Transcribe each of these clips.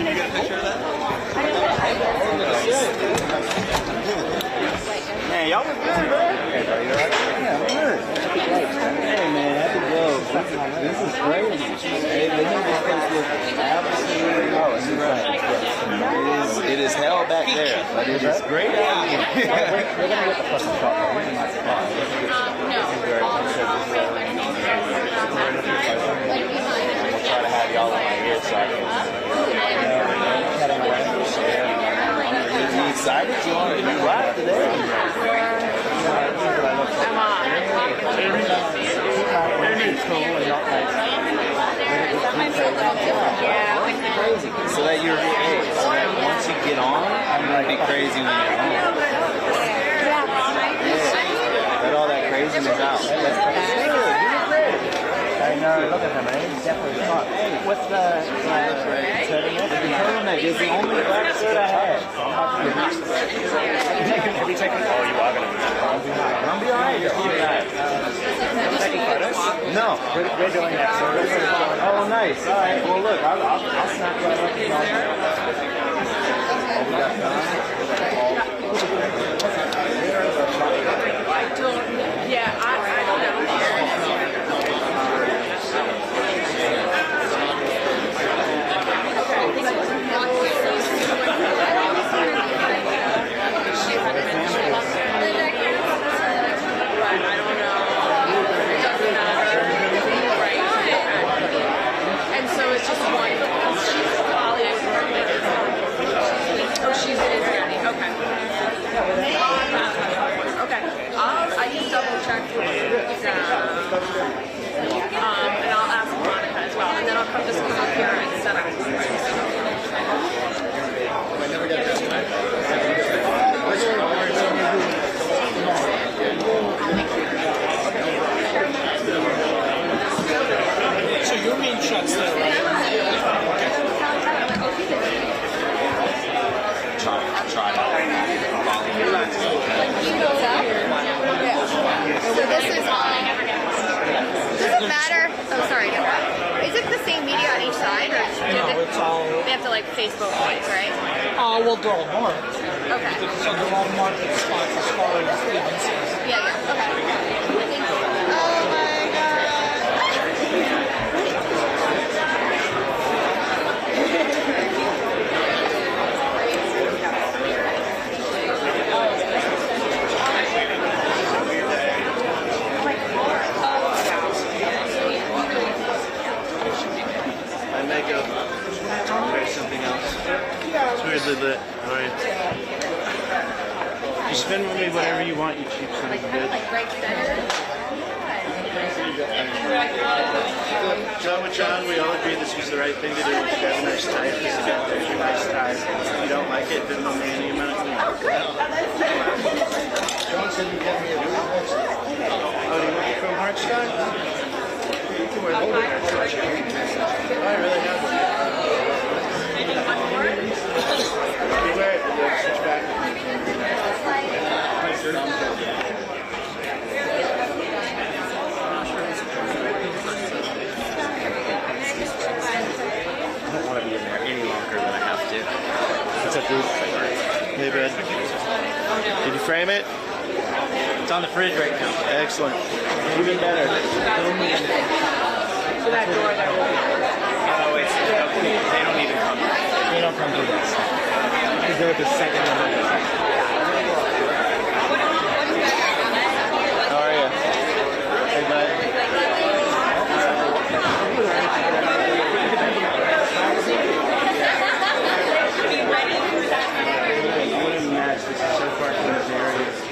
get a picture of that? Man, y'all was good, man. Yeah, I'm good. Hey, man, happy globe. This is crazy. Hey, they made this place look absolutely it is hell back there, but it is great out here. We're going to get the fucking shot. No. We'll try to have y'all in my ear so I can... Are you excited? You live today? I'm on. Crazy. So that you're so that once you get on, I'm gonna be crazy when you're home. Let all that craziness out. I know, look at him, man. He's definitely hot. What's the turtleneck? It's the only black shirt I had. Have you taken? Oh, you are gonna be. I'll be alright. Just keep that. Taking photos? No, we're doing that. So oh, nice. All right. Well, look, I'll snap right up. Yeah, I don't know. And I'll ask Monica as well, and then I'll come to school up here and set up. So your main shot's there, right? Try it out. So this is does it matter? Oh, sorry. Is it the same media on each side, or No, it's all. they have to like face both ways, right? Well, they're all marked. Okay. So they're all marked as far as Steven says. Yeah. Okay. Oh my God. Something else. It's weirdly lit. Alright. You spend with me whatever you want, you cheap son of a bitch. John, we all agree this was the right thing to do. You have a nice tie. This is a nice tie. If you don't like it, then no man any amount of John said you get me a new one. Oh, do you want it from Heartstock? You can wear both. I really have one. Beware, switch back. I don't want to be in there any longer than I have to. What's up, dude? Hey, bud. Did you frame it? It's on the fridge right now. Excellent. Even better. So that door there will be. Oh, wait. They don't even come. They don't come to this. Because they're the second one. How are you? Hey, bud. You wouldn't match. This is so far from this area.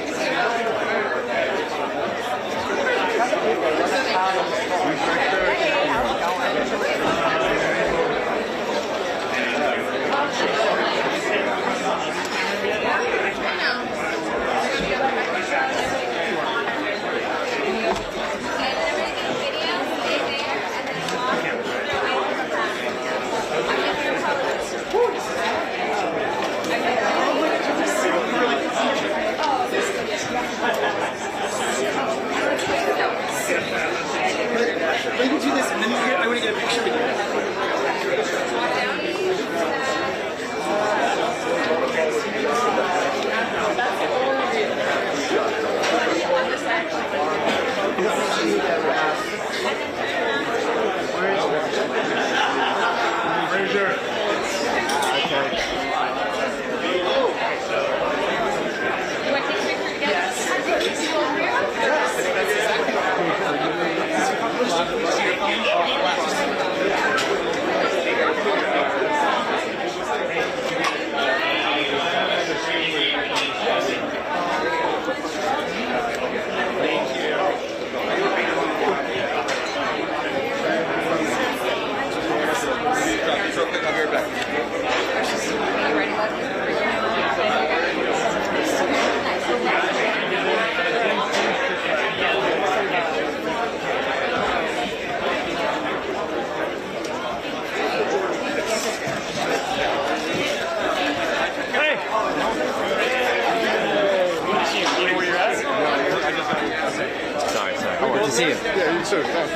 sir. Thank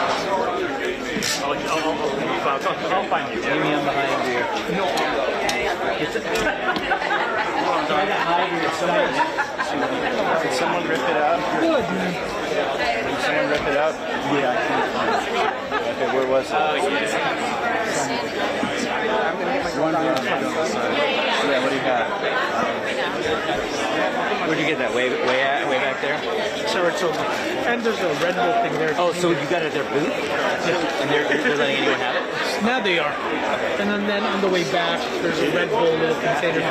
you. I'll find you. Amy, I'm behind you. Did someone rip it out? Did someone rip it out? Yeah, I can't find it. Okay, where was it? Yeah, what do you got? Where'd you get that? Way back there? Saratoga. And there's a Red Bull thing there. Oh, so you got it at their booth? And they're letting anyone have it? Now they are. And then on the way back, there's a Red Bull little container.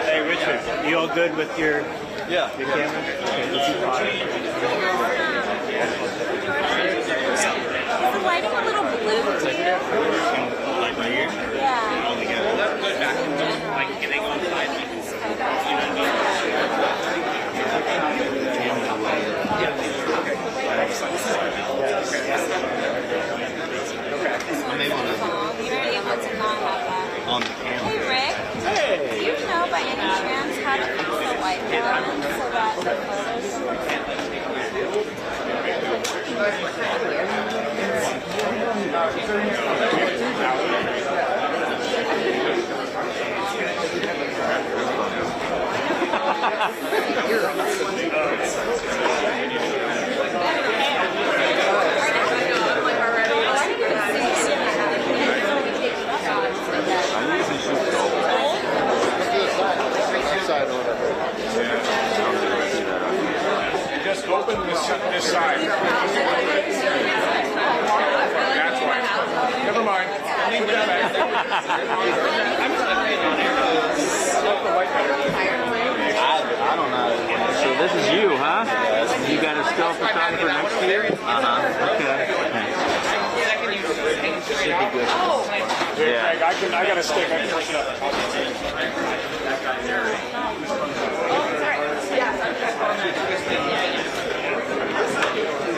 Hey, Richard, you all good with your camera? Okay, let's see. Is the lighting a little blue to you? Like right here? Yeah. All together. Like, can they go inside? You were able to not have that. On the camera. Hey, Rick. Hey! Do you know by any chance how to fix the white balance so that the Just open this side. That's why. Never mind. Leave that back. I don't know. So this is you, huh? You got a still photographer next to you? Okay. Should be good. Yeah. I got a stick. I can push it up.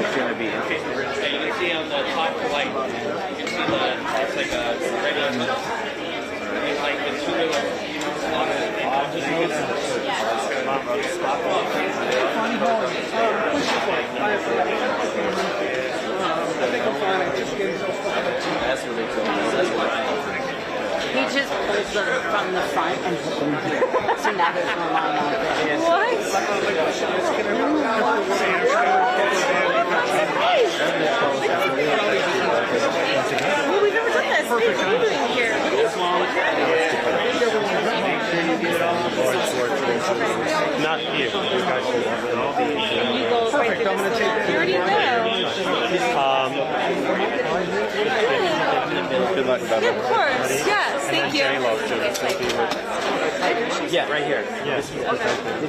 It's gonna be. You can see on the top right, you can see it's like a regular metal. It's like the two little, That's what they told me. He just pulls them from the front and put them here. So now there's no line on it. Well, we've never done this. Perfect. Here. Not you. You guys will all be. Perfect. I'm going to take it. You already know. Good luck, Bubba. Yeah, of course. Yes. Thank you. Yeah, right here. Yes.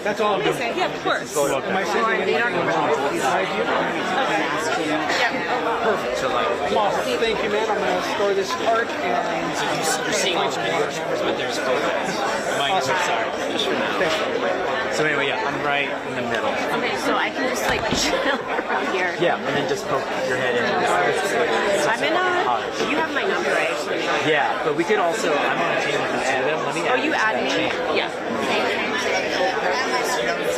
That's all I'm doing. Yeah, of course. Am I sitting in beside you? Perfect. So like, Awesome. Thank you, man. I'm going to store this cart and... you're seeing which pictures, but there's photos. Mine is sorry, just for now. So anyway, yeah, I'm right in the middle. Okay, so I can just like chill around here. Yeah, and then just poke your head in. I'm in you have my number, right? Yeah, but we could also, I'm on a team with the two of them. Let me Oh, you add me? chain. Yeah.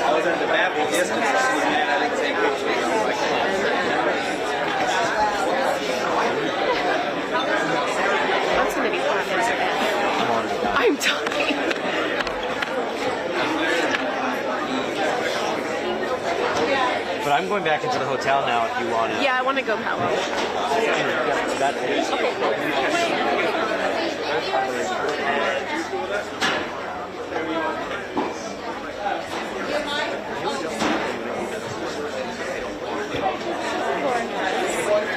I was in the bathroom yesterday. I didn't take pictures. That's gonna be fun, isn't it? I'm on it. I'm talking. But I'm going back into the hotel now if you want to. Yeah, I want to go Palo. That is.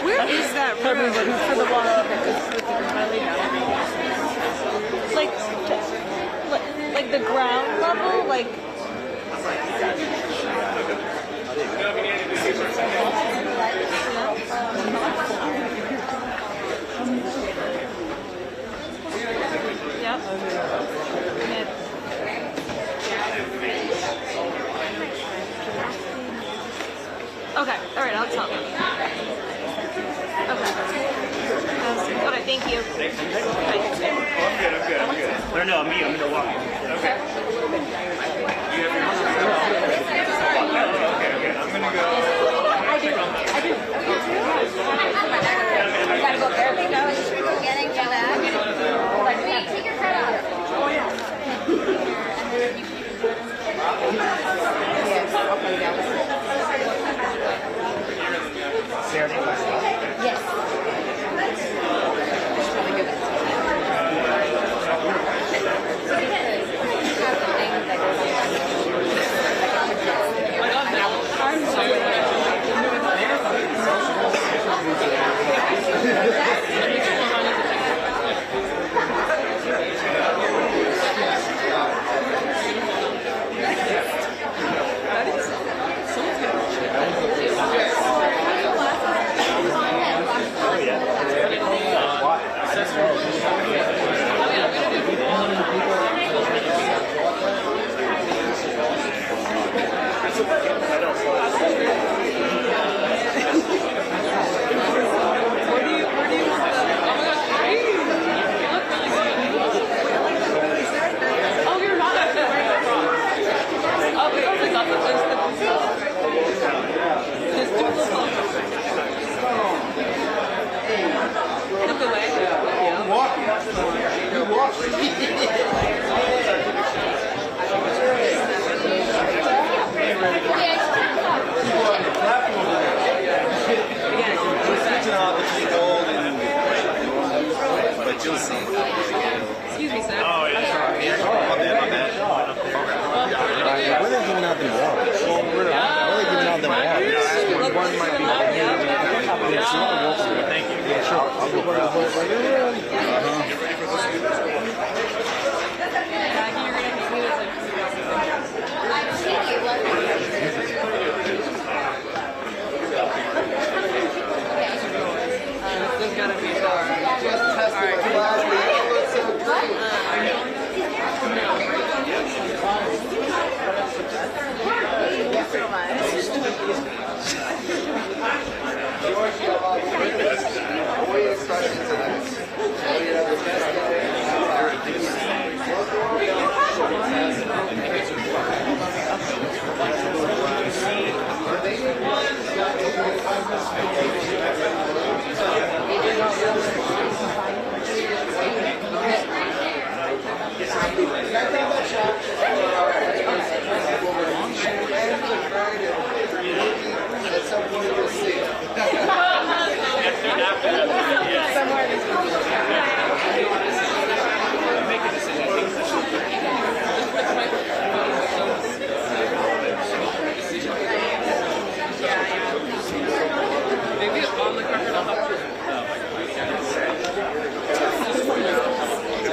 Where is that room for the walk? Like the ground level? Like Okay, alright, I'll tell them. Okay. Okay, thank you. Bye. I'm good. Or no, I'm gonna walk. Okay. You have your okay. I'm gonna go. I do. We gotta go there. No, getting to that. Like, wait, take your card off. Oh, yeah. Yes, okay, that was it. Yes.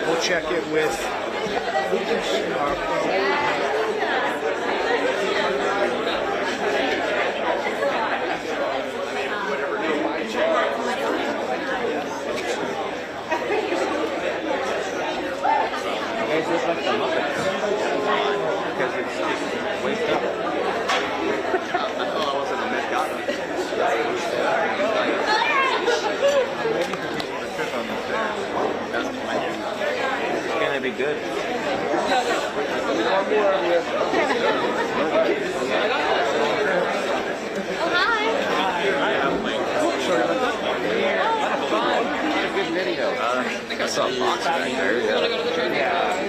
We'll check it with Be good. Oh, hi. Good video. I think I saw a box back there. Yeah. Want to go to the train? Yeah.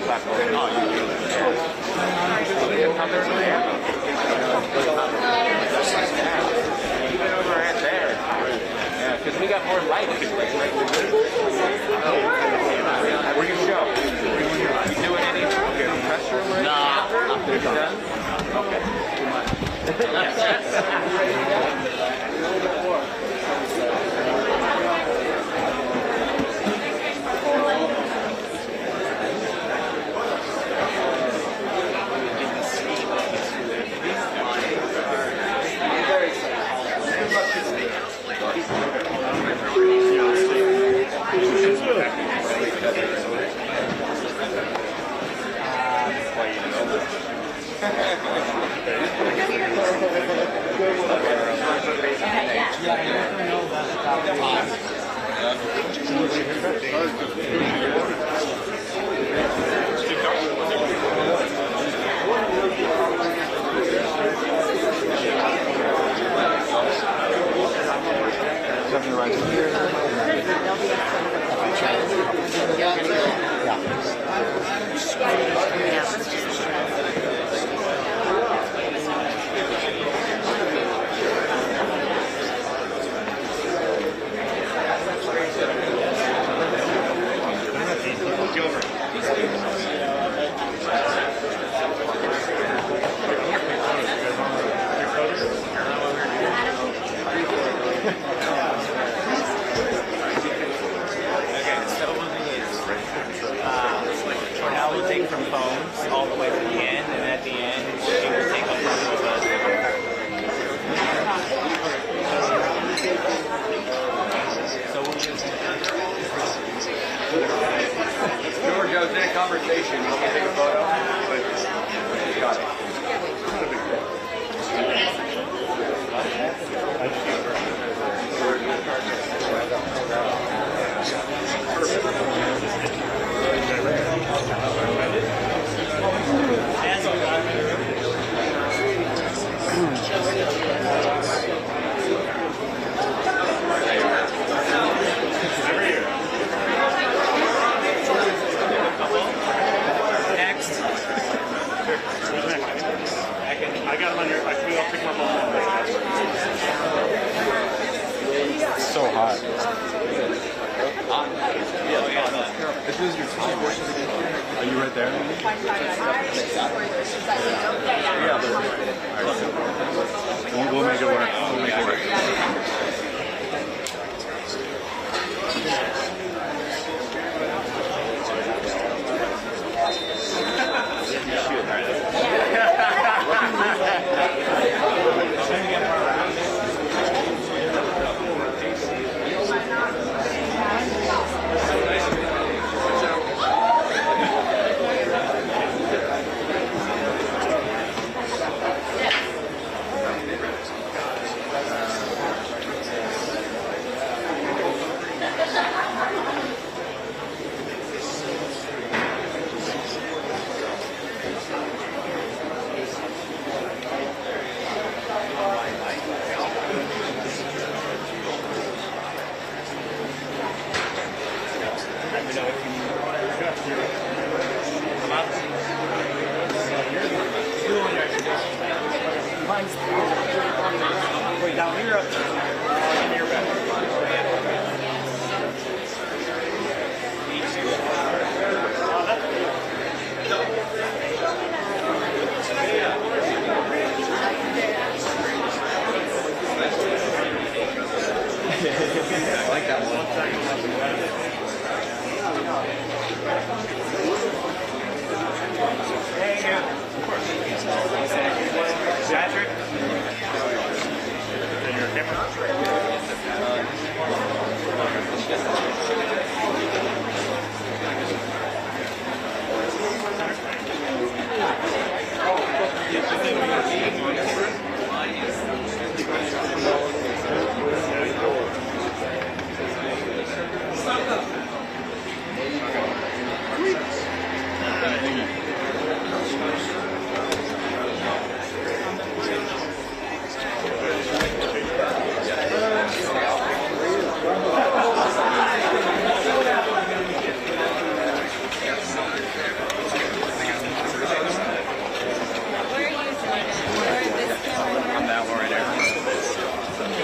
Even over at there. Yeah, because we got more light. Where you show? You doing any press room or anything? No. I'm done. Okay. Too Good Something right here. Now we take from phones all the way to the end, and at the end, she will take a photo of us. So we'll just... George, I was in a conversation. You want me to take a photo? Got it. Next. I got them on here. I'll pick one more. It's so hot. This is your time. Are you right there? Yeah, We'll make it work. We'll make it work. Wait, down here, up in your back. I like that one. Hey, yeah. Of course. Patrick? Your camera?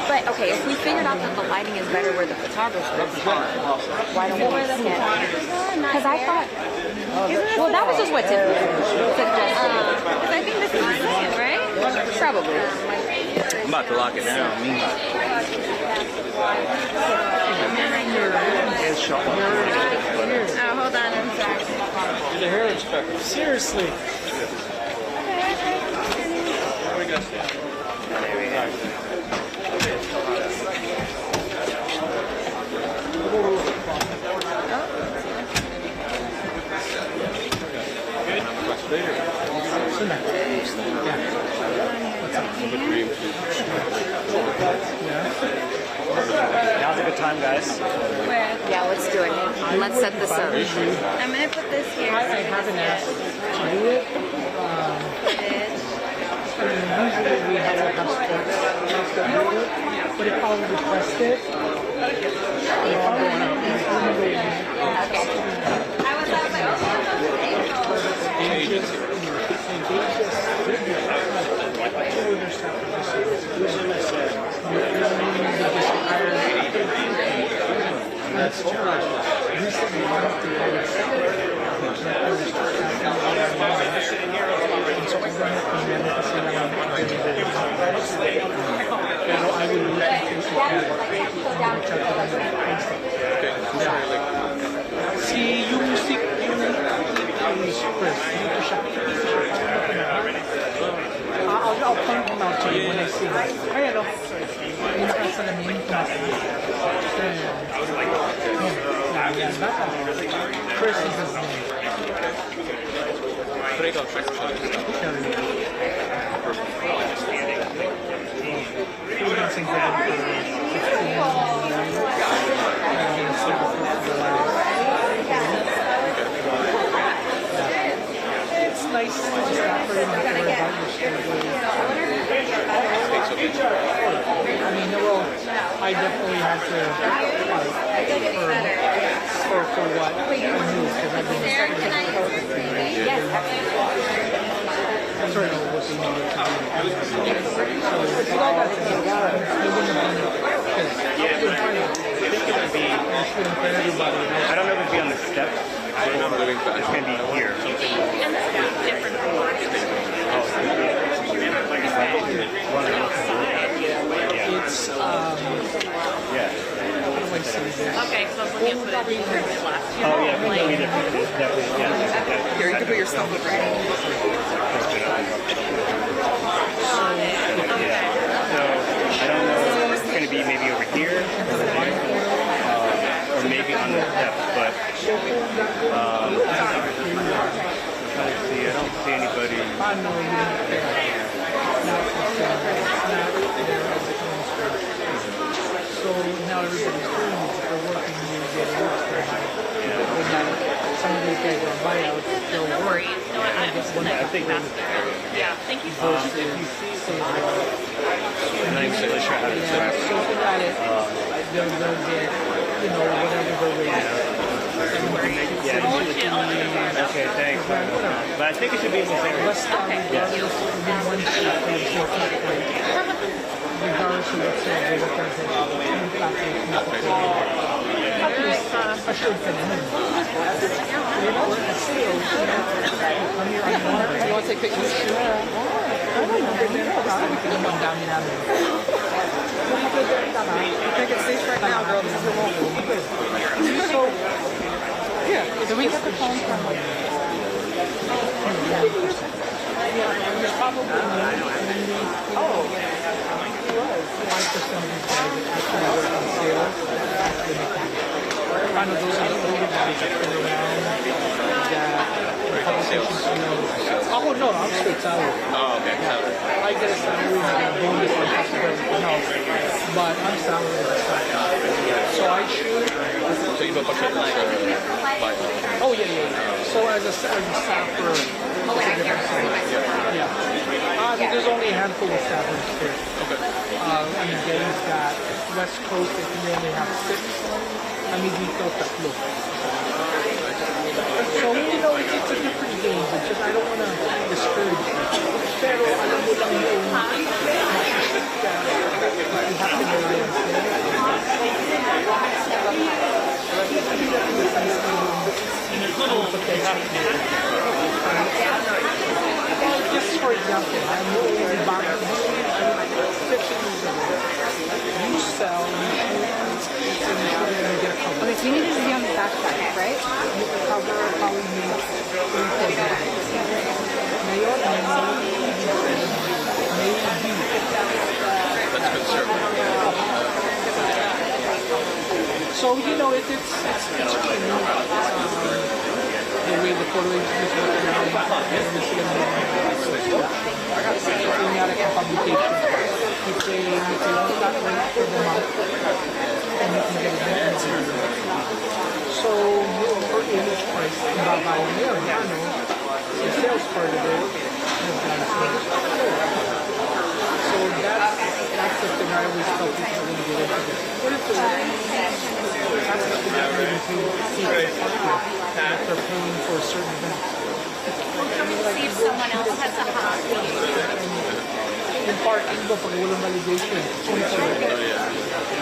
But okay, if we figured out that the lighting is better where the photographer is, why don't we extend? Because I thought, well, that was just what Tiffany suggested. I think this is the same, right? Probably. I'm about to lock it down. Oh, hold on one sec. You're the hair inspector. Seriously. Yeah. time, guys. Where? Yeah, let's do it. And let's set this up. I'm gonna put this here. I haven't asked to do it. I mean, usually we have to have sports to do it, but if I'll request it, we're all going out. That's recently pero I will look si yung music yung Chris dito siya I'll point him out to you when I see him ayan o yung nakasalamin Chris is his name it's nice to just not worry about your schedule. I mean, well, I definitely had to for what I knew because I've been yes. Sorry, no, what's the name? I don't know if it'd be on the steps. I don't know if it's going to be here. And this is different from last It's, yeah. Okay, so I'm looking at footage from the last year. Oh, yeah, we definitely, yeah. Here, you can put your stomach right. So, I don't know if it's going to be maybe over here or maybe on the steps, but trying to see, I don't see anybody. So now everybody's doing it. They're working, you get extra money. Some of these guys are buyouts. No worries. No, I think faster. Yeah, thank you so much. If you see, I'm not even really sure how to do it. so if you got it, they'll get, you know, whatever the rate is. Okay, thanks. But I think it should be in this area. Regardless of what I should fit in. You want to take pictures? I think it's safe right now, girl. This is your moment. Yeah. So we get the phone from There's probably 5% of these guys actually work in sales. Kind of those are the older guys that come around that publications know. Oh no, I'm straight salary. Oh, okay. Yeah. I get a salary and I get a bonus on top of everything else, but I'm salary as a staff. So I shoot. So you have a bunch of Oh yeah. So as a staffer, it's a different story. Yeah. There's only a handful of staffers here. Okay. I mean, Getty's got West Coast, if you only have 6. I mean, dito, 3. So, you know, it's a different game. It's just, I don't want to discourage you. Pero, alam mo lang yung masisip ka if you have to know it. Just for example, I'm really back you sell, you shoot, and you get a cover. Okay, so you need to be on the backpack, right? You can cover probably maybe 3-4 days. Ngayon, maybe. That's conservative. So, you know, it's the way the photo agencies work around and this is a publication. you pay one flat rate for the month, and you can get it. So your per image price, babaw na yun, ano, the sales part of it, so that's the thing I always tell people when you get into this. What if that's the thing I even people that they're paying for a certain event. See if someone else has a hobby. Yung parking ba pag walang validation, 24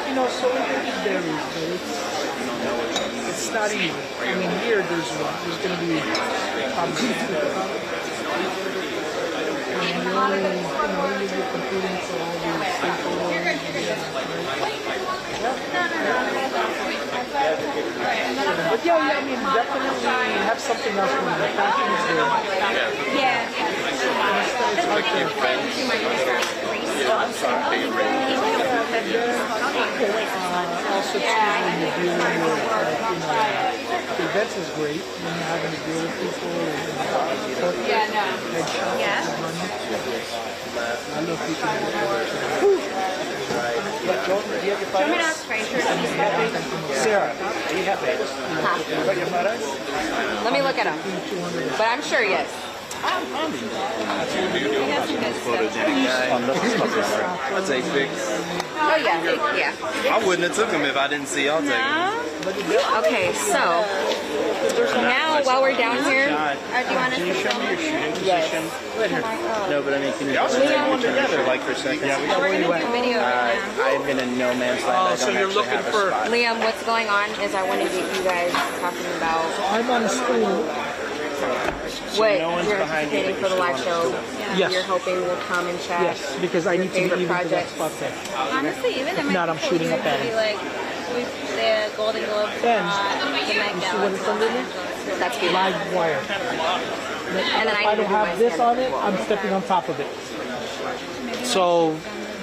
You know, so it varies, but it's not easy. I mean, here there's going to be probably you're competing for all these stakeholders. But yeah, I mean, definitely have something else when the passion is there. Yeah. It's hard also when you're dealing with, events is great when you're having to deal with people and I love people. Show me that screenshot. Sarah, do you have it? What your photos? Let me look at them. But I'm sure yes. I'd take pics. Oh yeah. I wouldn't have took them if I didn't see y'all take them. Okay, so now while we're down here, Do you want us to film it? yes. No, but I mean, can you just take one together, like for a second? Yeah, We're going to do video right now. I've been in no man's land. I so don't you're actually looking have a for- spot. Liam, what's going on is I want to get you guys talking about I'm on school. what no one's you're behind you, anticipating but for the you live still show. want Yes. You're hoping will come and chat. Yes, because I need to be Favorite even to that project? spot there. Honestly, even in my Not, I'm shooting up at be it. like the Golden Globe Ben, the Met You see what Gala. it's under me? That's beautiful. Live wire. And then If I don't have this on it, I'm stepping on top of it. So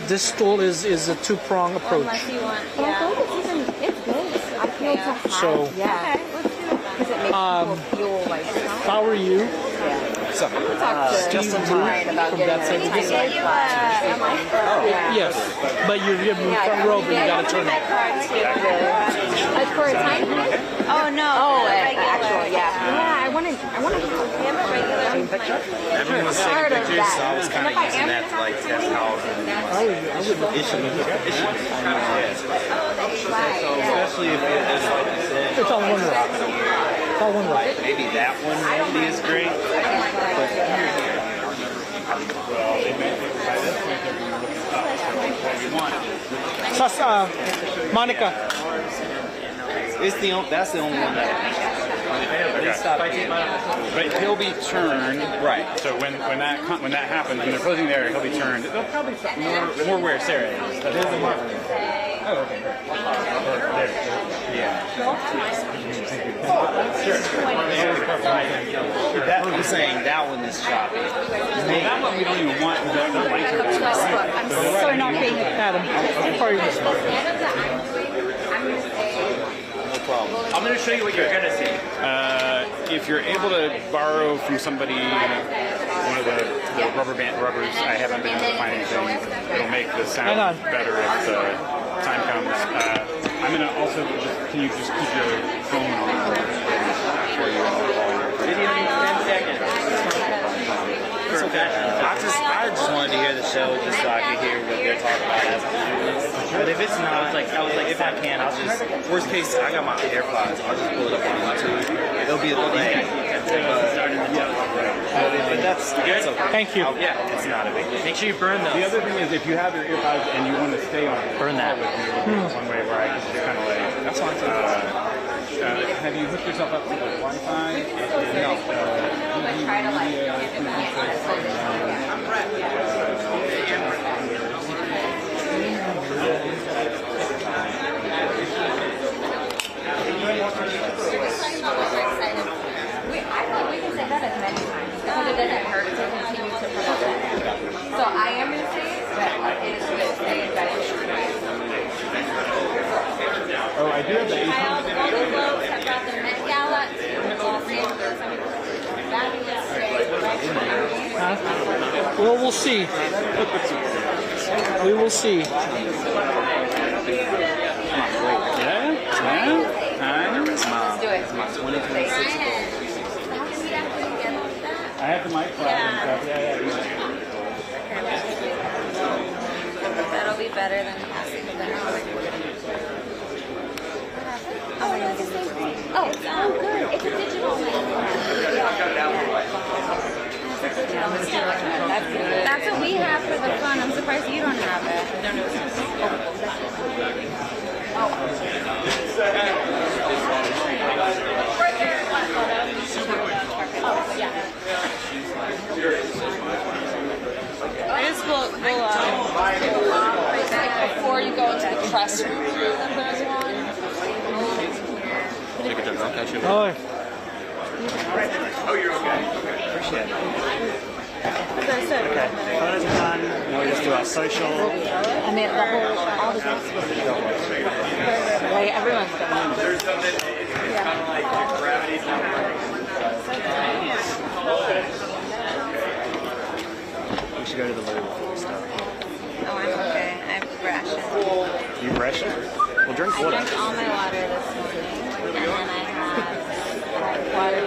this stool is a two-prong approach. Unless you want, But I yeah. feel like it's good. I feel to have, So- yeah, because it makes people feel like, If I were you, talk to Steve Ryan about from getting that side of the everything side. like Yes, but you're giving me front row, but you gotta turn it. for a time limit? Oh no. Oh, regular. actual, yeah. I want to. We have a regular. Everyone was Part taking of pictures, so I that. was kind of And if I using am that to like test how especially if it's like you said. It's on one rock. It's on one rock. Maybe that one maybe is great. Monica. That's the only one that. But he'll be turned. Right. So when that happens, when they're closing there, he'll be turned. They'll probably put more where Sarah is. That is a marker. Oh, okay. There. Yeah. That, I'm saying that one is choppy. That one we don't even want. The lights are I'm so not being Adam, how far are you this one? No problem. I'm going to show you what you're going to see. if you're able to borrow from somebody one of the rubbers, I haven't been able to find anything. It'll make the sound better if the time comes. I'm gonna also can you just keep your phone on for you Video in 10 seconds. It's okay. I just wanted to hear the show just so I could hear what they're talking about as I'm shooting. But if it's not, I was like, if I can, I'll just worst case, I got my AirPods. I'll just pull it up on YouTube. It'll be a delay. But that's okay. Thank you. Yeah, it's not a big deal. Make sure you burn The those. other thing is if you have your earpods and you want to stay on Burn that. with me, one way where I can just kind of like That's fine. have you hooked yourself up to the Wi-Fi? No. Because it doesn't hurt to continue to promote that. So I am going to say that it is good. do have the All the Golden Globes have got the Met Gala in Los Angeles. I mean, fabulous day, right? Huh? Well, we'll see. We will see. Let's do it. I have the mic flag and stuff. Yeah. That'll be better than passing the Oh, no, it's the same thing. Oh, good. It's a digital thing. That's what we have for the fun. I'm surprised you don't have it. I just will before you go into the press room that there's one. Oh, Oh, you're okay. Appreciate it. Okay, photos are done. Now we just do our social. I mean, the whole, all the stuff. Like, everyone's going. There's something, it's kind of like gravity. We should go to the loo before we start. Oh, I'm okay. I'm rationed. You ration? Well, drink I water. drank all my water this morning, and then I had water.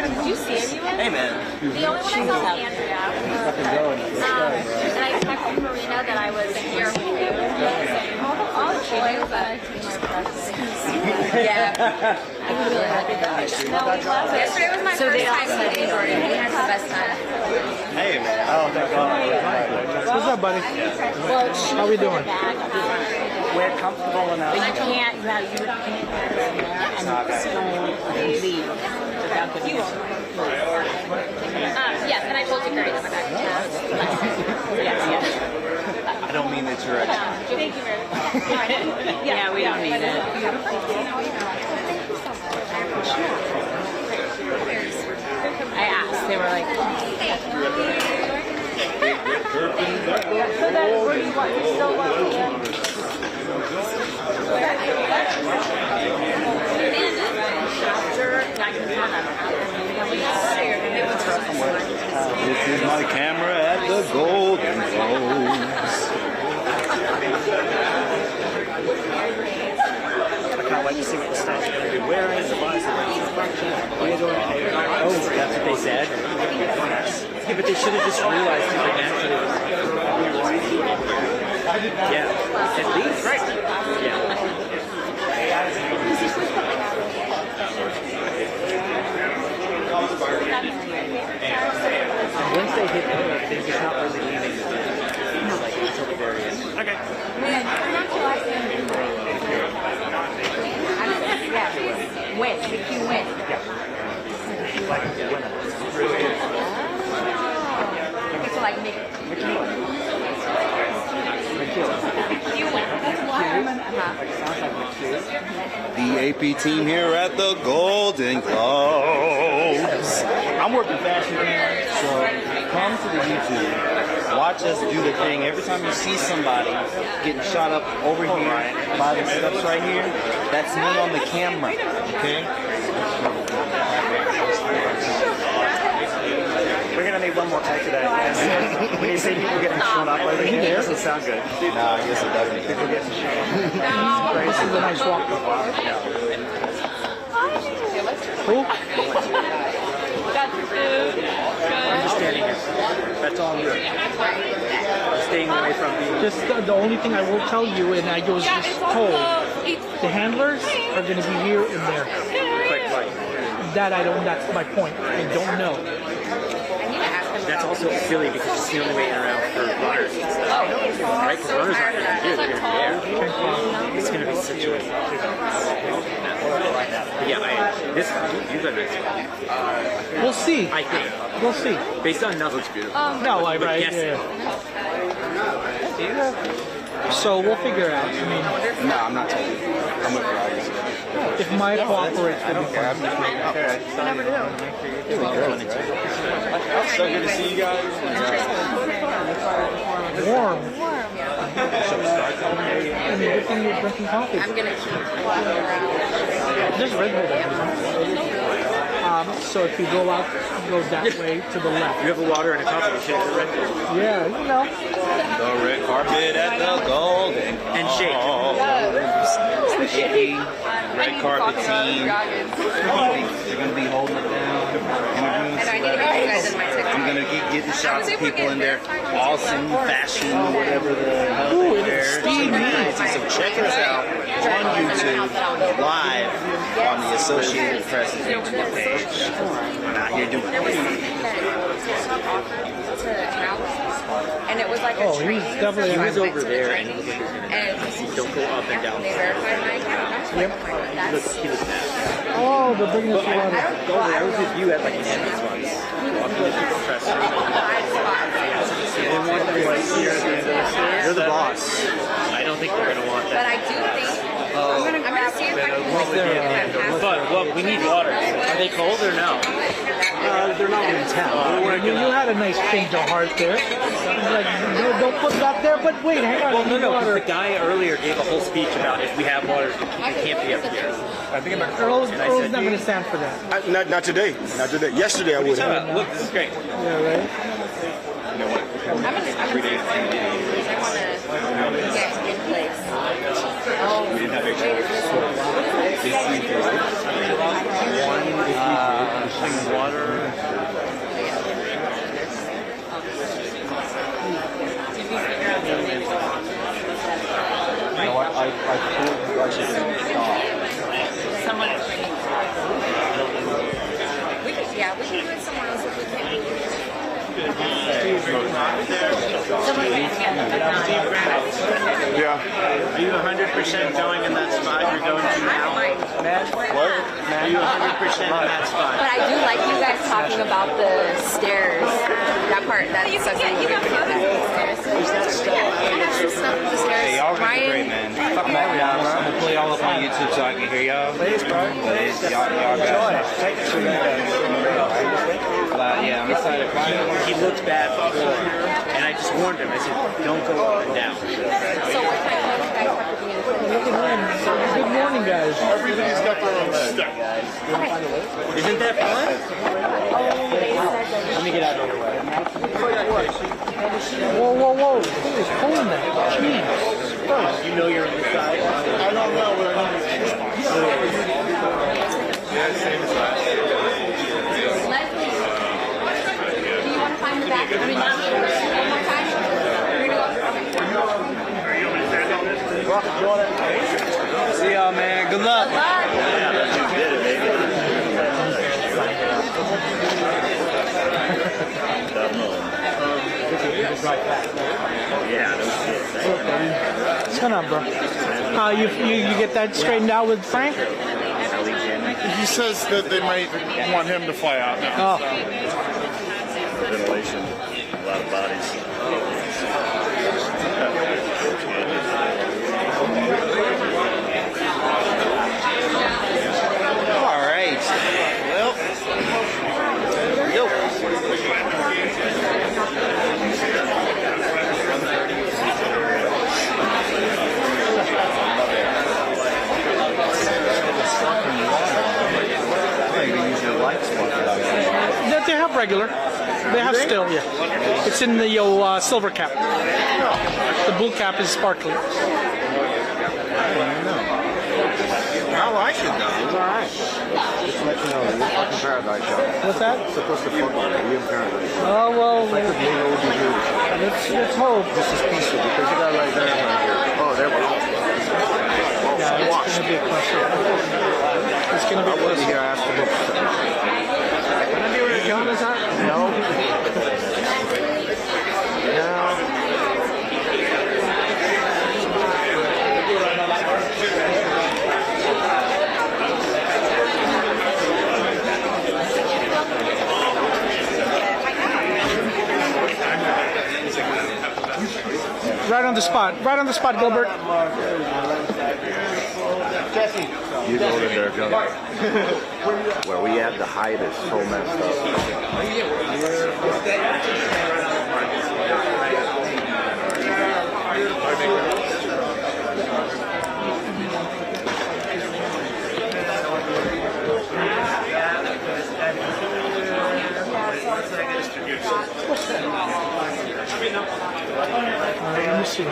Did you see anyone? Hey, man. The only one I saw was Andrea. And I texted Marina that I was here. All the boys that our team are practicing. Yeah. I was really happy about it. No, we left. Yesterday was my first time meeting Jordan. We had the best time. Hey, man. Oh, thank God. what's up, buddy? Well, How we doing? We're comfortable enough. I can't, you can't, and still leave without giving you. Yes, and I told you Gary that back. Yes. I don't mean that you're extra. Thank you very much. Yeah, we don't need it. I asked, they were like, so then where do you want, you still want This is my camera at the Golden Globes. I can't wait to see what the staff's going to be wearing, the lights, the function. Oh, that's what they said? Yeah, but they should have just realized that they actually... Yeah, at least. Right. Yeah. Once they hit there, they're just not really leaving the business. Like, until the very end. Okay. Win, if you win. Like, winner. Okay, so like make you win. The AP team here at the Golden Globes. I'm working fashion here, so come to the YouTube. Watch us do the thing. Every time you see somebody getting shot up over here by the steps right here, that's me on the camera, okay? We're going to need one more take today. When you see people getting shot up over here, it doesn't sound good. Nah, I guess it doesn't. People getting shot. This is a nice walk. Cool. I'm just standing here. That's all I'm doing. Staying away from the... Just the only thing I will tell you, and I was just told, the handlers are going to be here and there. Quick, right. That I don't. That's my point. I don't know. that's also silly because it's the only way in and around for runners and stuff. Right? Because runners aren't going to be here, they're going to be there. It's going to be such a... Yeah, you got nice one. We'll see. I think. We'll see. Based on nothing. No, like, right. Guessing. Yeah. So we'll figure it out. I mean, No, I'm not telling you. I'm with Rogers. if Mike cooperates, we'll be fine. So good to see you guys. Warm. I mean, good thing you're drinking coffee. I'm gonna keep walking around. There's Red Bull there. So if you go out, go that way to the left. You have a water and a coffee, you should have a Red Bull. Yeah, you know. The red carpet at the Golden And shake. Icky, red carpet team. They're going to be holding it down. And I need to get you guys in my TikTok. I'm going to keep getting shots of people in there. Awesome fashion, whatever the hell Ooh, they wear. it's Steve Means. So check us out on YouTube, live on the Associated Press YouTube page. I'm out here doing it. And it was like a Oh, he was definitely- He was over there and he was like, don't go up and down. They verified my account. Yep. He was mad. Oh, they're bringing us I water. was with you at like an entrance once. Walking into the press room. You're the boss. I don't think they're going to want But that. I do think I'm gonna see if I can But we need water. Are they cold or no? They're not in town. You had a nice change of heart there. Like, don't put that there, but wait, hang on. Well, no, because water. the guy earlier gave a whole speech about if we have water, it can't be up here. Earl's not going to stand for that. Not today. Not today. Yesterday I would have. Look, this is great. Yeah, right? I'm gonna see. I want to get in place. Oh, wait, is this Water. I told you guys to stop. someone? We can do it somewhere else if we can't do it. Yeah. Are you 100% going in that spot you're going to now? What? Are you 100% in that spot? But I do like you guys talking about the stairs. That part, that's You such can a get, you got photos of the stairs. Yeah, I have some stuff with the stairs. Hey, y'all are gonna be Ryan, great, man. I'm gonna play y'all up on YouTube so I can hear y'all. Please, bro. Please, y'all got it. Yeah, I'm excited. He looked bad before, and I just warned him. I said, don't go up and down. So what time do you guys have to be in? Look at him. Good morning, guys. Everything's got their own stuff. Isn't that fun? Let me get out of your way. Whoa, whoa, whoa. Who's pulling that? Jeez. You know you're on the side. I don't know, but I know Leslie, do you want to find the back? I mean, one more time? We're gonna go. See y'all, man. Good luck. What's going on, bro? You get that straightened out with Frank? He says that they might want him to fly out now. Oh. Ventilation, a lot of bodies. All right. Well, yo. They have regular. They have still, yeah. It's in the silver cap. The blue cap is sparkly. I like it though. It's all right. Just to let you know, you're fucking paradise show. What's that? It's supposed to fuck on it. You're in paradise. Oh, well, Like the big old beautiful. let's hope. This is peaceful because you got right there. Oh, there we go. Yeah, it's going to be a question. It's going to be a I wasn't question. here. I asked the book. John, is that? No. Right on the spot. Right on the spot, Gilbert. You go in there, John. Where we at, the height is so messed up. Let me see.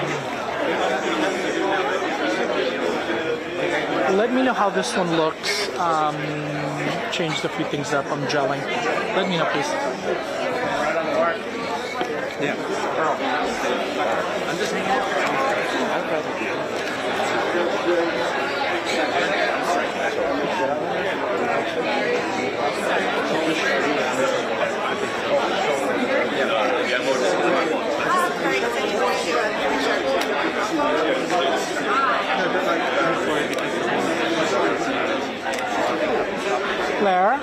Let me know how this one looks. Changed a few things up. I'm gelling. Let me know, please. Yeah. I'm just hanging out. Claire,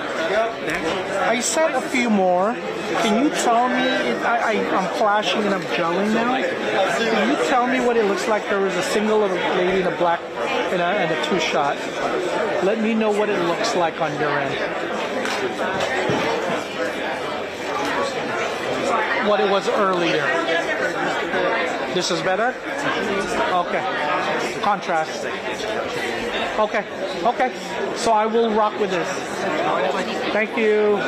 I said a few more. Can you tell me, I'm flashing and I'm gelling now. Can you tell me what it looks like? There was a single of a lady in a black and a two shot. Let me know what it looks like on your end. What it was earlier. This is better? Okay. Contrast. Okay. Okay. So I will rock with this. Thank you.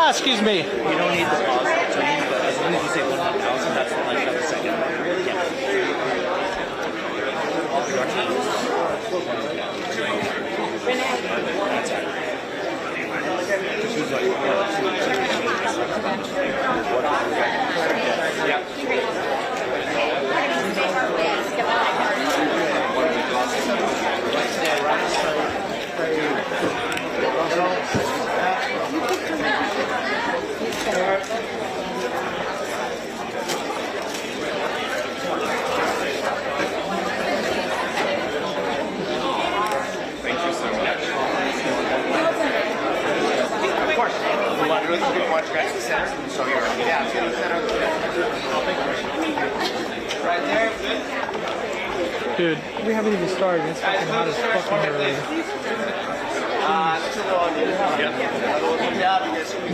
Excuse me. You don't need the pause between, but as long as you say 1,000, that's like the second. Dude, we haven't even started. It's fucking hot as fucking early.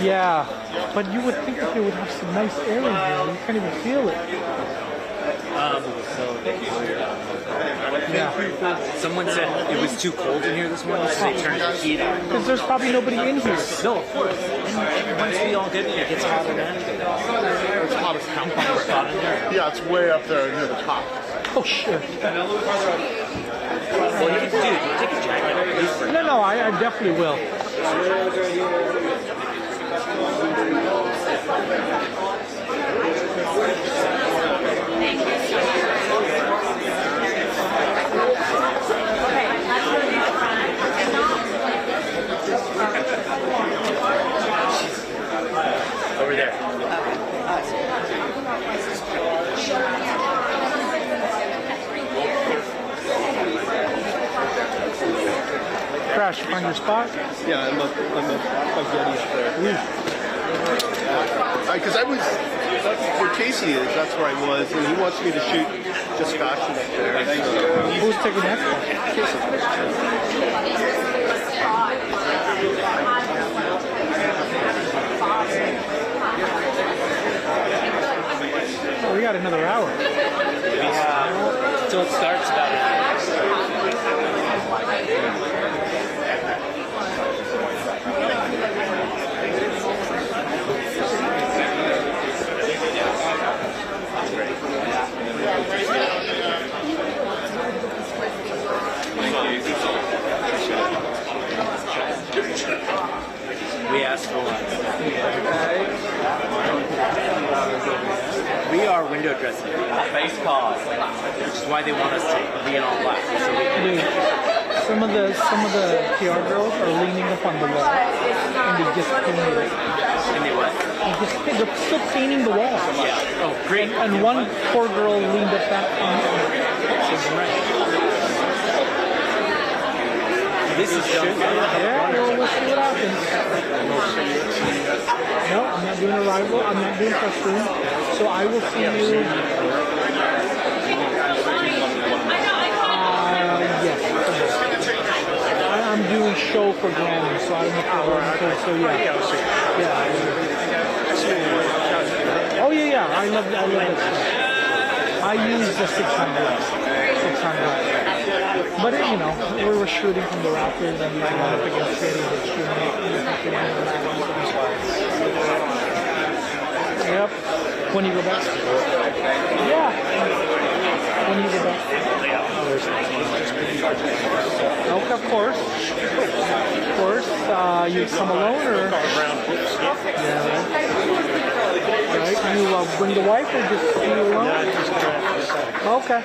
Yeah, but you would think that they would have some nice air in here. You can't even feel it. Yeah. Someone said it was too cold in here this morning, so they turned the heat on. Because there's probably nobody in here. No, of course. And once we all get in, it gets hotter than It's hot as hell. Yeah, it's way up there near the top. Oh shit. Well, you can take a jacket. No, I definitely will. Over there. Crash, you find your spot? Yeah, I'm a Getty up there. Because I was, where Casey is, that's where I was, and he wants me to shoot just fashion up there. Who's taking that spot? Oh, we got another hour. Yeah. Until it starts about it. We asked for one. We are window dressing. Face cause. Which is why they want us to be in all black. So we can Dude, some of the PR girls are leaning up on the wall and they just painted it. And they what? They're still painting the wall. Yeah. Oh, great. And one poor girl leaned up back on it. This is done. Yeah, well, we'll see what happens. not doing arrival. I'm not doing press room. So I will see you. Yes. I'm doing show for Grammy, so I don't know if you're going to. So yeah. Oh yeah. I love that stuff. I use the 600. But you know, we were shooting from the Raptors and we went up against City. Yep. When you go back. Yeah. When you go back. Okay, of course. You come alone or? Yeah. Right. You bring the wife or just you alone? Okay.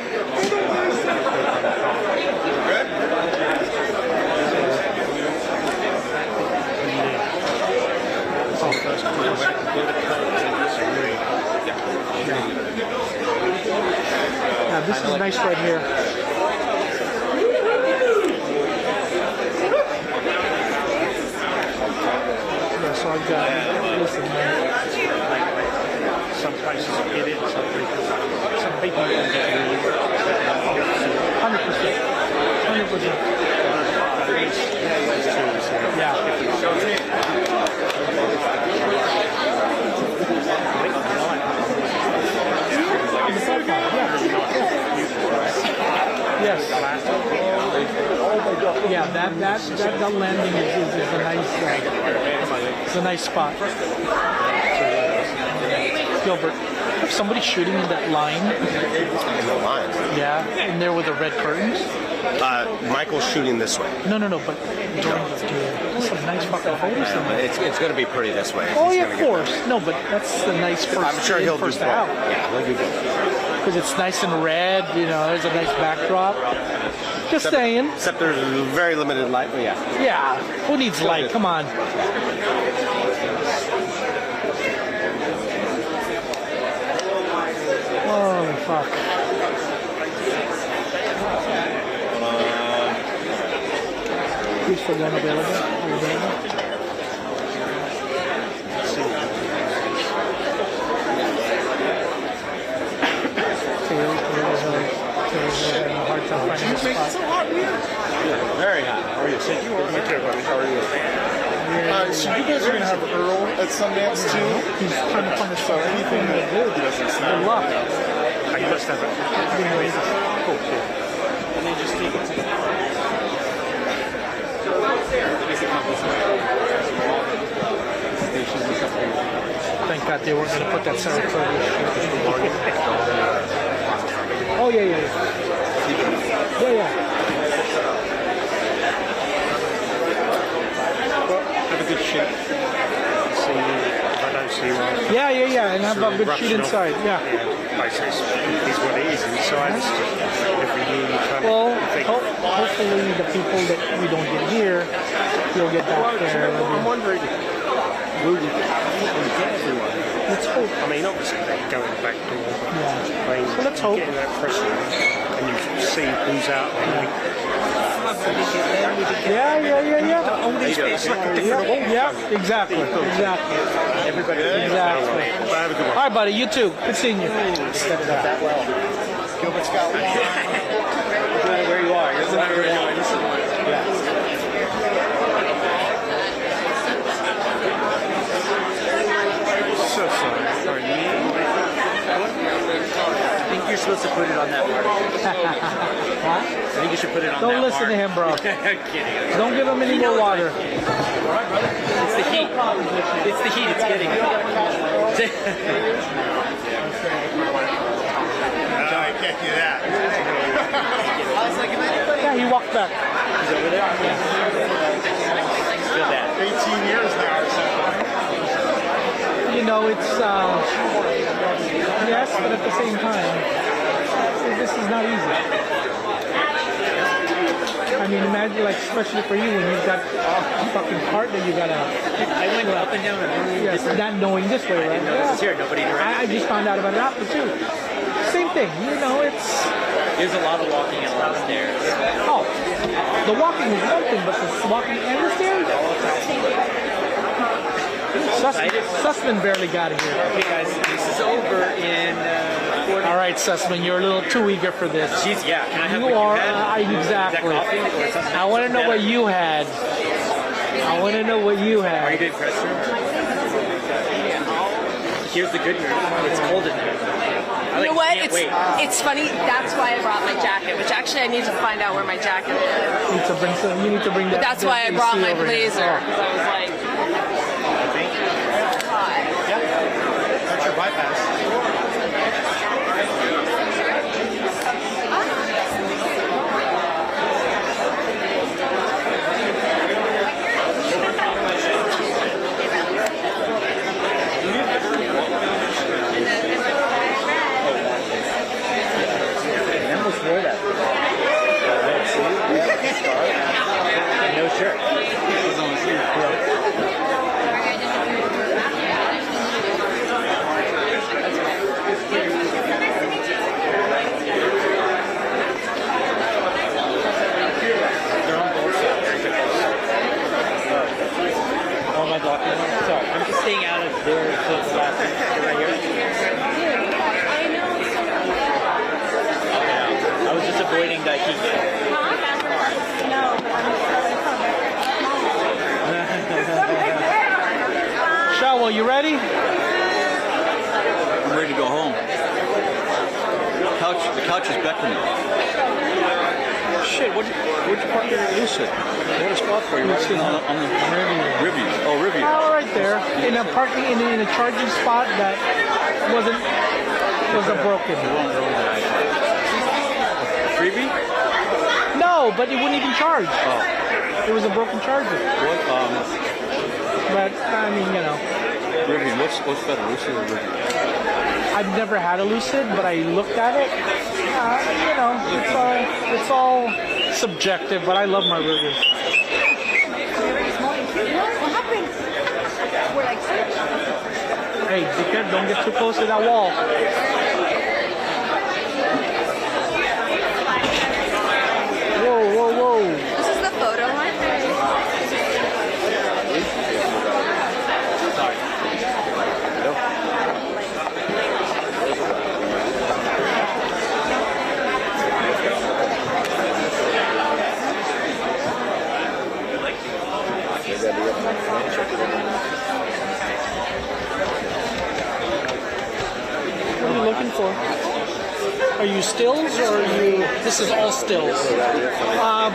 Yeah, this is nice right here. Yeah, so I got, listen, man. Some places will get it, some people don't get it. 100%. 100%. Yeah. Yes. Yeah, that landing is a nice spot. Gilbert, if somebody's shooting in that line. In the line? Yeah, in there with the red curtains. Michael's shooting this way. No, but that's a nice fucking photo. It's going to be pretty this way. Oh yeah, of course. No, but that's the nice first. I'm sure he'll do out. Yeah, he'll do both. Because it's nice and red, you know, there's a nice backdrop. Just saying. Except there's very limited light, but yeah. Yeah, who needs light? Come on. Oh, fuck. Who's for one available? Very hot. How are you? So you are okay, buddy. How are you? So you guys are going to have Earl at Sundance too? He's trying to find a star. Anything that he doesn't snap. Good luck. I must have it. Cool. And then just take it to Thank God they weren't going to put that Saratoga. Oh, yeah. have a good shoot. See you. If I don't see you on. Yeah. And have a good shoot inside. Yeah. Basically, is what it is inside. Every year you come. Well, hopefully the people that we don't get here, you'll get back there. I'm wondering, will you get everyone? Let's hope. I mean, obviously they're going back door. Yeah. I mean, So let's hope. you get in that press room and you see who's out there. Yeah. All these it's like a different award. Yeah, exactly. Everybody. Exactly. Have a good one. All right, buddy. You too. Good seeing you. Set it up that well. Gilbert's got one. No matter where you are. Doesn't matter where you are. Yeah. So sorry. Sorry. I think you're supposed to put it on that mark. Huh? I think you should put it on Don't that listen mark. to him, bro. I'm kidding. Don't give him any more water. It's the heat. It's the heat. It's getting. No, I can't do that. Yeah, he walked back. He's over there. Feel that. 18 years now or something. You know, it's yes, but at the same time, this is not easy. I mean, imagine, like, especially for you when you've got a fucking cart that you gotta. I went up and down the room. Yes, not knowing this way, right? This is here. Nobody I just found out about it after too. Same thing, you know. There's a lot of walking and a lot of stairs. Oh, the walking is one thing, but the walking and the stairs. Sussman barely got here. Okay, guys, this is over in. All right, Sussman, you're a little too eager for this. Jeez, yeah. Can I have You what are. you had? Exactly. Is that coffee or something? I want to know what you had. I want to know what you had. Are you doing press room? Here's the good news. It's cold in there. You know what? It's funny. That's why I brought my jacket. Which actually I need to find out where my jacket is. You need to bring some. You need to bring that. But that's why I brought my blazer. Because I was like, Yeah. That's your bypass. Wear that. No shirt. Oh, my documents. Sorry, I'm just staying out of there until the last right here. I was just avoiding Daikiki. Shawel, you ready? I'm ready to go home. The couch is beckoning. Shit, what'd you park your Lucid? What a spot for you, right on the Rivian. Oh, Rivian. Oh, right there. In a parking, in a charging spot that was a broken. Freebie? No, but it wouldn't even charge. Oh. It was a broken charger. What? But I mean, you know. Rivian. What's better, Lucid or Rivian? I've never had a Lucid, but I looked at it. You know, it's all subjective, but I love my Rivian. What happened? We're like, Hey, dickhead, don't get too close to that wall. Whoa, whoa, whoa. This is the photo one? Sorry. What are you looking for? Are you stills or are you... This is all stills.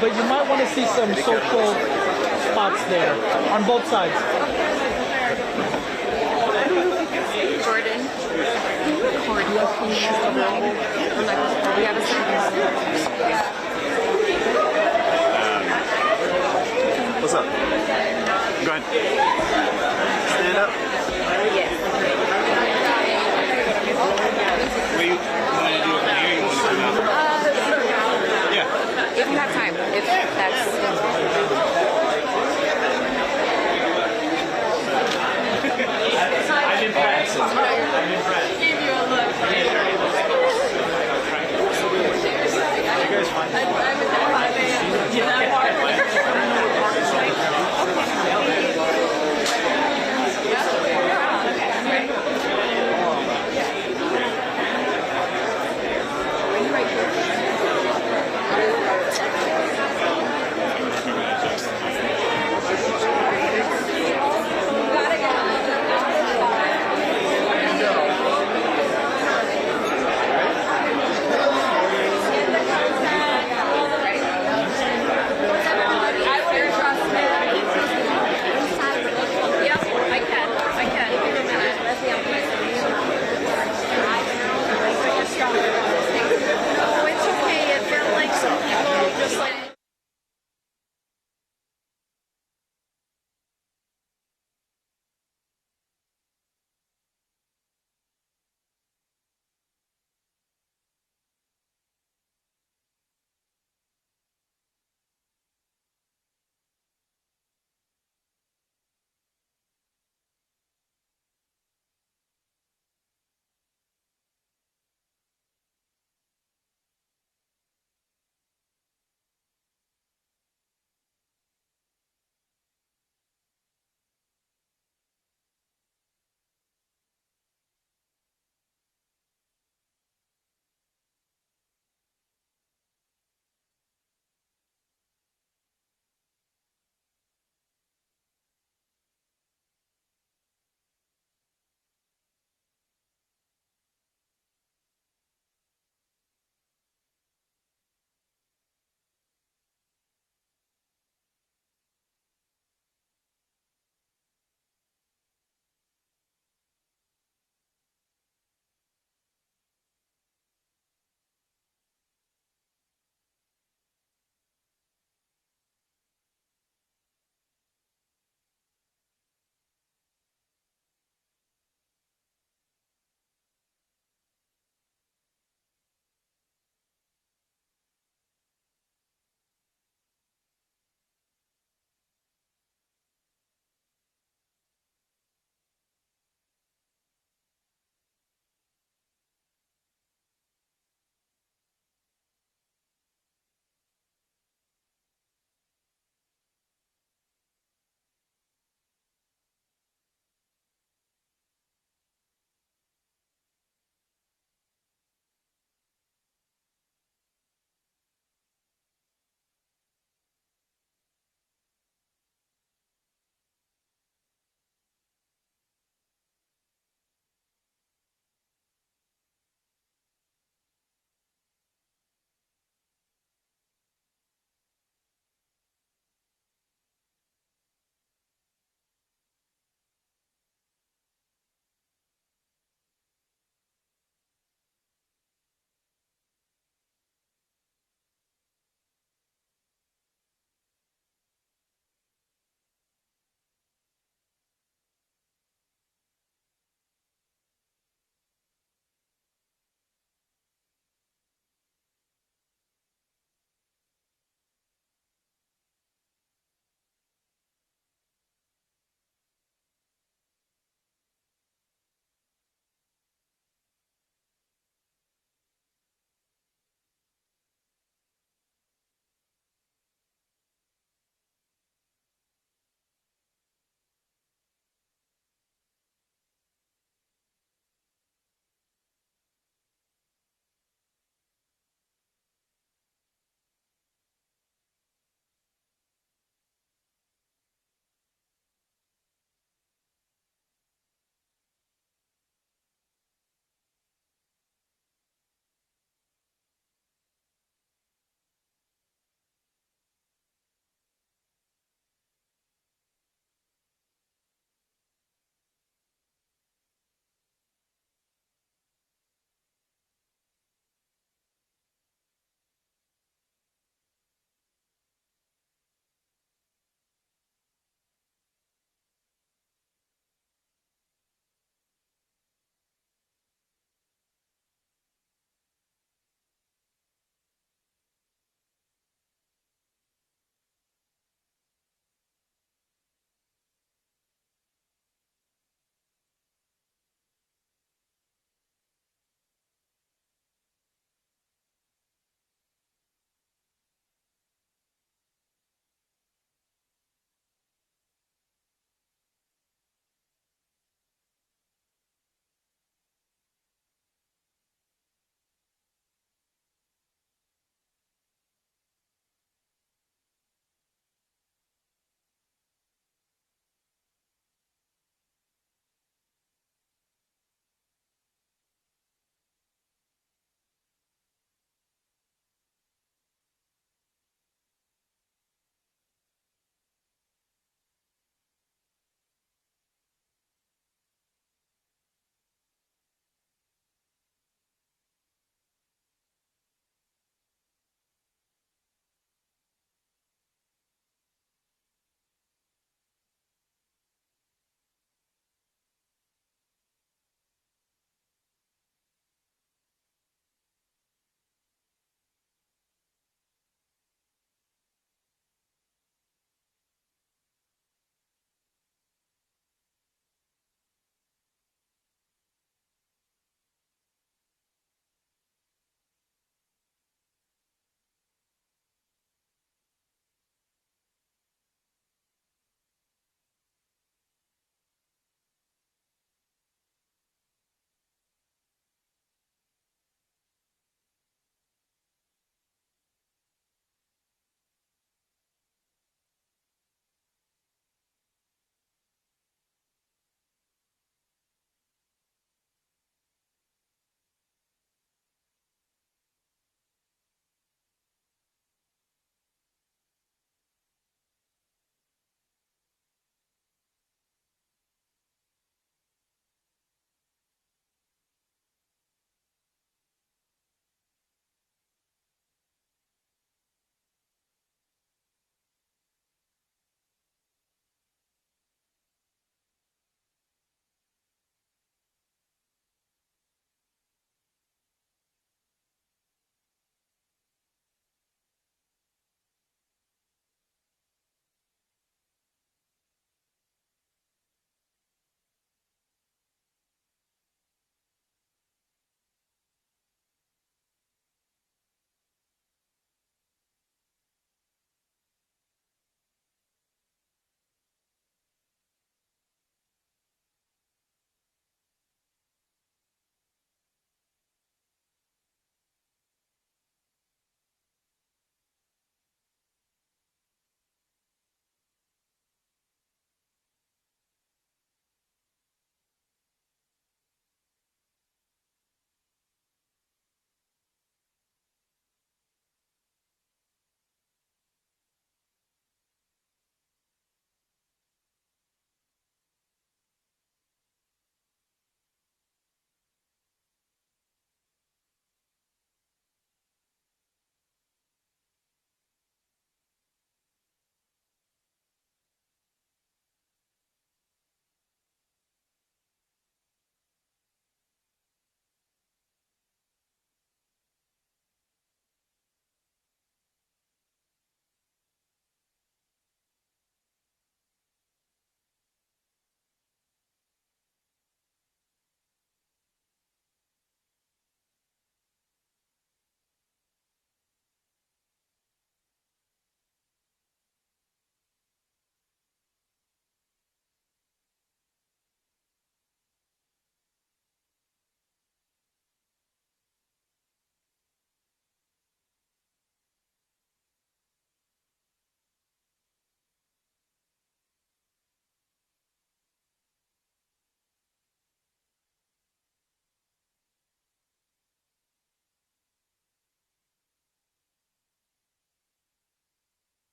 But you might want to see some social spots there on both sides. Jordan, record you. I'm like, we have a service. What's up? Go ahead. Stand up. Yes. What you want to do it from here? You want to come out? Yeah. If you have time. If that's I'm impressed. I'm impressed. Give you a look. You guys find I'm at 5 a.m. in that part.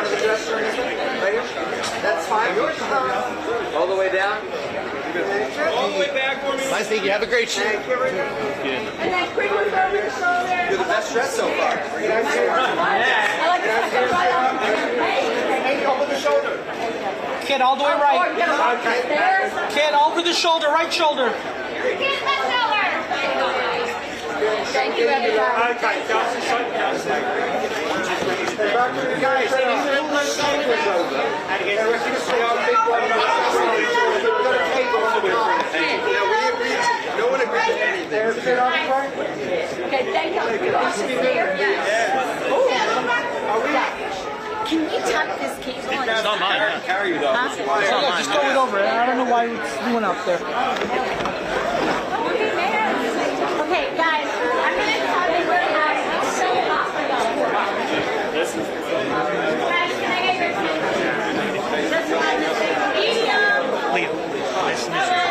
front of the dressing room? Right here? That's fine. Yours is not. All the way down? All the way back for me. Nice meeting you. Have a great shoot. Thank you. And then quick look over the shoulder. You're the best dressed so far. I like to right on. Hey, over the shoulder. Kid, all the way right. Kid, over the shoulder, right shoulder. Thank you, everybody. Okay, back to the guys. We agreed. No one agreed to anything. Okay, thank you. Can you tuck this cable? It's not mine. Yeah. Carry you though. Yeah, just throw it over. I don't know why it's doing out there. Okay, guys, I'm going to tell you where I'm so hot for y'all. Guys, can I get your attention? Just one, medium. Leo, nice to meet you.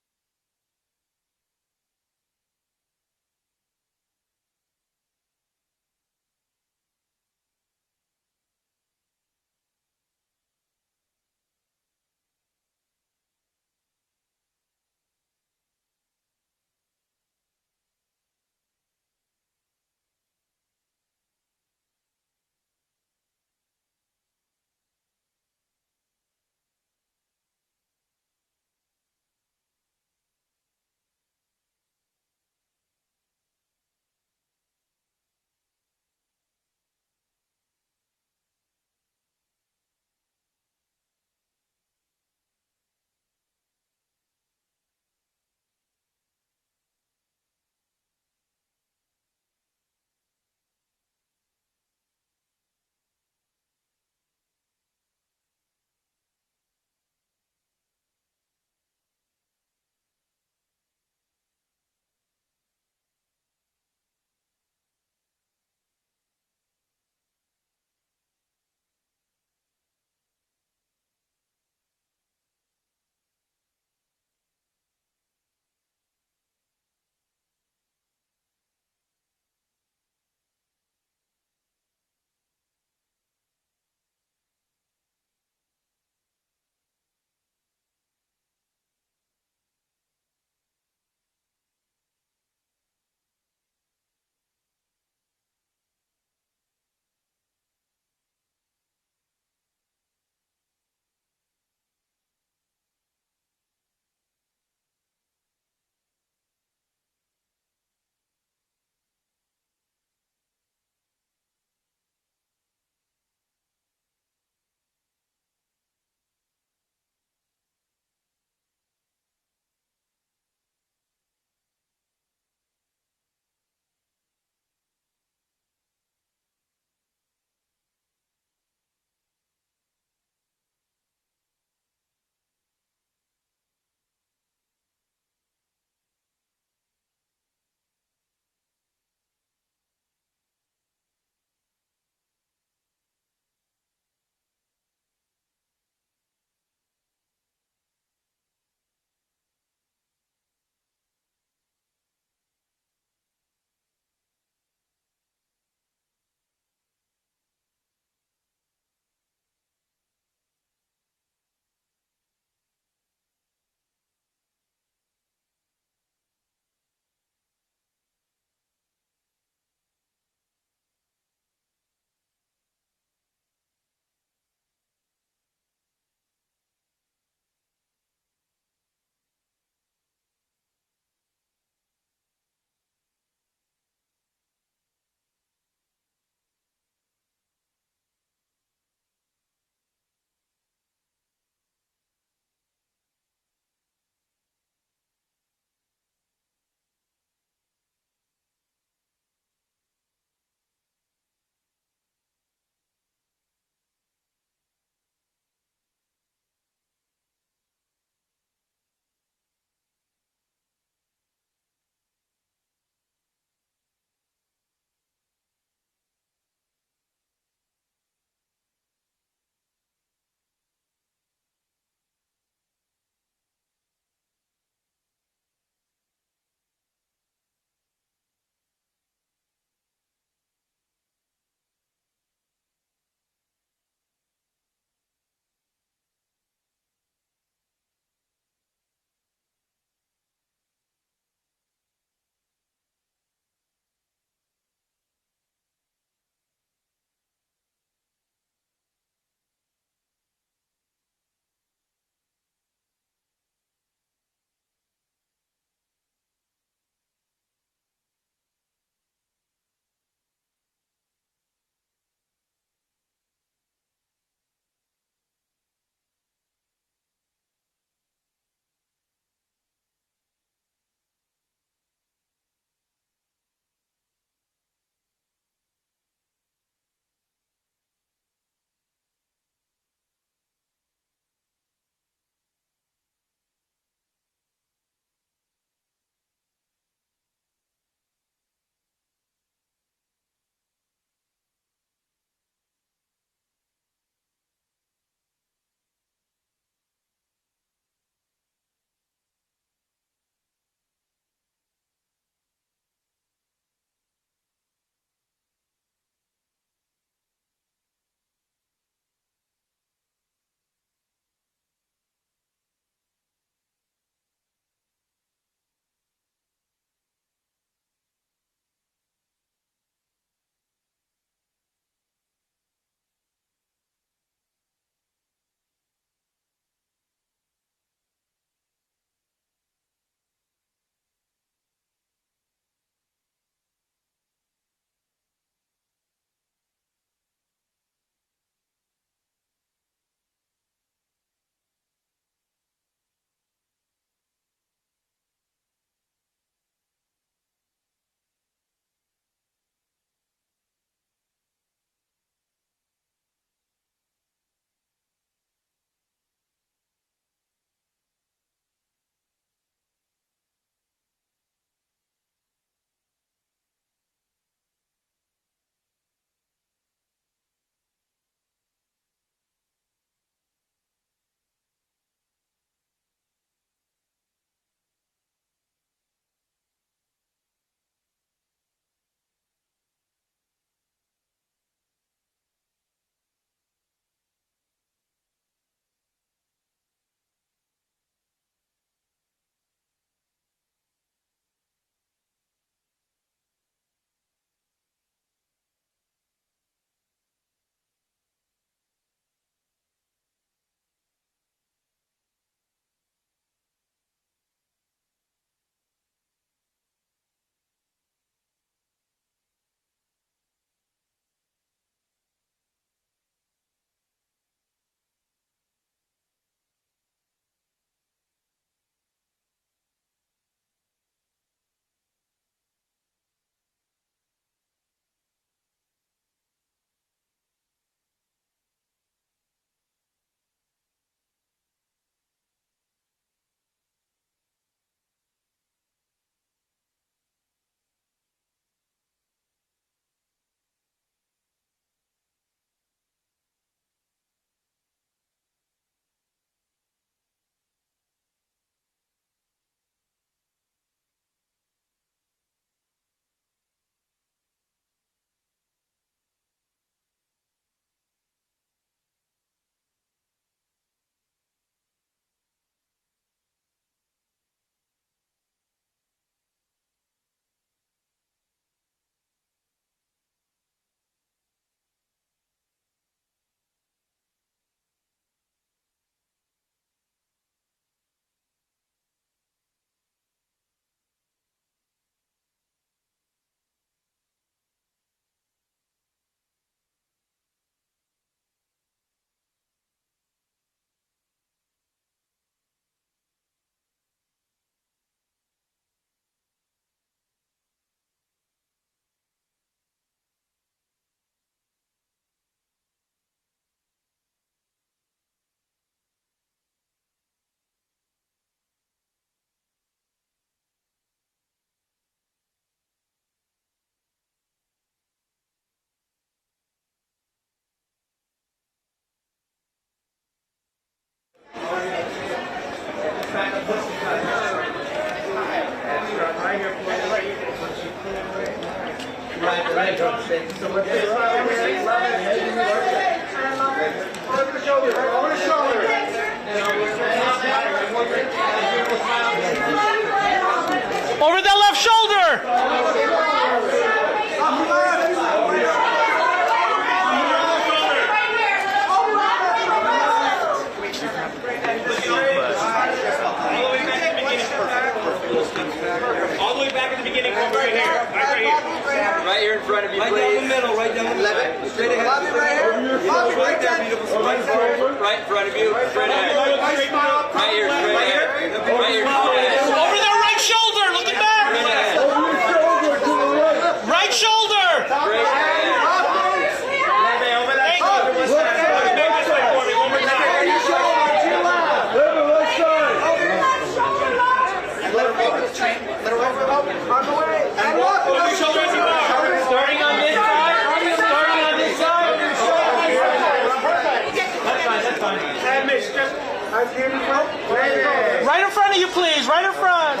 Right in front of you, please. Right in front.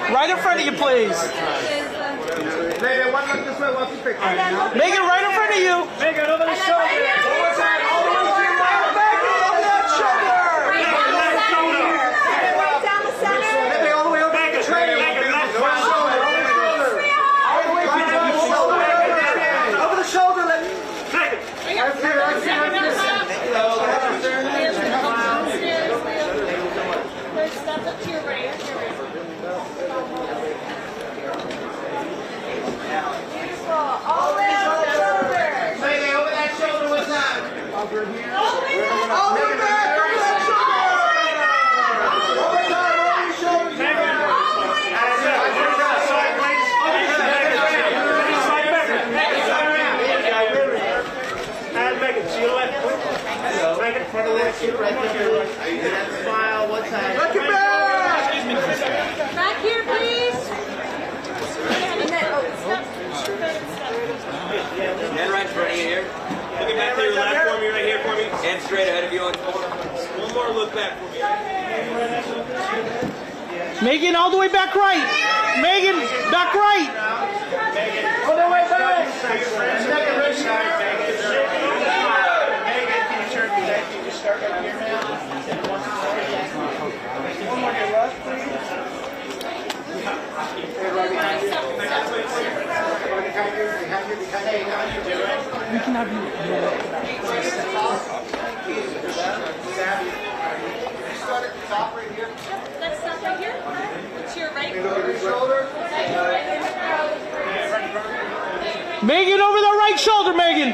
Right in front of you, please. Megan, one look this way, one picture. Megan, right in front of you. Megan, over the shoulder. Smile one time. Look at back! Back here, please. And right in front of you here. Looking back to your left for me, right here for me. And straight ahead of you on the corner. One more look back for me. Megan, all the way back right. Megan, back right. All the way back. We cannot be. Let's stop right here. To your right. Megan, over the right shoulder, Megan.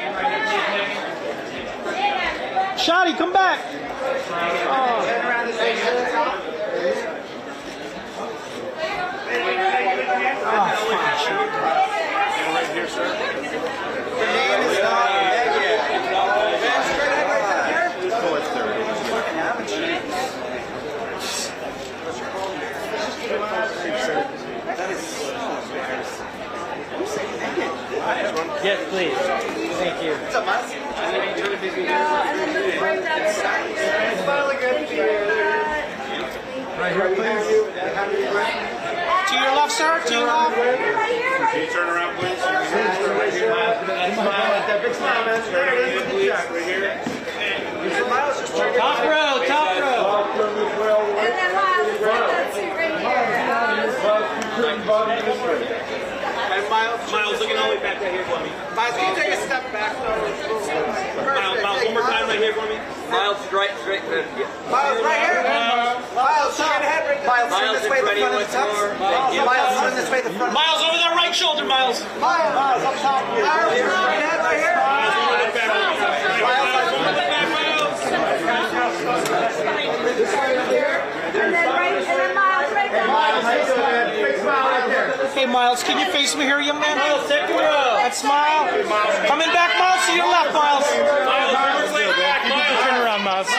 Shotty, come back. Right here, sir. Yes, please. Thank you. What's up, Miles? Right here, please. To your left, sir. To your left. Can you turn around, please? Smile. That big smile, man. There it is. Right here. Miles, just turn Top row, top row. And then Miles, let's get that suit right here. And Miles, Looking all the way back right here for me. Miles, can you take a step back? Miles, one more time right here for me. Miles, straight. Miles, right here. Miles, straight ahead. Miles, turn this way, the front of the tux. Miles, turn this way, the front. Miles, over that right shoulder, Miles. Miles, up top. Miles, straight ahead right here. And then Miles right there. Miles, how you doing, man? Big smile right there. Hey, Miles, can you face me here, young man? Miles, second row. That smile. Coming back, Miles, to your left, Miles. Turn around, Miles.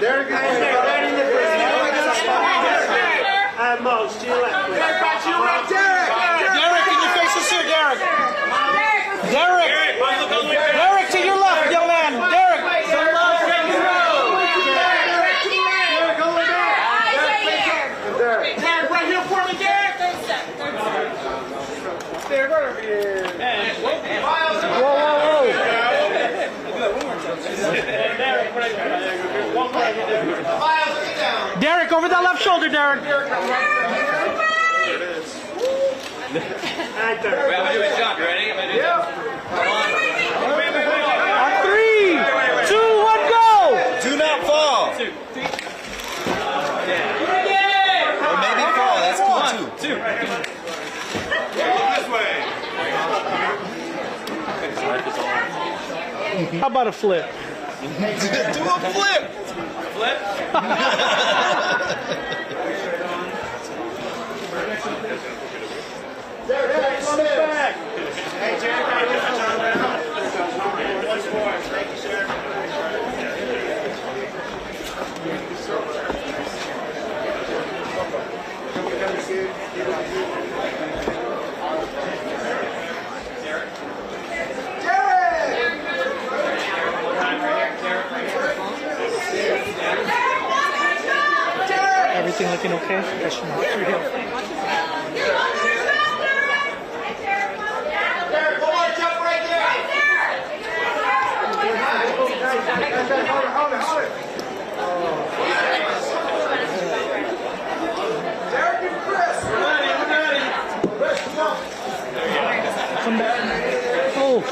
Derek, can you face us here, Derek? Derek, to your left, young man. Derek. Derek, right here for me, Derek. Derek, right over here. Whoa. Derek, over that left shoulder, Derek. Well, I'm doing a jump. Ready? On 3, 2, 1, go! Do not fall. Or maybe fall. That's cool too. Look this way. How about a flip? Do a flip! Flip? Everything looking okay? Question mark. Come back. Oh.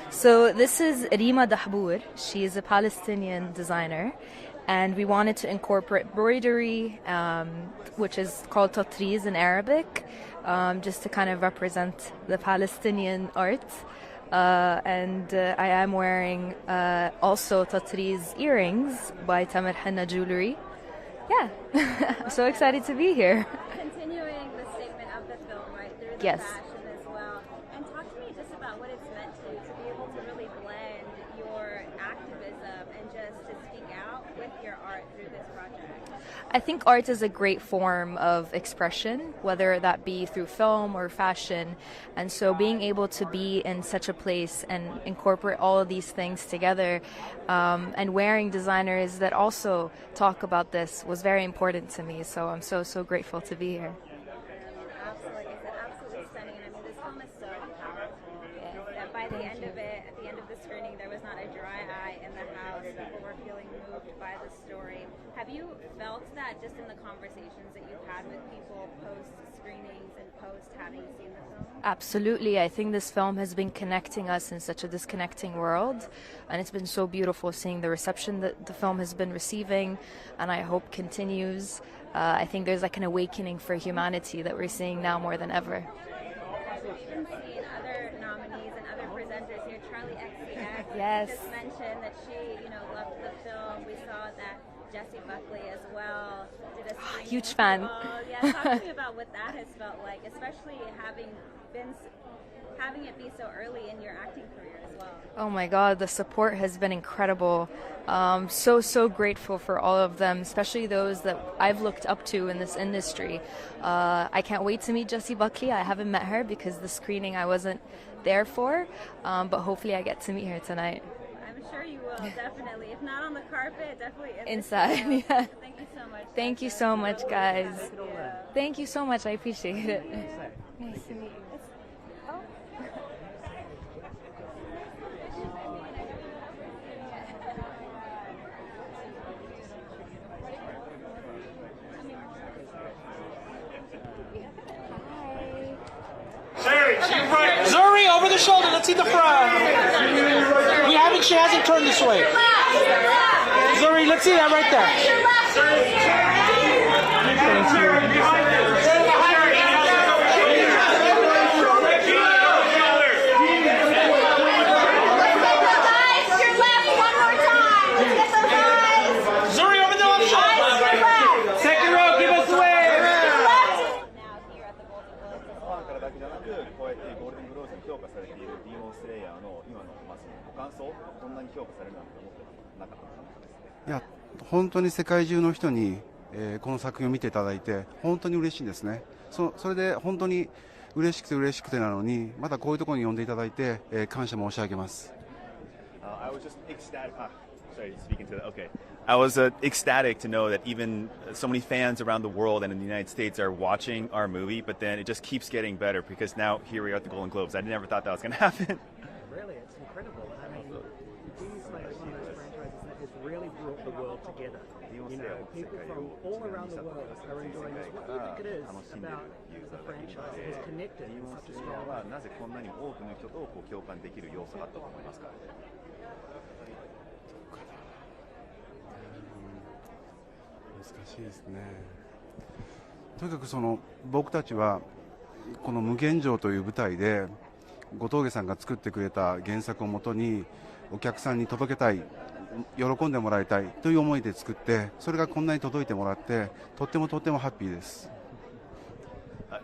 So this is Rima Dahbour. She is a Palestinian designer, and we wanted to incorporate embroidery, which is called tatriz in Arabic, just to kind of represent the Palestinian art. And I am wearing also tatriz earrings by Tamer Henna Jewelry. Yeah, I'm so excited to be here. Continuing the statement of the film, right, through the Yes. fashion as well. And talk to me just about what it's meant to be able to really blend your activism and just to speak out with your art through this project. I think art is a great form of expression, whether that be through film or fashion. And so being able to be in such a place and incorporate all of these things together and wearing designers that also talk about this was very important to me. So I'm so grateful to be here. Absolutely, like I said, absolutely stunning. And I mean, this film is so powerful that by the end of it, at the end of the screening, there was not a dry eye in the house. People were feeling moved by the story. Have you felt that just in the conversations that you've had with people post screenings and post having seen the film? Absolutely. I think this film has been connecting us in such a disconnecting world, and it's been so beautiful seeing the reception that the film has been receiving, and I hope continues. I think there's like an awakening for humanity that we're seeing now more than ever. We've even seen other nominees and other presenters here. Charlie XCX Yes. just mentioned that she, loved the film. We saw that Jessie Buckley as well did a screening. Huge fan. Yeah, talk to me about what that has felt like, especially having it be so early in your acting career as well. Oh my God, the support has been incredible. So grateful for all of them, especially those that I've looked up to in this industry. I can't wait to meet Jessie Buckley. I haven't met her because the screening I wasn't there for, but hopefully I get to meet her tonight. I'm sure you will, definitely. If not on the carpet, definitely Inside. Yeah. Thank you so much. Thank you so much, guys. Thank you so much. I appreciate it. Nice to meet you. Zuri, over the shoulder. Let's see the front. She hasn't turned this way. Zuri, let's see that right there. Thank you. Zuri, over the left shoulder. Second row, give us the way. Yeah, 本当に世界中の人に、この作品を見ていただいて本当に嬉しいんですね。それで本当に嬉しくてなのにまたこういうところに呼んでいただいて、感謝申し上げます。I was just ecstatic. Sorry, speaking to that. Okay. I was ecstatic to know that even so many fans around the world and in the United States are watching our movie, but then it just keeps getting better because now here we are at the Golden Globes. I never thought that was going to happen. Really, it's incredible. I mean, these like one of those franchises that is really brought the world together. You know, people from all around the world are enjoying this. What do you think it is about the franchise that has connected in such a strong way? なぜこんなに多くの人と共感できる要素があったと思いますか？難しいですね。とにかく僕たちはこの無限城という舞台で後藤家さんが作ってくれた原作をもとにお客さんに届けたい、喜んでもらいたいという思いで作って、それがこんなに届いてもらってとってもハッピーです。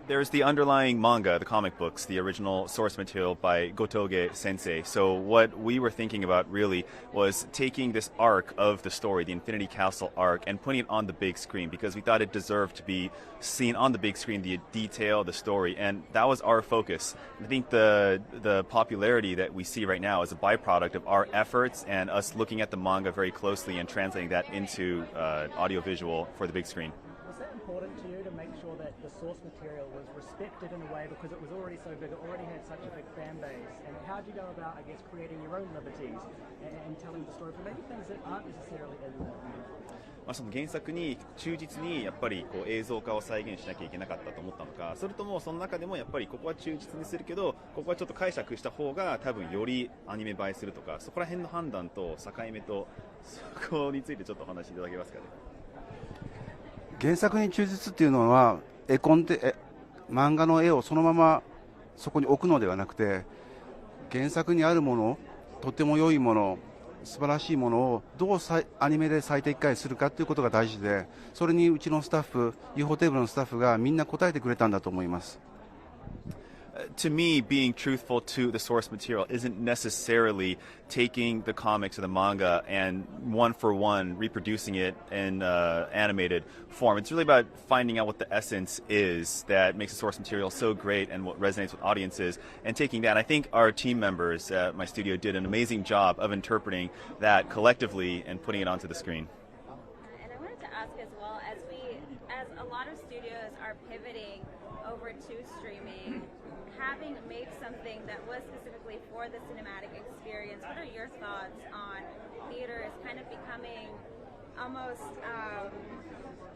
There's the underlying manga, the comic books, the original source material by Gotoge Sensei. So what we were thinking about really was taking this arc of the story, the Infinity Castle arc, and putting it on the big screen because we thought it deserved to be seen on the big screen, the detail, the story, and that was our focus. I think the popularity that we see right now is a byproduct of our efforts and us looking at the manga very closely and translating that into audiovisual for the big screen. Was that important to you to make sure that the source material was respected in a way because it was already so big, it already had such a big fan base? And how did you go about, I guess, creating your own liberties and telling the story for maybe things that aren't necessarily in there? その原作に忠実にやっぱり映像化を再現しなきゃいけなかったと思ったのか、それともその中でもやっぱりここは忠実にするけどここはちょっと解釈した方が多分よりアニメ映えするとか、そこら辺の判断と境目とそこについてちょっとお話しいただけますかね。原作に忠実っていうのは絵コンテ漫画の絵をそのままそこに置くのではなくて、原作にあるもの、とても良いもの、素晴らしいものをどうアニメで最適化するかということが大事で、それにうちのスタッフ、UFO テーブルのスタッフがみんな答えてくれたんだと思います。To me, being truthful to the source material isn't necessarily taking the comics or the manga and one for one reproducing it in animated form. It's really about finding out what the essence is that makes the source material so great and what resonates with audiences and taking that. I think our team members at my studio did an amazing job of interpreting that collectively and putting it onto the screen. And I wanted to ask as well, as a lot of studios are pivoting over to streaming, having made something that was specifically for the cinematic experience, what are your thoughts on theater is kind of becoming almost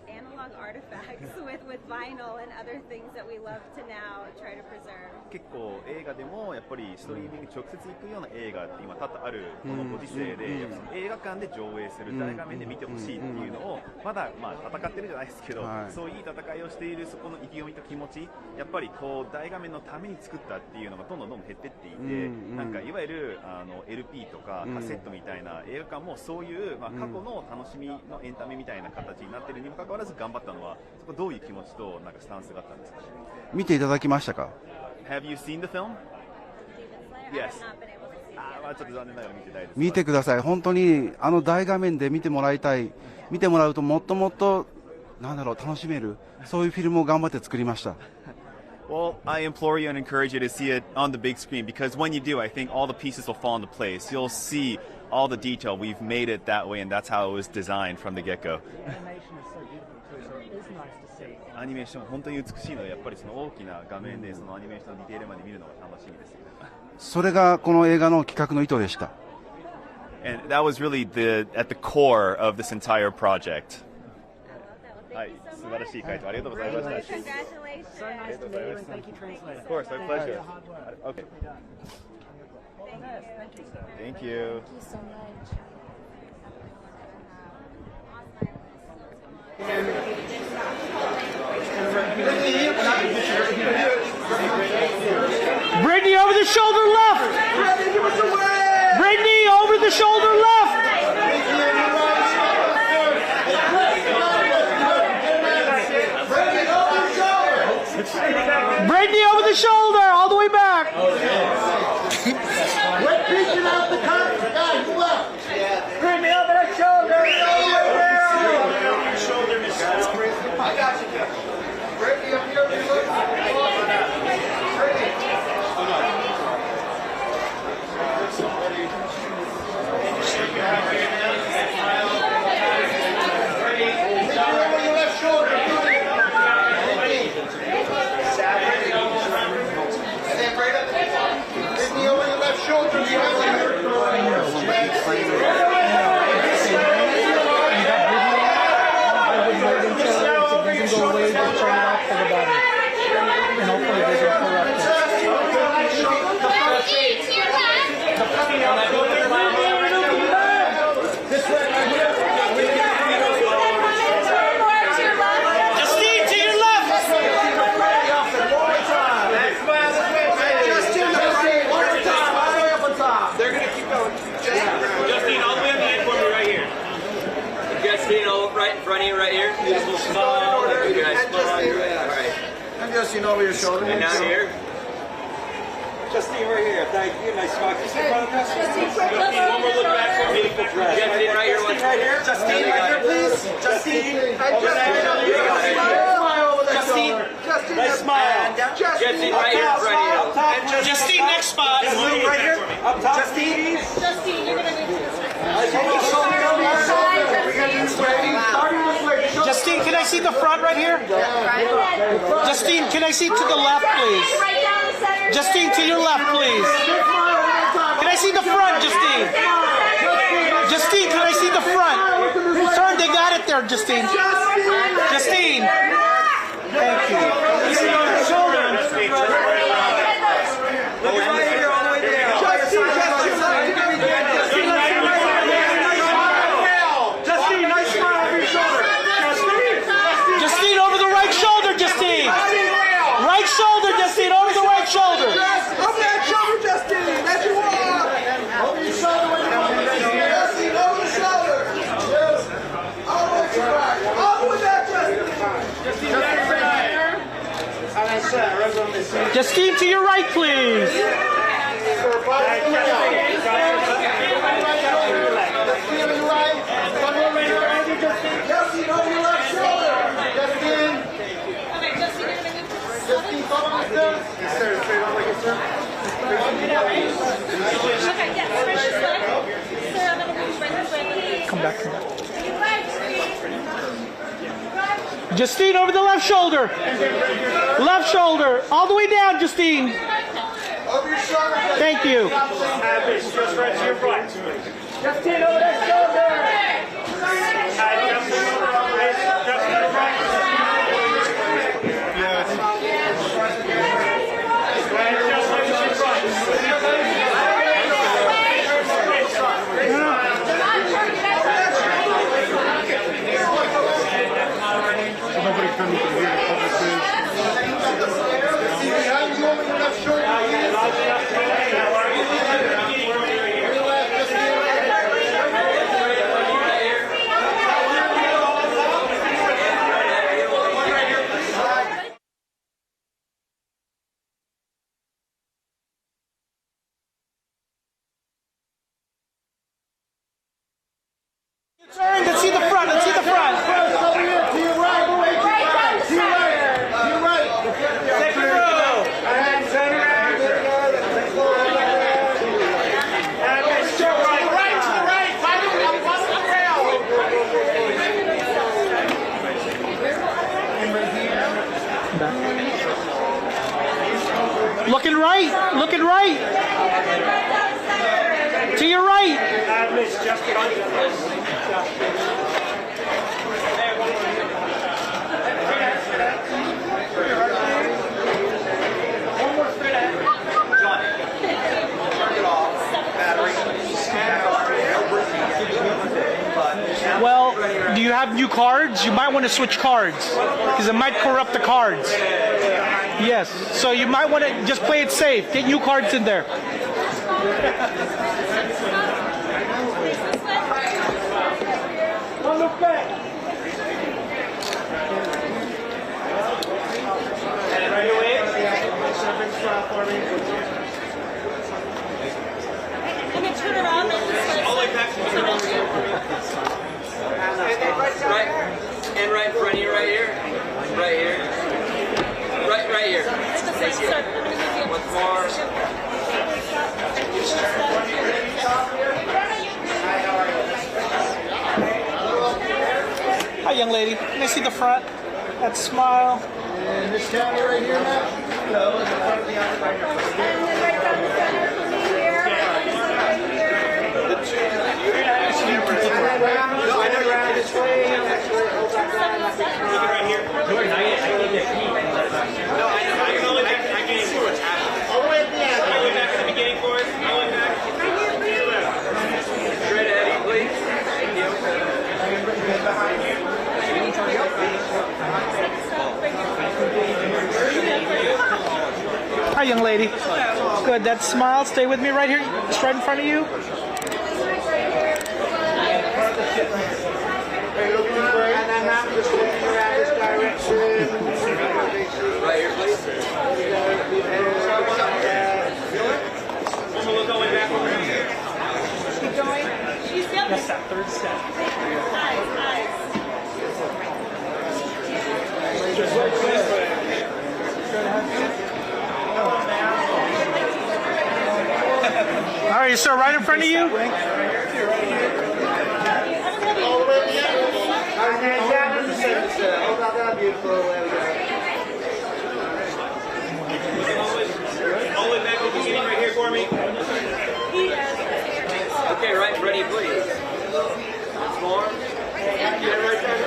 analog artifacts with vinyl and other things that we love to now try to preserve? 結構映画でもやっぱりストリーミング直接行くような映画って今多々あるこのご時世で、やっぱその映画館で上映する大画面で見てほしいっていうのをまだ戦ってるじゃないですけど、そういい戦いをしているそこの意気込みと気持ち、やっぱり大画面のために作ったっていうのがどんどん減ってっていて、なんかいわゆるLP とかカセットみたいな映画館もそういう過去の楽しみのエンタメみたいな形になってるにもかかわらず頑張ったのは、そこどういう気持ちとなんかスタンスがあったんですか？見ていただきましたか？ Have you seen the film? Yes. ちょっと残念ながら見てないです。見てください。本当に大画面で見てもらいたい。見てもらうともっともっと楽しめる、そういうフィルムを頑張って作りました。Well, I implore you and encourage you to see it on the big screen because when you do, I think all the pieces will fall into place. You'll see all the detail. We've made it that way, and that's how it was designed from the get-go. アニメーション本当に美しいので、やっぱりその大きな画面でそのアニメーションのディテールまで見るのが楽しみですよね。それがこの映画の企画の意図でした。And that was really at the core of this entire project. はい、素晴らしい回答ありがとうございました。Congratulations. So nice to meet you and thank you, translator. Of course, our pleasure. Okay. Thank you, sir. Thank you. Thank you so much. Brittany over the shoulder left. Brittany over the shoulder left. Brittany over the shoulder, all the way back. Quit reaching out the cup. Guy, you left. Brittany over the shoulder. I got you. Brittany up here. Shoulder, Justine over your shoulder. And now here. Justine right here. Thank you. Nice smile. Can you see front of us? One more look back for beautiful dress. Justine right here. Justine right here. Justine right here, please. Justine. Justine. Nice smile. Justine right here. Justine, next spot. Right here. Up top. Justine. Justine, you're going to need to. Justine, can I see the front right here? Justine, can I see to the left, please? Justine, to your left, please. Can I see the front, Justine? Justine, can I see the front? Turn, they got it there, Justine. Justine. Thank Justine, nice smile over your shoulder. Justine, over the right shoulder, Justine. Right shoulder, Justine, over the right shoulder. Over that shoulder, Justine. That's your walk. Over your shoulder when you're over Justine, over the shoulder. Yes. All the way to the back. All the way back, Justine. Justine, to your right, please. Justine, over your left shoulder. Justine. Justine, follow us there. Yes, sir. Straight on like it, sir. Okay, yes, fresh as well. Sir, I'm going to move right this way. Come back, come back. Justine, over the left shoulder. Left shoulder. All the way down, Justine. Over your shoulder. Thank you. Just right to your right. Justine, over that shoulder. Turn, let's see the front, let's see the front. To your right. To your right. Second row. Turn around. Right. Find the rail. Looking right, looking right. To your right. Well, do you have new cards? You might want to switch cards because it might corrupt the cards. Yes, so you might want to just play it safe. Get new cards in there. One look back. Right away. And then turn around and All the way back to the right. And right in front of you, right here. Right here. Right here. Thank you. Once more. Hi, young lady. Let me see the front. That smile. And this camera right here now. Hello. And then right down the center for me here. Around this way. Right here. No, I can see what's happening. All the way at the end. All the way back to the beginning for us. All the way back. Straight ahead, please. Thank you. Behind you. Hi, young lady. Good. That smile. Stay with me right here. Just right in front of you. And then I'm just looking around this direction. Right here, please. Yes, that third step. All right, sir, right in front of you. All the way up the end. And then down in the center, sir. Hold that down, beautiful. There we go. All the way back to the beginning right here for me. Okay, right in front of you, please. Once more. Get it right there.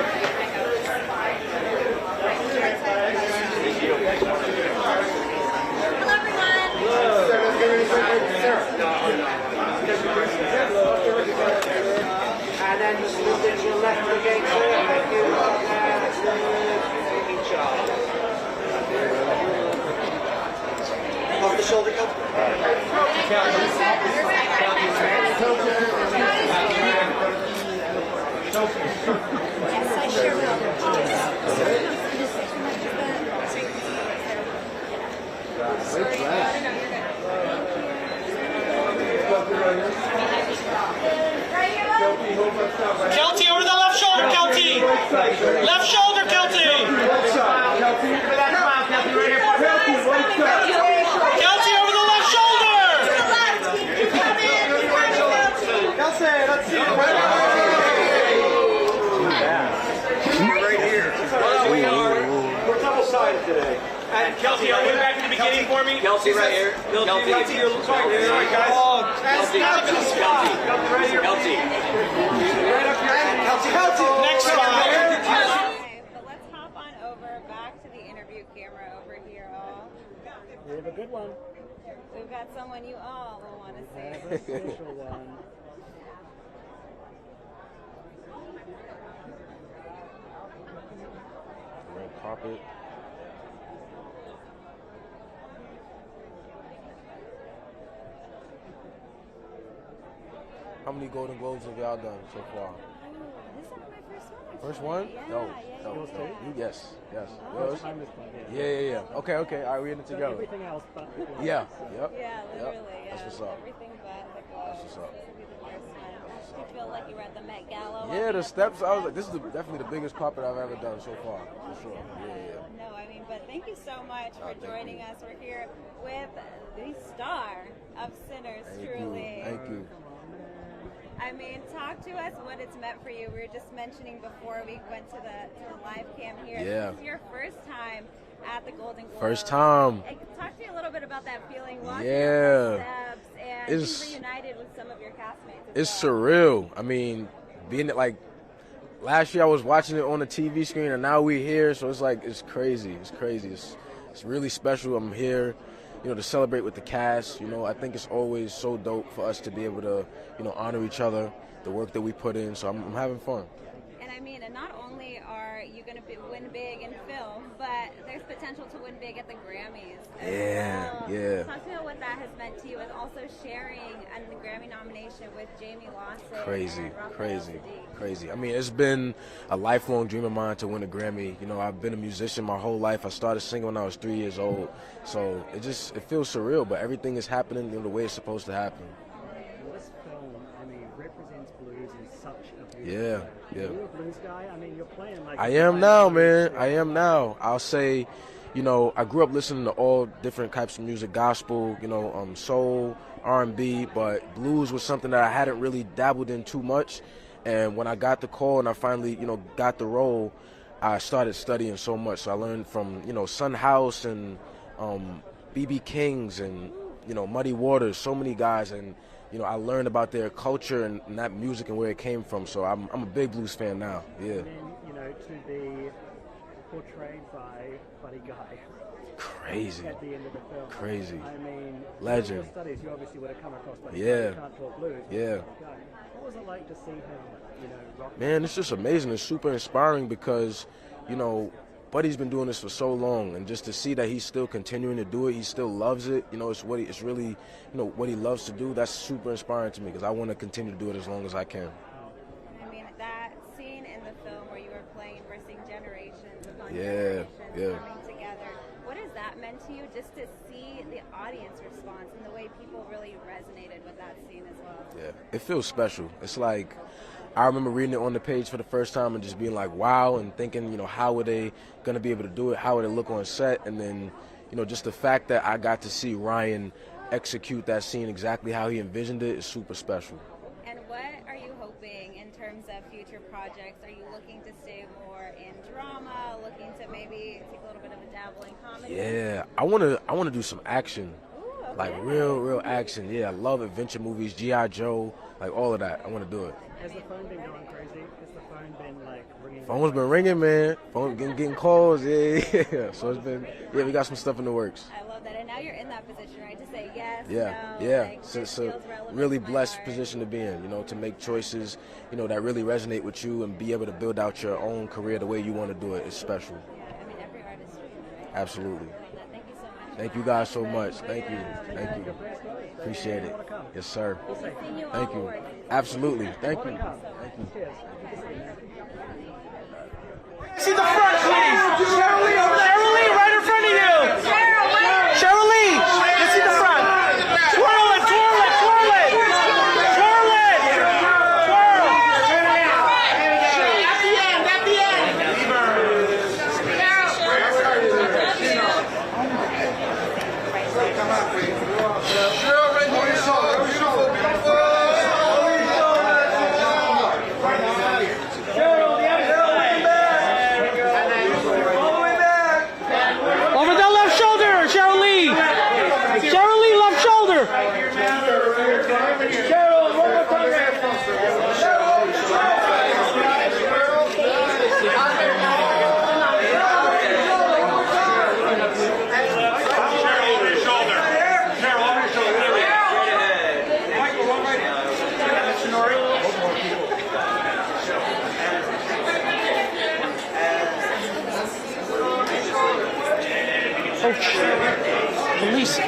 Hello, everyone. And then just move into your left again, sir. Thank you. Each arm. Off the shoulder, come. Yes, I sure will. Kelty, over the left shoulder, Kelty. Left shoulder, Kelty. Kelty, over the left shoulder. Kelty, let's see. Right here. We're double-sided today. And Kelsey, all the way back to the beginning for me. Kelsey, right here. Kelsey, right here. Sorry, guys. Kelsey. Right up here. Kelsey. Next spot. But let's hop on over back to the interview camera over here, all. We have a good one. We've got someone you all will want to see. A special one. Red carpet. How many Golden Globes have y'all done so far? This is my first one. First one? Yeah, No. Yours too? Yes. Oh, Yours? I'm this one, Yeah. Okay. All right, we're in it So together. everything else but the gloves. Yeah. Yeah, literally. That's Yeah. what's up. Everything but the gloves. That's what's up. This will be the first one. Do you feel like you were at the Met Gala? Yeah, the steps. I was like, this is definitely the biggest carpet I've ever done so far, for sure. Yeah. No, I mean, but thank you so much for joining us. We're here with the star of Sinners, truly. Thank you. I mean, talk to us what it's meant for you. We were just mentioning before we went to the live cam here. Yeah. This is your first time at the Golden Globes. First time. Talk to me a little bit about that feeling watching Yeah. your steps and It's- being reunited with some of your castmates. It's surreal. I mean, being like last year I was watching it on the TV screen, and now we're here, so it's like it's crazy. It's crazy. It's really special. I'm here, to celebrate with the cast. I think it's always so dope for us to be able to, honor each other, the work that we put in. So I'm having fun. And I mean, and not only are you going to win big in film, but there's potential to win big at the Grammys. Yeah. Talk to me about what that has meant to you, and also sharing the Grammy nomination with Jamie Lawson. Crazy. And Raphael Sadiq. I mean, it's been a lifelong dream of mine to win a Grammy. I've been a musician my whole life. I started singing when I was 3 years old. So it feels surreal, but everything is happening the way it's supposed to happen. This film, I mean, represents blues in such a beautiful Yeah. way. Are you a blues guy? I mean, you're playing like... I am now, man. I am now. I'll say, I grew up listening to all different types of music, gospel, soul, R&B, but blues was something that I hadn't really dabbled in too much. And when I got the call and I finally, got the role, I started studying so much. So I learned from, Son House and B.B. Kings and, Muddy Waters, so many guys. And, I learned about their culture and that music and where it came from. So I'm a big blues fan now, yeah. And then, to be portrayed by Buddy Guy. Crazy. At the end of the film. Crazy. I mean, Legend. in your studies, you obviously would have come across Buddy Yeah. Guy. You can't talk blues. Yeah. What was it like to see him, rock? Man, it's just amazing. It's super inspiring because, Buddy's been doing this for so long, and just to see that he's still continuing to do it, he still loves it. It's really, what he loves to do. That's super inspiring to me because I want to continue to do it as long as I can. I mean, that scene in the film where you were playing and we're seeing generations upon Yeah, generations coming together. What has that meant to you, just to see the audience respond response and the way people really resonated with that scene as well. Yeah, it feels special. It's like I remember reading it on the page for the first time and just being like, wow, and thinking, how are they going to be able to do it? How would it look on set? And then, just the fact that I got to see Ryan execute that scene exactly how he envisioned it is super special. And what are you hoping in terms of future projects? Are you looking to stay more in drama, looking to maybe take a little bit of a dabble in comedy? Yeah, I want to do some action. Ooh, okay. Like real action. Yeah, I love adventure movies, G.I. Joe, like all of that. I want to do it. Has the phone been going crazy? Has the phone been like ringing? Phone's been ringing, man. Phone getting calls, yeah. So it's been, we got some stuff in the works. I love that, and now you're in that position, right, to say yes, yeah, no, yeah. Like, So it's a really blessed position to be in, to make choices, that really resonate with you and be able to build out your own career the way you want to do it is special. Yeah, I mean, every artist should, right? Absolutely. Thank you so much. Thank you guys so much. Thank you. Appreciate it. Yes, sir. Thank you. Absolutely. Thank you. See the front, please. Cheryl Lee, right in front of you. Cheryl Lee, let's see the front. Twirl it. At the end. Cheryl, right here. Beautiful. Over the left shoulder, Cheryl Lee. Cheryl Lee, left shoulder. Cheryl, one more time. Oh, shit. Release it.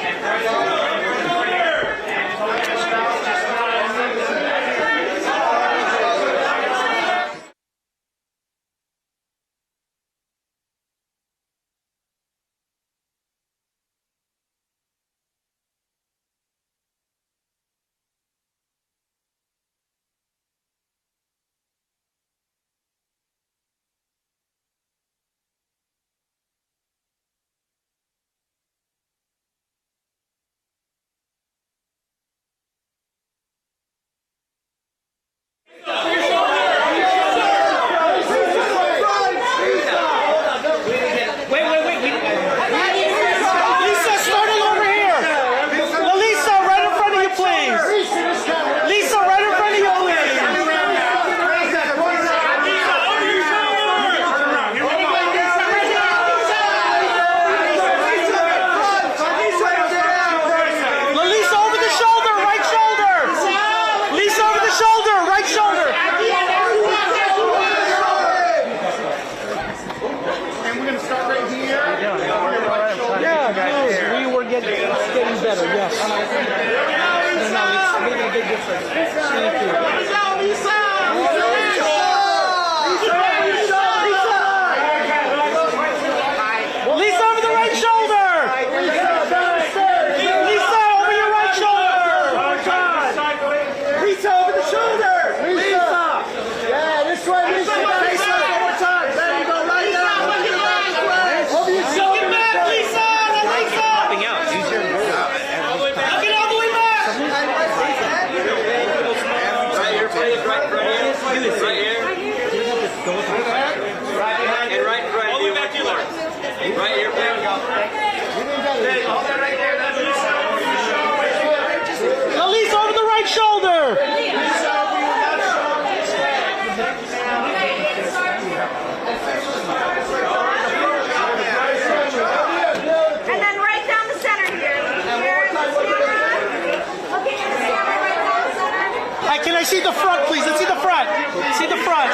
Can I see the front, please? Let's see the front. See the front.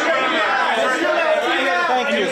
Thank you.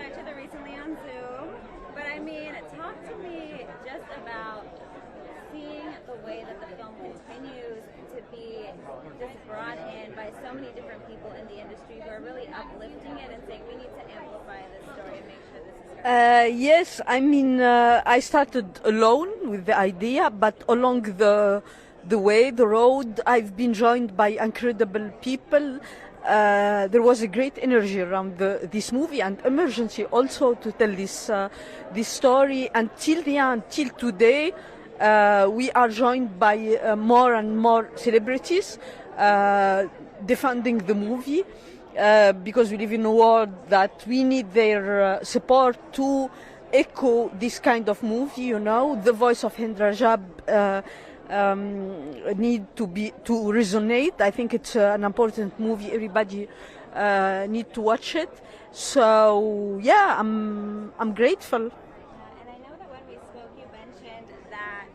each other recently on Zoom, but I mean, talk to me just about seeing the way that the film continues to be just brought in by so many different people in the industry who are really uplifting it and saying we need to amplify this story and make sure this is heard. Yes, I mean, I started alone with the idea, but along the way, the road, I've been joined by incredible people. There was a great energy around this movie and emergency also to tell this story. Until the end, till today, we are joined by more and more celebrities defending the movie because we live in a world that we need their support to echo this kind of movie. You know, the voice of Hind Rajab need to resonate. I think it's an important movie. Everybody need to watch it. So yeah, I'm grateful. And I know that when we spoke, you mentioned that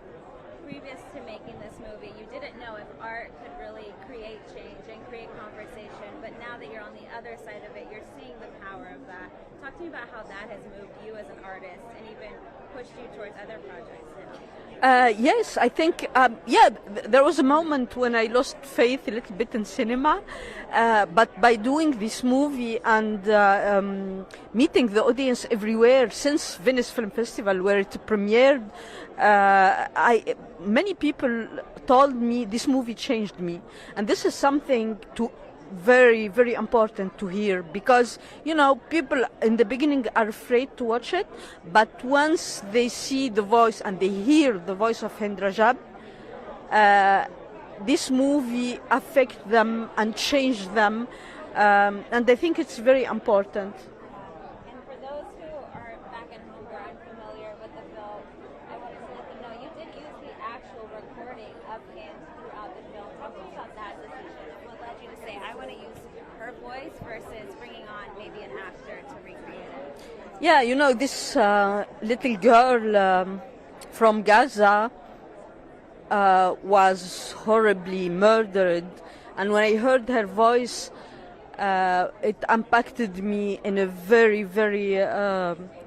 previous to making this movie, you didn't know if art could really create change and create conversation. But now that you're on the other side of it, you're seeing the power of that. Talk to me about how that has moved you as an artist and even pushed you towards other projects. Yes, I think, there was a moment when I lost faith a little bit in cinema, but by doing this movie and meeting the audience everywhere since Venice Film Festival, where it premiered, many people told me this movie changed me. And this is something very, very important to hear, because people in the beginning are afraid to watch it, but once they see the voice and they hear the voice of Hind Rajab, this movie affects them and changed them, and I think it's very important. And for those who are back at home who are unfamiliar with the film, I wanted to let them know you did use the actual recording of Hind throughout the film. Talk to me about that decision. What led you to say, I want to use her voice versus bringing on maybe an actor to recreate it? Yeah, this little girl from Gaza was horribly murdered, and when I heard her voice, it impacted me in a very, very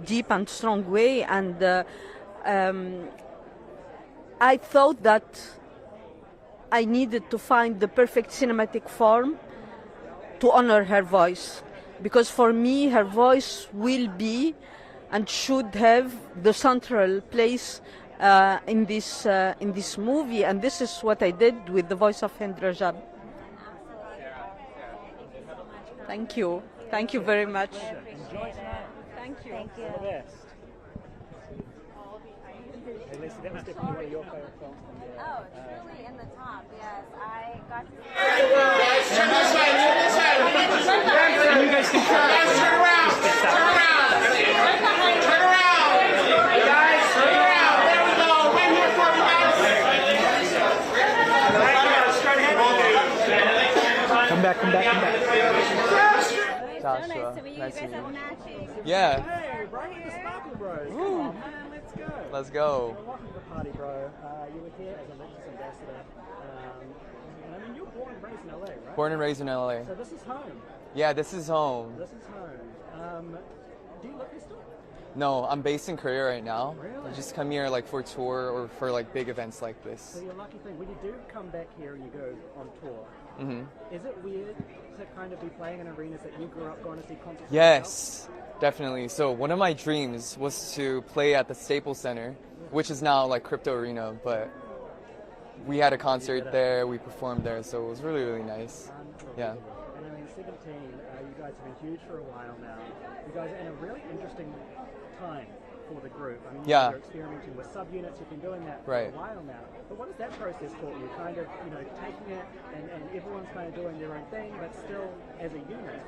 deep and strong way, and I thought that I needed to find the perfect cinematic form to honor her voice, because for me her voice will be and should have the central place in this movie, and this is what I did with the voice of Hind Rajab. Thank you very much. Thank you. Thank you. All the best. Hey, Lisa, that was definitely one of your favorite films from the year. Oh, truly in the top, yes. I got to Guys, turn this side, turn this side. You guys can Guys, turn around. Turn around. Turn around. Guys, turn around. There we go. Right here for me, guys. Come back. Joshua, so nice to meet you. You guys have matching. Yeah. Hey, Brian and the Sparkle Bros. Come on, man, let's go. Let's go. Well, welcome to the party, bro. You were here as a Lexus ambassador. And I mean, you're born and raised in LA, right? Born and raised in LA. So this is home. Yeah, this is home. This is home. Do you live here still? No, I'm based in Korea right now. Really? I just come here like for a tour or for like big events like this. So your lucky thing, when you do come back here and you go on tour, is it weird to kind of be playing in arenas that you grew up going to see concerts? Yes, definitely. So one of my dreams was to play at the Staples Center, which is now like Crypto Arena, but we had a concert there, we performed there, so it was really, really nice. Yeah. And I mean, 17, you guys have been huge for a while now. You guys are in a really interesting time for the group. I mean, you're experimenting with subunits, you've been doing that for a while now. But what has that process taught you? Kind of, taking it and everyone's kind of doing their own thing, but still as a unit.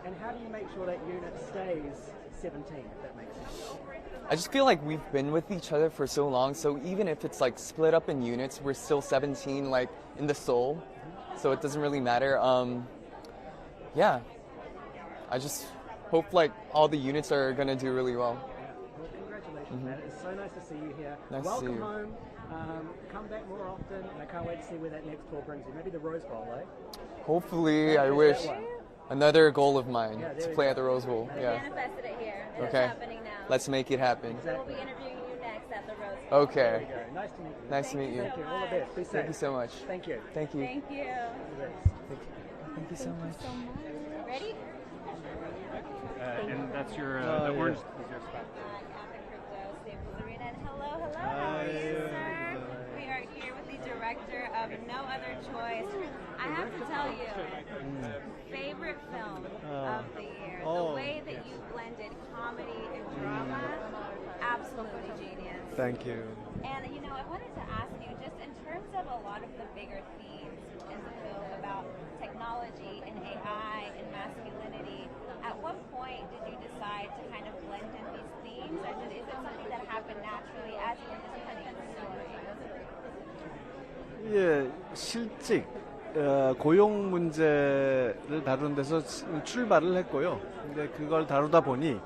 And how do you make sure that unit stays 17, if that makes sense? I just feel like we've been with each other for so long, so even if it's like split up in units, we're still 17 like in the soul, so it doesn't really matter. Yeah, I just hope like all the units are gonna do really well. Well, congratulations, man. It's so nice to see you here. Nice Welcome to see you. home. Come back more often, and I can't wait to see where that next tour brings you. Maybe the Rose Bowl, eh? Hopefully, I Is wish. that one? Another goal of mine to play at the Rose Bowl. We Yeah. manifested it here. And Okay. It's happening now. Let's make it happen. We'll be interviewing you next at the Rose Bowl. Okay. Nice to meet you. Nice to meet you. Thank you. All the best. Be safe. Thank you so much. Thank you. Thank you. Thank you. Thank you so much. Ready? And that's your the orange is your spot. Hello, how are you, sir? We are here with the director of No Other Choice. I have to tell you, favorite film of the year. The way that you blended comedy and drama, absolutely genius. Thank you. And you know, I wanted to ask you, just in terms of a lot of the bigger themes in the film about technology and AI and masculinity, at what point did you decide to kind of blend in these themes? And is it something that happened naturally as you were just putting in the story? 예, 실직, 고용 문제를 다루는 데서 출발을 했고요. 근데 그걸 다루다 보니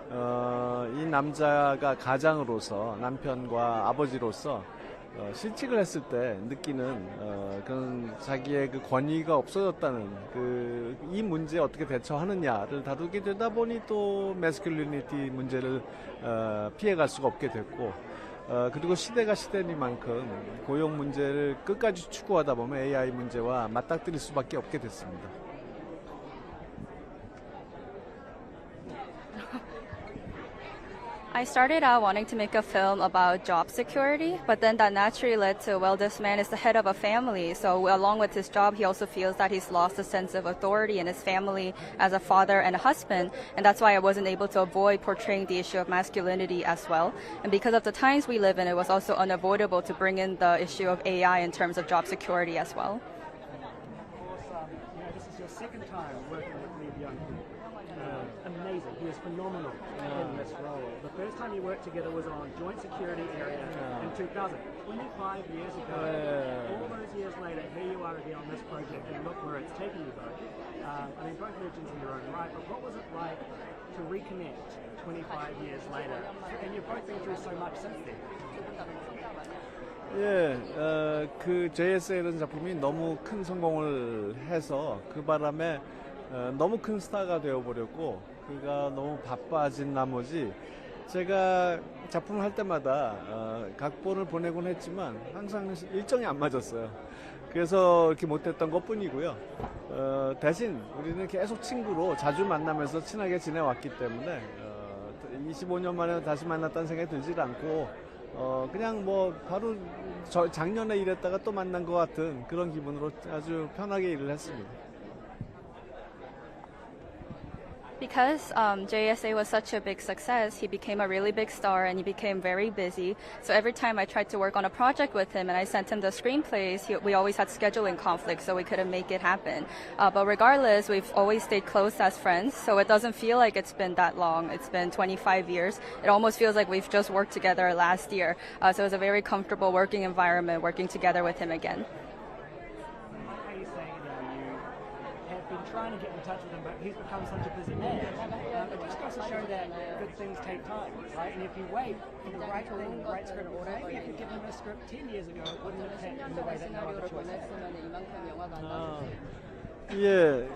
이 남자가 가장으로서 남편과 아버지로서 실직을 했을 때 느끼는 그런 자기의 그 권위가 없어졌다는 이 문제에 어떻게 대처하느냐를 다루게 되다 보니 또 매스큘리니티 문제를 피해갈 수가 없게 됐고 그리고 시대가 시대니만큼 고용 문제를 끝까지 추구하다 보면 AI 문제와 맞닥뜨릴 수밖에 없게 됐습니다. I started out wanting to make a film about job security, but then that naturally led to, well, this man is the head of a family, so along with his job, he also feels that he's lost a sense of authority in his family as a father and a husband, and that's why I wasn't able to avoid portraying the issue of masculinity as well. And because of the times we live in, it was also unavoidable to bring in the issue of AI in terms of job security as well. This is your second time working with Lee Byung-hun. Amazing. He is phenomenal in this role. The first time you worked together was on Joint Security Area in 2000, 25 years ago. All those years later, here you are again on this project, and look where it's taken you both. I mean, both legends in your own right, but what was it like to reconnect 25 years later? And you've both been through so much since then. 예, 그 JSA라는 작품이 너무 큰 성공을 해서 그 바람에 너무 큰 스타가 되어버렸고 그가 너무 바빠진 나머지 제가 작품을 할 때마다 각본을 보내곤 했지만 항상 일정이 안 맞았어요. 그래서 이렇게 못했던 것뿐이고요. 대신 우리는 계속 친구로 자주 만나면서 친하게 지내왔기 때문에 25년 만에 다시 만났다는 생각이 들질 않고 그냥 뭐 바로 작년에 일했다가 또 만난 것 같은 그런 기분으로 아주 편하게 일을 했습니다. Because JSA was such a big success, he became a really big star and he became very busy. So every time I tried to work on a project with him and I sent him the screenplays, we always had scheduling conflicts, so we couldn't make it happen. But regardless, we've always stayed close as friends, so it doesn't feel like it's been that long. It's been 25 years. It almost feels like we've just worked together last year. So it was a very comfortable working environment, working together with him again. Been trying to get in touch with him, but he's become such a busy man. It just goes to show that good things take time, right? And if you wait for the right thing, the right script, maybe if you give him a script 10 years ago, it wouldn't have hit in the way that No Other Choice had. 예,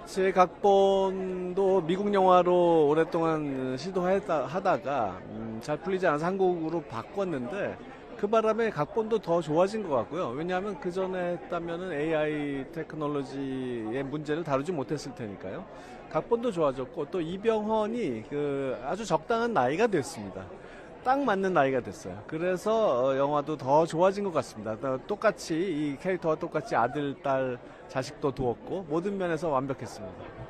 제 각본도 미국 영화로 오랫동안 시도하다가 잘 풀리지 않아서 한국으로 바꿨는데 그 바람에 각본도 더 좋아진 것 같고요. 왜냐하면 그 전에 했다면은 AI 테크놀로지의 문제를 다루지 못했을 테니까요. 각본도 좋아졌고 또 이병헌이 아주 적당한 나이가 됐습니다. 딱 맞는 나이가 됐어요. 그래서 영화도 더 좋아진 것 같습니다. 똑같이 이 캐릭터와 똑같이 아들, 딸, 자식도 두었고 모든 면에서 완벽했습니다.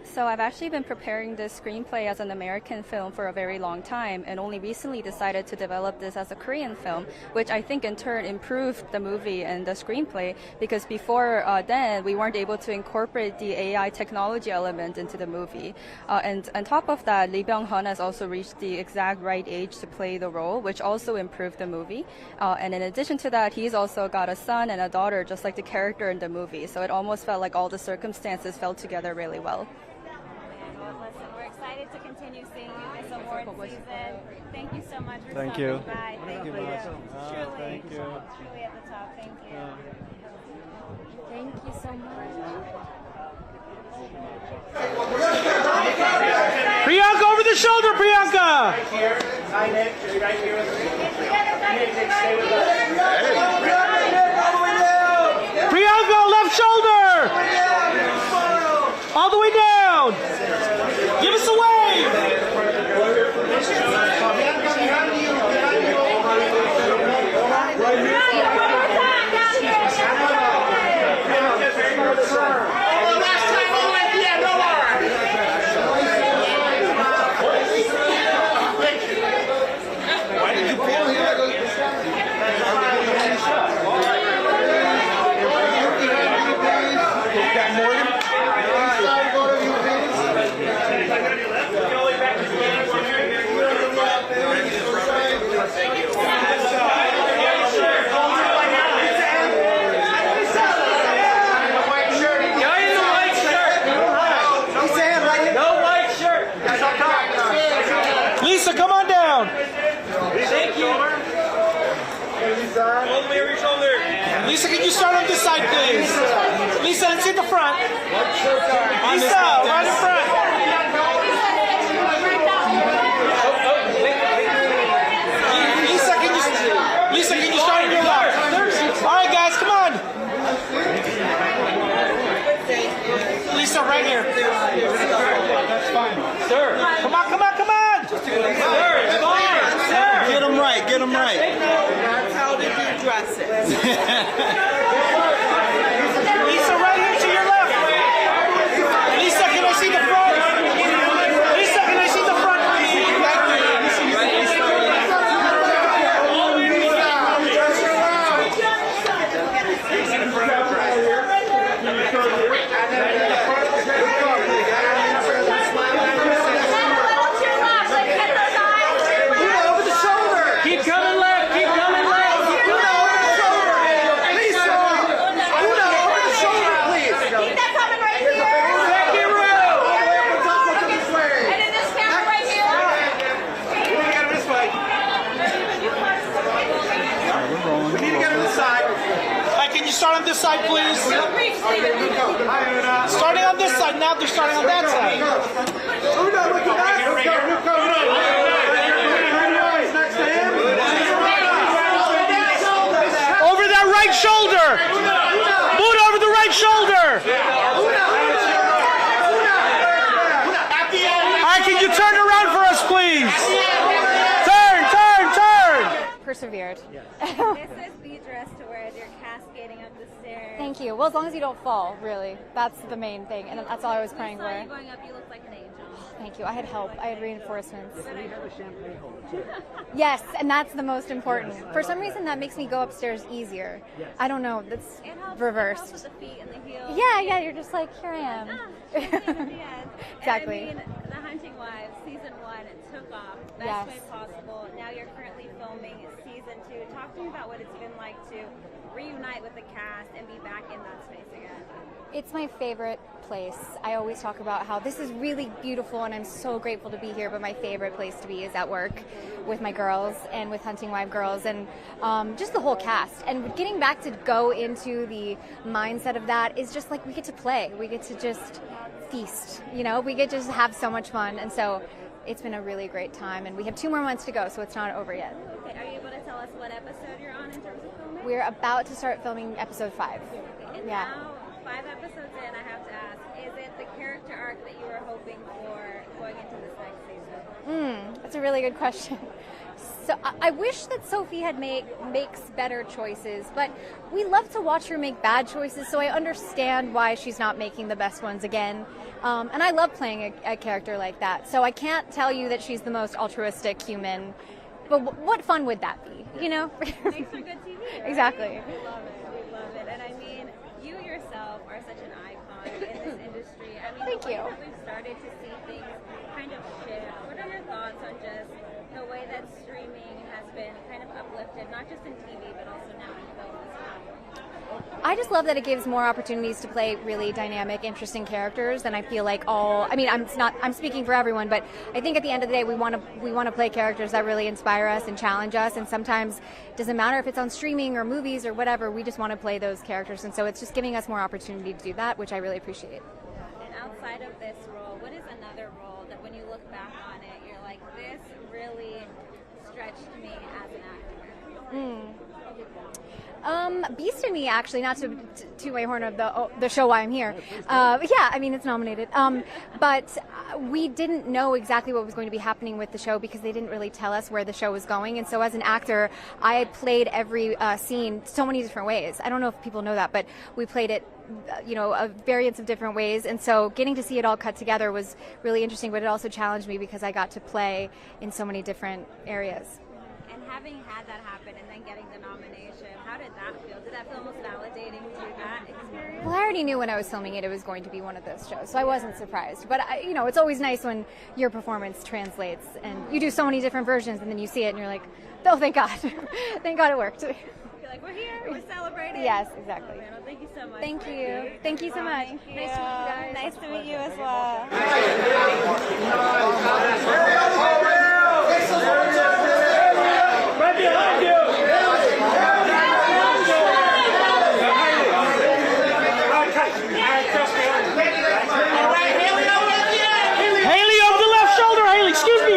So I've actually been preparing this screenplay as an American film for a very long time and only recently decided to develop this as a Korean film, which I think in turn improved the movie and the screenplay because before then we weren't able to incorporate the AI technology element into the movie. And on top of that, Lee Byung-hun has also reached the exact right age to play the role, which also improved the movie. And in addition to that, he's also got a son and a daughter just like the character in the movie. So it almost felt like all the circumstances fell together really well. Listen, we're excited to continue seeing you this award season. Thank you so much for Thank stopping you. by. Thank you. Thank you. Truly, Thank you. truly at the top. Thank you. Thank you so much. Priyanka, over the shoulder, Priyanka! Priyanka, left shoulder! All the way down! Give us a wave! Lisa, come on down. Thank you. Hold me over your shoulder. Lisa, can you start on this side, please? Lisa, let's see the front. Lisa, right in front. Lisa, can you start on your left? All right, guys, come on. Lisa, right here. That's fine. Sir. Come on, come on, come on. Sir, come on. Sir. Get them right, get them right. That's how did you dress it? Lisa, right here to your left. Lisa, can I see the front? Lisa, can I see the front, Over the shoulder. Keep coming left, keep coming left. Lisa, Una, over the shoulder, please. Keep that coming right here. Second row. And then this camera right here. We need to get him this way. We need to get him this side. Can you start on this side, please? Starting on this side, now they're starting on that side. Una, look at that. Next to him. Over that right shoulder. Boot over the right shoulder. All right, can you turn around for us, please? Turn, turn, turn. Persevered. This is the dress to wear as you're cascading up the stairs. Thank you. Well, as long as you don't fall, really. That's the main thing. And that's all I was praying I saw you for. going up, you look like an angel. Thank you. I had help. I had reinforcements. We have a champagne holder too. Yes, and that's the most important. For some reason, that makes me go upstairs easier. I don't know. That's It helps reversed. with the feet and the heels. Yeah, you're just like, here I am. Exactly. And I mean, The Hunting Wives, season 1, it took off. Best Yes. way possible. Now you're currently filming season 2. Talk to me about what it's been like to reunite with the cast and be back in that space again. It's my favorite place. I always talk about how this is really beautiful and I'm so grateful to be here, but my favorite place to be is at work with my girls and with Hunting Wife girls and just the whole cast. And getting back to go into the mindset of that is just like we get to play. We get to just feast, you know? We get to just have so much fun. And so it's been a really great time. And we have 2 more months to go, so it's not over yet. Okay, are you able to tell us what episode you're on in terms of filming? We're about to start filming episode 5. And Yeah. now, 5 episodes in, I have to ask, is it the character arc that you were hoping for going into this next season? That's a really good question. So I wish that Sophie had makes better choices, but we love to watch her make bad choices, so I understand why she's not making the best ones again. And I love playing a character like that. So I can't tell you that she's the most altruistic human, but what fun would that be, you know? Makes for good TV, right? Exactly. We love it. We love it. And I mean, you yourself are such an icon in this industry. I mean, Thank the way you. that we've started to see things kind of shift. What are your thoughts on just the way that streaming has been kind of uplifted, not just in TV, but also now in film as well? I just love that it gives more opportunities to play really dynamic, interesting characters. And I feel like I'm speaking for everyone, but I think at the end of the day, we want to play characters that really inspire us and challenge us. And sometimes it doesn't matter if it's on streaming or movies or whatever. We just want to play those characters, and so it's just giving us more opportunity to do that, which I really appreciate. And outside of this role, what is another role that when you look back on it, you're like, this really stretched me as an actor? Beast in Me, actually, not to toot my horn of the show why I'm here. Yeah, I mean, it's nominated. But we didn't know exactly what was going to be happening with the show because they didn't really tell us where the show was going. And so as an actor, I played every scene so many different ways. I don't know if people know that, but we played it, a variance of different ways. And so getting to see it all cut together was really interesting, but it also challenged me because I got to play in so many different areas. And having had that happen and then getting the nomination, how did that feel? Did that feel most validating to that experience? Well, I already knew when I was filming it was going to be one of those shows, so I wasn't surprised. But, it's always nice when your performance translates and you do so many different versions and then you see it and you're like, oh, thank God. Thank God it worked. You're like, we're here, we're celebrating. Yes, exactly. Well, thank you so much. Thank you. Thank you so much. Thank you. Nice to meet you guys. Nice to meet you as well. Right behind you! Haley, over the left shoulder, Haley, excuse me.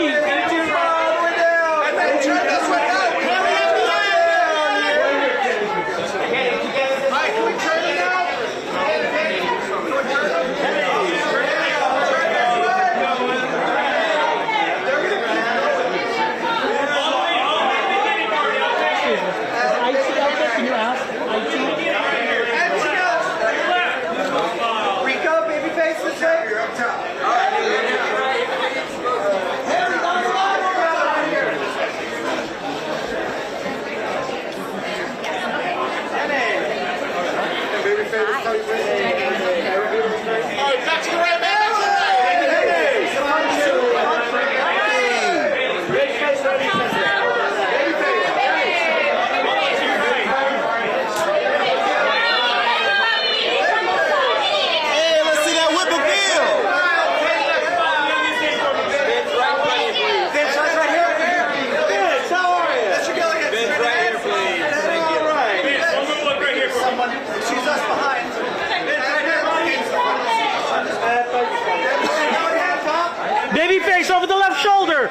Babyface over the left shoulder.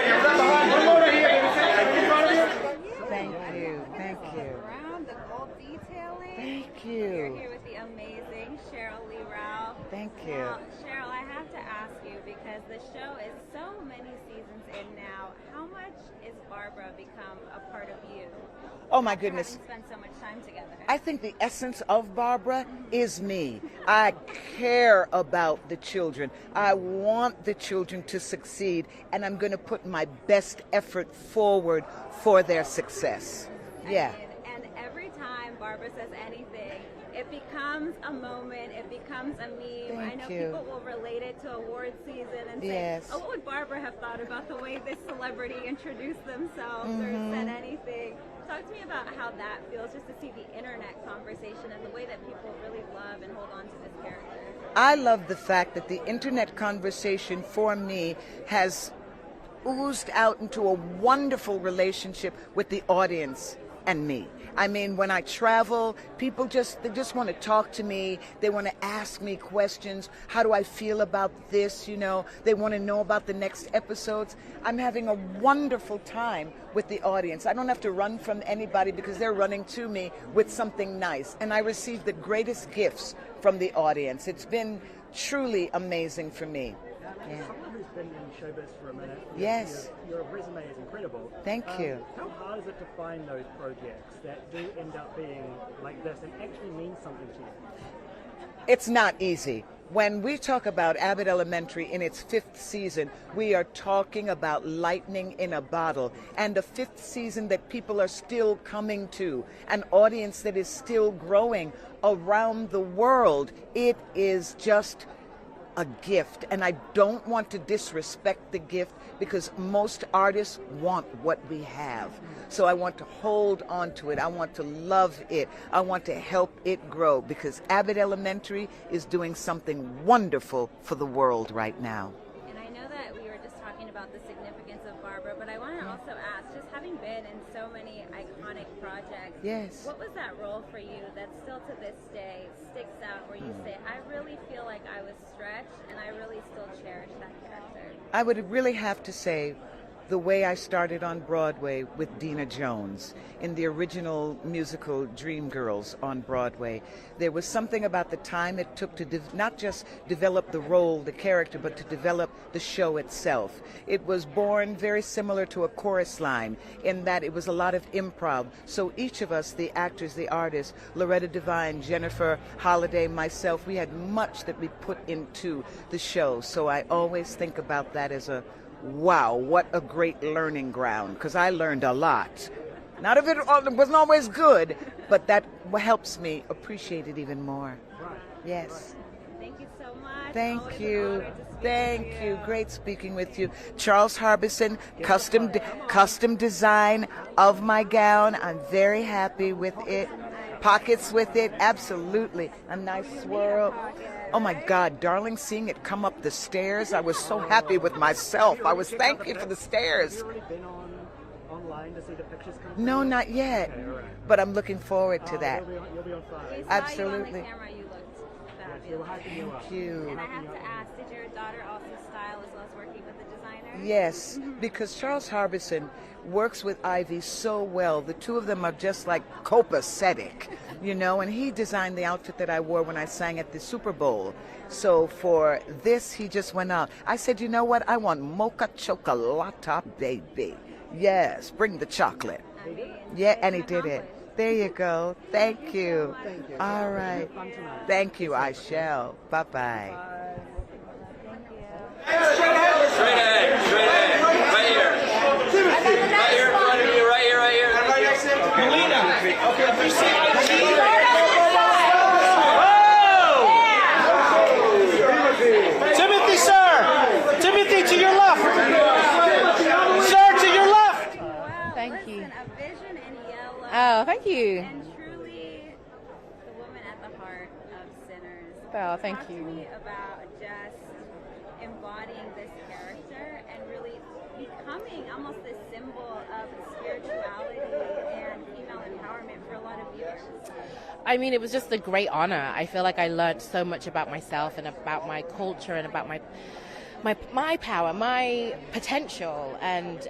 Thank you. Thank you. Around the gold detailing. Thank you. You're here with the amazing Cheryl Lee Rao. Thank you. Now, Cheryl, I have to ask you because the show is so many seasons in now. How much is Barbara become a part of you? Oh my goodness. Spend so much time together. I think the essence of Barbara is me. I care about the children. I want the children to succeed, and I'm going to put my best effort forward for their success. Yeah. And every time Barbara says anything, it becomes a moment, it becomes a meme. Thank I know you. people will relate it to award season and say, Yes. oh, what would Barbara have thought about the way this celebrity introduced themselves or said anything? Talk to me about how that feels, just to see the internet conversation and the way that people really love and hold on to this character. I love the fact that the internet conversation for me has oozed out into a wonderful relationship with the audience and me. I mean, when I travel, people they just want to talk to me. They want to ask me questions. How do I feel about this? They want to know about the next episodes. I'm having a wonderful time with the audience. I don't have to run from anybody because they're running to me with something nice. And I receive the greatest gifts from the audience. It's been truly amazing for me. Yeah. Someone who's been in showbiz for a minute. Yes. Your resume is incredible. Thank you. How hard is it to find those projects that do end up being like this and actually mean something to you? It's not easy. When we talk about Abbott Elementary in its 5th season, we are talking about lightning in a bottle, and a 5th season that people are still coming to, an audience that is still growing around the world. It is just a gift, and I don't want to disrespect the gift because most artists want what we have. So I want to hold on to it. I want to love it. I want to help it grow because Abbott Elementary is doing something wonderful for the world right now. And I know that we were just talking about the significance of Barbara, but I want to also ask, just having been in so many iconic projects, yes, what was that role for you that still to this day sticks out where you say, I really feel like I was stretched and I really still cherish that character? I would really have to say the way I started on Broadway with Dina Jones in the original musical Dreamgirls on Broadway. There was something about the time it took to not just develop the role, the character, but to develop the show itself. It was born very similar to a chorus line in that it was a lot of improv. So each of us, the actors, the artists, Loretta Devine, Jennifer Holliday, myself, we had much that we put into the show. So I always think about that as a wow, what a great learning ground, because I learned a lot. Not of it wasn't always good, but that helps me appreciate it even more. Yes. Thank you so much. Thank you. Thank you. Great speaking with you. Charles Harbison, custom design of my gown. I'm very happy with it. Pockets with it, absolutely. A nice swirl. Oh my God, darling, seeing it come up the stairs, I was so happy with myself. I was thank you for the stairs. Have you already been online to see the pictures come No, through? not yet. Okay, all right. But I'm looking forward to that. You'll be on fire. Absolutely. Thank you. And I have to ask, did your daughter also style as well as working with the designer? Yes, because Charles Harbison works with Ivy so well. The two of them are just like copacetic, you know, and he designed the outfit that I wore when I sang at the Super Bowl. So for this, he just went out. I said, you know what? I want mocha chocolata, baby. Yes, bring the chocolate. Yeah, and he did it. There you go. Thank you. All right. Thank you. I shall. Bye-bye. Straight ahead, right here. Right here in front of you, right here, right here. Right next to him. Melina. Okay, if you see Timothy, sir! Timothy, to your left! Sir, to your left! Thank you. A vision in yellow. Oh, thank you. And truly the woman at the heart of Sinners. Oh, thank Talk you. to me about just embodying this character and really becoming almost this symbol of spirituality and female empowerment for a lot of viewers. I mean, it was just a great honor. I feel like I learned so much about myself and about my culture and about my power, my potential, and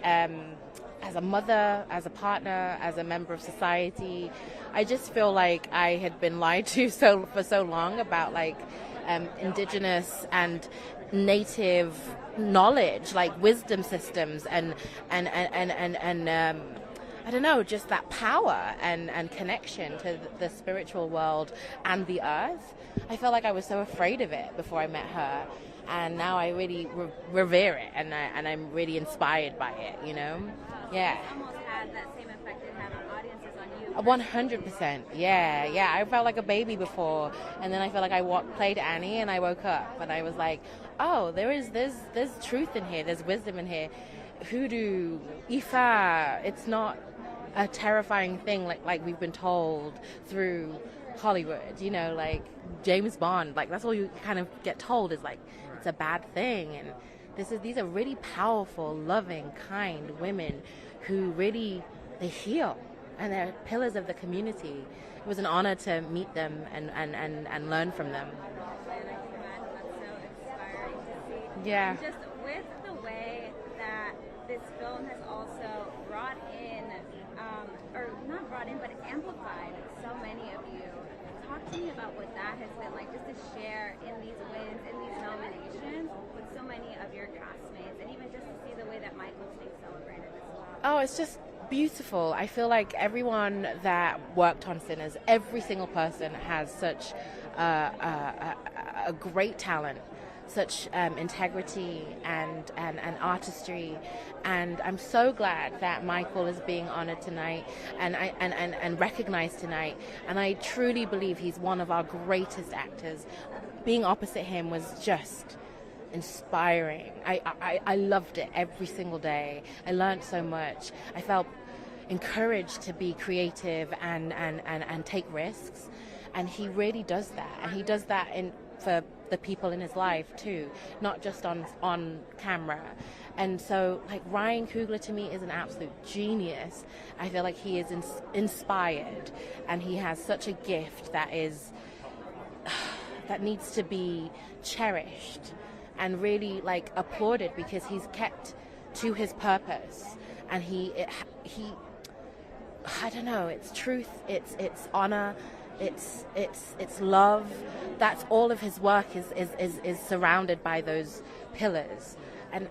as a mother, as a partner, as a member of society, I just feel like I had been lied to for so long about like indigenous and native knowledge, like wisdom systems, and I don't know, just that power and connection to the spiritual world and the earth. I felt like I was so afraid of it before I met her, and now I really revere it, and I'm really inspired by it, you know? Yeah. It almost had that same effect it had on audiences on you. 100%. Yeah. I felt like a baby before, and then I felt like I played Annie, and I woke up, and I was like, oh, there's truth in here, there's wisdom in here. Hoodoo, Ifa, it's not a terrifying thing like we've been told through Hollywood, you know, like James Bond, like that's all you kind of get told is like it's a bad thing. And these are really powerful, loving, kind women who really, they heal, and they're pillars of the community. It was an honor to meet them and learn from them. Yeah. And just with the way that this film has also brought in, or not brought in, but amplified so many of you. Talk to me about what that has been like, just to share in these wins, in these nominations, with so many of your castmates, and even just to see the way that Michael's being celebrated as well. Oh, it's just beautiful. I feel like everyone that worked on Sinners, every single person has such a great talent such integrity and artistry, and I'm so glad that Michael is being honored tonight and recognized tonight, and I truly believe he's one of our greatest actors. Being opposite him was just inspiring. I loved it every single day. I learned so much. I felt encouraged to be creative and take risks, and he really does that, and he does that for the people in his life too, not just on camera. And so, like, Ryan Coogler to me is an absolute genius. I feel like he is inspired, and he has such a gift that needs to be cherished and really, like, applauded, because he's kept to his purpose, and he I don't know, it's truth, it's honor, it's love. That's all of his work is surrounded by those pillars, and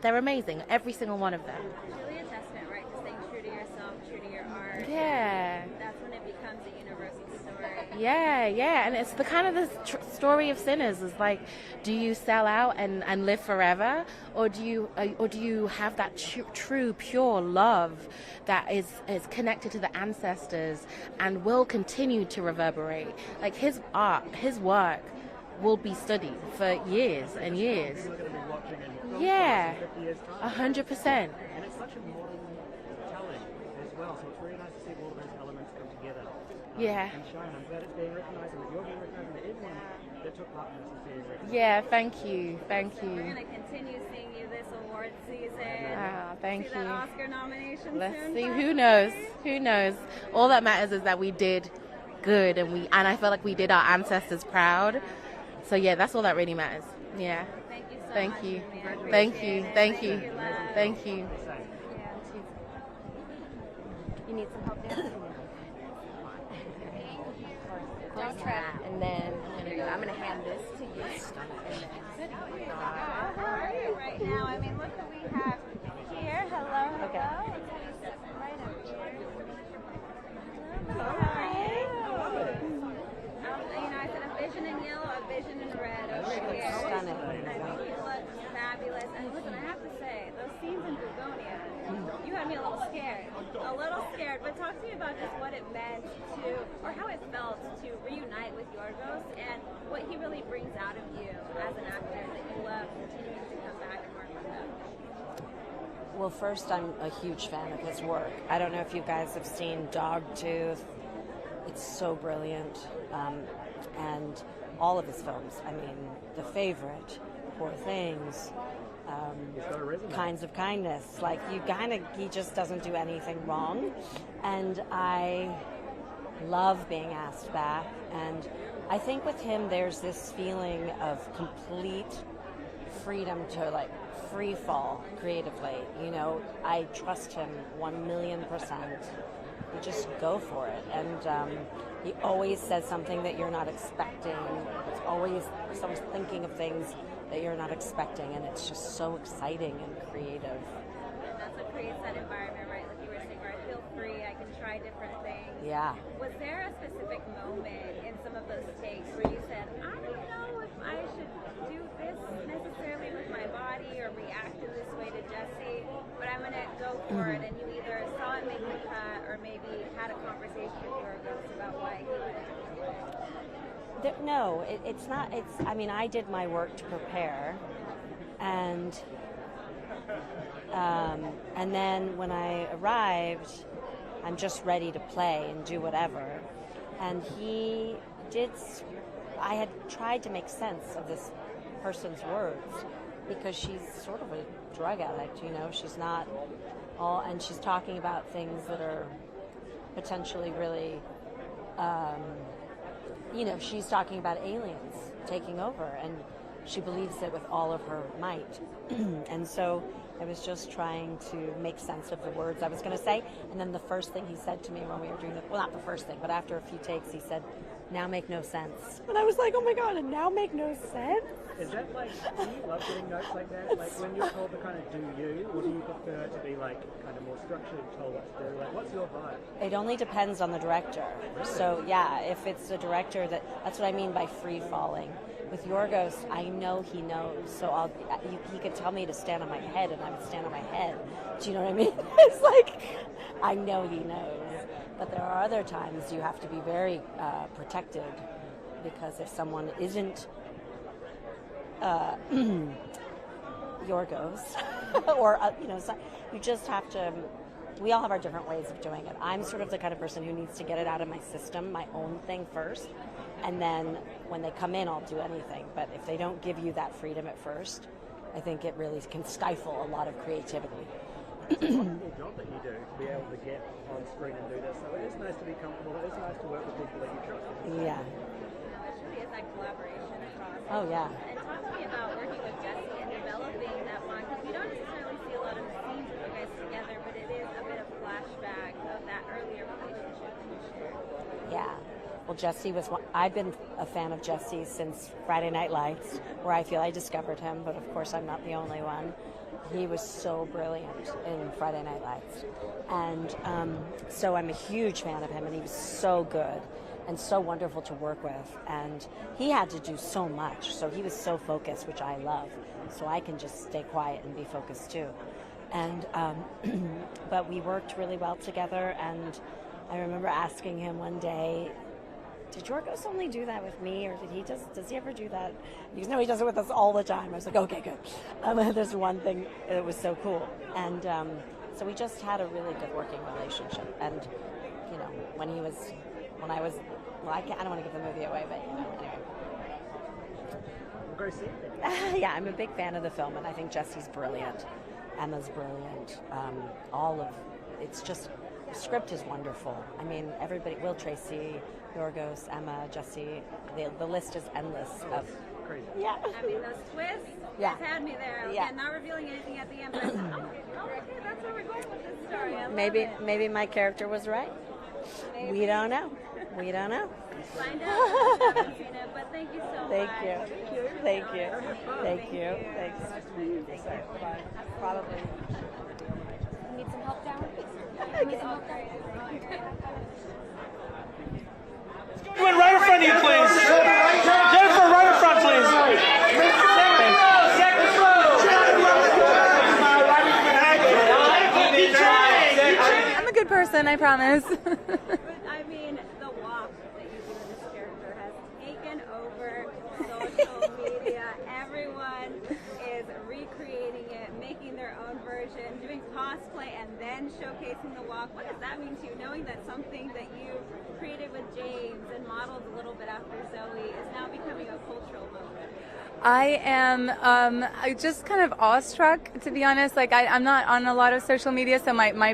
they're amazing, every single one of them. It's really a testament, right, to staying true to yourself, true to your art. Yeah. That's when it becomes a universal story. Yeah, and it's the kind of the story of sinners. Is like, do you sell out and live forever, or do you have that true, pure love that is connected to the ancestors and will continue to reverberate? Like, his art, his work will be studied for years and years. Yeah, 100%. And it's such a modern telling as well, so it's really nice to see all of those elements come together. Yeah. And shine. I'm glad it's being recognised, and that you're being recognised, and everyone that took part in this is being recognised. Yeah, thank you. We're going to continue seeing you this award season. Thank see you. that Oscar nomination Let's soon. see. Who knows? Who knows? All that matters is that we did good, and I feel like we did our ancestors proud. So yeah, that's all that really matters. Yeah. Thank you so Thank much. you. Vivian. Thank you. Appreciate it. Thank you. love. Thank you. You need some help there? Don't trip. And then I'm going to hand this to you. How are you right now? I mean, look who we have here. Hello. Okay. Right up here. Hello. How are you? I said a vision in yellow, a vision in red over here. Stunning. I think you look fabulous. And listen, I have to say, those scenes in Begonia, you had me a little scared. But talk to me about just what it meant to, or how it felt to reunite with Yorgos, and what he really brings out of you as an actor that you love continuing to come back and work with him. Well, first, I'm a huge fan of his work. I don't know if you guys have seen Dogtooth. It's so brilliant. And all of his films. I mean, The Favorite, Poor Things, Kinds of Kindness. Like, he just doesn't do anything wrong. And I love being asked back. And I think with him, there's this feeling of complete freedom to, like, free fall creatively. You know, I trust him 1,000,000%. You just go for it. And he always says something that you're not expecting. It's always someone's thinking of things that you're not expecting, and it's just so exciting and creative. And that's what creates that environment, right? Like you were saying, where I feel free, I can try different things. Yeah. Was there a specific moment in some of those takes where you said, I don't know if I should do this necessarily with my body or react in this way to Jesse, but I'm going to go for it, and you either saw it make the cut or maybe had a conversation with Yorgos about why he went it this way? No, it's not. I mean, I did my work to prepare, and then when I arrived, I'm just ready to play and do whatever. And I had tried to make sense of this person's words, because she's sort of a drug addict, you know. She's not all, and she's talking about things that are potentially really, she's talking about aliens taking over, and she believes it with all of her might. And so I was just trying to make sense of the words I was going to say. And then the first thing he said to me when we were doing not the first thing, but after a few takes, he said, now make no sense. And I was like, oh my God, and now make no sense? Is that like, do you love getting notes like that? Like when you're told to kind of do you, or do you prefer it to be like kind of more structured and told what to do? Like what's your vibe? It only depends on the director. So yeah, if it's a director that's what I mean by free falling. With Yorgos, I know he knows, so he could tell me to stand on my head, and I would stand on my head. Do you know what I mean? It's like, I know he knows. But there are other times you have to be very protected, because if someone isn't Yorgos, or you just have to. We all have our different ways of doing it. I'm sort of the kind of person who needs to get it out of my system, my own thing first, and then when they come in, I'll do anything. But if they don't give you that freedom at first, I think it really can stifle a lot of creativity. It's a wonderful job that you do to be able to get on screen and do this. So it is nice to be comfortable. It is nice to work with people that you trust. Yeah. It really is that collaboration across. Oh yeah. And talk to me about working with Jesse and developing that bond, because we don't necessarily see a lot of scenes of you guys together, but it is a bit of flashback of that earlier relationship that you shared. Yeah. Well, Jesse was I've been a fan of Jesse since Friday Night Lights, where I feel I discovered him, but of course I'm not the only one. He was so brilliant in Friday Night Lights. And so I'm a huge fan of him, and he was so good and so wonderful to work with. And he had to do so much, so he was so focused, which I love. So I can just stay quiet and be focused too. And but we worked really well together, and I remember asking him one day, did Yorgos only do that with me, or does he ever do that? Because no, he does it with us all the time. I was like, okay, good. There's one thing that was so cool, and so we just had a really good working relationship. And when I was, I don't want to give the movie away, but anyway. We'll go see it. Yeah, I'm a big fan of the film, and I think Jesse's brilliant. Emma's brilliant. It's just. The script is wonderful. I mean, everybody, Will Tracy, Yorgos, Emma, Jesse, the list is endless. Crazy. Yeah. I mean, those twists Yeah. just had me there. Yeah. Again, not revealing anything at the end, but I was like, okay, that's where we're going with this story. I love Maybe my character was right. Maybe. We don't know. We don't know. Find out. But thank you so Thank much. you. Thank you. Thank you. Thanks. Thank you. Probably. Need some help down? Gentlemen, right in front of you, please. Jennifer, right in front, please. I'm a good person, I promise. I mean, the walk that you do in this character has taken over social media. Everyone is recreating it, making their own version, doing cosplay, and then showcasing the walk. What does that mean to you, knowing that something that you created with James and modeled a little bit after Zoe is now becoming a cultural moment? I am just kind of awestruck, to be honest. Like I'm not on a lot of social media, so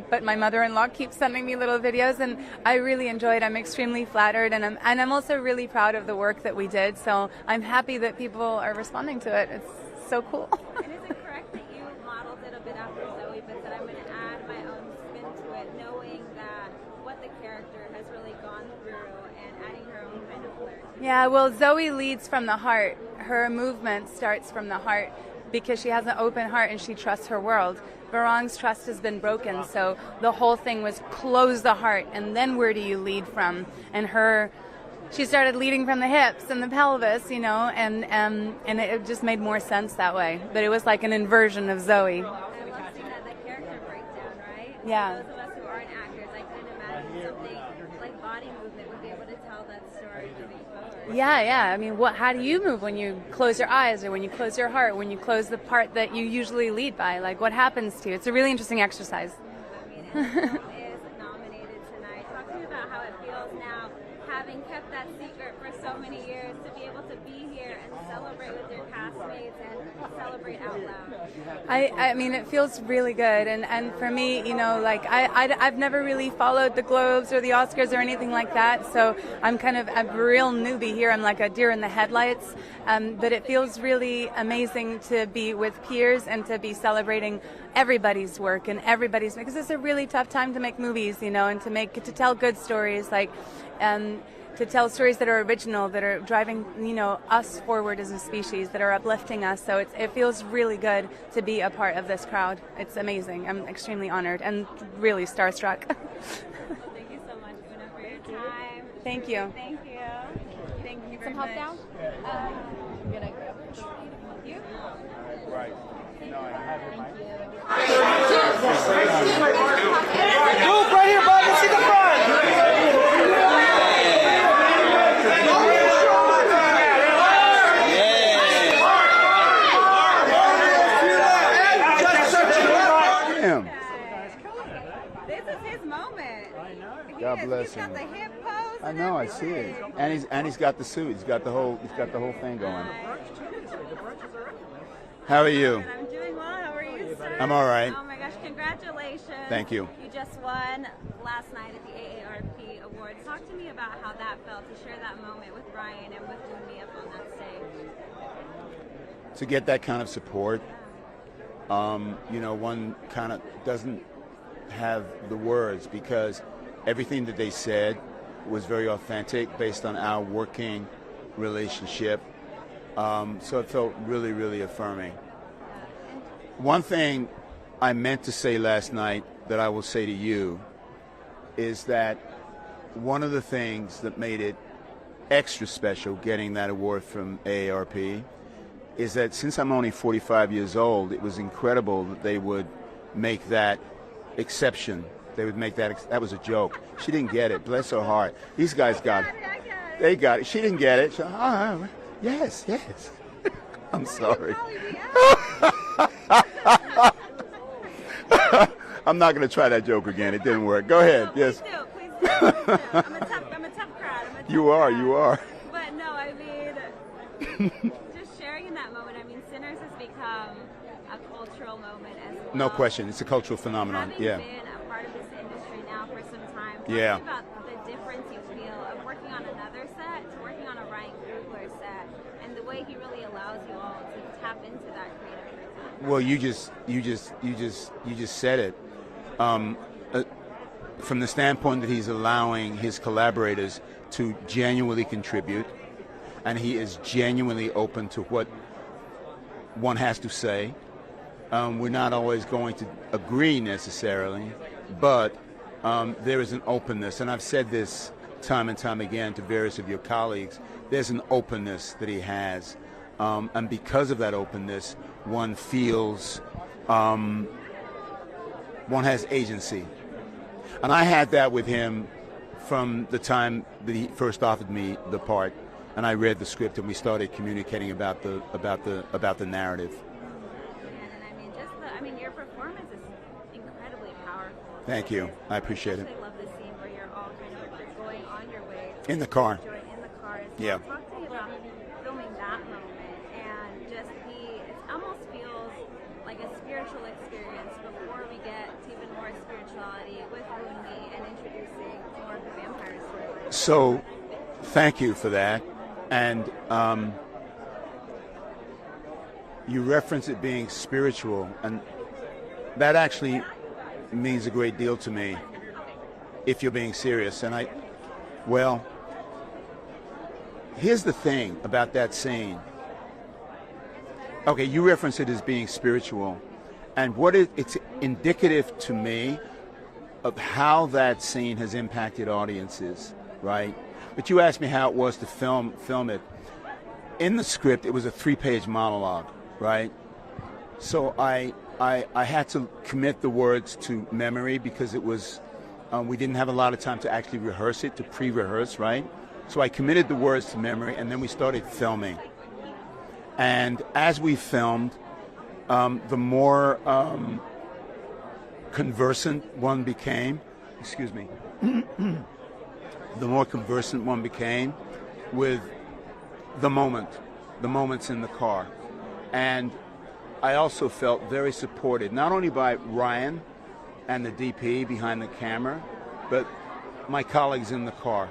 but my mother-in-law keeps sending me little videos, and I really enjoy it. I'm extremely flattered, and I'm also really proud of the work that we did. So I'm happy that people are responding to it. It's so cool. And is it correct that you modeled it a bit after Zoe, but that I'm going to add my own spin to it, knowing that what the character has really gone through and adding her own kind of flair? Yeah, well, Zoe leads from the heart. Her movement starts from the heart because she has an open heart and she trusts her world. Varang's trust has been broken, so the whole thing was close the heart, and then where do you lead from? And she started leading from the hips and the pelvis, and it just made more sense that way. But it was like an inversion of Zoe. I love seeing that character breakdown, right? Yeah. For those of us who aren't actors, I couldn't imagine something like body movement would be able to tell that story moving forward. Yeah. I mean, how do you move when you close your eyes, or when you close your heart, when you close the part that you usually lead by? Like, what happens to you? It's a really interesting exercise. I mean, and the film is nominated tonight. Talk to me about how it feels now, having kept that secret for so many years, to be able to be here and celebrate with your castmates and celebrate out loud. I mean, it feels really good, and for me, I've never really followed the Globes or the Oscars or anything like that, so I'm kind of a real newbie here. I'm like a deer in the headlights, but it feels really amazing to be with peers and to be celebrating everybody's work and because it's a really tough time to make movies, and to tell good stories. to tell stories that are original, that are driving, us forward as a species, that are uplifting us. So it feels really good to be a part of this crowd. It's amazing. I'm extremely honored and really starstruck. Thank you so much, Una, for your time. Thank you. Thank you. Thank you Some help down? I'm gonna grab you. Right. No, I have your mic. Duke, right here, bud. Let's see the front. Him. This is his moment. I know. God bless him. He's got the hip pose. I know, I see it. And he's got the suit. He's got the whole thing going. How are you? I'm doing well. How are you, sir? I'm all right. Oh my gosh, congratulations. Thank you. You just won last night at the AARP Awards. Talk to me about how that felt to share that moment with Ryan and with me up on that stage. To get that kind of support, one kind of doesn't have the words, because everything that they said was very authentic based on our working relationship. So it felt really, really affirming. One thing I meant to say last night that I will say to you is that one of the things that made it extra special getting that award from AARP is that since I'm only 45 years old, it was incredible that they would make that exception. They would make that was a joke. She didn't get it. Bless her heart. These guys got it. They got it. She didn't get it. She, yes. I'm sorry. I'm not going to try that joke again. It didn't work. Go ahead. Yes. Please do. I'm a tough crowd. You are. But no, I mean, just sharing in that moment. I mean, Sinners has become a cultural moment as well. No question. It's a cultural phenomenon. Having Yeah. been a part of this industry now for some time, talk Yeah. to me about the difference you feel of working on another set to working on a Ryan Coogler set, and the way he really allows you all to tap into that creative person. Well, you just said it. From the standpoint that he's allowing his collaborators to genuinely contribute, and he is genuinely open to what one has to say. We're not always going to agree necessarily, but there is an openness, and I've said this time and time again to various of your colleagues. There's an openness that he has, and because of that openness, one feels one has agency. And I had that with him from the time that he first offered me the part, and I read the script and we started communicating about the narrative. And I mean, your performance is incredibly powerful. Thank you. I appreciate it. I love the scene where you're all kind of going on your way. In the car. In the car. Yeah. Talk to me about filming that moment and just it almost feels like a spiritual experience before we get to even more spirituality with Mooney and introducing more of the vampire story. So, thank you for that. And you reference it being spiritual, and that actually means a great deal to me if you're being serious. And here's the thing about that scene. Okay, you reference it as being spiritual, and it's indicative to me of how that scene has impacted audiences, right? But you asked me how it was to film it. In the script, it was a 3-page monologue, right? So I had to commit the words to memory because it was we didn't have a lot of time to actually rehearse it, to pre-rehearse, right? So I committed the words to memory, and then we started filming. And as we filmed, the more conversant one became, the more conversant one became with the moments in the car. And I also felt very supported, not only by Ryan and the DP behind the camera, but my colleagues in the car.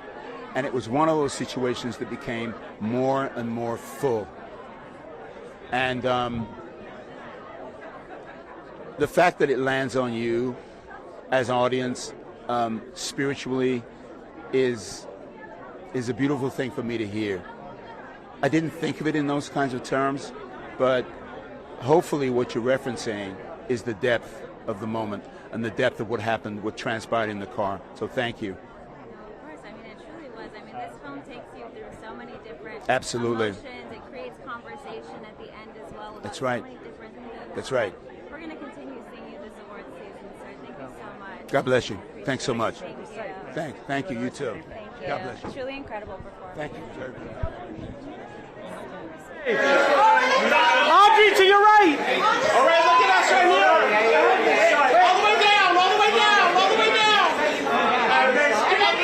And it was one of those situations that became more and more full. And the fact that it lands on you as an audience spiritually is is a beautiful thing for me to hear. I didn't think of it in those kinds of terms, but hopefully what you're referencing is the depth of the moment and the depth of what happened, what transpired in the car. So thank you. Of course, I mean, it truly was. I mean, this film takes you through so many different Absolutely. emotions. It creates conversation at the end as well. About That's right. So many different things. That's right. We're going to continue seeing you this award season, sir. Thank you so much. God bless you. Thanks so much. Thank you. Thank you. You too. Thank you. God bless you. Truly incredible performance. Thank you. Audrey, to your right. All right, look at us right here. All the way down, all the way down, all the way down. And then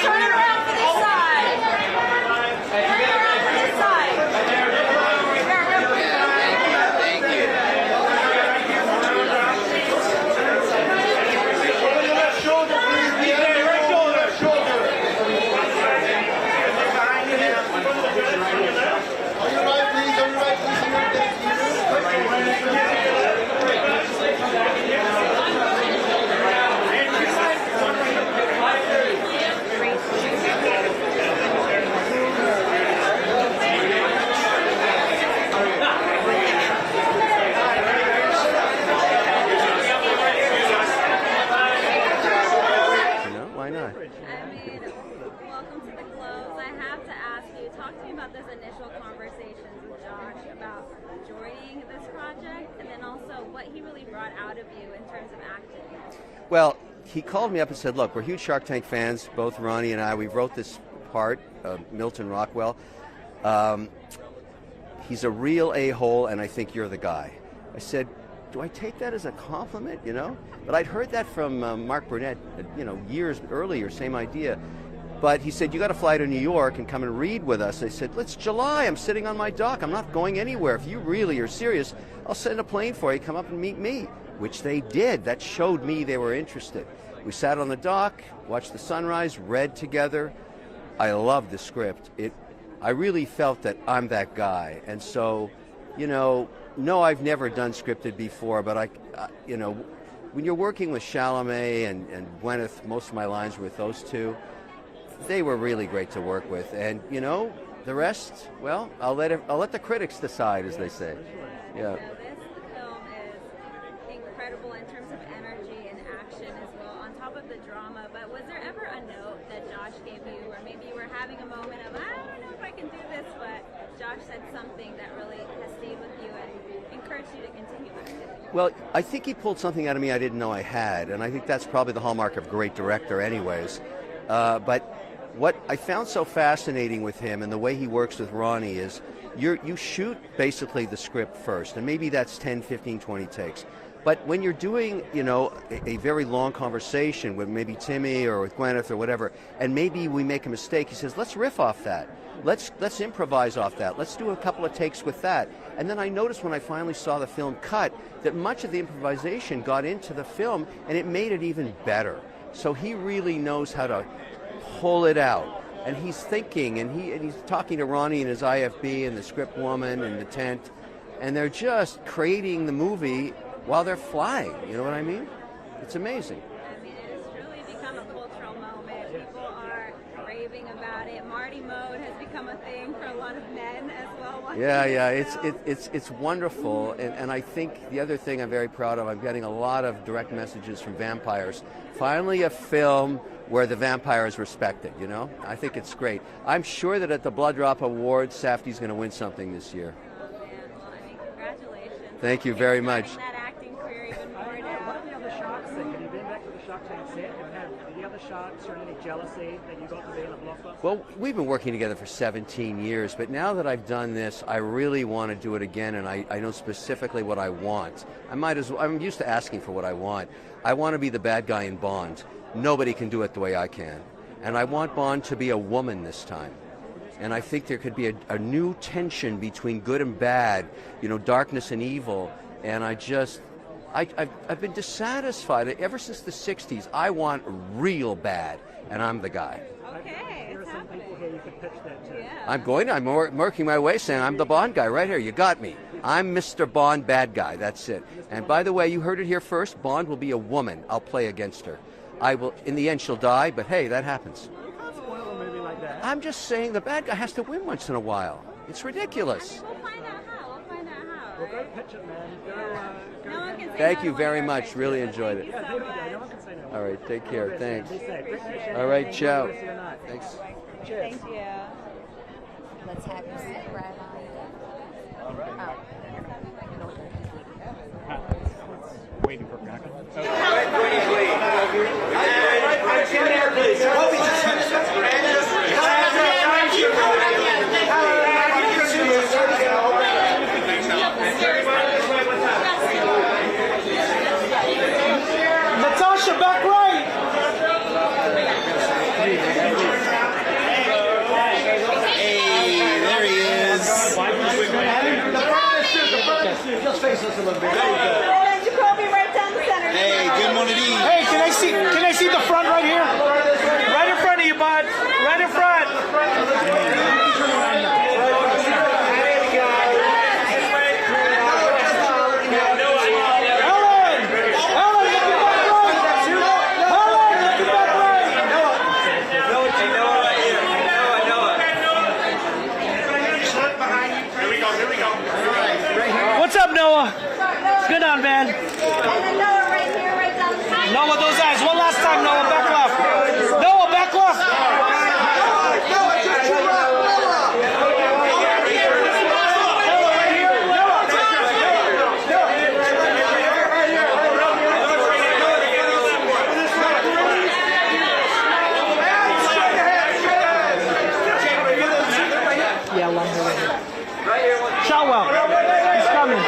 turn it around for this side. Turn it around for this side. Thank you. Shoulder, please. Right shoulder, shoulder. On your right, please. On your right, please. Why not? I mean, welcome to the Globes. I have to ask you, talk to me about those initial conversations with Josh about joining this project, and then also what he really brought out of you in terms of acting. Well, he called me up and said, look, we're huge Shark Tank fans, both Ronnie and I. We wrote this part, Milton Rockwell. He's a real a-hole, and I think you're the guy. I said, do I take that as a compliment, you know? But I'd heard that from Mark Burnett, years earlier, same idea. But he said, you got to fly to New York and come and read with us. I said, it's July. I'm sitting on my dock. I'm not going anywhere. If you really are serious, I'll send a plane for you. Come up and meet me, which they did. That showed me they were interested. We sat on the dock, watched the sunrise, read together. I loved the script. I really felt that I'm that guy. And so, no, I've never done scripted before, but when you're working with Chalamet and Gwyneth, most of my lines were with those two. They were really great to work with, and the rest, well, I'll let the critics decide, as they say. Yeah. This film is incredible in terms of energy and action as well, on top of the drama. But was there ever a note that Josh gave you, or maybe you were having a moment of, I don't know if I can do this, but Josh said something that really has stayed with you and encouraged you to continue acting? Well, I think he pulled something out of me I didn't know I had, and I think that's probably the hallmark of a great director anyways. But what I found so fascinating with him and the way he works with Ronnie is you shoot basically the script first, and maybe that's 10, 15, 20 takes. But when you're doing, a very long conversation with maybe Timmy or with Gwyneth or whatever, and maybe we make a mistake, he says, let's riff off that. Let's improvise off that. Let's do a couple of takes with that. And then I noticed when I finally saw the film cut that much of the improvisation got into the film, and it made it even better. So he really knows how to pull it out. And he's thinking, and he's talking to Ronnie and his IFB and the script woman and the tent, and they're just creating the movie while they're flying. You know what I mean? It's amazing. I mean, it has truly become a cultural moment. People are raving about it. Marty mode has become a thing for a lot of men as well. Yeah, it's wonderful, and I think the other thing I'm very proud of, I'm getting a lot of direct messages from vampires. Finally, a film where the vampire is respected. I think it's great. I'm sure that at the Blood Drop Awards, Safdie's going to win something this year. Well, I mean, congratulations. Thank you very much. That acting career even more now. What are the other Sharks thing? Have you been back to the Shark Tank set? Have the other Sharks shown any jealousy that you got to be in a blockbuster? Well, we've been working together for 17 years, but now that I've done this, I really want to do it again, and I know specifically what I want. I'm used to asking for what I want. I want to be the bad guy in Bond. Nobody can do it the way I can. And I want Bond to be a woman this time. And I think there could be a new tension between good and bad, darkness and evil. And I've been dissatisfied. Ever since the 60s, I want real bad, and I'm the guy. Okay, there are some people here you could pitch that to. Yeah. I'm working my way saying I'm the Bond guy right here. You got me. I'm Mr. Bond bad guy. That's it. And by the way, you heard it here first. Bond will be a woman. I'll play against her. In the end, she'll die, but hey, that happens. You can't spoil a movie like that. I'm just saying the bad guy has to win once in a while. It's ridiculous. We'll find out how. We'll find out how. Well, go pitch it, man. No one can say Thank no you to very one. much. Really enjoyed it. Yeah, there we go. No one can say no. All right, take care. Thanks. Be safe. All right, ciao. Enjoy the rest of your night. Thanks. Thank you. Let's have you sit right on. Waiting for backup. Natasha, back right. Hey, there he is. Just face us a little bit. Jacoby right down the center. Hey, give him one of these. Hey, can I see the front right here? Right in front of you, bud. Right in front. What's up, Noah? Good on, man. And then Noah right here, right down the center. Noah, those eyes. One last time, Noah. Back left. Noah, back left. Yeah, along the way. Shotwell. He's coming.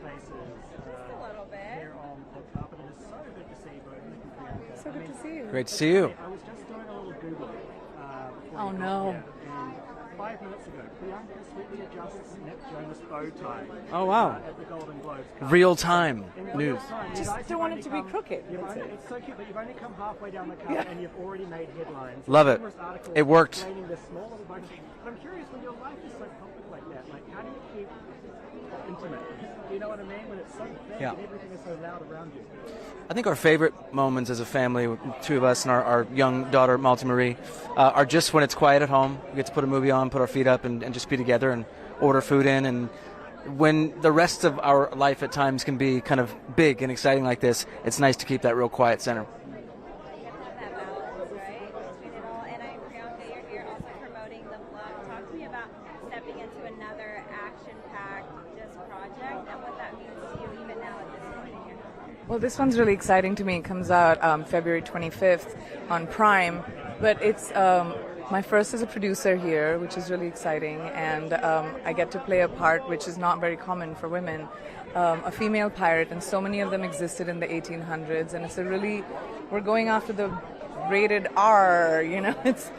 faces here on the carpet. It is so good to see you both, Nick and Priyanka. So good to see you. Great to see you. I was just doing a little Google before Oh, you got no. here, and 5 minutes ago, Priyanka sweetly adjusts Nick Jonas' bow tie. Oh, wow. At the Golden Globes. Real time In news. real time. You Just guys don't have want only it to be come- crooked, you've that's only- it. It's so cute, but you've only come halfway down the carpet and you've already made headlines. Love it. Numerous articles It worked. explaining this small little bow tie. But I'm curious, when your life is so public like that, like how do you keep intimate? Do you know what I mean? When it's so big Yeah. and everything is so loud around you. I think our favorite moments as a family, two of us and our young daughter, Malta Marie, are just when it's quiet at home. We get to put a movie on, put our feet up, and just be together and order food in. And when the rest of our life at times can be kind of big and exciting like this, it's nice to keep that real quiet center. And I, Priyanka, you're here also promoting the vlog. Talk to me about stepping into another action-packed just project and what that means to you even now at this point in your life. Well, this one's really exciting to me. It comes out February 25th on Prime, but it's my first as a producer here, which is really exciting, and I get to play a part which is not very common for women, a female pirate, and so many of them existed in the 1800s, and it's a really, we're going after the rated R, you know, it's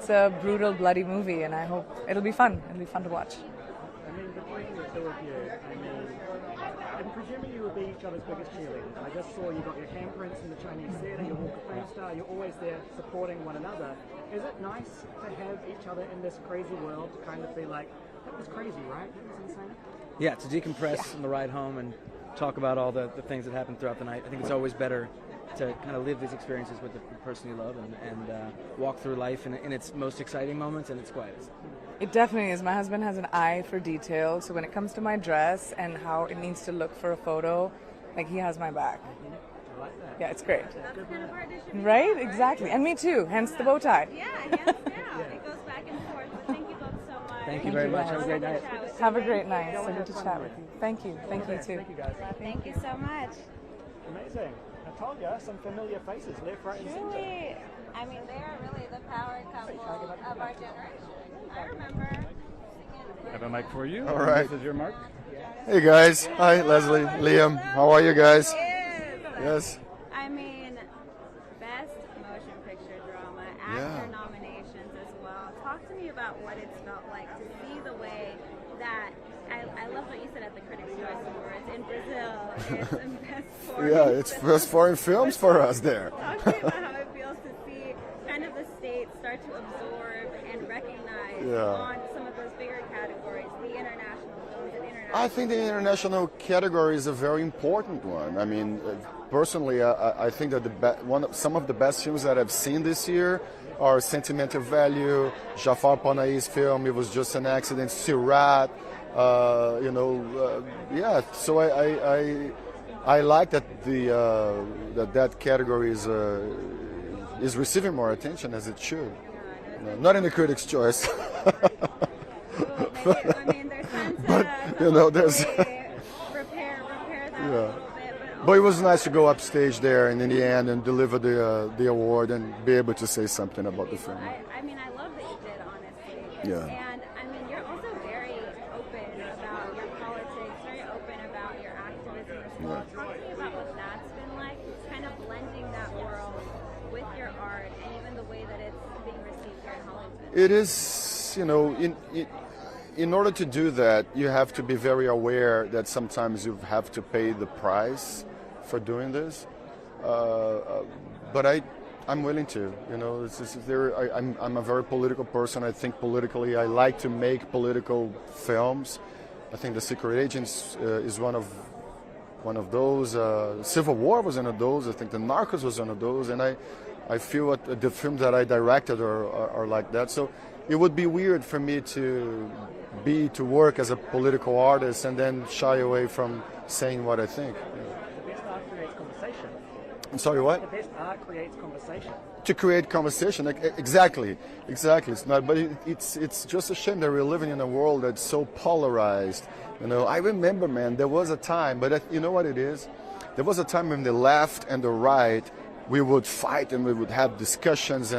a brutal, bloody movie, and I hope it'll be fun. It'll be fun to watch. I mean, between the two of you, I mean, I'm presuming you will be each other's biggest cheerleaders. I just saw you got your handprints in the Chinese theatre, your Walk of Fame star, you're always there supporting one another. Is it nice to have each other in this crazy world to kind of be like, that was crazy, right? That was insane? Yeah, to decompress on the ride home and talk about all the things that happened throughout the night. I think it's always better to kind of live these experiences with the person you love and walk through life in its most exciting moments and its quietest. It definitely is. My husband has an eye for detail, so when it comes to my dress and how it needs to look for a photo, like he has my back. I like that. Yeah, it's great. That's the kind of partnership. Right? Exactly. And me too, hence the bow tie. Yeah, hands down. It goes back and forth. But thank you both so much. Thank you very much. Have a great night. Have a great night. So good to chat with you. Thank you. Thank you too. Thank you, guys. Thank you so much. Amazing. I told you, some familiar faces left, right, and center. Truly, I mean, they are really the power couple of our generation. I remember I have a mic for you. All right. This is your mark. Hey guys. Hi, Leslie, Liam. How are you guys? Yes. I mean, best motion picture drama, actor nominations as well. Talk to me about what it's felt like to see the way that I love what you said at the Critics' Choice Awards in Brazil. It's the best foreign. Yeah, it's first foreign films for us there. Talk to me about how it feels to see kind of the states start to absorb and recognize on some of those bigger categories, the international films and international. I think the international category is a very important one. I mean, personally, I think that some of the best films that I've seen this year are Sentimental Value, Jafar Panahi's film, It Was Just an Accident, Sirat, yeah. So I like that that category is receiving more attention as it should. Not in the Critics' Choice. But there's repair that But it was nice to go upstage there and in the end and deliver the award and be able to say something about the film. I mean, I love that you did, honestly. Yeah. And I mean, you're also very open about your politics, very open about your activism as well. Talk to me about what that's been like, kind of blending that world with your art and even the way that it's being received here in Hollywood. It is, in order to do that, you have to be very aware that sometimes you have to pay the price for doing this. But I'm willing to. I'm a very political person. I think politically. I like to make political films. I think The Secret Agents is one of those. Civil War was one of those. I think The Narcos was one of those. And I feel that the films that I directed are like that. So it would be weird for me to work as a political artist and then shy away from saying what I think. The best art creates conversation. I'm sorry, what? The best art creates conversation. To create conversation, exactly. It's not, but it's just a shame that we're living in a world that's so polarized. I remember, man, there was a time, but you know what it is? There was a time when the left and the right, we would fight and we would have discussions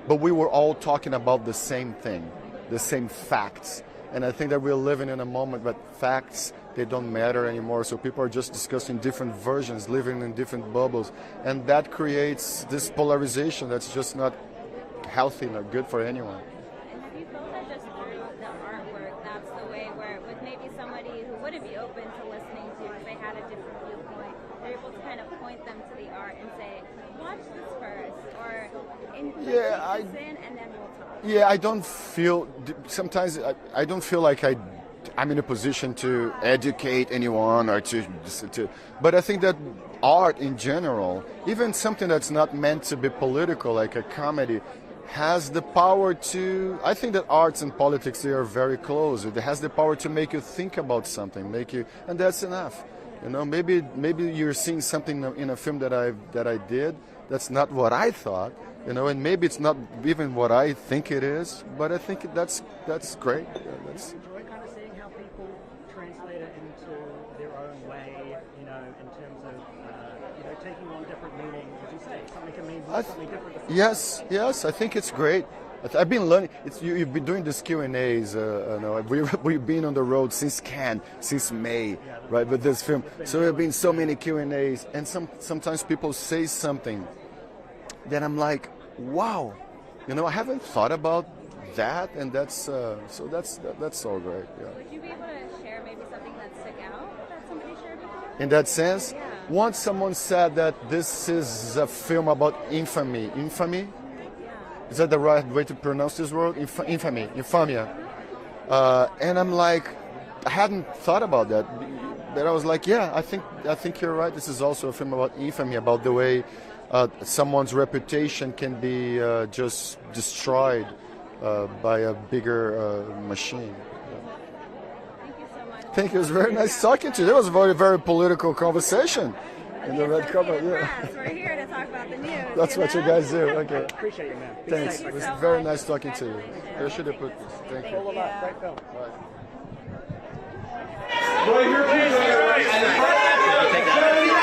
but we were all talking about the same thing, the same facts. And I think that we're living in a moment that facts, they don't matter anymore. So people are just discussing different versions, living in different bubbles. And that creates this polarization that's just not healthy, not good for anyone. And have you felt that just through the artwork, that's the way where with maybe somebody who wouldn't be open to listening to if they had a different viewpoint, they're able to kind of point them to the art and say, watch this first, or in this in, and then we'll talk. Yeah, I don't feel, sometimes I don't feel like I'm in a position to educate anyone or to, but I think that art in general, even something that's not meant to be political, like a comedy, has the power to, I think that arts and politics, they are very close. It has the power to make you think about something, and that's enough. You know, maybe you're seeing something in a film that I did that's not what I thought, you know, and maybe it's not even what I think it is, but I think that's great. Yeah, that's. Do you enjoy kind of seeing how people translate it into their own way, you know, in terms of, you know, taking on different meanings? Would you say something can mean something different? Yes, I think it's great. I've been learning. You've been doing these Q&As. We've been on the road since Cannes, since May, right? With this film, so there have been so many Q&As, and sometimes people say something that I'm like, wow, you know, I haven't thought about that, and that's all great. Yeah. Would you be able to share maybe something that stuck out that somebody shared with you? In that sense, Yeah. once someone said that this is a film about infamy. Infamy? Is that the right way to pronounce this word? Infamy, infamia. And I'm like, I hadn't thought about that. But I was like, yeah, I think you're right. This is also a film about infamy, about the way someone's reputation can be just destroyed by a bigger machine. Thank you so much. Thank you. It was very nice talking to you. That was a very, very political conversation. In the red cover, yeah. We're here to talk about the news. That's what you guys do. Okay. Appreciate you, man. Thanks. It was very nice talking to you. I should have put this. Thank you. Great film. Right here, please. Right in front of you, sir. Right in front of you.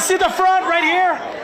see the front right here?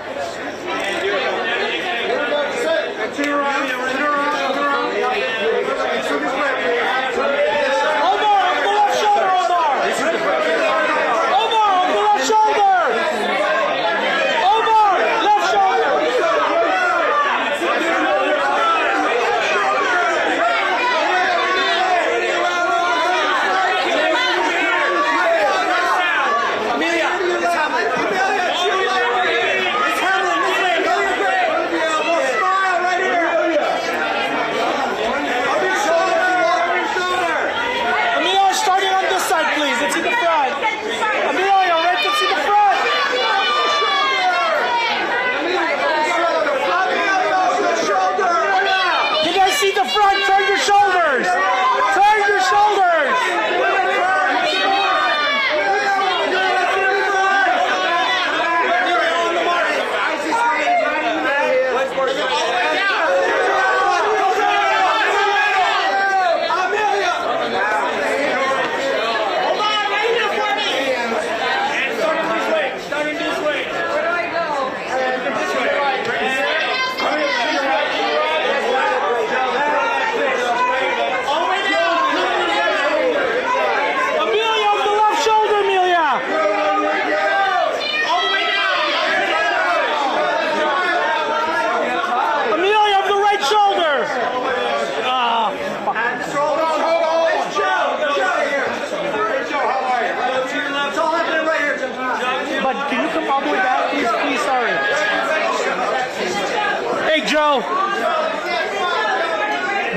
Joe.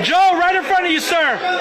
Joe, right in front of you, sir.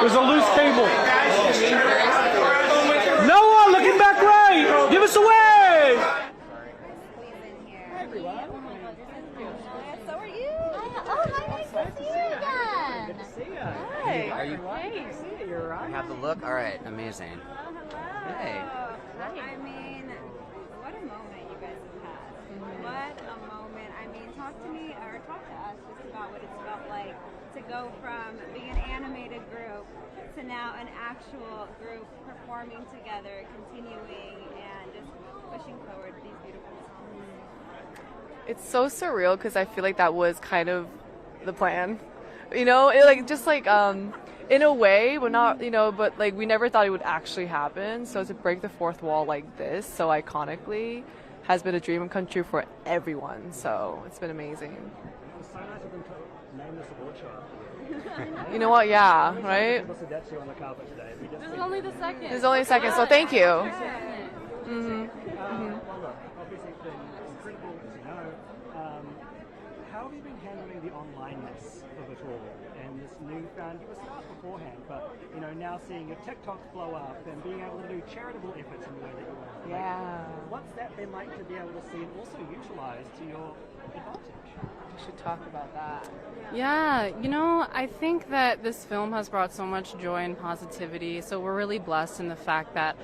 There's a loose cable. Noah, looking back right. Give us a wave. So are you? Oh, hi, nice to see you again. Good to see you. Hi. Are you? Hey, see you. You're right. Have the look? All right, amazing. Hey. I mean, what a moment you guys have had. What a moment. I mean, talk to me or talk to us just about what it's felt like to go from being an animated group to now an actual group performing together, continuing and just pushing forward these beautiful songs. It's so surreal because I feel like that was kind of the plan. You know, in a way, we're not, but like we never thought it would actually happen. So to break the fourth wall like this, so iconically, has been a dream come true for everyone. So it's been amazing. It's so nice of them to name this award show. You know what? Yeah, right? This is only the second. This is only the second, so thank you. Well, look, obviously it's been incredible, as you know. How have you been handling the onlineness of it all and this newfound, you were start beforehand, but now seeing your TikToks blow up and being able to do charitable efforts in the way that you want. Yeah. What's that been like to be able to see and also utilize to your advantage? We should talk about that. Yeah, I think that this film has brought so much joy and positivity. So we're really blessed in the fact that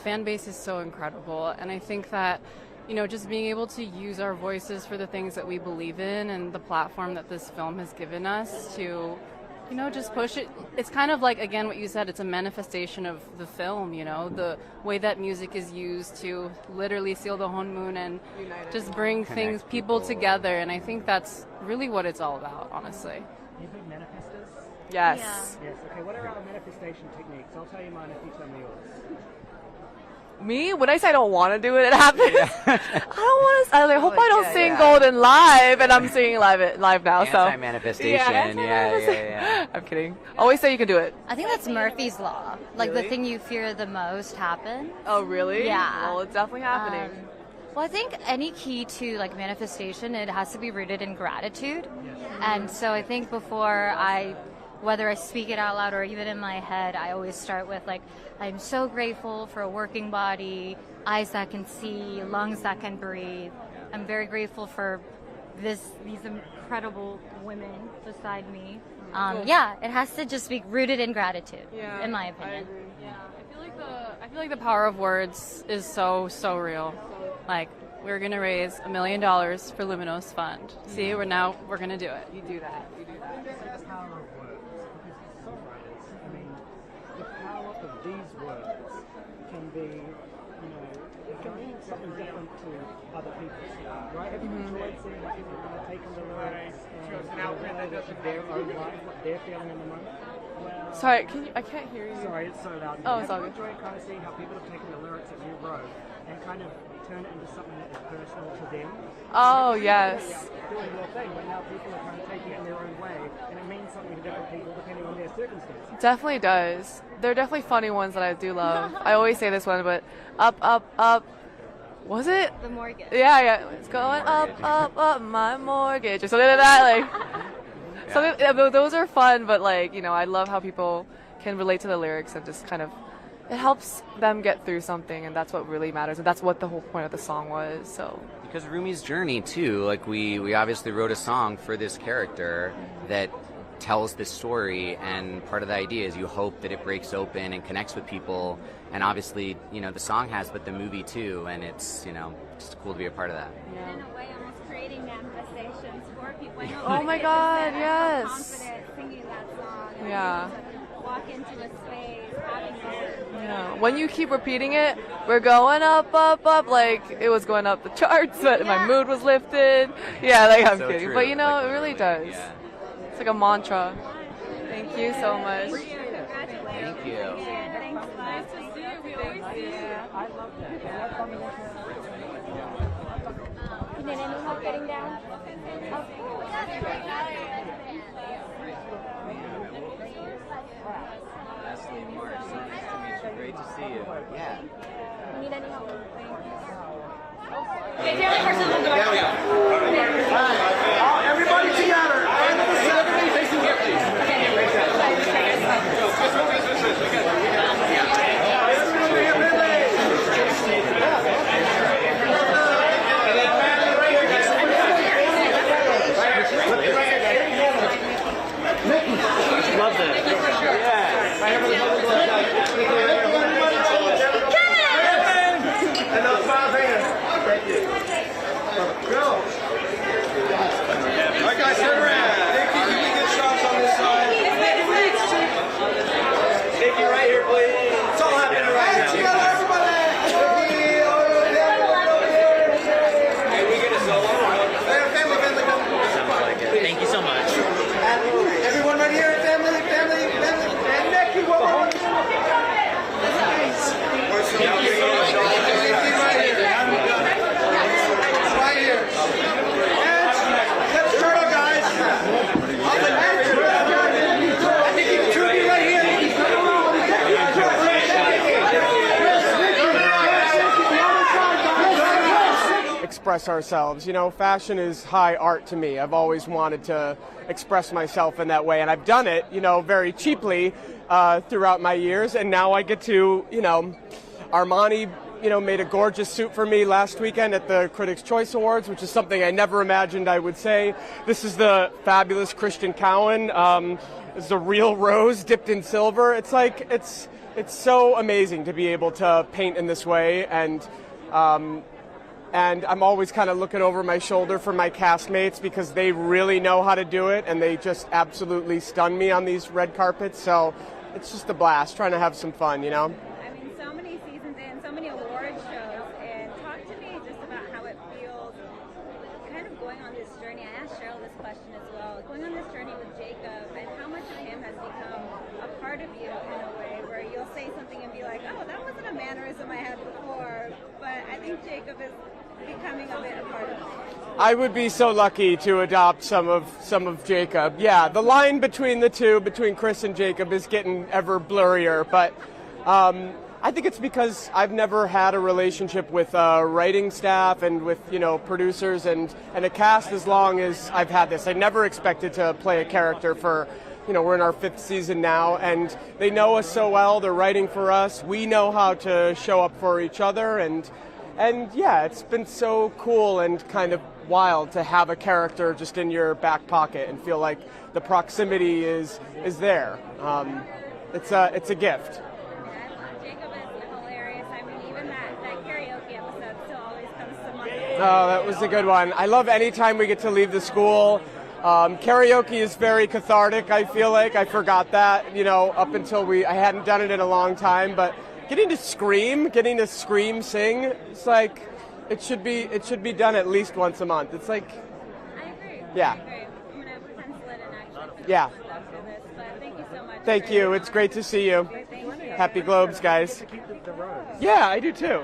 fan base is so incredible. And I think that, just being able to use our voices for the things that we believe in and the platform that this film has given us to, just push it. It's kind of like, again, what you said, it's a manifestation of the film, the way that music is used to literally seal the honmun and just bring people together. And I think that's really what it's all about, honestly. You big manifestors? Yes. Yes, okay. What are our manifestation techniques? I'll tell you mine if you tell me yours. Me? When I say I don't want to do it, it happens. I don't want to. I hope I don't sing Golden live, and I'm singing live now. So Anti-manifestation. Yeah. I'm kidding. Always say you can do it. I think that's Murphy's Law. Like Really? the thing you fear the most happens. Oh, really? Yeah. Well, it's definitely happening. Well, I think any key to like manifestation, it has to be rooted in gratitude. And so I think whether I speak it out loud or even in my head, I always start with like, I'm so grateful for a working body, eyes that can see, lungs that can breathe. I'm very grateful for these incredible women beside me. It has to just be rooted in gratitude, in my opinion. I feel like the power of words is so real. Like, we're gonna raise $1 million for Luminos Fund. See, we're gonna do it. You do that. The power of words, because songwriters, I mean, the power of these words can be, doing something different to other people, right? Have you enjoyed seeing how people kind of take on the lyrics and their own life, what they're feeling in the moment? Sorry, I can't hear you. Sorry, it's so loud. Oh, it's all Have good. you enjoyed kind of seeing how people have taken the lyrics that you wrote and kind of turn it into something that is personal to them? Oh, yes. Doing your thing, but now people are kind of taking it in their own way, and it means something to different people depending on their circumstances. Definitely does. There are definitely funny ones that I do love. I always say this one, but up, up, up. Was it? The mortgage. Yeah. It's going up, my mortgage, or something like that. Those are fun, but I love how people can relate to the lyrics and just kind of, it helps them get through something, and that's what really matters, and that's what the whole point of the song was. So. Because Rumi's journey too, like we obviously wrote a song for this character that tells this story, and part of the idea is you hope that it breaks open and connects with people, and obviously the song has, but the movie too, and it's just cool to be a part of that. In a way, almost creating manifestations for people. I know Oh my God, yes. Confident singing that song. And Yeah. Walk into a space, having Yeah. When you keep repeating it, we're going up, up, up, like it was going up the charts, but my mood was lifted. Yeah, I'm So kidding. true. But it Like, really literally, does. yeah. It's like a mantra. Thank you so much. Thank you. Thanks, nice to see you. We always see you. I love that. You need any help getting down? Leslie Marsh, so nice to meet you. Great to see you. Yeah. You need any help? There we go. Everybody together. Everybody facing here, please. express ourselves. You know, fashion is high art to me. I've always wanted to express myself in that way, and I've done it, you know, very cheaply throughout my years, and now I get to, you know, Armani, you know, made a gorgeous suit for me last weekend at the Critics' Choice Awards, which is something I never imagined I would say. This is the fabulous Christian Cowan. It's a real rose dipped in silver. It's like, it's so amazing to be able to paint in this way, and I'm always kind of looking over my shoulder for my castmates because they really know how to do it, and they just absolutely stun me on these red carpets. So it's just a blast trying to have some fun, you know? I mean, so many seasons in, so many award shows, and talk to me just about how it feels kind of going on this journey. I asked Cheryl this question as well, going on this journey with Jacob, and how much of him has become a part of you in a way where you'll say something and be like, oh, that wasn't a mannerism I had before, but I think Jacob is becoming a bit a part of me. I would be so lucky to adopt some of Jacob. Yeah, the line between the two, between Chris and Jacob, is getting ever blurrier, but I think it's because I've never had a relationship with writing staff and with, you know, producers and a cast as long as I've had this. I never expected to play a character for, you know, we're in our 5th season now, and they know us so well. They're writing for us. We know how to show up for each other, and yeah, it's been so cool and kind of wild to have a character just in your back pocket and feel like the proximity is there. It's a gift. Jacob is hilarious. I mean, even that karaoke episode still always comes to mind. Oh, that was a good one. I love any time we get to leave the school. Karaoke is very cathartic, I feel like. I forgot that, you know, up until I hadn't done it in a long time, but getting to scream, sing, it's like, it should be done at least once a month. It's like, I agree. yeah. I agree. I'm going to pencil it in actually. Yeah. After this, but thank you so much. Thank you. It's great to see you. Happy Globes, guys. Yeah, I do too.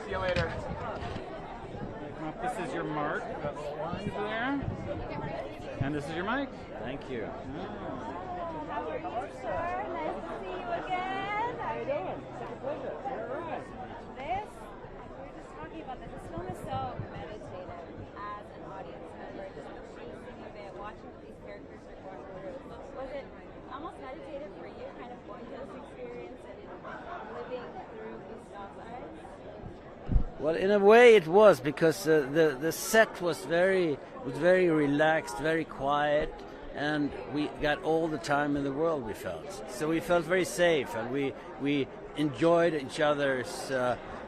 See you later. This is your mark. That's lines there. And this is your mic. Thank you. How are you, sir? Nice to see you again. How are you doing? Such a pleasure. You're right. This, we were just talking about this. This film is so meditative as an audience member, just chasing a bit, watching what these characters are going through. Was it almost meditative for you, kind of going through this experience and living through Gustav's eyes? Well, in a way it was, because the set was very relaxed, very quiet, and we got all the time in the world, we felt. So we felt very safe, and we enjoyed each other's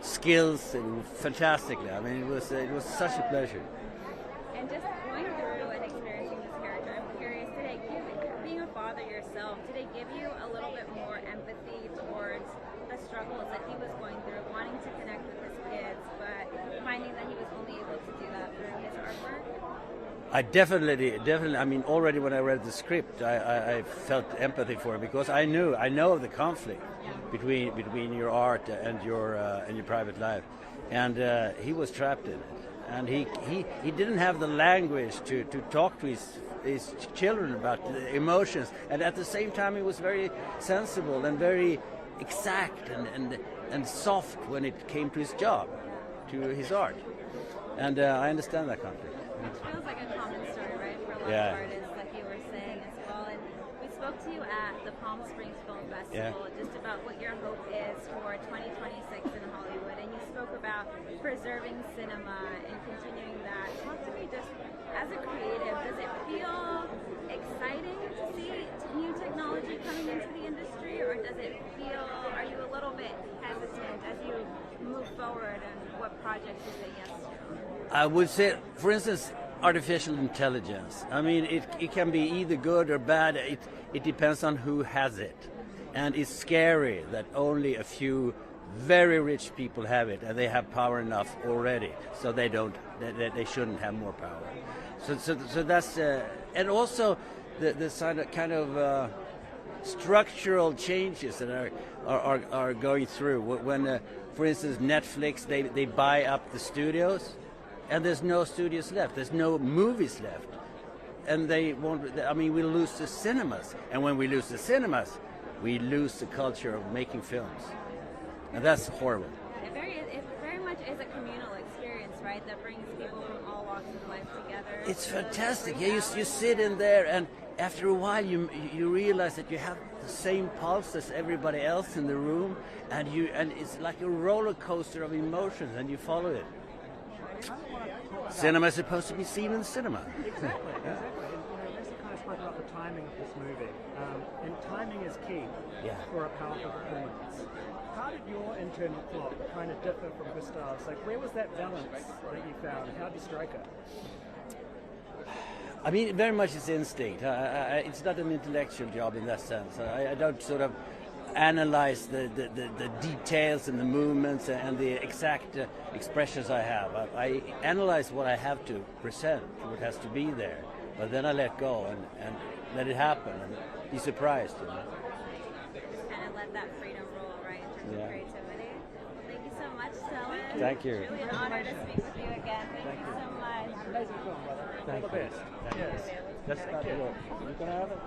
skills fantastically. I mean, it was such a pleasure. And just going through and experiencing this character, I'm curious, being a father yourself, did it give you a little bit more empathy towards the struggles that he was going through, wanting to connect with his kids, but finding that he was only able to do that through his artwork? I definitely. I mean, already when I read the script, I felt empathy for him, because I know the conflict between your art and your private life, and he was trapped in it, and he didn't have the language to talk to his children about the emotions, and at the same time he was very sensible and very exact and soft when it came to his job, to his art, and I understand that conflict. Which feels like a common story, right, for a lot of artists, like you were saying as well. And we spoke to you at the Palm Springs Film Festival just about what your hope is for 2026 in Hollywood, and you spoke about preserving cinema and continuing that. Talk to me just as a creative, does it feel exciting to see new technology coming into the industry, or does it feel, are you a little bit hesitant as you move forward and what projects you say yes to? I would say, for instance, artificial intelligence. I mean, it can be either good or bad. It depends on who has it. And it's scary that only a few very rich people have it, and they have power enough already, so they they shouldn't have more power. So that's and also the kind of structural changes that are going through. When, for instance, Netflix, they buy up the studios, and there's no studios left. There's no movies left. And they won't, I mean, we lose the cinemas. And when we lose the cinemas, we lose the culture of making films. And that's horrible. It It's fantastic. Yeah, you sit in there, and after a while, you realize that you have the same pulse as everybody else in the room, and it's like a roller coaster of emotions, and you follow it. Cinema is supposed to be seen in the cinema. Exactly. And Lisa kind of spoke about the timing of this movie, and timing is key for a powerful performance. How did your internal clock kind of differ from Gustav's? Like, where was that balance that you found, and how did you strike it? I mean, very much it's instinct. It's not an intellectual job in that sense. I don't sort of analyze the details and the movements and the exact expressions I have. I analyze what I have to present, what has to be there. But then I let go and let it happen and be surprised. You know? Just kind of let that freedom roll, right, in terms of creativity. Well, thank you so much, Celebs. Thank you. It's really an honor to speak with you again. Thank you so much. Amazing film, brother. Thank All the you. best. Yes. That's about it. You can have it.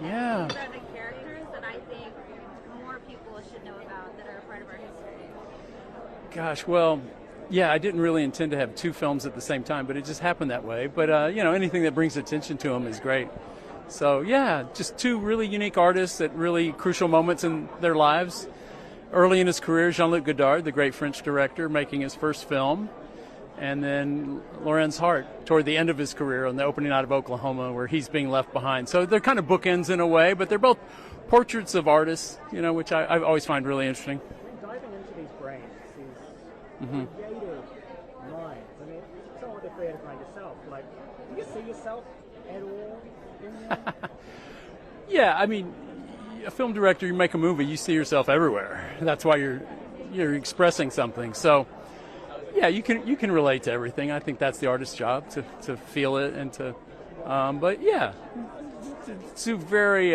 Yeah. These are the characters that I think more people should know about that are a part of our history. Gosh, well, yeah, I didn't really intend to have two films at the same time, but it just happened that way. But, you know, anything that brings attention to them is great. So, yeah, just two really unique artists at really crucial moments in their lives. Early in his career, Jean-Luc Godard, the great French director, making his first film. And then Lorenz Hart toward the end of his career on the opening night of Oklahoma, where he's being left behind. So they're kind of bookends in a way, but they're both portraits of artists, you know, which I always find really interesting. Diving into these brains, these creative minds. I mean, someone with a creative mind yourself. Like, do you see yourself at all in them? Yeah, I mean, a film director, you make a movie, you see yourself everywhere. That's why you're expressing something. So. Yeah, you can relate to everything. I think that's the artist's job to feel it and to, but yeah, two very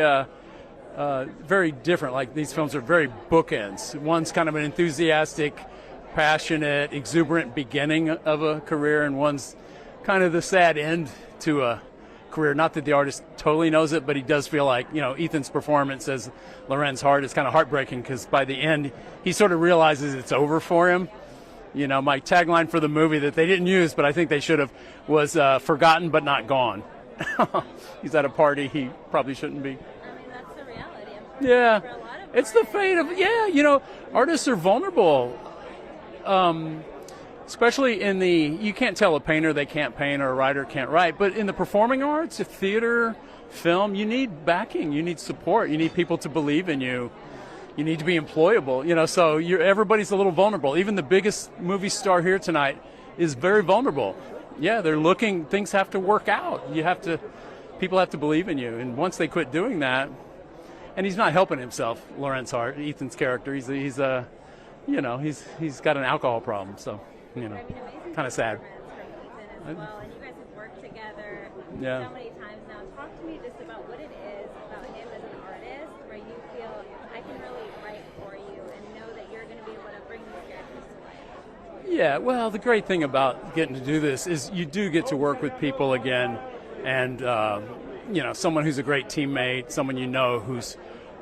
very different. Like these films are very bookends. One's kind of an enthusiastic, passionate, exuberant beginning of a career, and one's kind of the sad end to a career. Not that the artist totally knows it, but he does feel like, you know, Ethan's performance as Lorenz Hart is kind of heartbreaking because by the end he sort of realizes it's over for him. You know, my tagline for the movie that they didn't use, but I think they should have, was forgotten but not gone. He's at a party he probably shouldn't be. I mean, that's the reality. Yeah, for a lot of it's the fate of, yeah, you know, artists are vulnerable. Especially in the, you can't tell a painter they can't paint or a writer can't write, but in the performing arts, theater, film, you need backing, you need support, you need people to believe in you. You need to be employable, you know, so everybody's a little vulnerable. Even the biggest movie star here tonight is very vulnerable. Yeah, they're looking, things have to work out. People have to believe in you. And once they quit doing that, and he's not helping himself, Lorenz Hart, Ethan's character, he's you know, he's got an alcohol problem, so, you know, kind of sad. As well, and you guys have worked together so many times now. Talk to me just about what it is about him as an artist where you feel I can really write for Yeah, well, the great thing about getting to do this is you do get to work with people again, and someone who's a great teammate, someone who's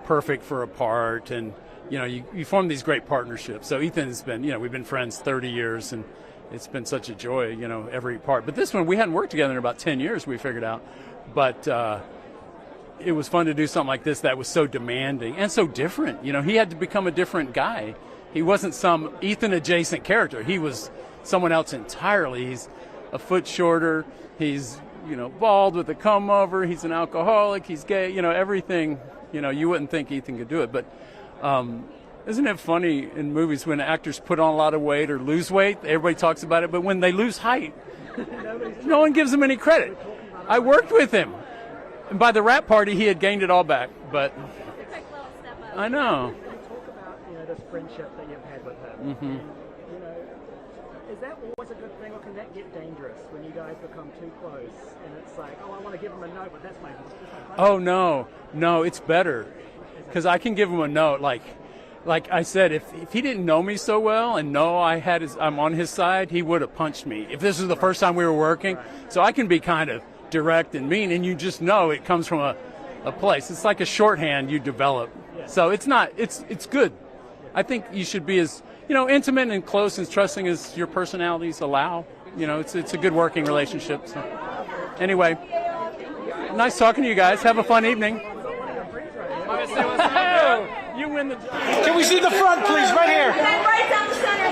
perfect for a part, and you form these great partnerships. So Ethan's been, we've been friends 30 years, and it's been such a joy, every part. But this one, we hadn't worked together in about 10 years, we figured out. But it was fun to do something like this that was so demanding and so different. He had to become a different guy. He wasn't some Ethan-adjacent character. He was someone else entirely. He's a foot shorter. He's, bald with a comb-over. He's an alcoholic. He's gay. Everything. You wouldn't think Ethan could do it. But isn't it funny in movies when actors put on a lot of weight or lose weight? Everybody talks about it. But when they lose height, no one gives them any credit. I worked with him. And by the rap party, he had gained it all back. But I know. This friendship that you've had with him. Mm-hmm. Is that always a good thing, or can that get dangerous when you guys become too close and it's like, oh, I want to give him a note, but that's my Oh no, it's better because I can give him a note. Like I said, if he didn't know me so well and know I'm on his side, he would have punched me. If this was the first time we were working, so I can be kind of direct and mean, and you just know it comes from a place. It's like a shorthand you develop. So it's good. I think you should be as, intimate and close and trusting as your personalities allow. It's a good working relationship. So. Anyway, nice talking to you guys. Have a fun evening. You win the... Can we see the front, please? Right here. Right down the center.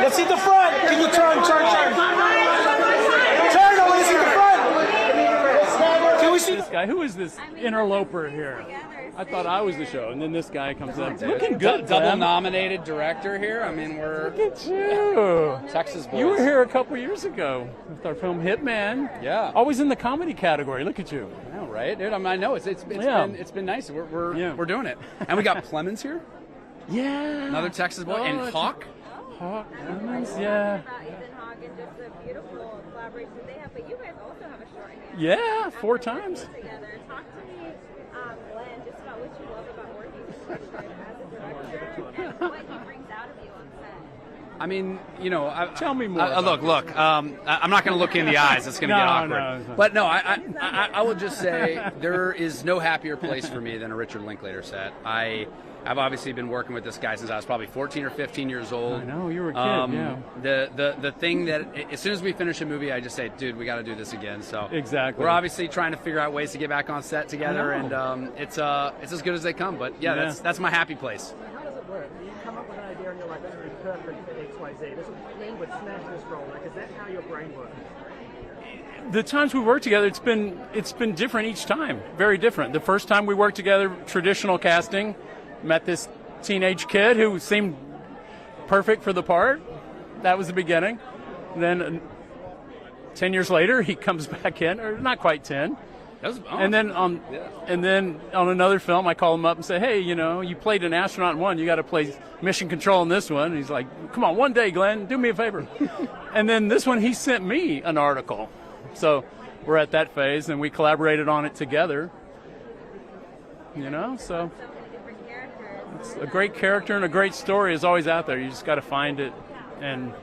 Let's see the front. Can you turn? Turn, I want to see the front. Can we see this guy? Who is this interloper here? I thought I was the show, and then this guy comes up. Looking good, double nominated director here. I mean, we're... Look at you. Texas boys. You were here a couple years ago with our film Hitman. Yeah. Always in the comedy category. Look at you. I know, right? Dude, I know. It's been nice. We're doing it. And we got Clemens here. Yeah. Another Texas boy. And Hawk. Hawk Clemens, yeah. But you guys also have a shorthand. Yeah, 4 times. Talk to me, Glenn, just about what you love about working with Richard as a director and what he brings out of you on set. I mean, tell me more. Look. I'm not going to look in the eyes. It's going to get awkward. No. But no, I will just say there is no happier place for me than a Richard Linklater set. I've obviously been working with this guy since I was probably 14 or 15 years old. I know, you were a kid, yeah. The thing that, as soon as we finish a movie, I just say, dude, we got to do this again. So exactly. We're obviously trying to figure out ways to get back on set together, and it's as good as they come. But yeah. That's my happy place. How does it work? You come up with an idea and you're like, this would be perfect for XYZ. Glenn would smash this role. Like, is that how your brain works? The times we worked together, it's been different each time. Very different. The first time we worked together, traditional casting. Met this teenage kid who seemed perfect for the part. That was the beginning. Then 10 years later, he comes back in, or not quite 10. That was awesome. And then on another film, I call him up and say, hey, you played an astronaut in one. You got to play mission control in this one. And he's like, come on, one day, Glenn, do me a favor. And then this one, he sent me an article. So we're at that phase, and we collaborated on it together. So... It's a great character and a great story is always out there. You just got to find it. And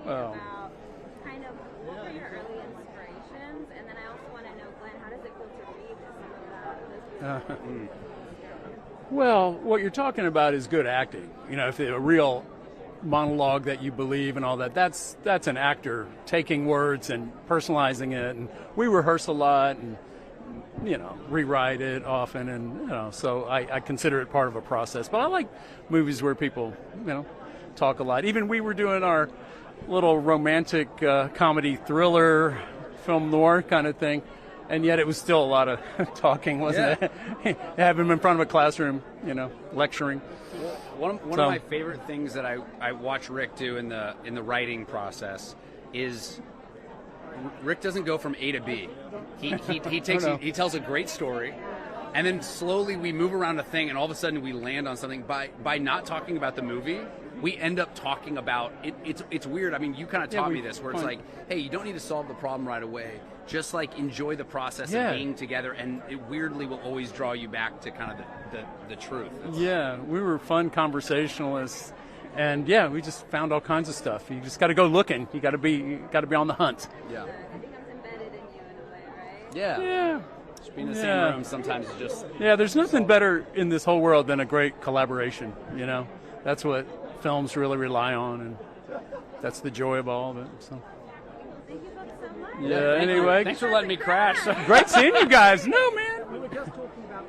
about kind of what were your early inspirations, and then I also want to know, Glenn, how does it feel to read some of those? Well, what you're talking about is good acting. If a real monologue that you believe and all that, that's an actor taking words and personalizing it. And we rehearse a lot and, rewrite it often. And, so I consider it part of a process. But I like movies where people, talk a lot. Even we were doing our little romantic comedy thriller, film noir kind of thing. And yet it was still a lot of talking, wasn't it? Have him in front of a classroom, lecturing. One of my favorite things that I watch Rick do in the writing process is Rick doesn't go from A to B. He tells a great story, and then slowly we move around a thing, and all of a sudden we land on something by not talking about the movie. we end up talking about it. It's weird. I mean, you kind of taught me this, where it's like, hey, you don't need to solve the problem right away. Just like enjoy the process of being together, and it weirdly will always draw you back to kind of the truth. We were fun conversationalists, and we just found all kinds of stuff. You just got to go looking. You got to be on the hunt. Yeah. It becomes embedded in you in a way, right? Yeah. Just being in the same room sometimes is just. Yeah, there's nothing better in this whole world than a great collaboration. You know, that's what films really rely on, and that's the joy of all of it. So. Thank you both so much. Yeah. Anyway, thanks for letting me crash. Great seeing you guys. No, man. We were just talking about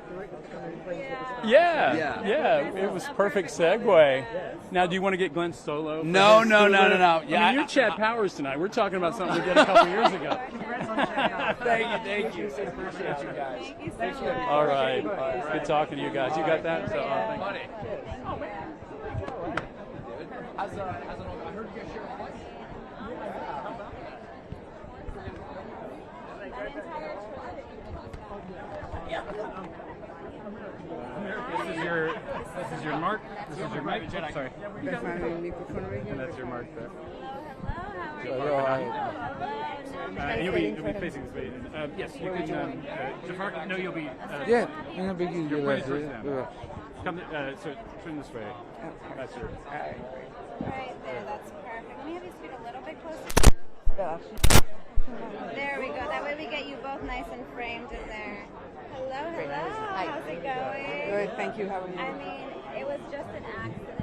Yeah. It was perfect segue. Now, do you want to get Glenn Solo? No. Yeah, I mean, you're Chad Powers tonight. We're talking about something we did a couple years ago. Thank you. Appreciate you guys. Thank you so much. All right. Good talking to you guys. You got that? So, thank you. Oh, man. I heard you guys share a flight. This is your mark. This is your mic. Sorry. And that's your mark there. Hello, how are you? You'll be facing this way. Yes, you can. Jafar, no, you'll be. اینو بگیر you're یه right لحظه. first down. Come, so turn this way. That's your. Right there, that's perfect. Let me have you scoot a little bit closer. There we go. That way we get you both nice and framed in there. Hello. How's it going? Good, thank you. How are you? I mean, it was just an accident.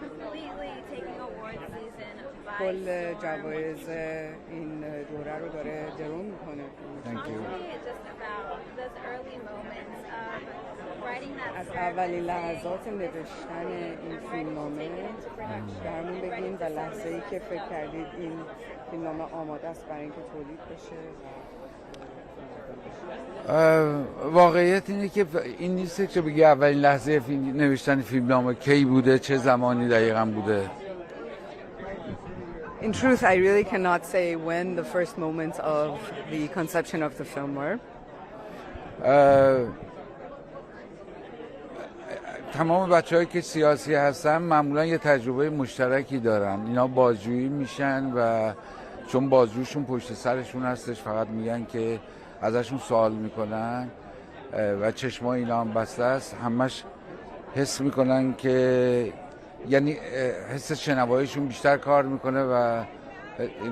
Completely taking award season by کل جوایز این دوره رو داره درو میکنه. Thank you. Just about those early moments of writing that از script. اولین لحظات نوشتن این فیلمنامه درمون بگین و لحظه‌ای که فکر کردید این فیلمنامه آماده است برای اینکه تولید بشه. واقعیت اینه که این نیست که بگی اولین لحظه نوشتن فیلمنامه کی بوده، چه زمانی دقیقاً بوده. In truth, I really cannot say when the first moments of the conception of the film were. تمام بچه‌هایی که سیاسی هستن معمولا یه تجربه مشترکی دارن. اینا بازجویی میشن و چون بازجویشون پشت سرشون هستش فقط میگن که ازشون سوال میکنن و چشمای اینا هم بسته است، همش حس میکنن که یعنی حس شنواییشون بیشتر کار میکنه و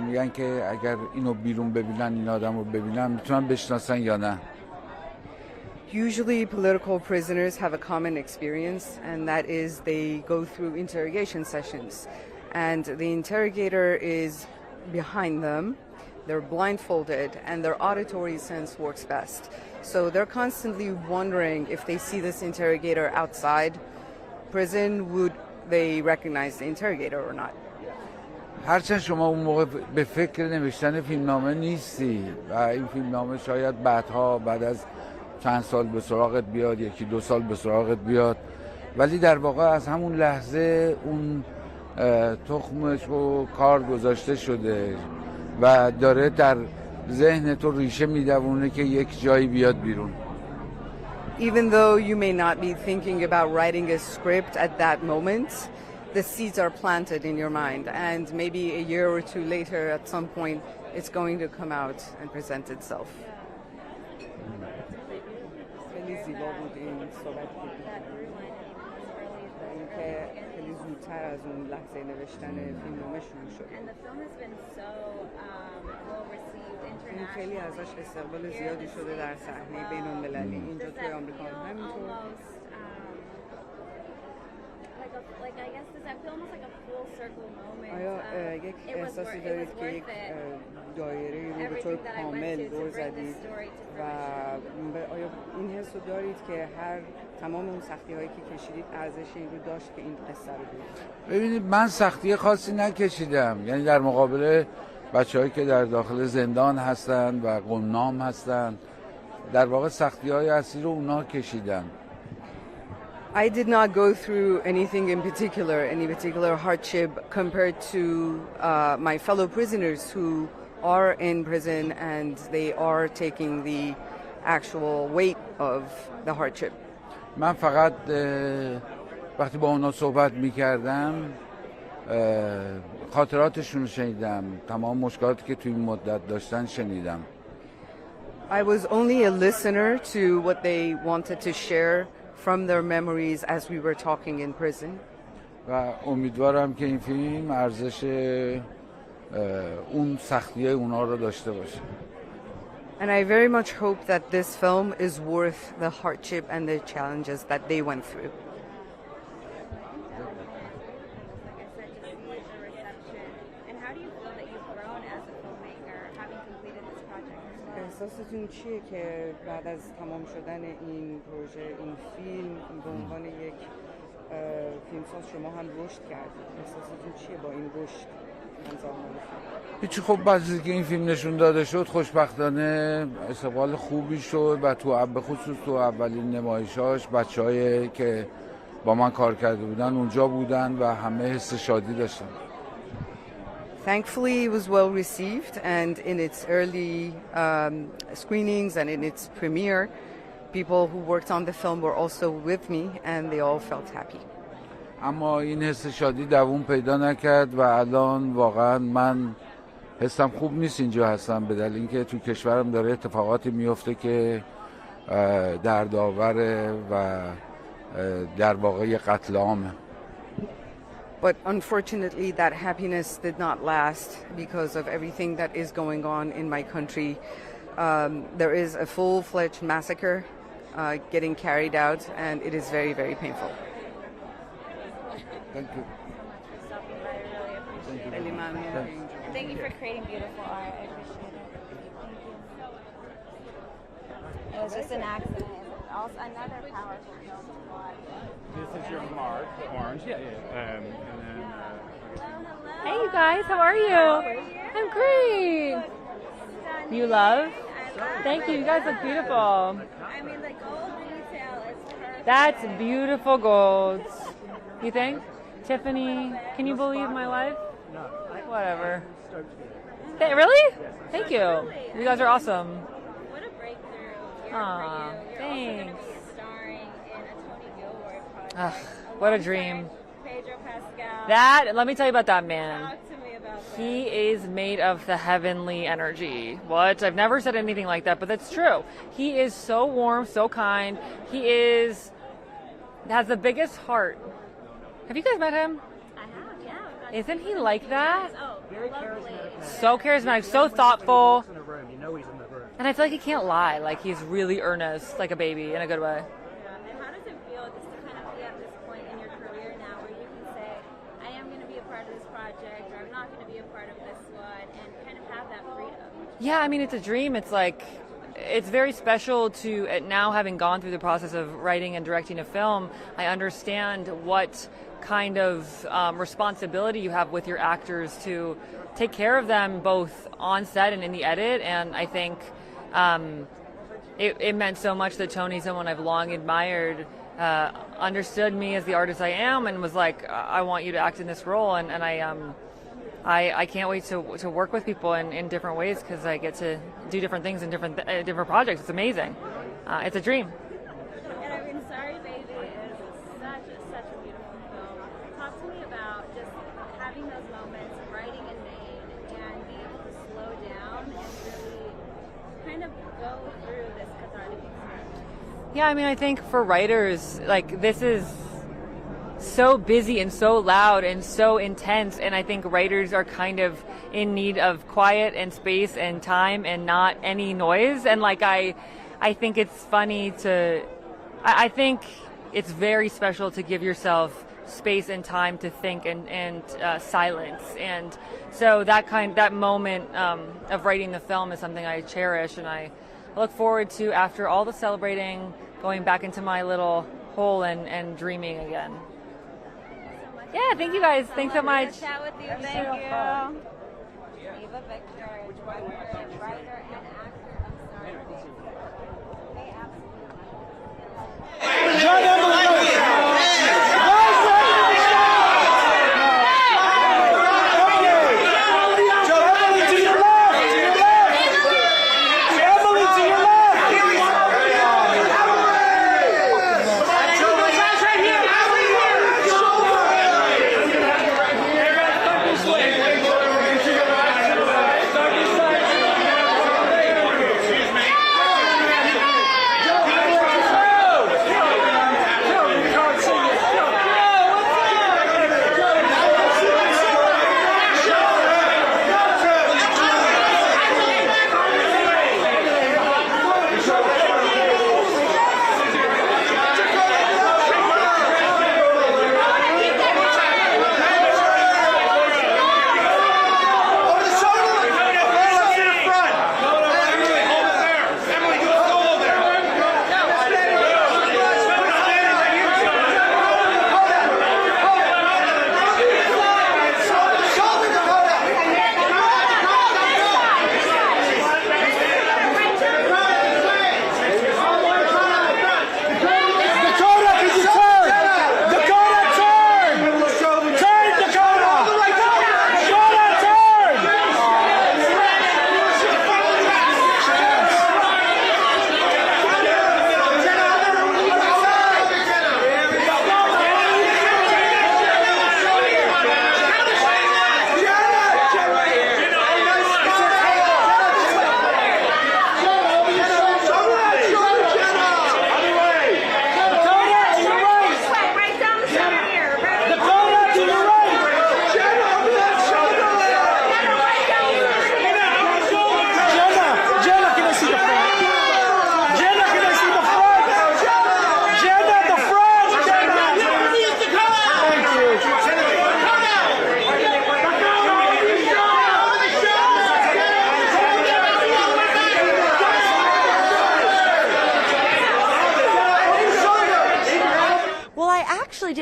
میگن که اگر اینو بیرون ببینن، این آدم رو ببینن، میتونن بشناسن یا نه. Usually political prisoners have a common experience, and that is they go through interrogation sessions, and the interrogator is behind them. They're blindfolded, and their auditory sense works best. So they're constantly wondering if they see this interrogator outside prison, would they recognize the interrogator or not. هرچند شما اون موقع به فکر نوشتن فیلمنامه نیستی و این فیلمنامه شاید بعد از چند سال به سراغت بیاد، 1-2 سال به سراغت بیاد، ولی در واقع از همون لحظه اون تخمش رو کار گذاشته شده و داره در ذهن تو ریشه میدوونه که یک جایی بیاد بیرون. Even though you may not be thinking about writing a script at that moment, the seeds are planted in your mind, and maybe a year or two later, at some point, it's going to come out and present itself. خیلی زیبا بود این صحبت که خیلی زودتر از اون لحظه نوشتن فیلمنامه شروع شد. این خیلی ازش استقبال زیادی شده در صحنه بین المللی اینجا توی آمریکا همینطور. آیا یک احساسی دارید که یک دایره رو به طور کامل دور زدید و آیا این حس رو دارید که تمام اون سختی هایی که کشیدید ارزش این رو داشت که این قصه رو بگید؟ ببینید من سختی خاصی نکشیدم، یعنی در مقابل بچه‌هایی که در داخل زندان هستن و گمنام هستن در واقع سختی‌های اصلی رو اونا کشیدن. I did not go through anything in particular, any particular hardship compared to my fellow prisoners who are in prison and they are taking the actual weight of the hardship. من فقط وقتی با اونا صحبت میکردم خاطراتشون رو شنیدم، تمام مشکلاتی که توی این مدت داشتن شنیدم. I was only a listener to what they wanted to share from their memories as we were talking in prison. و امیدوارم که این فیلم ارزش اون سختیه اونا رو داشته باشه. And I very much hope that this film is worth the hardship and the challenges that they went through. احساستون چیه که بعد از تمام شدن این پروژه، این فیلم به عنوان یک فیلمساز شما هم رشد کردید؟ احساستون چیه با این رشد انجام دادید؟ هیچی، خب بعد از اینکه این فیلم نشون داده شد خوشبختانه استقبال خوبی شد و به خصوص تو اولین نمایشاش بچه‌هایی که با من کار کرده بودن اونجا بودن و همه حس شادی داشتن. Thankfully, it was well received, and in its early screenings and in its premiere, people who worked on the film were also with me, and they all felt happy. اما این حس شادی دوام پیدا نکرد و الان واقعا من حسم خوب نیست اینجا هستم، به دلیل اینکه تو کشورم داره اتفاقاتی میفته که دردآوره و در واقع قتل عامه. But unfortunately, that happiness did not last because of everything that is going on in my country. There is a full-fledged massacre getting carried out, and it is very, very painful. Thank you. Thank you for creating beautiful art. I appreciate it. Thank you. It was just an accident. Also, another powerful film to watch. This is your mark, orange. Yeah. And then. Hey, you guys, how are you? I'm great. You love? Thank you. You guys look beautiful. I mean, the gold detail is perfect. That's beautiful gold. You think? Tiffany, can you believe my life? No. Whatever. Really? Thank you. You guys are awesome. What a breakthrough. Aw, thanks. Starring in a Tony Gilroy project. What a dream. Pedro Pascal. That, let me tell you about that man. Talk to me about that. He is made of the heavenly energy. What? I've never said anything like that, but that's true. He is so warm, so kind. He has the biggest heart. Have you guys met him? I have, yeah. Isn't he like that? Oh, very charismatic. So charismatic, so thoughtful. In the room, you know he's in the room. And I feel like he can't lie. Like he's really earnest, like a baby in a good way. Yeah. And how does it feel just to kind of be at this point in your career now where you can say, I am going to be a part of this project or I'm not going to be a part of this one, and kind of have that freedom? Yeah, I mean, it's a dream. It's like, it's very special to, now having gone through the process of writing and directing a film, I understand what kind of responsibility you have with your actors to take care of them both on set and in the edit. And I think it meant so much that Tony, someone I've long admired, understood me as the artist I am and was like, I want you to act in this role. And I can't wait to work with people in different ways because I get to do different things in different projects. It's amazing. It's a dream. And I mean, Sorry Baby is such a beautiful film. Talk to me about just having those moments, writing in Maine, and being able to slow down and really kind of go through this cathartic experience. Yeah, I mean, I think for writers, like, this is so busy and so loud and so intense, and I think writers are kind of in need of quiet and space and time and not any noise. And like, I think it's funny I think it's very special to give yourself space and time to think and silence. And so that moment of writing the film is something I cherish, and I look forward to, after all the celebrating, going back into my little hole and dreaming again. Yeah, thank you guys. Thanks so much. Chat with you. Thank you. Eva Victor, writer and actor of Sorry Baby. They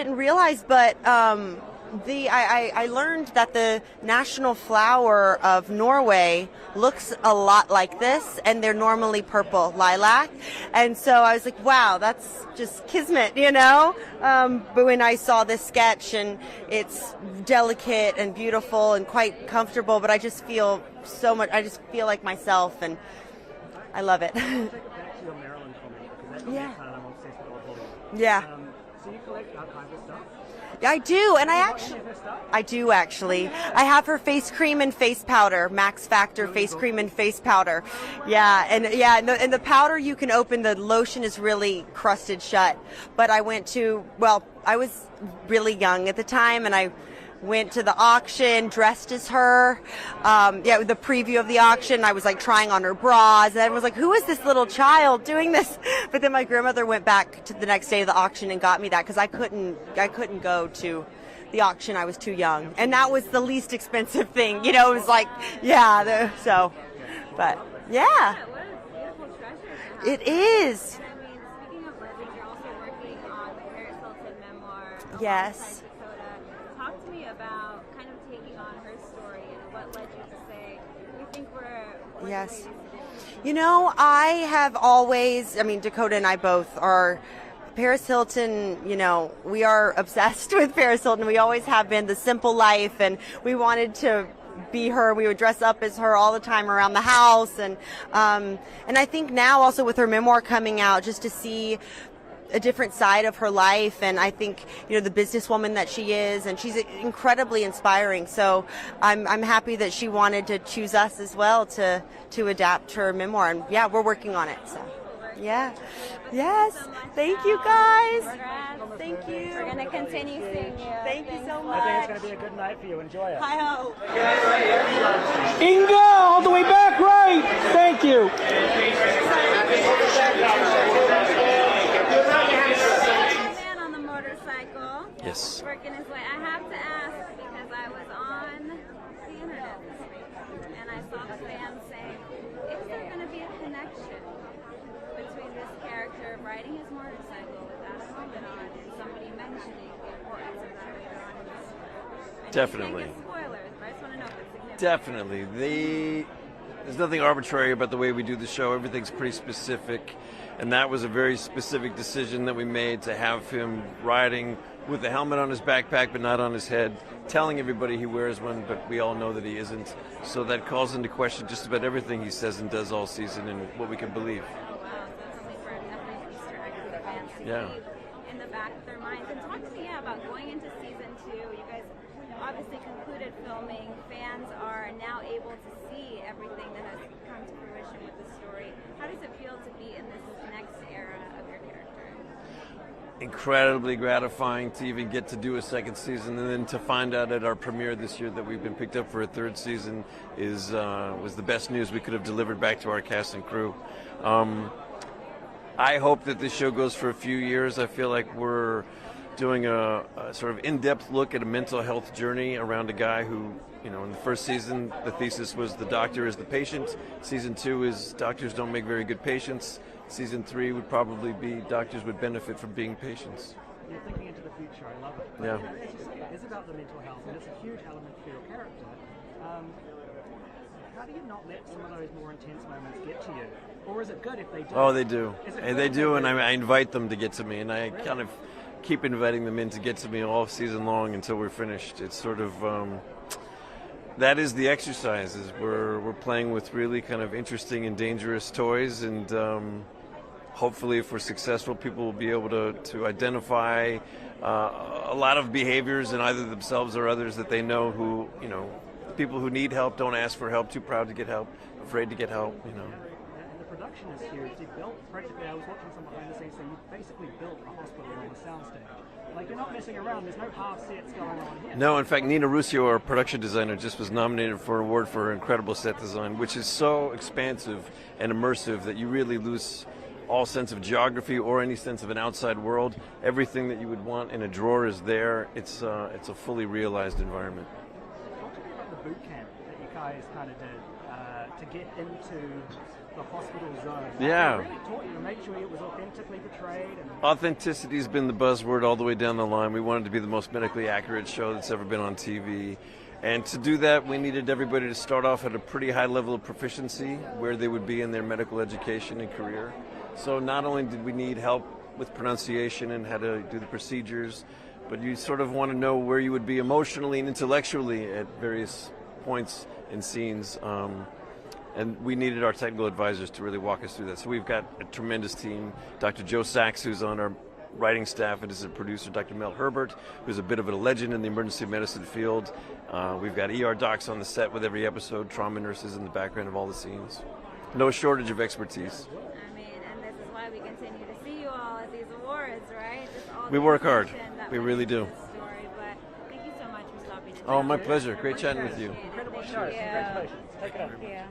didn't realize, but I learned that the national flower of Norway looks a lot like this, and they're normally purple, lilac. And so I was like, wow, that's just kismet, you know? But when I saw this sketch, and it's delicate and beautiful and quite comfortable, but I just feel so much, I just feel like myself, and I love it. Take it back to your Maryland comment, because that's Yeah. kind of I'm obsessed with old Hollywood. Yeah. So you collect archival stuff? I do, and I do actually. I have her face cream and face powder, Max Factor face cream and face powder. Yeah, and the powder you can open. The lotion is really crusted shut. But I was really young at the time, and I went to the auction dressed as her. The preview of the auction, I was like trying on her bras, and I was like, who is this little child doing this? But then my grandmother went back to the next day of the auction and got me that, because I couldn't go to the auction. I was too young, and that was the least expensive thing. It was like, but yeah, it is. Speaking of legends, you're also working on the Paris Hilton memoir. Yes. Talk to me about kind of taking on her story and what led you to say, we think we're Yes. I have always, Dakota and I both are Paris Hilton, we are obsessed with Paris Hilton. We always have been, the simple life, and we wanted to be her. We would dress up as her all the time around the house, and I think now also with her memoir coming out, just to see a different side of her life, and I think the businesswoman that she is, and she's incredibly inspiring. So I'm happy that she wanted to choose us as well to adapt her memoir, and yeah, we're working on it. So yeah, yes, thank you guys. Thank you. We're going to continue seeing you. Thank you so much. I think it's going to be a good night for you. Enjoy it. I hope. Inga, all the way back right. Thank you. Man on the motorcycle. Yes. Working his way. I have to ask, because I was on the internet this week, and I saw the fans saying, is there going to be a connection between this character riding his motorcycle without a helmet on, and somebody mentioning the importance of that later on in the story? Definitely. Spoilers, but I just want to know if it's significant. Definitely. There's nothing arbitrary about the way we do the show. Everything's pretty specific, and that was a very specific decision that we made, to have him riding with the helmet on his backpack but not on his head, telling everybody he wears one, but we all know that he isn't. So that calls into question just about everything he says and does all season, and what we can believe. Wow, so that's something for definitely Easter egg for the fans to keep in the back of their minds. And talk to me about going into season 2. You guys obviously concluded filming. Fans are now able to see everything that has come to fruition with the story. How does it feel to be in this next era of your character? Incredibly gratifying to even get to do a second season, and then to find out at our premiere this year that we've been picked up for a third season was the best news we could have delivered back to our cast and crew. I hope that this show goes for a few years. I feel like we're doing a sort of in-depth look at a mental health journey around a guy who, in the first season, the thesis was the doctor is the patient. Season 2 is doctors don't make very good patients. Season 3 would probably be doctors would benefit from being patients. You're thinking into the future. I love it. But, Yeah. as you say, it is about the mental health, and it's a huge element for your character. How do you not let some of those more intense moments get to you? Or is it good if they do? Oh, they do. Is it And good they if do, and I invite them to get to me, and I kind of keep inviting them in to get to me all season long until we're finished. It's sort of that is the exercise. Is we're playing with really kind of interesting and dangerous toys, and hopefully, if we're successful, people will be able to identify a lot of behaviors in either themselves or others that they know who people who need help don't ask for help, too proud to get help, afraid to get help. And the production is huge. You built practically. I was watching some behind the scenes thing. You basically built a hospital on a soundstage. Like, you're not messing around. There's no half sets going on here. No, in fact, Nina Ruscio, our production designer, just was nominated for an award for her incredible set design, which is so expansive and immersive that you really lose all sense of geography or any sense of an outside world. Everything that you would want in a drawer is there. It's a fully realized environment. Talk to me about the boot camp that you guys kind of did to get into the hospital zone. Yeah. It really taught you to make sure it was authentically portrayed. And Authenticity has been the buzzword all the way down the line. We wanted to be the most medically accurate show that's ever been on TV. And to do that, we needed everybody to start off at a pretty high level of proficiency where they would be in their medical education and career. So not only did we need help with pronunciation and how to do the procedures, but you sort of want to know where you would be emotionally and intellectually at various points in scenes. And we needed our technical advisors to really walk us through that. So we've got a tremendous team. Dr. Joe Sachs, who's on our writing staff, and is a producer, Dr. Mel Herbert, who's a bit of a legend in the emergency medicine field. We've got ER docs on the set with every episode, trauma nurses in the background of all the scenes. No shortage of expertise. I mean, and this is why we continue to see you all at these awards, right? Just all We the work hard. attention that We went really into do. this story. But thank you so much for stopping. Oh, my pleasure. Great chatting with you. incredible Thank show. you. Congratulations. Take it up. Thank you.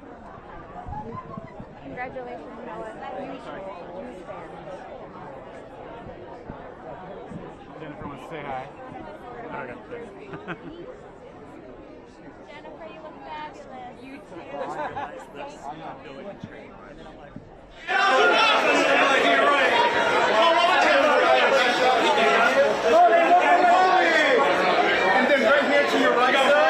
Congratulations, Noah. Huge fan. Jennifer wants to say hi. Okay. Jennifer, you look fabulous. You too. And then right here to your right, sir.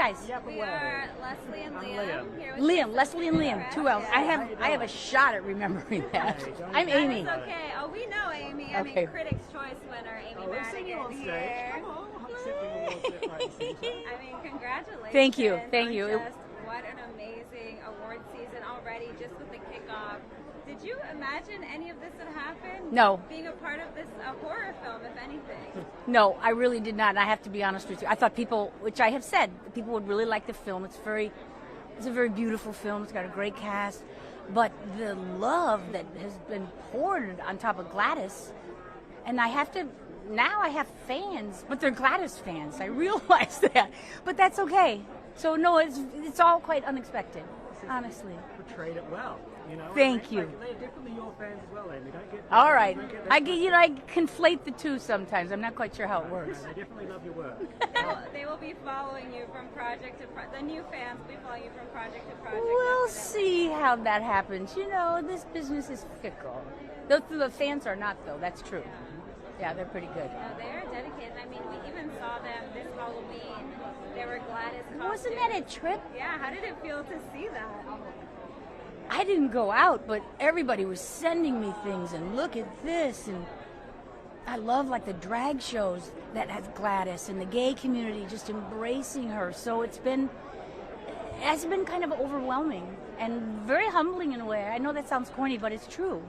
guys? We are Leslie and Liam. Here with Liam, Leslie and Liam, 2 L's. I have a shot at remembering that. I'm Amy. That's okay. Oh, we know Amy. I mean, Critics' Choice winner, Amy Madigan here. I mean, congratulations. Thank you. What an amazing award season already, just with the kickoff. Did you imagine any of this would happen? No. Being a part of this horror film, if anything. No, I really did not. And I have to be honest with you. I thought people, which I have said, people would really like the film. It's a very beautiful film. It's got a great cast. But the love that has been poured on top of Gladys, and I have fans, but they're Gladys fans. I realize that. But that's okay. So no, it's all quite unexpected, honestly. Portrayed it well, you know. Thank you. They're definitely your fans as well, Amy. Don't get. All right, I conflate the two sometimes. I'm not quite sure how it works. I definitely love your work. They will be following you from project to project. The new fans will be following you from project to project. We'll see how that happens. You know, this business is fickle. The fans are not, though. That's true. Yeah, they're pretty good. No, they are dedicated. I mean, we even saw them this Halloween. They were Gladys costumes. Wasn't that a trip? Yeah, how did it feel to see that? I didn't go out, but everybody was sending me things, and look at this, and I love like the drag shows that have Gladys and the gay community just embracing her. So it's been kind of overwhelming and very humbling in a way. I know that sounds corny, but it's true.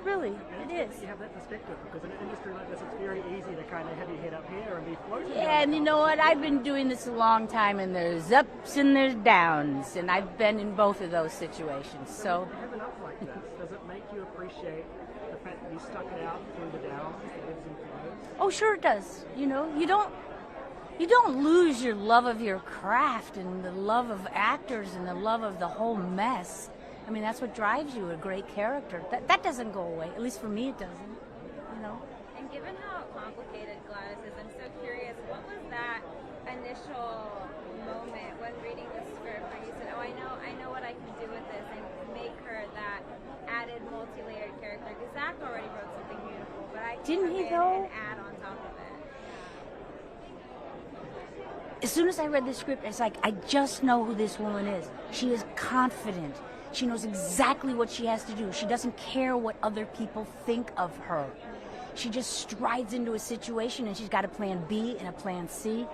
Really, it is. You have that perspective because in an industry like this, it's very easy to kind of have your head up here and be floating. Yeah, and you know what? I've been doing this a long time, and there's ups and there's downs, and I've been in both of those situations. So, having up like this, does it make you appreciate the fact that you stuck it out through the downs, the ebbs and flows? oh, sure it does. You know, you don't lose your love of your craft and the love of actors and the love of the whole mess. I mean, that's what drives you, a great character. That doesn't go away. At least for me, it doesn't. You know. And given how complicated Gladys is, I'm so curious, what was that initial moment when reading the script where you said, oh, I know what I can do with this and make her that added multi-layered character? Because Zach already wrote something beautiful, but I can come in and add on top of it. As soon as I read the script, it's like, I just know who this woman is. She is confident. She knows exactly what she has to do. She doesn't care what other people think of her. She just strides into a situation, and she's got a plan B and a plan C.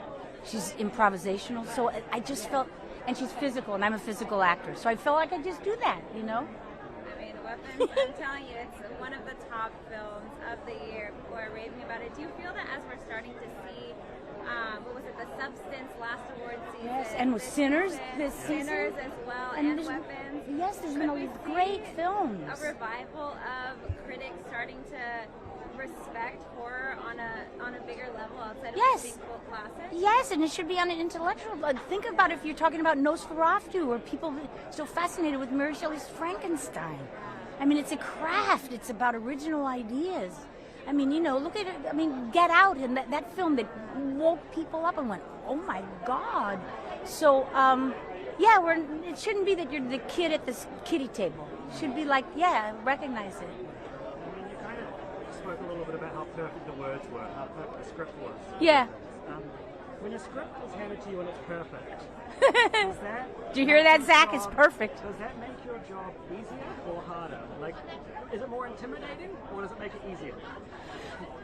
She's improvisational. So I just felt, and she's physical, and I'm a physical actor. So I felt like I just do that, you know? I mean, Weapons, I'm telling you, it's one of the top films of the year. People are raving about it. Do you feel that as we're starting to see, what was it, The Substance last award season? Yes, and with Sinners this season. Sinners as well, and Weapons. Yes, there's been a great films. A revival of critics starting to respect horror on a bigger level outside of the big cult classics. Yes, and it should be on an intellectual. Think about if you're talking about Nosferatu, or people so fascinated with Mary Shelley's Frankenstein. I mean, it's a craft. It's about original ideas. I mean, you know, look at it. I mean, Get Out, and that film that woke people up and went, oh my God. So, yeah, it shouldn't be that you're the kid at the kiddie table. It should be like, yeah, recognize it. I mean, you kind of spoke a little bit about how perfect the words were, how perfect the script was. Yeah. When a script is handed to you and it's perfect, do you hear that, Zach? It's perfect. Does that make your job easier or harder? Like, is it more intimidating or does it make it easier?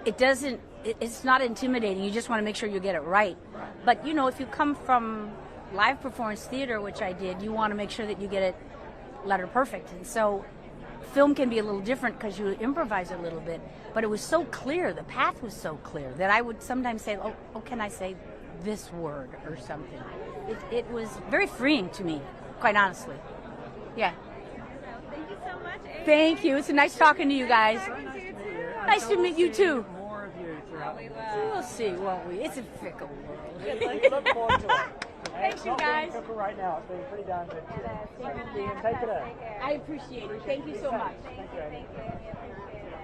It doesn't, it's not intimidating. You just want to make sure you get it right. But, you know, if you come from live performance theater, which I did, you want to make sure that you get it letter perfect. And so film can be a little different because you improvise a little bit. But it was so clear, the path was so clear, that I would sometimes say, oh, can I say this word or something? It was very freeing to me, quite honestly. Yeah. Thank you so much, Amy. Thank you. It's nice talking to you guys. Nice to meet you too. More of you throughout the We'll see, won't we? It's a fickle world. We look forward to it. Thanks, you guys. It's not being right now. It's been pretty darn good. Take care. I appreciate it. Thank you so much. Thank you. We appreciate it.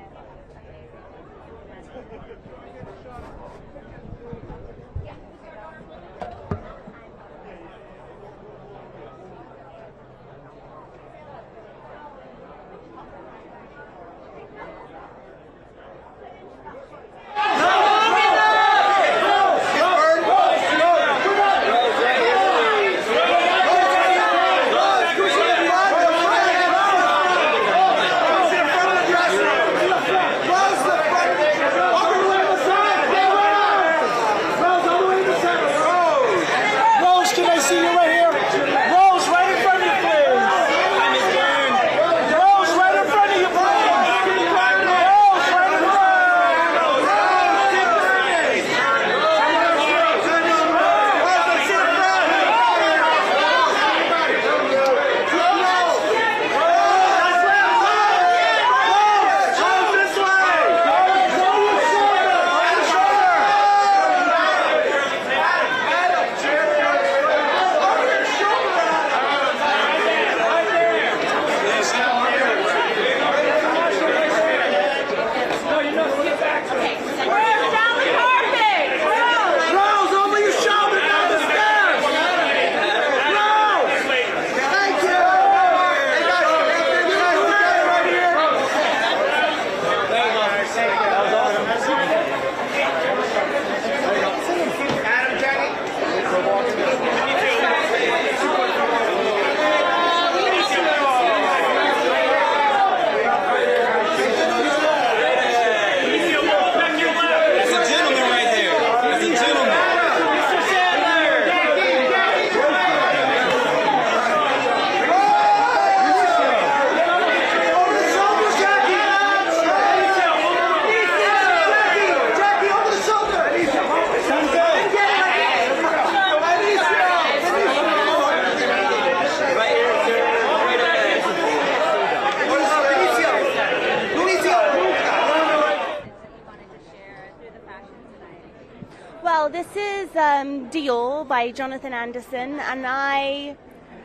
Well, this is Dior by Jonathan Anderson, and I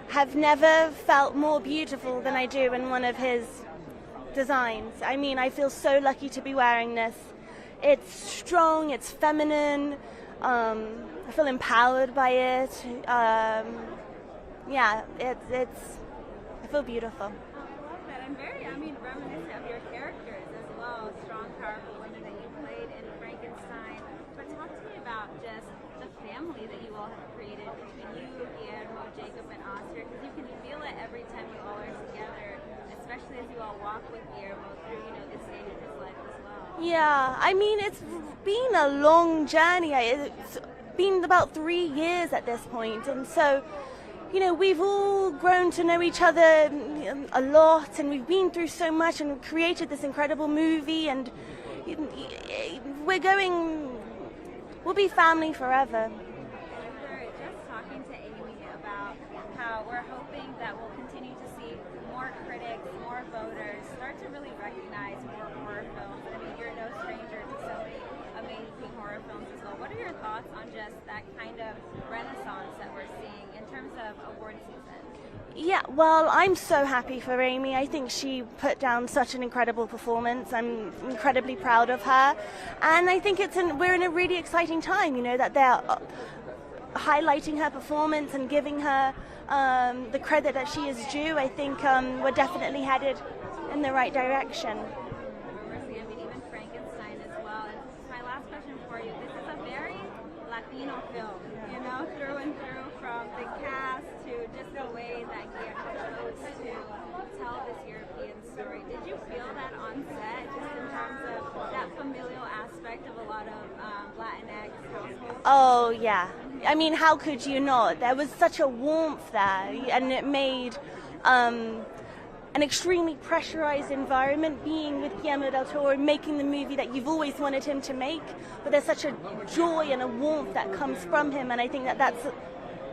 have never felt more beautiful than I do in one of his designs. I mean, I feel so lucky to be wearing this. It's strong, it's feminine, I feel empowered by it. Yeah, I feel beautiful. And very, reminiscent of your characters as well, strong, powerful women that you played in Frankenstein. But talk to me about just the family that you all have created between you, Guillermo, Jacob, and Oscar, because you can feel it every time you all are together, especially as you all walk with Guillermo through, the stage of his life as well. Yeah, I mean, it's been a long journey. It's been about 3 years at this point, and so we've all grown to know each other a lot, and we've been through so much and created this incredible movie, and we'll be family forever. We're just talking to Amy about how we're hoping that we'll continue to see more critics, more voters start to really recognize more horror films. I mean, you're no stranger to so many amazing horror films as well. What are your thoughts on just that kind of renaissance that we're seeing in terms of award season? Yeah, well, I'm so happy for Amy. I think she put down such an incredible performance. I'm incredibly proud of her, and I think we're in a really exciting time. That they're highlighting her performance and giving her the credit that she is due. I think we're definitely headed in the right direction. Even Frankenstein as well. And my last question for you: this is a very Latino film, through and through, from the cast to just the way that Guillermo chose to tell this European story. Did you feel that on set, just in terms of that familial aspect of a lot of Latinx households? Oh, yeah. I mean, how could you not? There was such a warmth there, and it made an extremely pressurized environment being with Guillermo del Toro, making the movie that you've always wanted him to make, but there's such a joy and a warmth that comes from him, and I think that's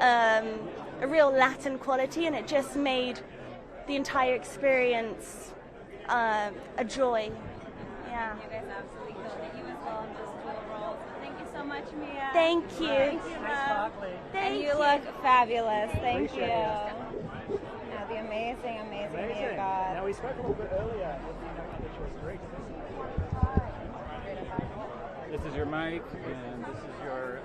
a real Latin quality, and it just made the entire experience a joy. Yeah. You guys absolutely killed it. You as well in those dual roles. Thank you so much, Mia. Thank you. Thank you, love. And you look fabulous. Thank you. The amazing Mia God. Now, we spoke a little bit earlier that she was great. This is your mic, and this is your.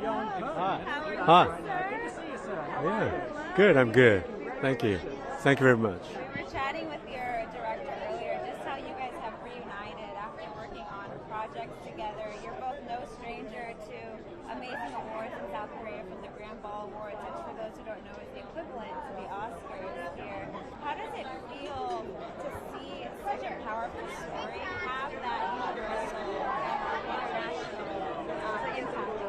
Hi. Good to see you, sir. Yeah. Good. I'm good. Thank you. Thank you very much. We were chatting with your director earlier, just how you guys have reunited after working on projects together. You're both no stranger to amazing awards in South Korea from the Grand Ball Awards, which for those who don't know is the equivalent to the Oscars here. How does it feel to see such a powerful story have that universal international impact?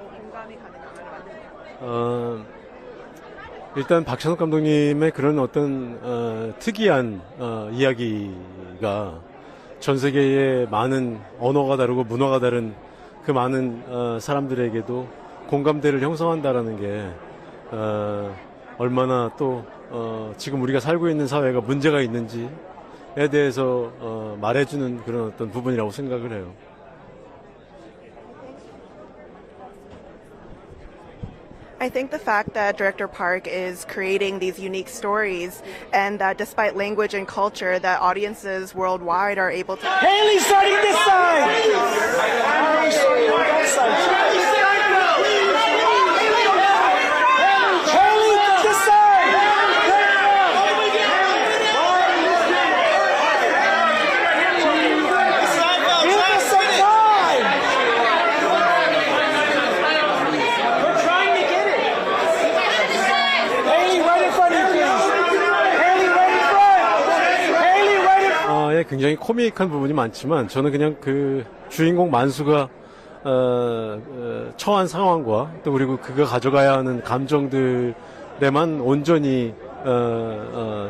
일단 박찬욱 감독님의 그런 어떤 특이한 이야기가 전 세계의 많은 언어가 다르고 문화가 다른 그 많은 사람들에게도 공감대를 형성한다라는 게 얼마나 또 지금 우리가 살고 있는 사회가 문제가 있는지에 대해서 말해주는 그런 어떤 부분이라고 생각을 해요. I think the fact that Director Park is creating these unique stories, and that despite language and culture, that audiences worldwide are able to. Haley starting this side! Haley starting on that side. Haley, this side! 굉장히 코믹한 부분이 많지만 저는 그냥 그 주인공 만수가 처한 상황과 또 그리고 그가 가져가야 하는 감정들에만 온전히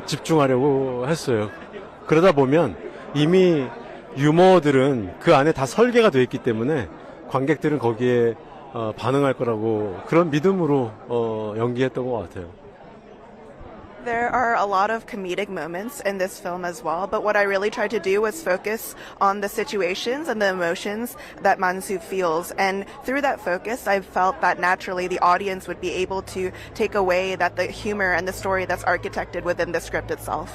집중하려고 했어요. 그러다 보면 이미 유머들은 그 안에 다 설계가 되어 있기 때문에 관객들은 거기에 반응할 거라고 그런 믿음으로 연기했던 것 같아요. There are a lot of comedic moments in this film as well, but what I really tried to do was focus on the situations and the emotions that Mansu feels. And through that focus, I felt that naturally the audience would be able to take away that the humor and the story that's architected within the script itself.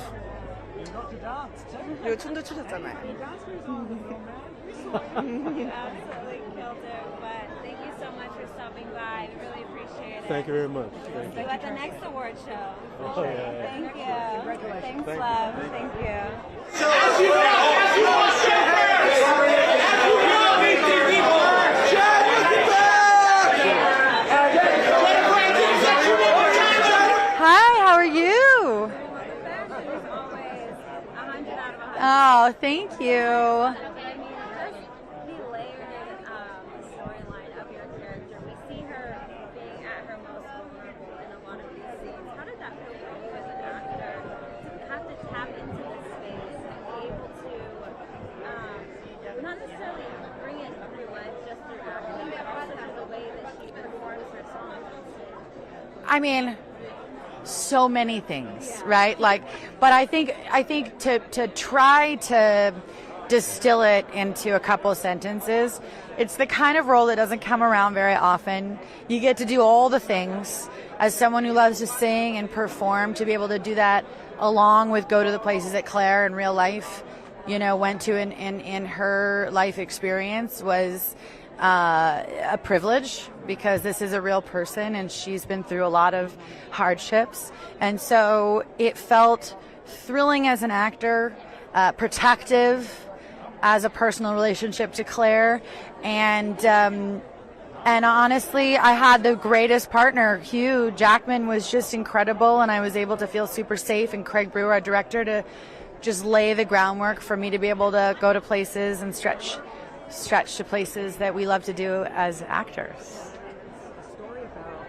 You absolutely killed it, but thank you so much for stopping by. We really appreciate it. Thank you very much. See you at the next award show. Oh, yeah. Thank you. Thanks, love. Thank you. As you know, Hi, how are you? Oh, thank you. I mean, so many things, right? Like, but I think to try to distill it into a couple sentences, it's the kind of role that doesn't come around very often. You get to do all the things as someone who loves to sing and perform, to be able to do that along with go to the places that Claire in real life, went to in her life experience was a privilege, because this is a real person and she's been through a lot of hardships. And so it felt thrilling as an actor, protective as a personal relationship to Claire. And honestly, I had the greatest partner. Hugh Jackman was just incredible, and I was able to feel super safe, and Craig Brewer, our director, to just lay the groundwork for me to be able to go to places and stretch to places that we love to do as actors. A story about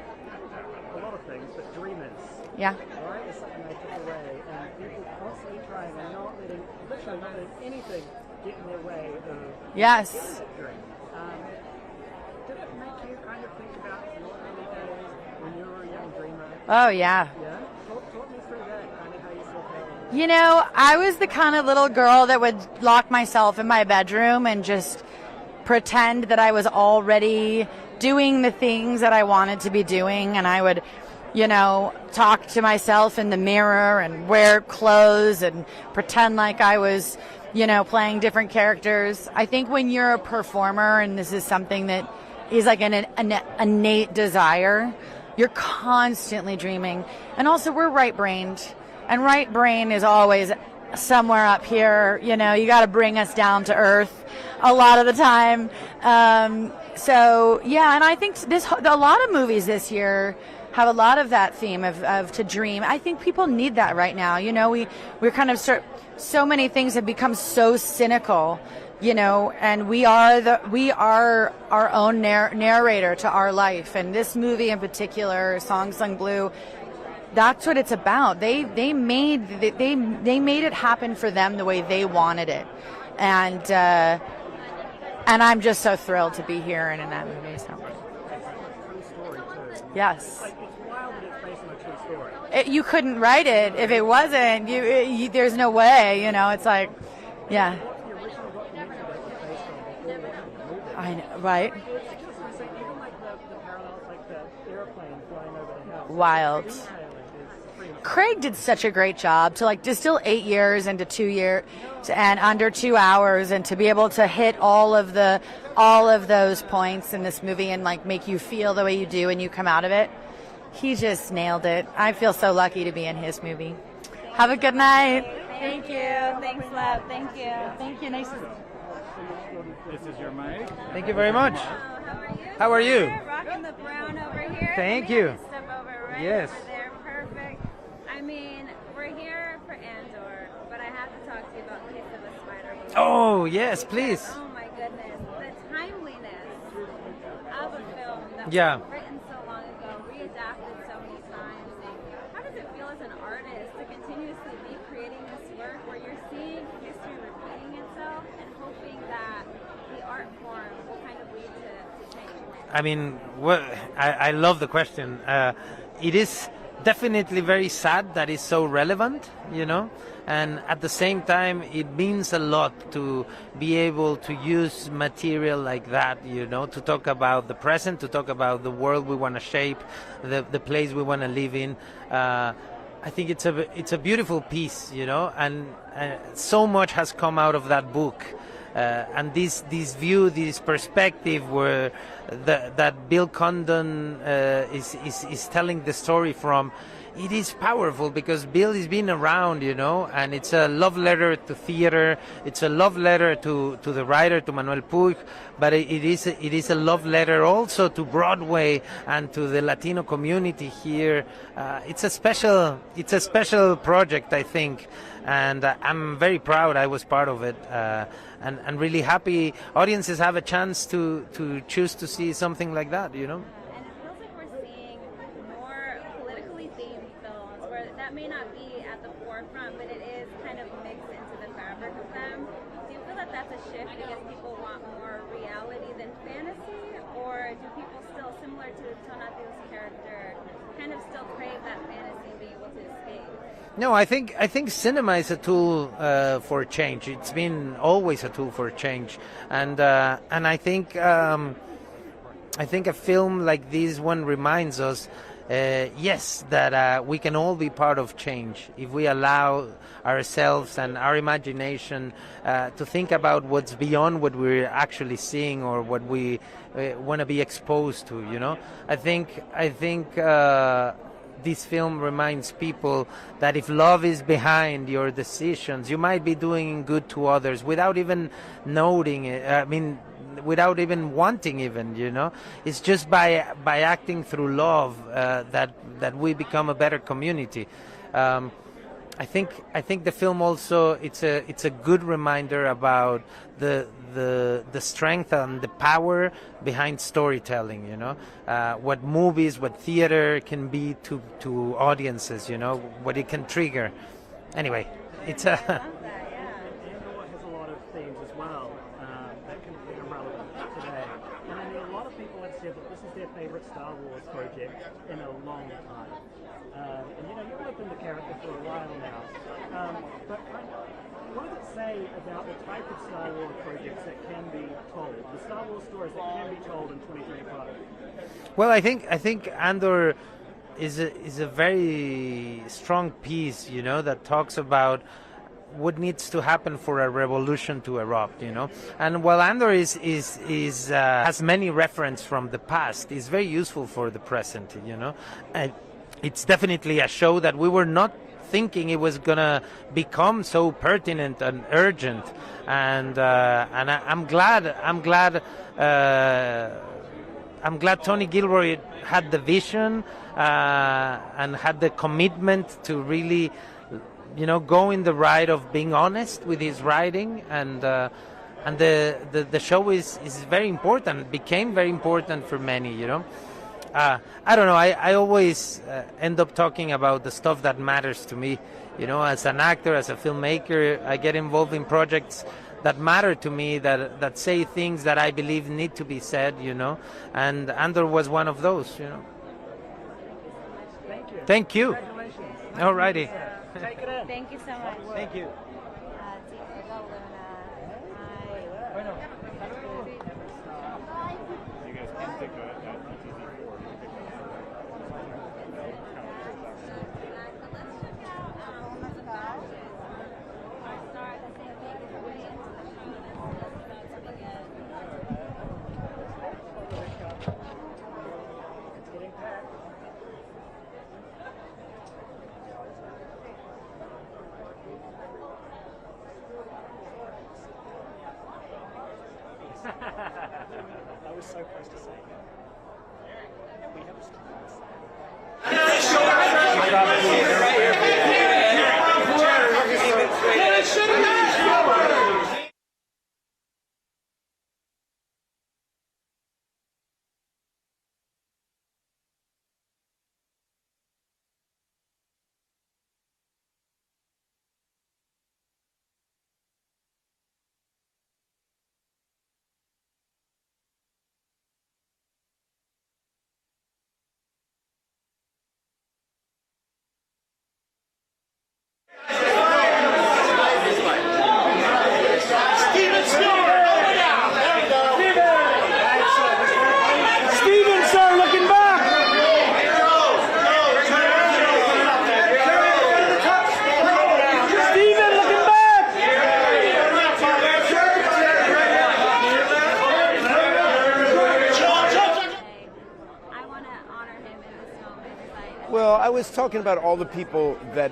a lot of things, but dreamers. Yeah. Right? Is something they took away, and people constantly trying and literally not letting anything get in their way of Yes. that dream. Did it make you kind of think about your early days when you were a young dreamer? Oh, yeah. Yeah? Talk me through that, kind of how you saw that. I was the kind of little girl that would lock myself in my bedroom and just pretend that I was already doing the things that I wanted to be doing, and I would, talk to myself in the mirror and wear clothes and pretend like I was, playing different characters. I think when you're a performer, and this is something that is like an innate desire, you're constantly dreaming. And also, we're right-brained, and right brain is always somewhere up here. You got to bring us down to earth a lot of the time. So yeah, and I think a lot of movies this year have a lot of that theme of to dream. I think people need that right now. We're kind of so many things have become so cynical, and we are our own narrator to our life. And this movie in particular, Song Sung Blue, that's what it's about. They made it happen for them the way they wanted it, and I'm just so thrilled to be here and in that movie. So. Yes. It's wild that it's based on a true story. You couldn't write it if it wasn't. There's no way. It's like, yeah. I know, right? Wild. Craig did such a great job to distill 8 years into 2 years and under 2 hours, and to be able to hit all of those points in this movie and make you feel the way you do and you come out of it. He just nailed it. I feel so lucky to be in his movie. Have a good night. Thank you. Thanks, love. Thank you. Thank you. Nice. This is your mic. Thank you very much. How are you? Rocking the brown over here. Thank you. Step over right Yes. over there. Perfect. I mean, we're here for Andor, but I have to talk to you about Kiss of a Spider. Oh, yes, please. Oh my goodness. The timeliness of a film that was written so long ago, readapted so many times. How does it feel as an artist to continuously be creating this work where you're seeing history repeating itself and hoping that the art form will kind of lead to change? I mean, I love the question. It is definitely very sad that it's so relevant, you know, and at the same time it means a lot to be able to use material like that, you know, to talk about the present, to talk about the world we want to shape, the place we want to live in. I think it's a beautiful piece, you know, and so much has come out of that book. And this view, this perspective, where that Bill Condon is telling the story from, it is powerful because Bill has been around, you know, and it's a love letter to theater. It's a love letter to the writer, to Manuel Puig, but it is a love letter also to Broadway and to the Latino community here. It's a special project, I think, and I'm very proud I was part of it. And really happy audiences have a chance to choose to see something like that, you know. And it feels like we're seeing more politically themed films where that may not be at the forefront, but it is kind of mixed into the fabric of them. Do you feel that that's a shift because people want more reality than fantasy, or do people still, similar to Tonatiuh's character, kind of still crave that fantasy and be able to escape? No, I think cinema is a tool for change. It's been always a tool for change, and I think a film like this one reminds us, yes, that we can all be part of change if we allow ourselves and our imagination to think about what's beyond what we're actually seeing or what we want to be exposed to. You know, I think. This film reminds people that if love is behind your decisions, you might be doing good to others without even noting it. I mean, without even wanting, even, you know. It's just by acting through love that we become a better community. I think the film also it's a good reminder about the strength and the power behind storytelling. You know, what movies, what theater can be to audiences. You know, what it can trigger. Anyway, it's a. Andor has a lot of themes as well that can be relevant today. And I mean, a lot of people have said that this is their favourite Star Wars project in a long time. And you know, you've worked in the character for a while now. But what does it say about the type of Star Wars projects that can be told? The Star Wars stories that can be told in 2025? Well, I think Andor is a very strong piece, you know, that talks about what needs to happen for a revolution to erupt, you know. And while Andor has many references from the past, it's very useful for the present, you know. And it's definitely a show that we were not thinking it was gonna become so pertinent and urgent, and I'm glad Tony Gilroy had the vision and had the commitment to really, you know, go in the ride of being honest with his writing, and the show is very important, became very important for many, you know. I don't know, I always end up talking about the stuff that matters to me, you know, as an actor, as a filmmaker. I get involved in projects that matter to me, that say things that I believe need to be said, you know, and Andor was one of those, you know. Thank you. Thank you. Congratulations. All righty. Take it in. Thank you so much. Thank you. You guys can take a I was so close to saying it. We have a No, I was talking about all the people that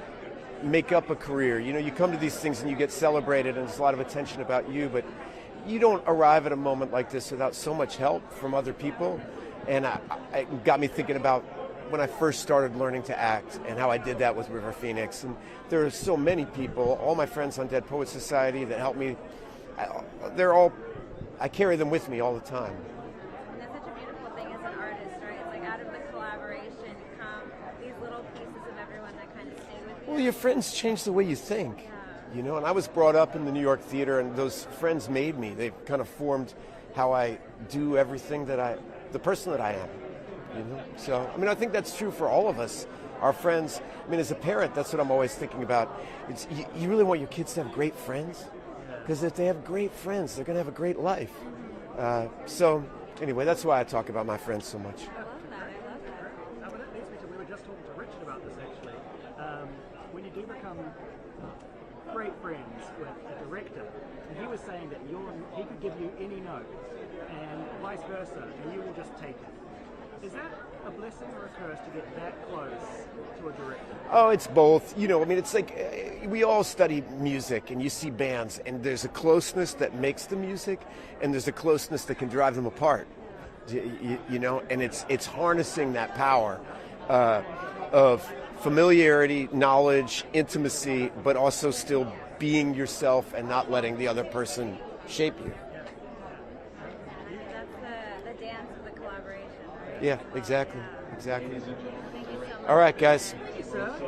make up a career. You know, you come to these things and you get celebrated and there's a lot of attention about you, but you don't arrive at a moment like this without so much help from other people. And it got me thinking about when I first started learning to act and how I did that with River Phoenix. And there are so many people, all my friends on Dead Poets Society that helped me. I carry them with me all the time. And that's such a beautiful thing as an artist, right? It's like out of the collaboration come these little pieces of everyone that kind of stay with you. Well, your friends change the way you think, you know, and I was brought up in the New York theater, and those friends made me. They've kind of formed how I do everything the person that I am, you know. So, I mean, I think that's true for all of us, our friends. I mean, as a parent, that's what I'm always thinking about. You really want your kids to have great friends, because if they have great friends, they're going to have a great life. So, anyway, that's why I talk about my friends so much. We were just talking to Richard about this actually. When you do become great friends with a director, and he was saying that he could give you any note, and vice versa, and you will just take it. Is that a blessing or a curse to get that close to a director? Oh, it's both. You know, I mean, it's like we all study music, and you see bands, and there's a closeness that makes the music, and there's a closeness that can drive them apart. You know, and it's harnessing that power of familiarity, knowledge, intimacy, but also still being yourself and not letting the other person shape you. That's the dance of the collaboration, right? Yeah, exactly. All right, guys.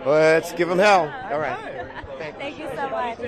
Let's give them hell. All right. Thank you so much.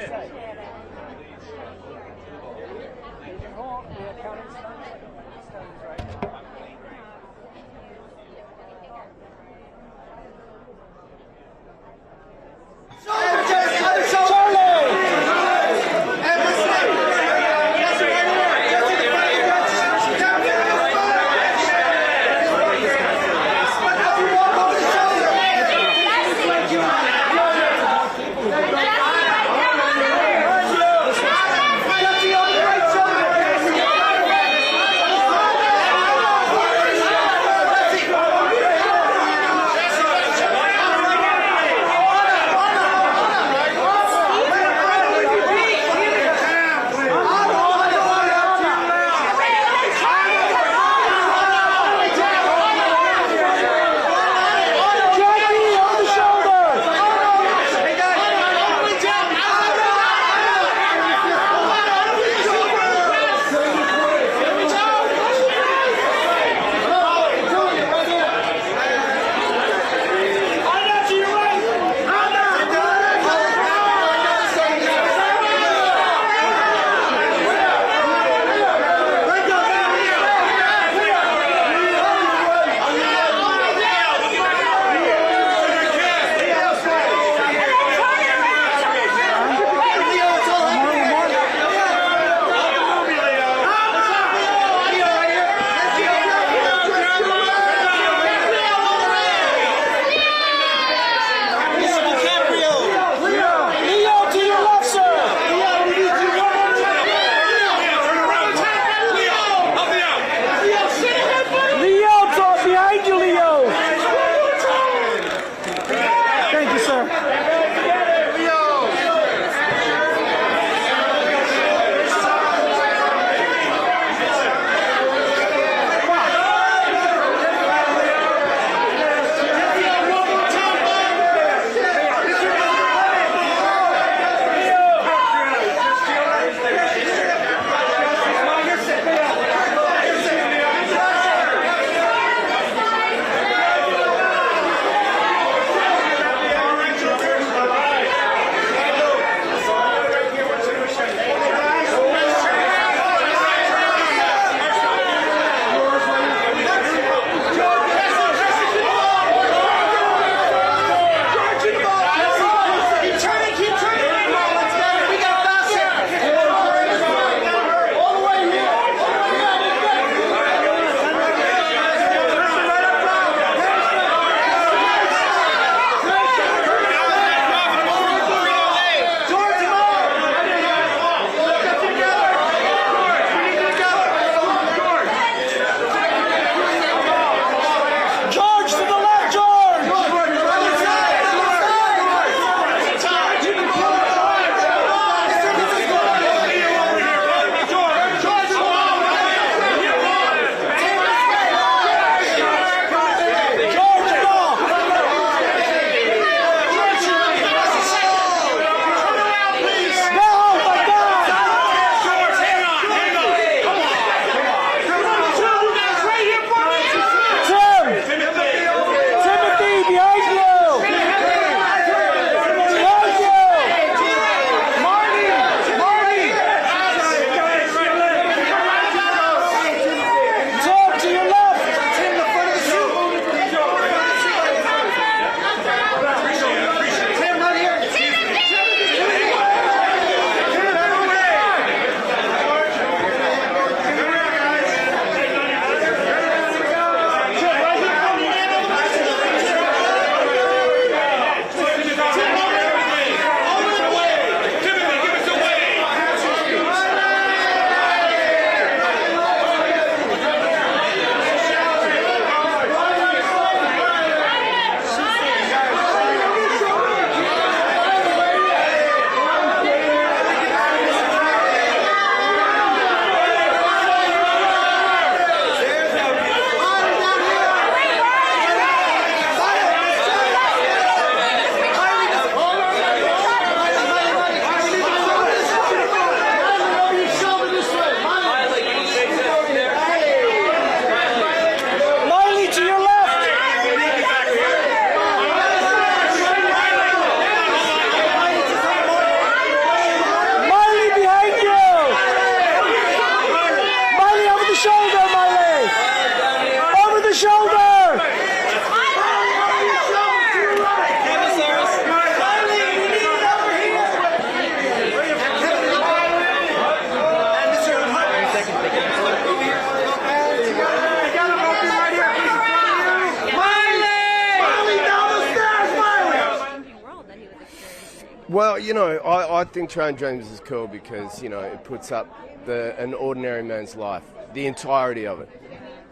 Well, you know, I think Train Dreams is cool because, you know, it puts up an ordinary man's life, the entirety of it.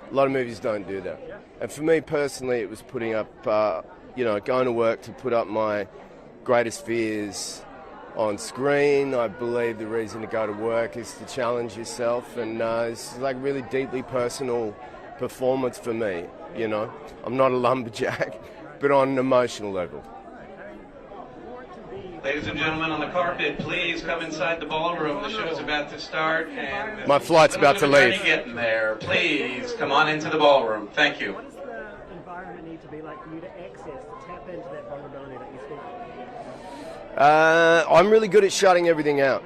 A lot of movies don't do that. And for me personally, it was putting up, you know, going to work to put up my greatest fears on screen. I believe the reason to go to work is to challenge yourself, and it's like really deeply personal performance for me, you know. I'm not a lumberjack, but on an emotional level. Ladies and gentlemen on the carpet, please come inside the ballroom. The show's about to start, and my flight's about to leave. Getting there. Please come on into the ballroom. Thank you. What does the environment need to be like for you to access, to tap into that vulnerability that you speak of? I'm really good at shutting everything out.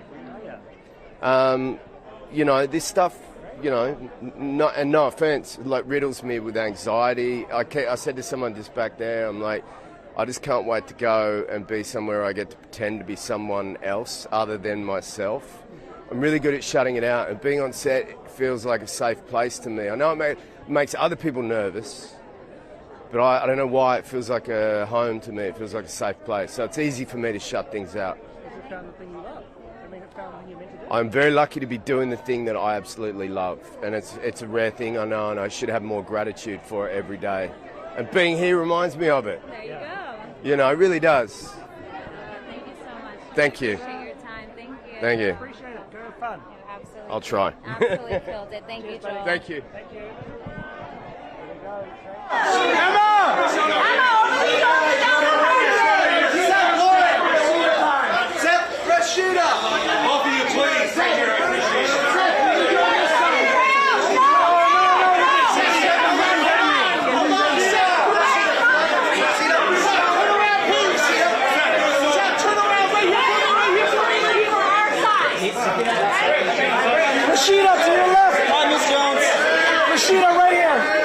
You know, this stuff, you know, no offense, like riddles me with anxiety. I said to someone just back there, I'm like, I just can't wait to go and be somewhere I get to pretend to be someone else other than myself. I'm really good at shutting it out, and being on set feels like a safe place to me. I know it makes other people nervous, but I don't know why it feels like a home to me. It feels like a safe place. So it's easy for me to shut things out. Has it found the thing you love? I mean, it's found the thing you're meant to do. I'm very lucky to be doing the thing that I absolutely love, and it's a rare thing, I know, and I should have more gratitude for it every day. And being here reminds me of it. There you go. You know, it really does. Thank you so much. Thank you. Appreciate your time. Thank you. Thank you. Appreciate it. Go have fun. Absolutely. I'll try. Absolutely killed it. Thank you, Joel. Thank you. Thank you. Both of you, please. Thank you. I appreciate it. Rashida to your left. Hi, Miss Jones. Rashida right here.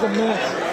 a mess.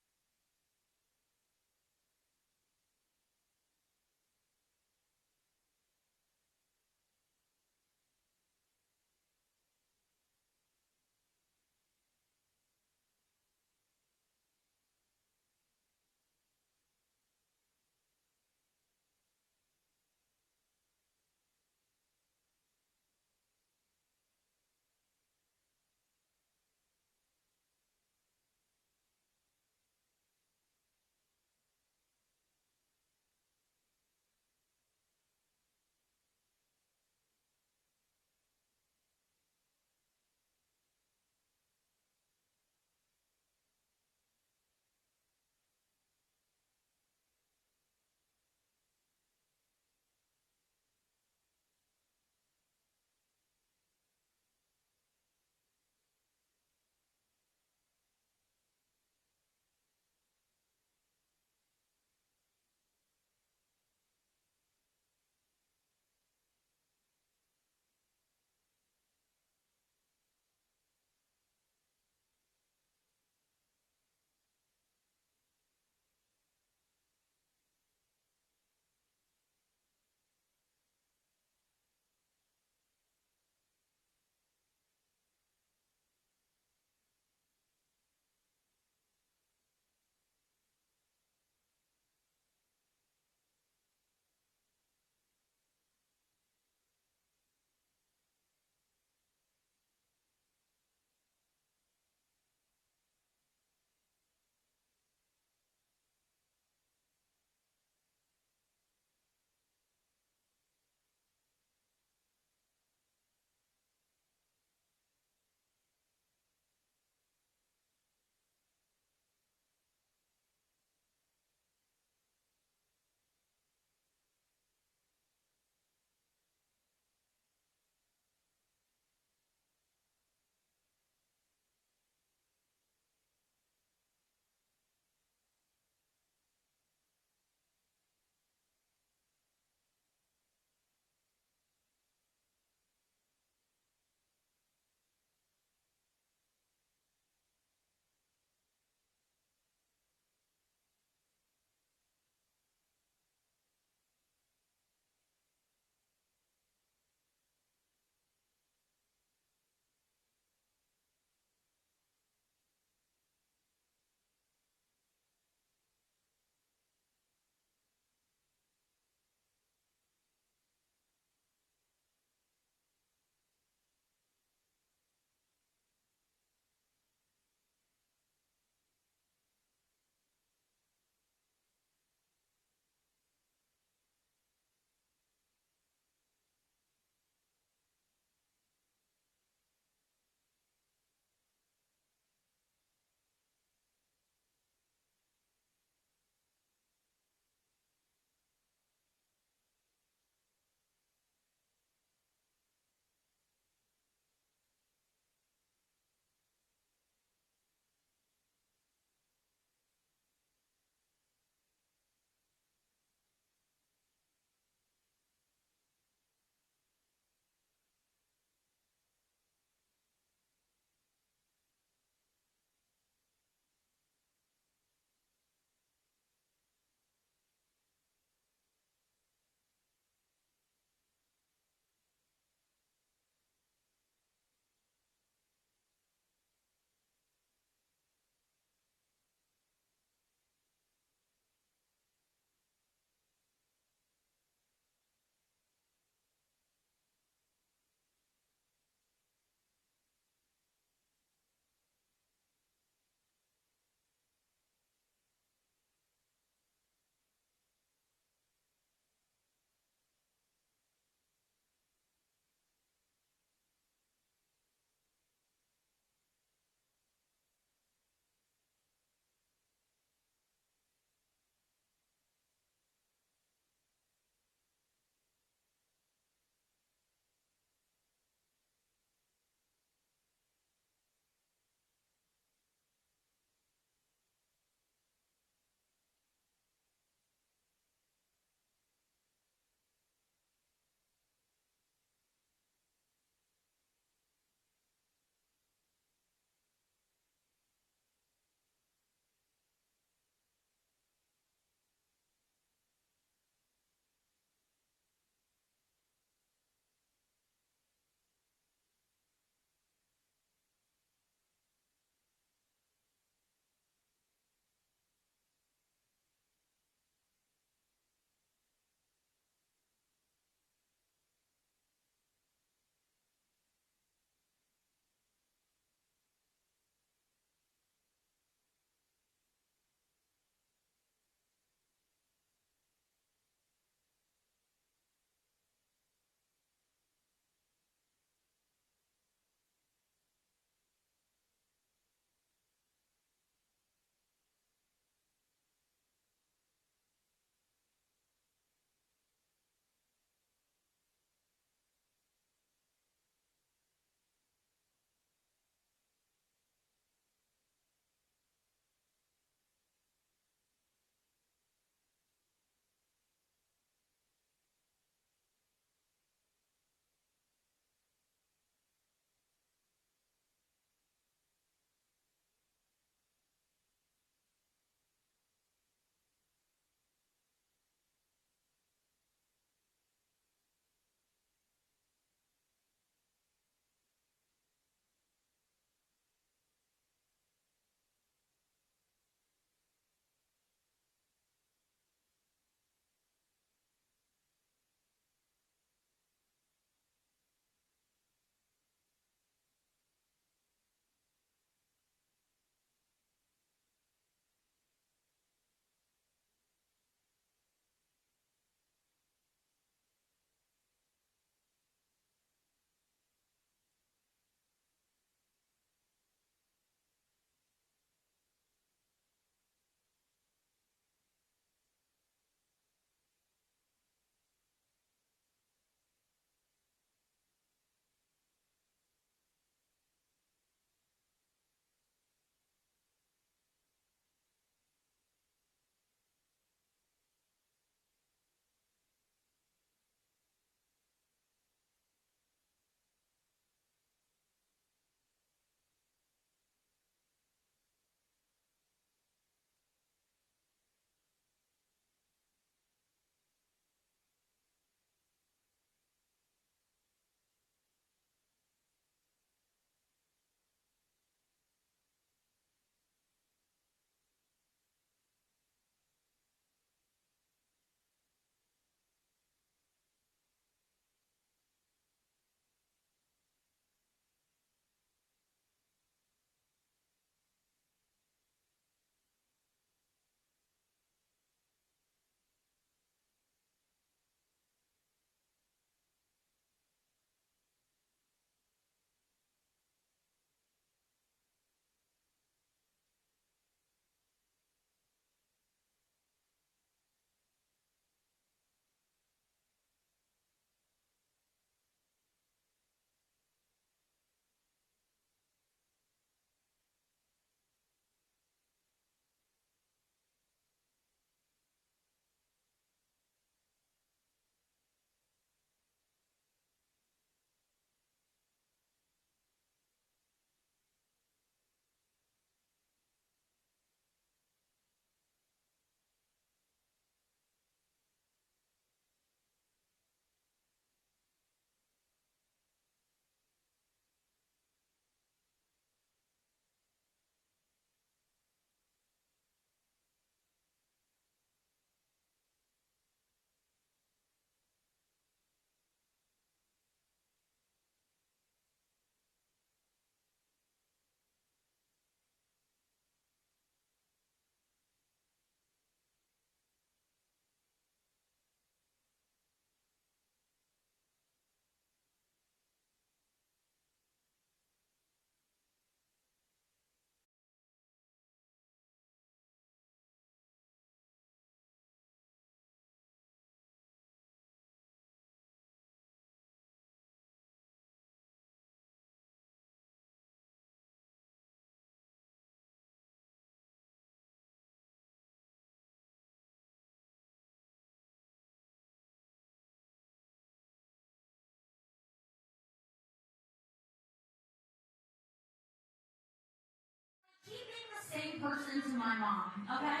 big person to my mom, okay?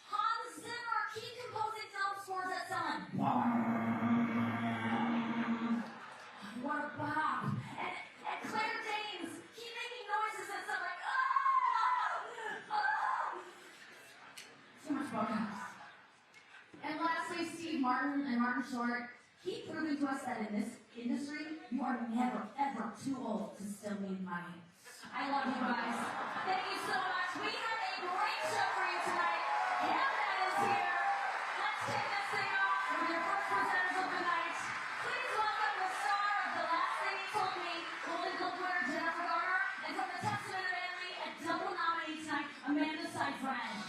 Hans Zimmer, keep composing film scores that sound like what a bop. And Claire Danes, keep making noises that sound like too much Botox. And lastly, Steve Martin and Martin Short, keep proving to us that in this industry, you are never, ever too old to still need money. I love you guys. Thank you so much. We have a great show for you tonight. Canada is here. Let's kick this thing off with your first presenters of the night. Please welcome the star of The Last Thing He Told Me, Golden Globe winner Jennifer Garner, and from the Testament of Emily, a double nominee tonight, Amanda Seyfried.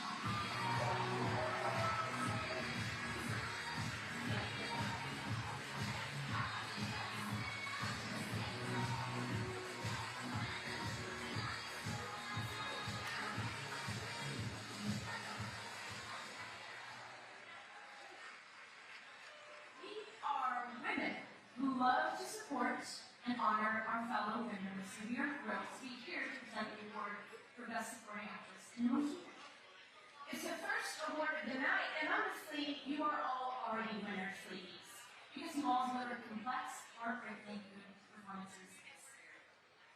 Who love to support and honor our fellow winners. So we are thrilled to be here to present the award for Best Supporting Actress in a Motion Picture. It's the first award of the night, and honestly, you are all already winners, ladies. Because you all delivered complex, heartbreaking good performances this year.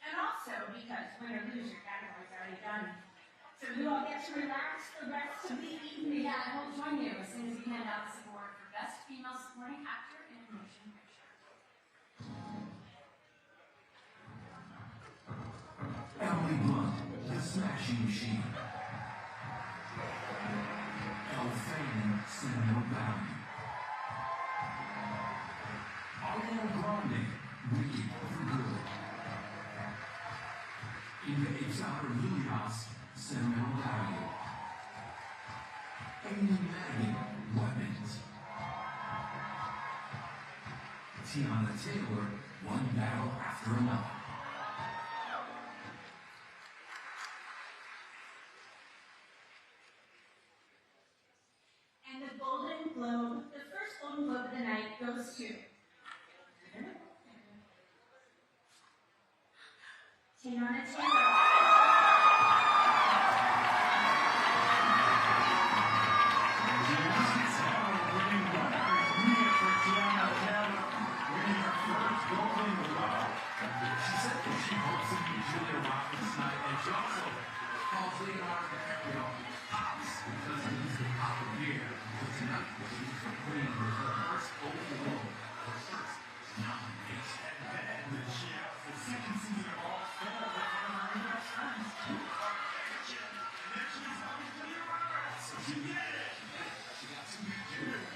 And also because win or lose, your category is already done. So you all get to relax the rest of the evening. Yeah, and we'll join you as soon as we hand out this award for Best Female Supporting Actor in a Motion Picture. Emily Blunt, The Smashing Machine. Elle Fanning, Sentimental Value. Ariana Grande, Wicked for Good. Inge Exaper Lilias, Sentimental Value. Amy Madigan, Weapons. Tiana Taylor, One Battle After Another. And the Golden Globe, the first Golden Globe of the night goes to Tiana Taylor. She said that she hopes to meet Julia Roberts tonight, and she also calls Leonardo DiCaprio Pops because he's the pop of year. But tonight, she's completing her first Golden Globe, her first nomination. And the champ, the second season of All Four, with one of her new best friends, Kim Kardashian. And then she's on Julia Roberts. So she did it. She got to meet Julia.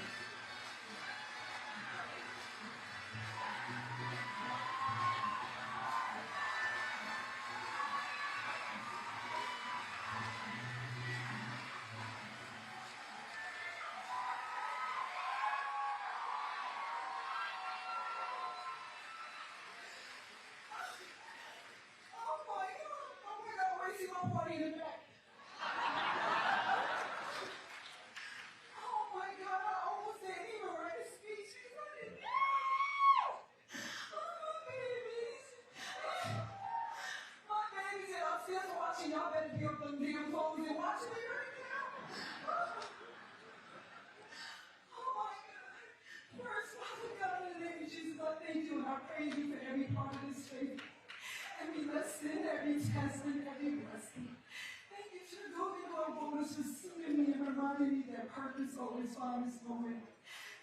Purpose always finds its moment.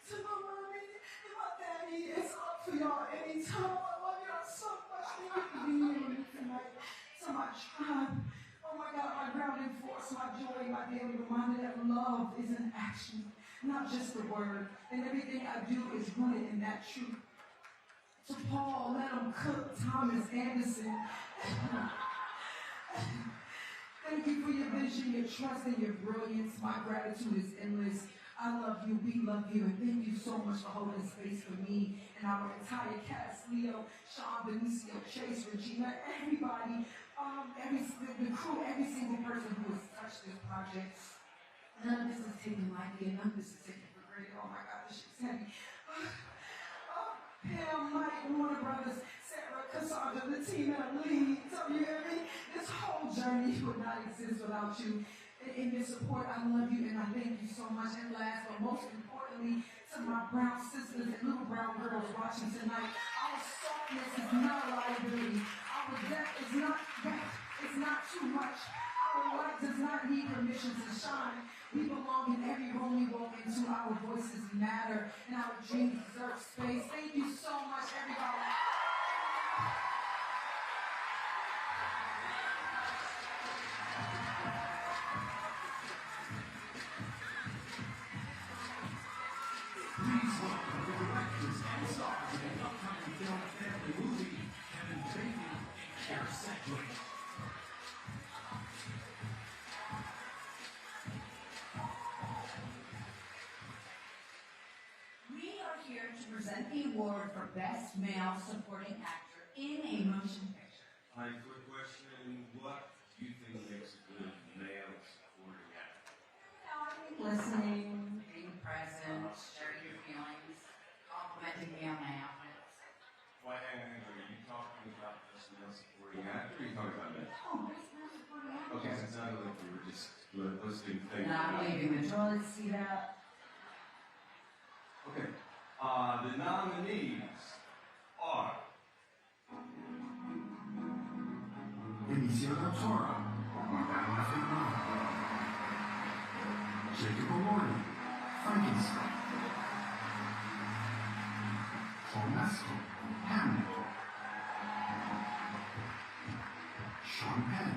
To my mommy and my daddy, it's up for y'all anytime. I love y'all so much. Thank you for being here with me tonight. To my tribe, oh my God, my grounding force, my joy, my daily reminder that love is an action, not just a word. And everything I do is rooted in that truth. To Paul, let him cook, Thomas Anderson. Thank you for your vision, your trust, and your brilliance. My gratitude is endless. I love you, we love you, and thank you so much for holding space for me and our entire cast, Leo, Sean, Benicio, Chase, Regina, everybody, the crew, every single person who has touched this project. None of this is taken lightly, and none of this is taken for granted. Oh my God, this shit's heavy. Pam, Mike, Warner Brothers, Sarah, Cassandra, the team that leads. So you hear me? This whole journey would not exist without you. In your support, I love you and I thank you so much. And last but most importantly, to my brown sisters and little brown girls watching tonight, our softness is not a liability. Our depth is not depth. It's not too much. Our light does not need permission to shine. We belong in every room we walk into. Our voices matter and our dreams deserve space. Thank you so much, everybody. Please welcome the directors and stars of the upcoming film family movie, Kevin Bacon and Keira Sedgwick. We are here to present the award for Best Male Supporting Actor in a Motion Picture. Hi, quick question. What do you think makes a good male supporting actor? I think listening, being present, sharing your feelings, complimenting me on my outfits. Why, hang on, are you talking about best male supporting actor, or are you talking about men? Oh, Best Male Supporting Actor. Okay, so it sounded like you were just listing things. Not leaving the toilet seat up. Okay. The nominees are Benicio del Toro, Madame Lafayette, Jacob Elordi, Frankenstein, Paul Mescal, Hamlet, Sean Penn,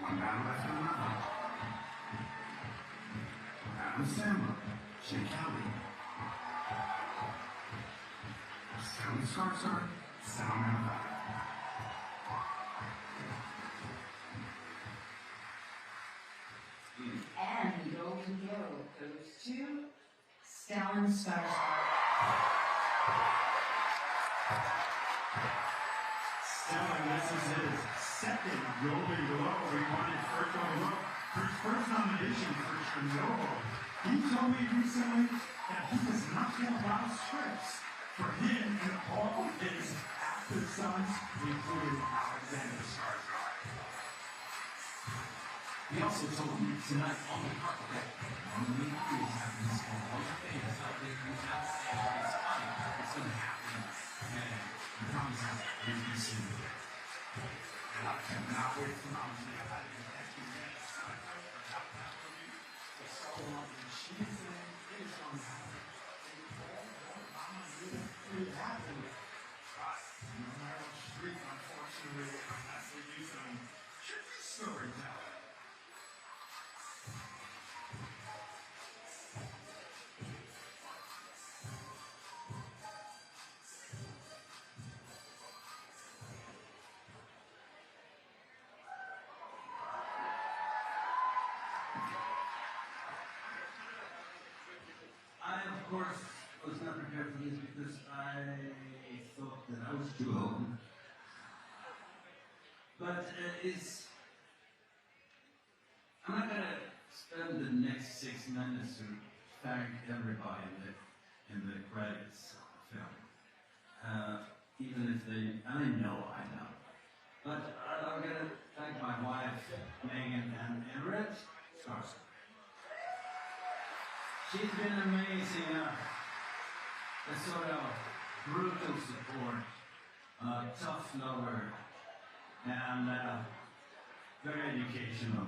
One Battle After Another, Adam Sandler, Jake Kelly, Stellan Skarsgård, Sound of Battle. And the Golden Globe goes to Stellan Skarsgård. Stellan, this is his second Golden Globe. We won his first Golden Globe. For his first nomination for Chernobyl, he told me recently that he does not get a lot of scripts. For him and all of his actor sons, including Alexander Skarsgård. He also told me tonight on the carpet that one of the crews have been small Hall of Famers out there who have said it's funny. It's going to happen. And I promise you'll be soon. And I cannot wait for Mom to get out of here. Thank you, man. For so long. And she is saying it is going to happen. It happened. No matter what street, unfortunately, that's what you some tricky storytelling. I, of course, was not prepared for this because I thought that I was too old. But I'm not gonna spend the next 6 minutes to thank everybody in the credits of the film. Even if I know. But I'm gonna thank my wife, Megan, and Everett Skarsgård. She's been amazing. A sort of brutal support, tough lover, and very educational.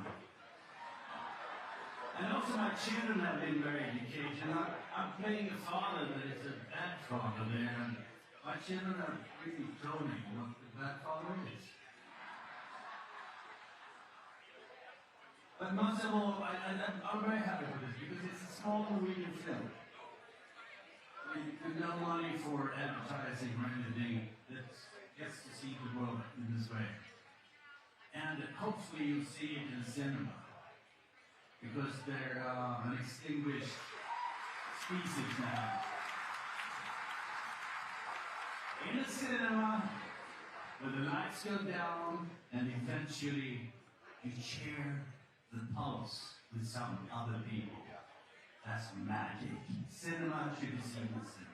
And also my children have been very educational. I'm playing a father that is a bad father there, and my children are really told me what the bad father is. But most of all, I'm very happy with this because it's a small Norwegian film. With no money for advertising or anything that gets to see the world in this way. And hopefully you'll see it in cinema. Because they're an extinguished species now. In the cinema, where the lights go down and eventually you share the pulse with some other people. That's magic. Cinema should be seen in cinemas.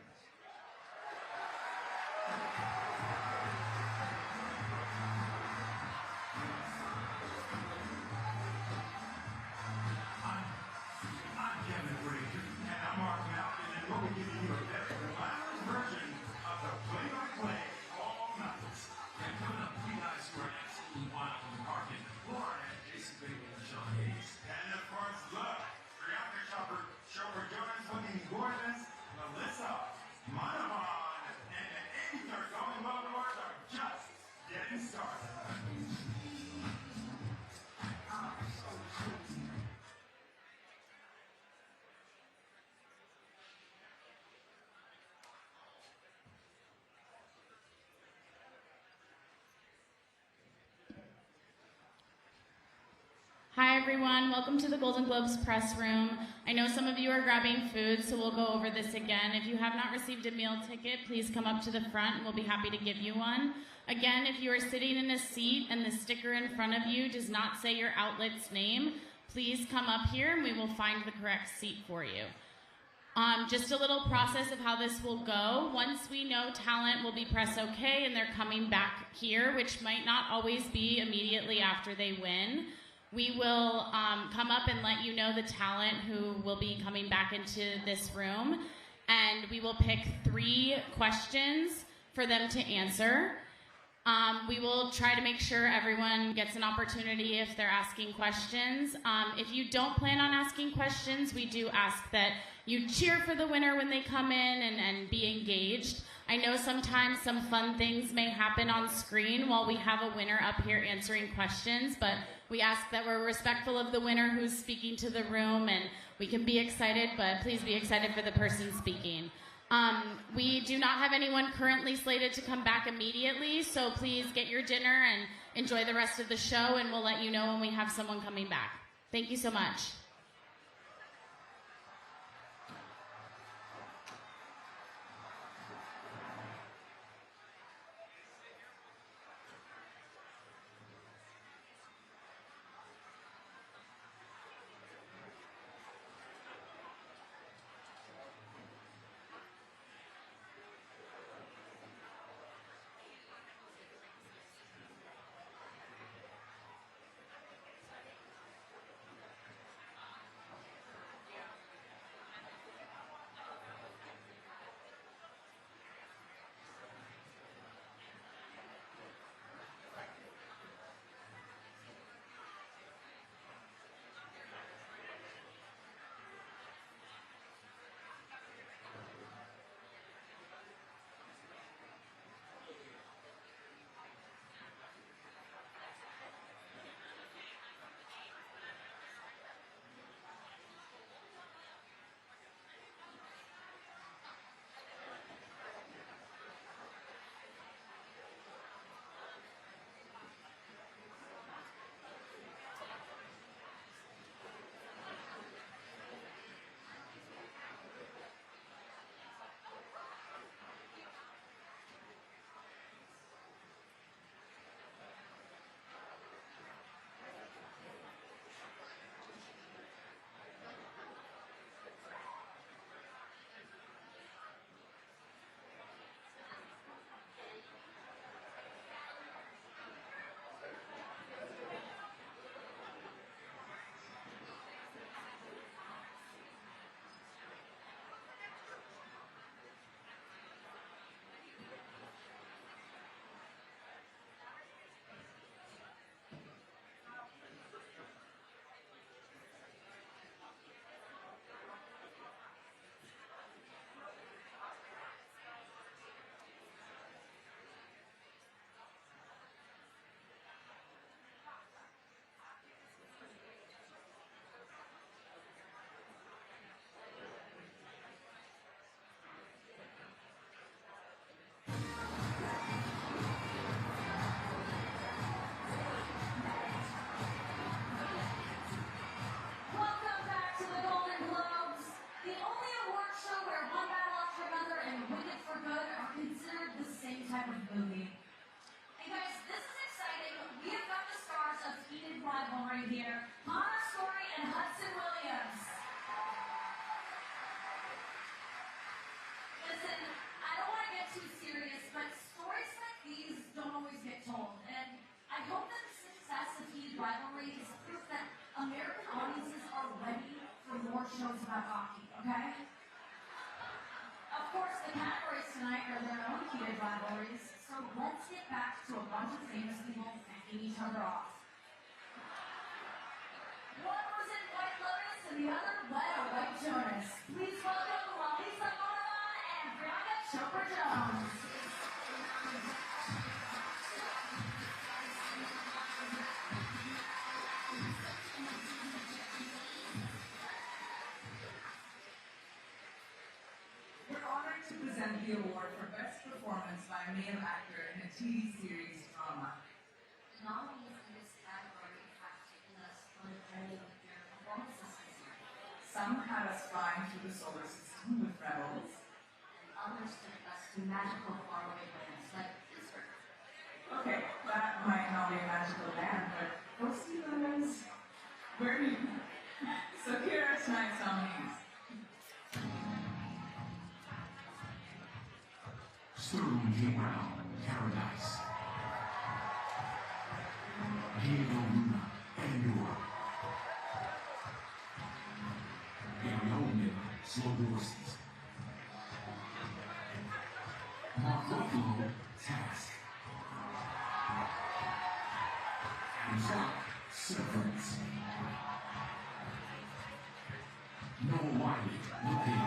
Hi everyone, welcome to the Golden Globes press room. I know some of you are grabbing food, so we'll go over this again. If you have not received a meal ticket, please come up to the front and we'll be happy to give you one. Again, if you are sitting in a seat and the sticker in front of you does not say your outlet's name, please come up here and we will find the correct seat for you. Just a little process of how this will go. Once we know talent will be press okay and they're coming back here, which might not always be immediately after they win, we will come up and let you know the talent who will be coming back into this room, and we will pick 3 questions for them to answer. We will try to make sure everyone gets an opportunity if they're asking questions. If you don't plan on asking questions, we do ask that you cheer for the winner when they come in and be engaged. I know sometimes some fun things may happen on screen while we have a winner up here answering questions, but we ask that we're respectful of the winner who's speaking to the room, and we can be excited, but please be excited for the person speaking. We do not have anyone currently slated to come back immediately, so please get your dinner and enjoy the rest of the show, and we'll let you know when we have someone coming back. Thank you so much. Welcome back to the Golden Globes, the only award show where one battle after another and Wicked for Good are considered the same type of movie. And guys, this is exciting. We have got the stars of Heated Rivalry here, Connor Story and Hudson Williams. Listen, I don't want to get too serious, but stories like these don't always get told. And I hope that the success of Heated Rivalry is proof that American audiences are ready for more shows about hockey, okay? Of course, the categories tonight are their own heated rivalries, so let's get back to a bunch of famous people backing each other off. One was in White Lotus and the other led a White Jonas. Please welcome Lalisa Morvan and Priyanka Chopra Jones. to present the award for Best Performance by a Male Actor in a TV Series Drama. The nominees in this category have taken us on a journey with their performances this year. Some had us flying through the solar system with Rebels, and others took us to magical faraway lands like Israel. Okay, that might not be a magical land, but ghosty lands, where do you? So here are tonight's nominees. Sterling J. Brown, Paradise. Diego Luna, Pandora. Gary Oldman, Slow Horses. Mark Ruffalo, Task. And Rock, Severance. Noah Wiley, Looking.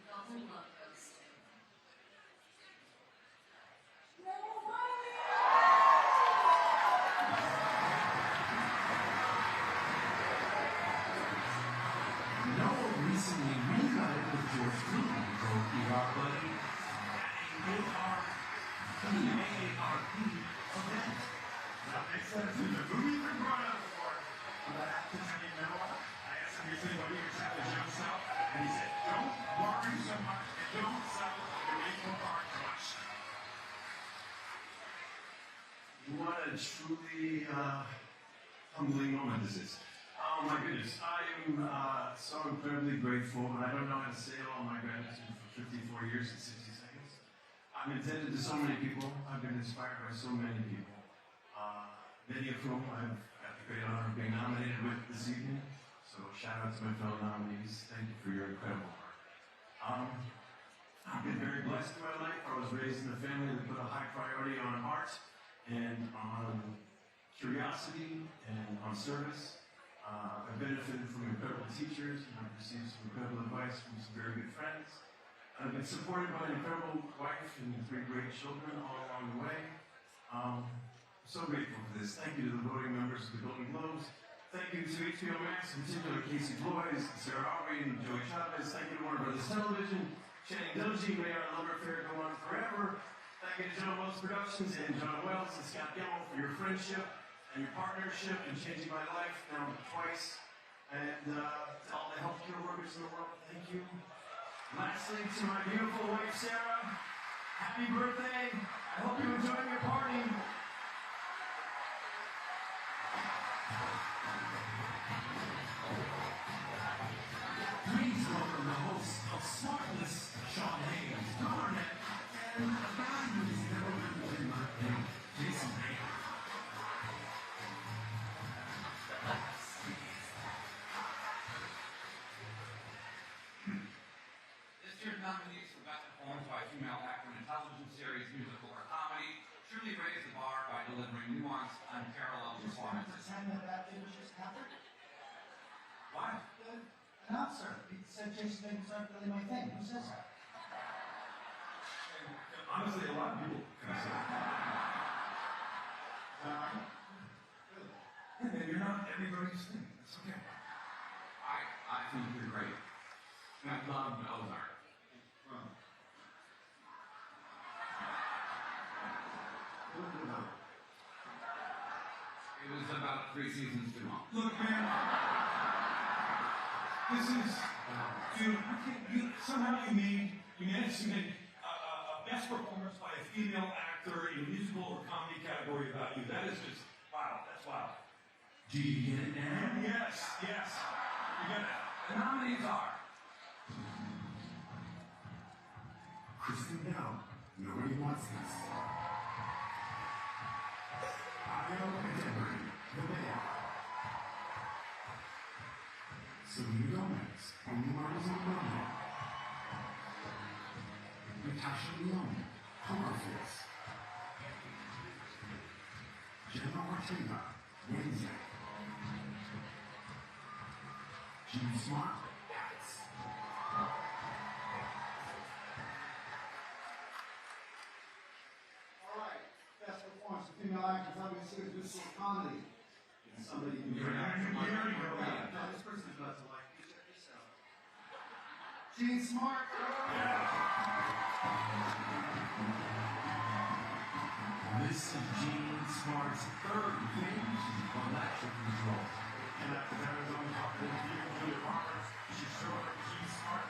Golden Globe goes to Noah recently reunited with George Clooney, ER buddy, at a AARP event. That makes sense. In the movie we're brought up for, about after Tiny Noah, I asked him, "You think what your challenge yourself?" And he said, "Don't worry so much and don't sell the maple bar much." What a truly humbling moment this is. Oh my goodness, I am so incredibly grateful, and I don't know how to say all my gratitude for 54 years and 60 seconds. I'm indebted to so many people. I've been inspired by so many people, many of whom I've got the great honor of being nominated with this evening. So shout out to my fellow nominees. Thank you for your incredible work. I've been very blessed in my life. I was raised in a family that put a high priority on art and on curiosity and on service. I've benefited from incredible teachers, and I've received some incredible advice from some very good friends. I've been supported by an incredible wife and 3 great children all along the way. I'm so grateful for this. Thank you to the voting members of the Golden Globes. Thank you to HBO Max, in particular Casey Bloys, Sarah Aubrey, and Joey Chavez. Thank you to Warner Brothers Television, Channing Dungey, may our love affair go on forever. Thank you to John Wells Productions and John Wells and Scott Gemmell for your friendship and your partnership in changing my life now twice. And to all the healthcare workers in the world, thank you. Lastly, to my beautiful wife, Sarah, happy birthday. I hope you enjoy your party. Please welcome the host of Smartless, Sean Hayes, Garnet, and a guy who's never been in my name, Jason Hayes. This year's nominees for Best Performance by a Female Actor in a Television Series, Musical, or Comedy truly raised the bar by delivering nuanced, unparalleled performances. Pretend that that didn't just happen? What? The announcer. He said Jason Bateman's aren't really my thing. Who says that? Honestly, a lot of people can say And you're not everybody's thing. That's okay. I think you're great. And I love Ozark. It was about 3 seasons too long. Look, man, this is, dude, somehow you managed to make a best performance by a female actor in a musical or comedy category about you. That is just, wow, that's wow. Do you get it now? Yes, yes. You got it. The nominees are Kristen Bell, Nobody Wants This. Ayo Edebury, The Bear. Selena Gomez, Only Murders in the Building. Natasha Lyonne, Poker Face. Jenna Ortega, Wednesday. Jimmy Smart, Hats. All right. Best performance of female actor, television series, musical, comedy. Somebody can bring out your money. No, this person's about to like, check this out. Gene Smart. This is Gene Smart's third page on electric control. And after that is on top of the Julia Roberts, she showed up Gene Smart.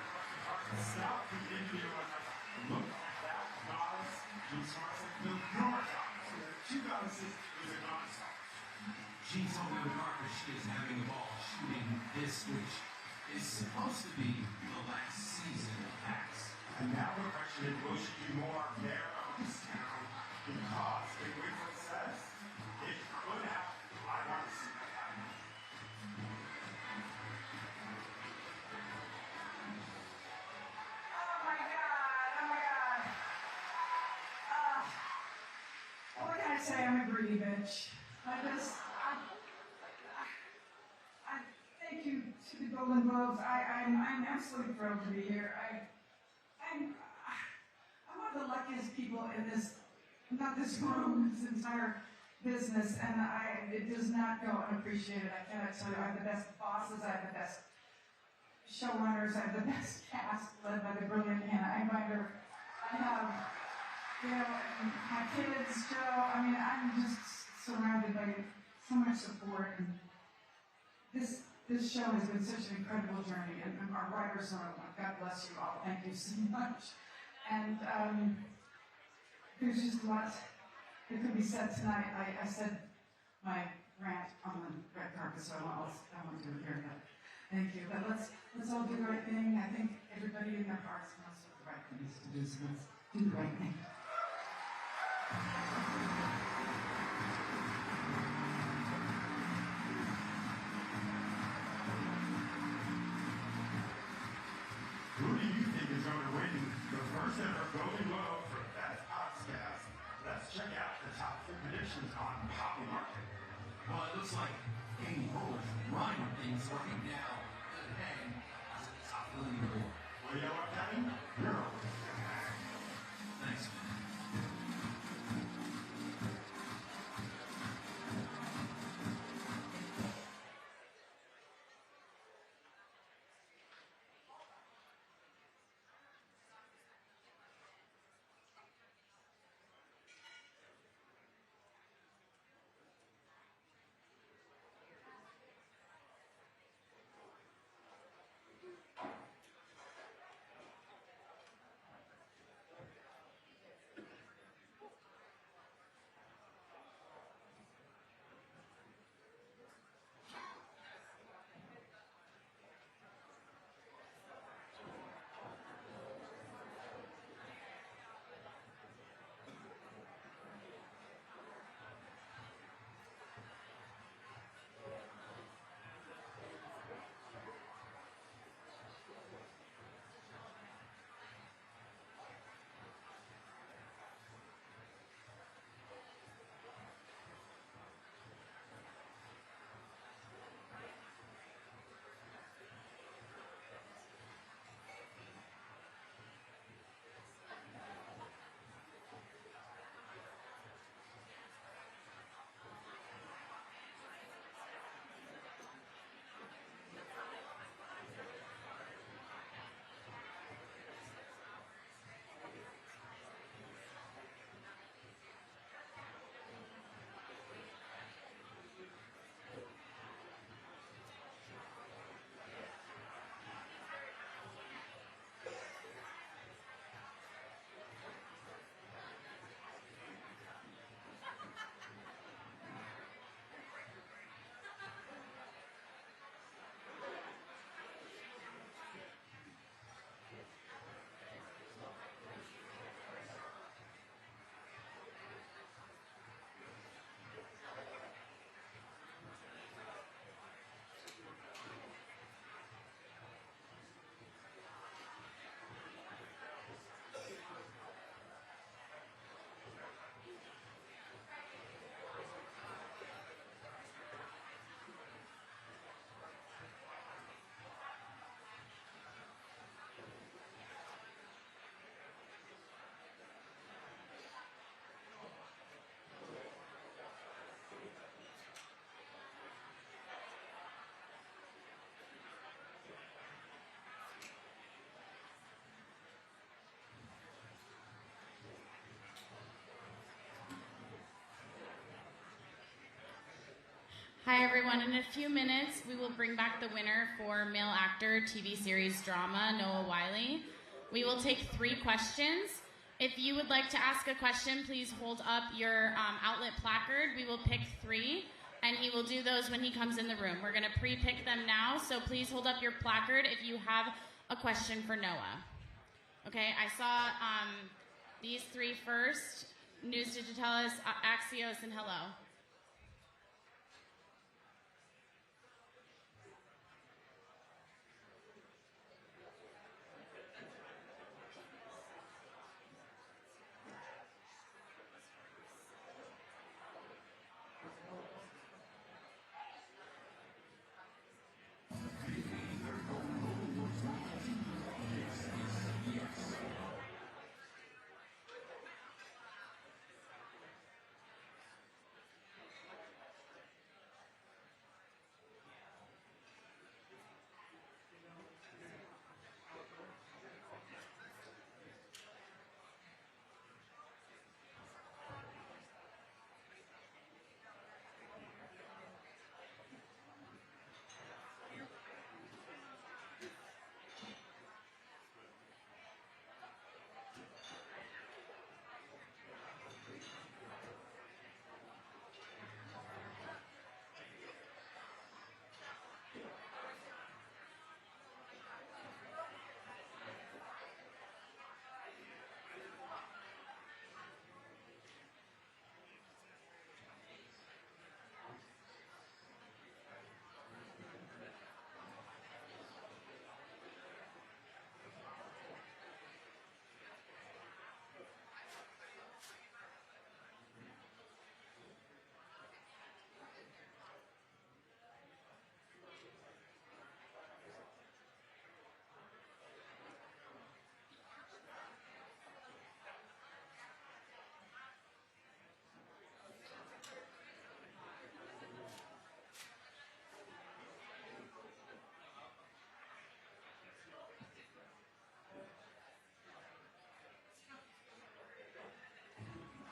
Stop the interview on that. Look at that, guys. Gene Smart said, no, you're a goddess. So there are two goddesses, there's a goddess. She told me with Harper she is having a ball shooting this, which is supposed to be the last season of Hacks. And now the question is, will she do more there of this town? Because if Wickford says it could happen, I want to see that happen. Oh my God, oh my God. What can I say? I'm a greedy bitch. I thank you to the Golden Globes. I'm absolutely thrilled to be here. I'm one of the luckiest people in this, not this room, this entire business, and it does not go unappreciated. I cannot tell you, I have the best bosses, I have the best showrunners, I have the best cast led by the brilliant Hannah Einbinder. I have, and my kids, Joe. I mean, I'm just surrounded by so much support, and this show has been such an incredible journey, and our writers are, God bless you all, thank you so much. And there's just a lot that could be said tonight. I said my rant on the red carpet, so I won't do it here, but thank you. But let's all do the right thing. I think everybody in their hearts knows what the right thing is to do, so let's do the right thing. Who do you think is going to win the first ever Golden Globe for Best Podcast? Let's check out the top 3 predictions on Poppy Market. Well, it looks like Amy Poehler's running things right now. Good hang as at the top of the leaderboard. Well, you know what, Kevin? You're always a good hang. Thanks, man. everyone. In a few minutes, we will bring back the winner for male actor TV series drama, Noah Wiley. We will take 3 questions. If you would like to ask a question, please hold up your outlet placard. We will pick 3, and he will do those when he comes in the room. We're going to pre-pick them now, so please hold up your placard if you have a question for Noah. Okay, I saw these 3 first. News Digitalis, Axios, and Hello.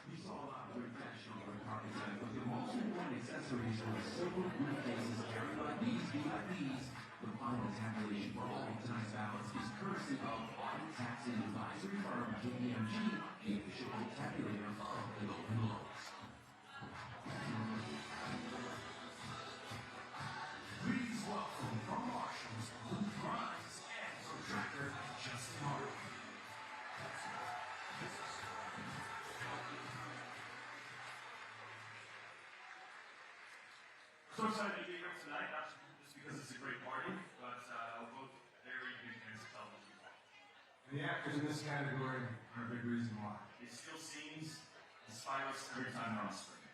You saw a lot of great fashion on the carpet tonight, but the most important accessories were the silver briefcases carried by these VIPs. The final tabulation for all of tonight's ballots is courtesy of audit tax and advisory firm KPMG, the official tabulator of the Golden Globes. Please welcome from Marshalls, Luke Grimes, and from Tracker, Justin Hartley. So excited to be here tonight, not just because it's a great party, but both very big fans of television. And the actors in this category are a big reason why. It still seems inspire us every time they're on screen.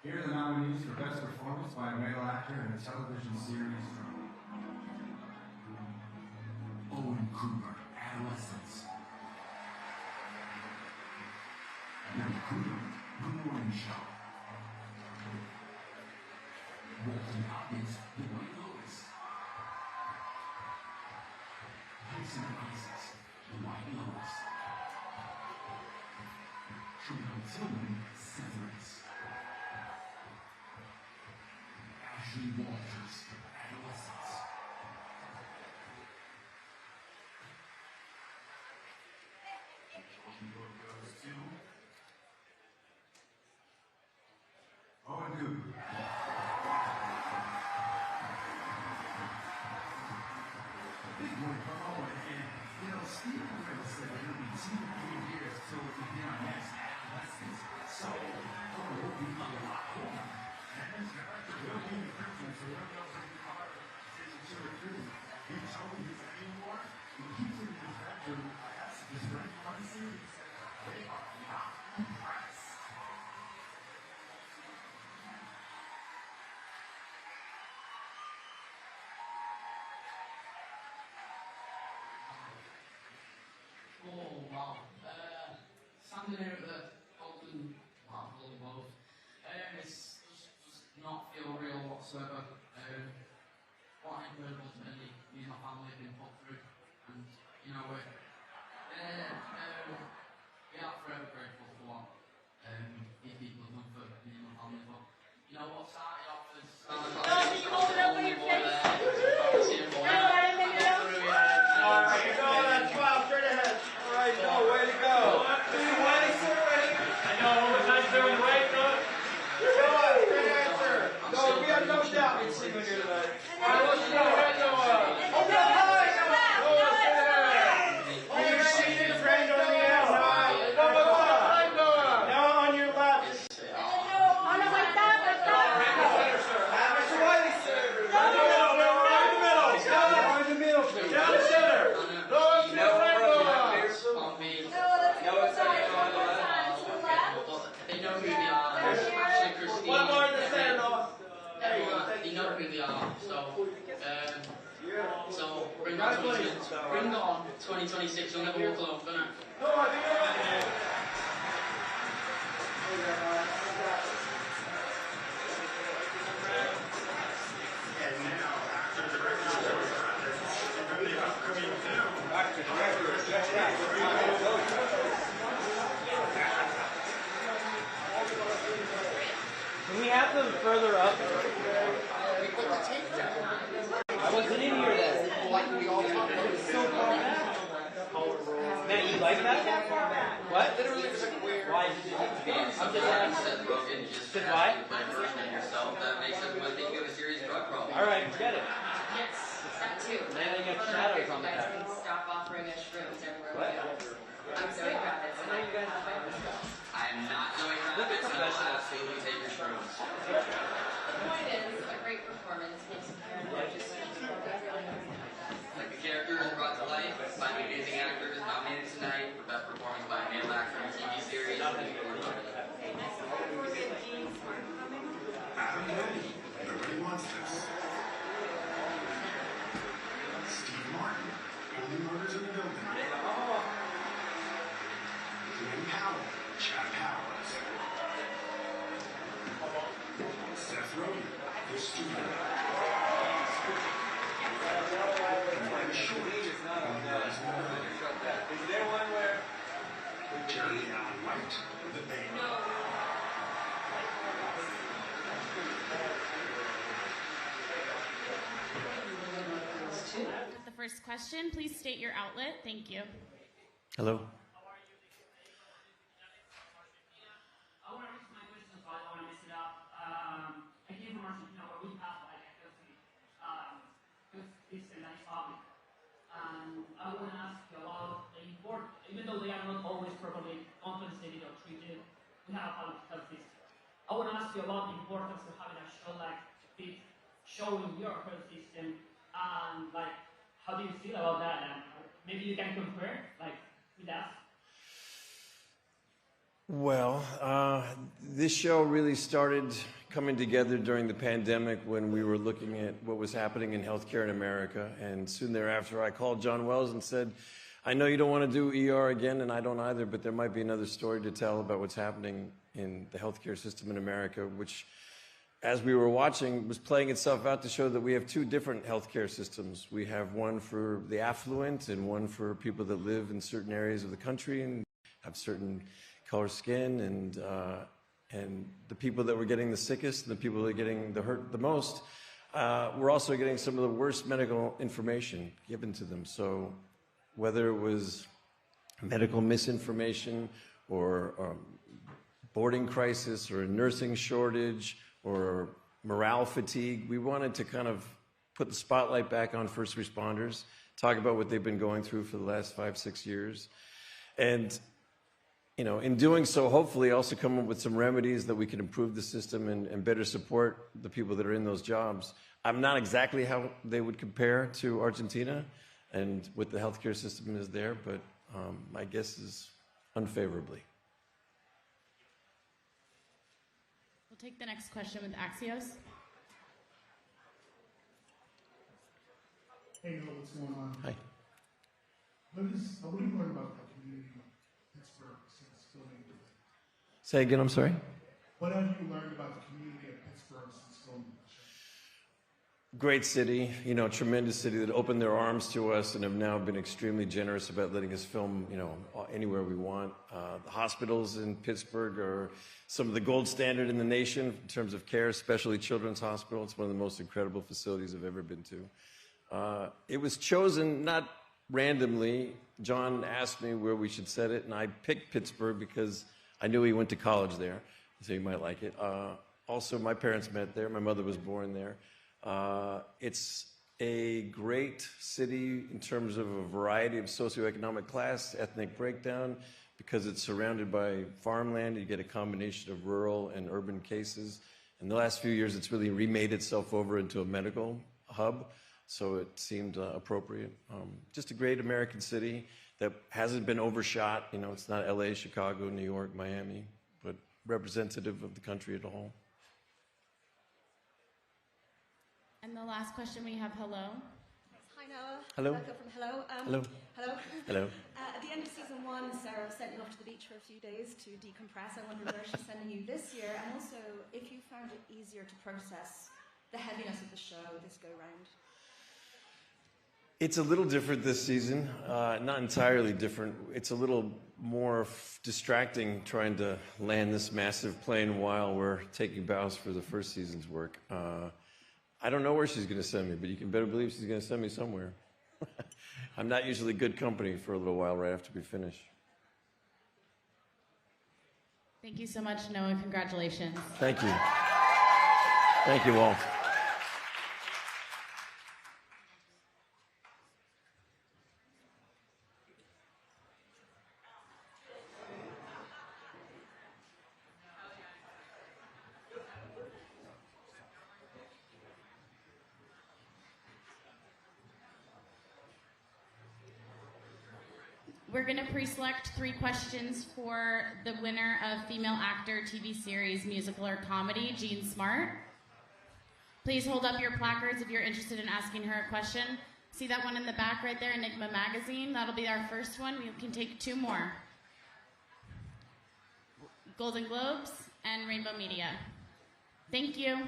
Here are the nominees for Best Performance by a Male Actor in a Television Series Drama. Owen Kruger, Adolescence. Billy Kruger, The Morning Show. Walton Hopkins, The White Lotus. Jason Isaacs, The White Lotus. Trevor Tillman, Severance. Ashley Walters, Adolescence. Goes to Owen Cooper. Big boy from Owen, and Steve Grill said that it'll be 2 to 3 years till we begin our next Adolescence. So, Owen will be a lot older. And his director will be in prison, so he'll go pretty hard to recruit. He told me he's anymore. He keeps it in his bedroom. I asked him, is there any one scene? He said, they are not impressed. Oh, wow. Standing here at the Golden Globes, it's just not feel real whatsoever. What incredible journey me and my family have been put through, and we are forever grateful for what you people have done for me and my family. But what started off as who they are. So bring on 2026. You'll never walk alone, gonna. And now, after the regular credits, for the upcoming film, Can we have them further up? I wasn't in here then. It's so far back. Matt, you like that? What? Why did you do that? I'm just asking. Because why? Alright, forget it. Yes, that too. Now you got shadows on the back. Stop offering us shrooms everywhere What? we go. I'm Zoe Kravitz. I know you guys I am not Zoe Kravitz. I will absolutely take your shrooms. The point is, a great performance makes you feel gorgeous. Like the character is brought to life by the amazing actors nominated tonight for best performance by a male actor in a TV series. Adam Ready, nobody wants this. Steve Martin, only murders in the building. Glenn Powell, Chad Powers. Seth Rogen, The Student. Brad Short, Is there one where? Jerry Allen White, The Bane. The first question, please state your outlet. Thank you. Hello. I want to reach my question, so I don't want to mess it up. I came from Argentina where we have like a healthy system that is public. And I want to ask you about the import, even though they are not always properly compensated or treated, we have a public health system. I want to ask you about the importance of having a show like this, showing your health system, and like, how do you feel about that? And maybe you can compare, like, with us. Well, this show really started coming together during the pandemic when we were looking at what was happening in healthcare in America. And soon thereafter, I called John Wells and said, I know you don't want to do ER again, and I don't either, but there might be another story to tell about what's happening in the healthcare system in America, which, as we were watching, was playing itself out to show that we have two different healthcare systems. We have one for the affluent and one for people that live in certain areas of the country and have certain color skin, and the people that were getting the sickest and the people that were getting the hurt the most were also getting some of the worst medical information given to them. So whether it was medical misinformation or boarding crisis or a nursing shortage or morale fatigue, we wanted to kind of put the spotlight back on first responders, talk about what they've been going through for the last 5-6 years. And you know, in doing so, hopefully also come up with some remedies that we can improve the system and better support the people that are in those jobs. I'm not exactly how they would compare to Argentina and what the healthcare system is there, but my guess is unfavorably. We'll take the next question with Axios. Hey, Noel, what's going on? Hi. What have you learned about the community of Pittsburgh since filming the show? Say again, I'm sorry? What have you learned about the community of Pittsburgh since filming the show? Great city, you know, tremendous city that opened their arms to us and have now been extremely generous about letting us film, you know, anywhere we want. The hospitals in Pittsburgh are some of the gold standard in the nation in terms of care, especially Children's Hospital. It's one of the most incredible facilities I've ever been to. It was chosen not randomly. John asked me where we should set it, and I picked Pittsburgh because I knew he went to college there, so he might like it. Also, my parents met there. My mother was born there. It's a great city in terms of a variety of socioeconomic class, ethnic breakdown, because it's surrounded by farmland. You get a combination of rural and urban cases. In the last few years, it's really remade itself over into a medical hub, so it seemed appropriate. Just a great American city that hasn't been overshot. You know, it's not LA, Chicago, New York, Miami, but representative of the country as a whole. And the last question we have, hello. Hi Noah. Hello. Rebecca from Hello. Hello. Hello. Hello. At the end of season 1, Sarah sent you off to the beach for a few days to decompress. I wonder where she's sending you this year, and also if you found it easier to process the heaviness of the show this go round. It's a little different this season, not entirely different. It's a little more distracting trying to land this massive plane while we're taking bows for the first season's work. I don't know where she's going to send me, but you can better believe she's going to send me somewhere. I'm not usually good company for a little while right after we finish. Thank you so much, Noah. Congratulations. Thank you. Thank you all. We're going to pre-select 3 questions for the winner of Female Actor TV Series, Musical or Comedy, Jean Smart. Please hold up your placards if you're interested in asking her a question. See that one in the back right there, Enigma Magazine? That'll be our first one. We can take 2 more. Golden Globes and Rainbow Media. Thank you.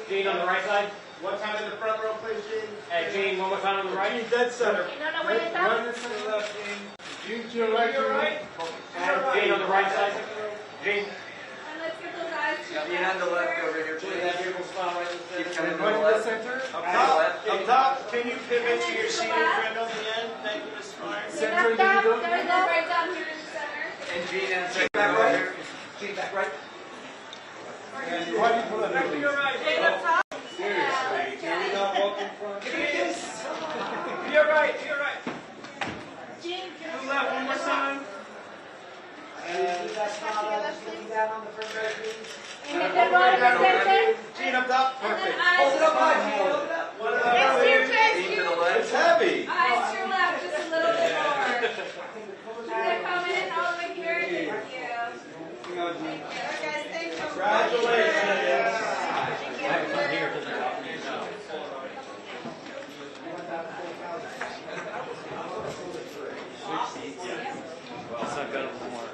Gene on the right side. One time in the front row, please, Gene. Hey, Gene, one more time on the right. Gene, dead center. You don't know where it's at? One to the left, Gene. Gene to your right. And Gene on the right side. Gene. And let's get those eyes to Gene on the left over here, Gene, please. that beautiful smile right in the Keep center. coming to the center. Up top, can you pivot to your seating friend on the end? Thank you, Ms. Smart. Center, There we go. Right down here in the center. And Gene and Gene back right. Gene back right. Why do you pull that? Back to your right. Gene up top. Seriously, can we not walk in front? Give me a kiss. To your right, to your right. Gene, To the left, one more time. And that smile, down on the first row, please. and then right in the center. Gene up top. And then Perfect. eyes Hold it up to high, the Gene. Hold it up. One of Next to your face. Gene to the left. It's heavy. Eyes to your left, just a little bit more. They're coming in all the way here. Thank you. Hang on, Gene. Guys, thank you. Congratulations. Well, it's not good anymore.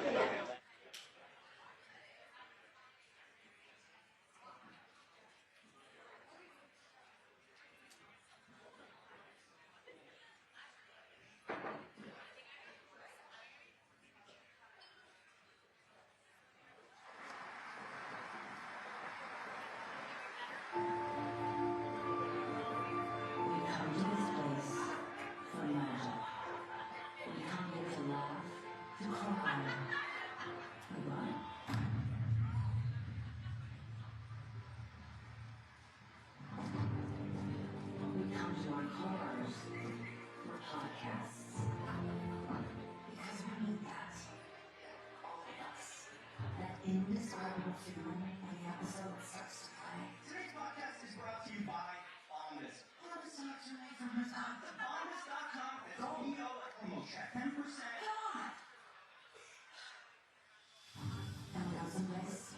Today's podcast is brought to you by Omnis. Love to sign up today for Omnis.com. That's O-M-I-S. Check 10%. And without some place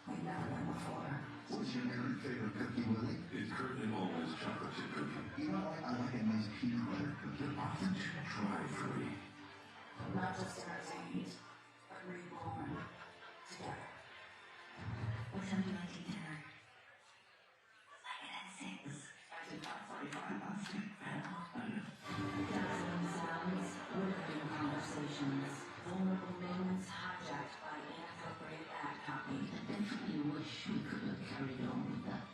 we've never been before. What's your current favorite cookie, Willie? It's currently always chocolate chip cookie. You know what? I like a nice peanut butter cookie. Authentic, dry-free. Not just entertained, but reborn together. What time do you like to eat dinner? Like it at 6. I did 5:45 last week. Dazzling sounds, riveting conversations, vulnerable moments hijacked by inappropriate ad copy. And you wish we could have carried on with that.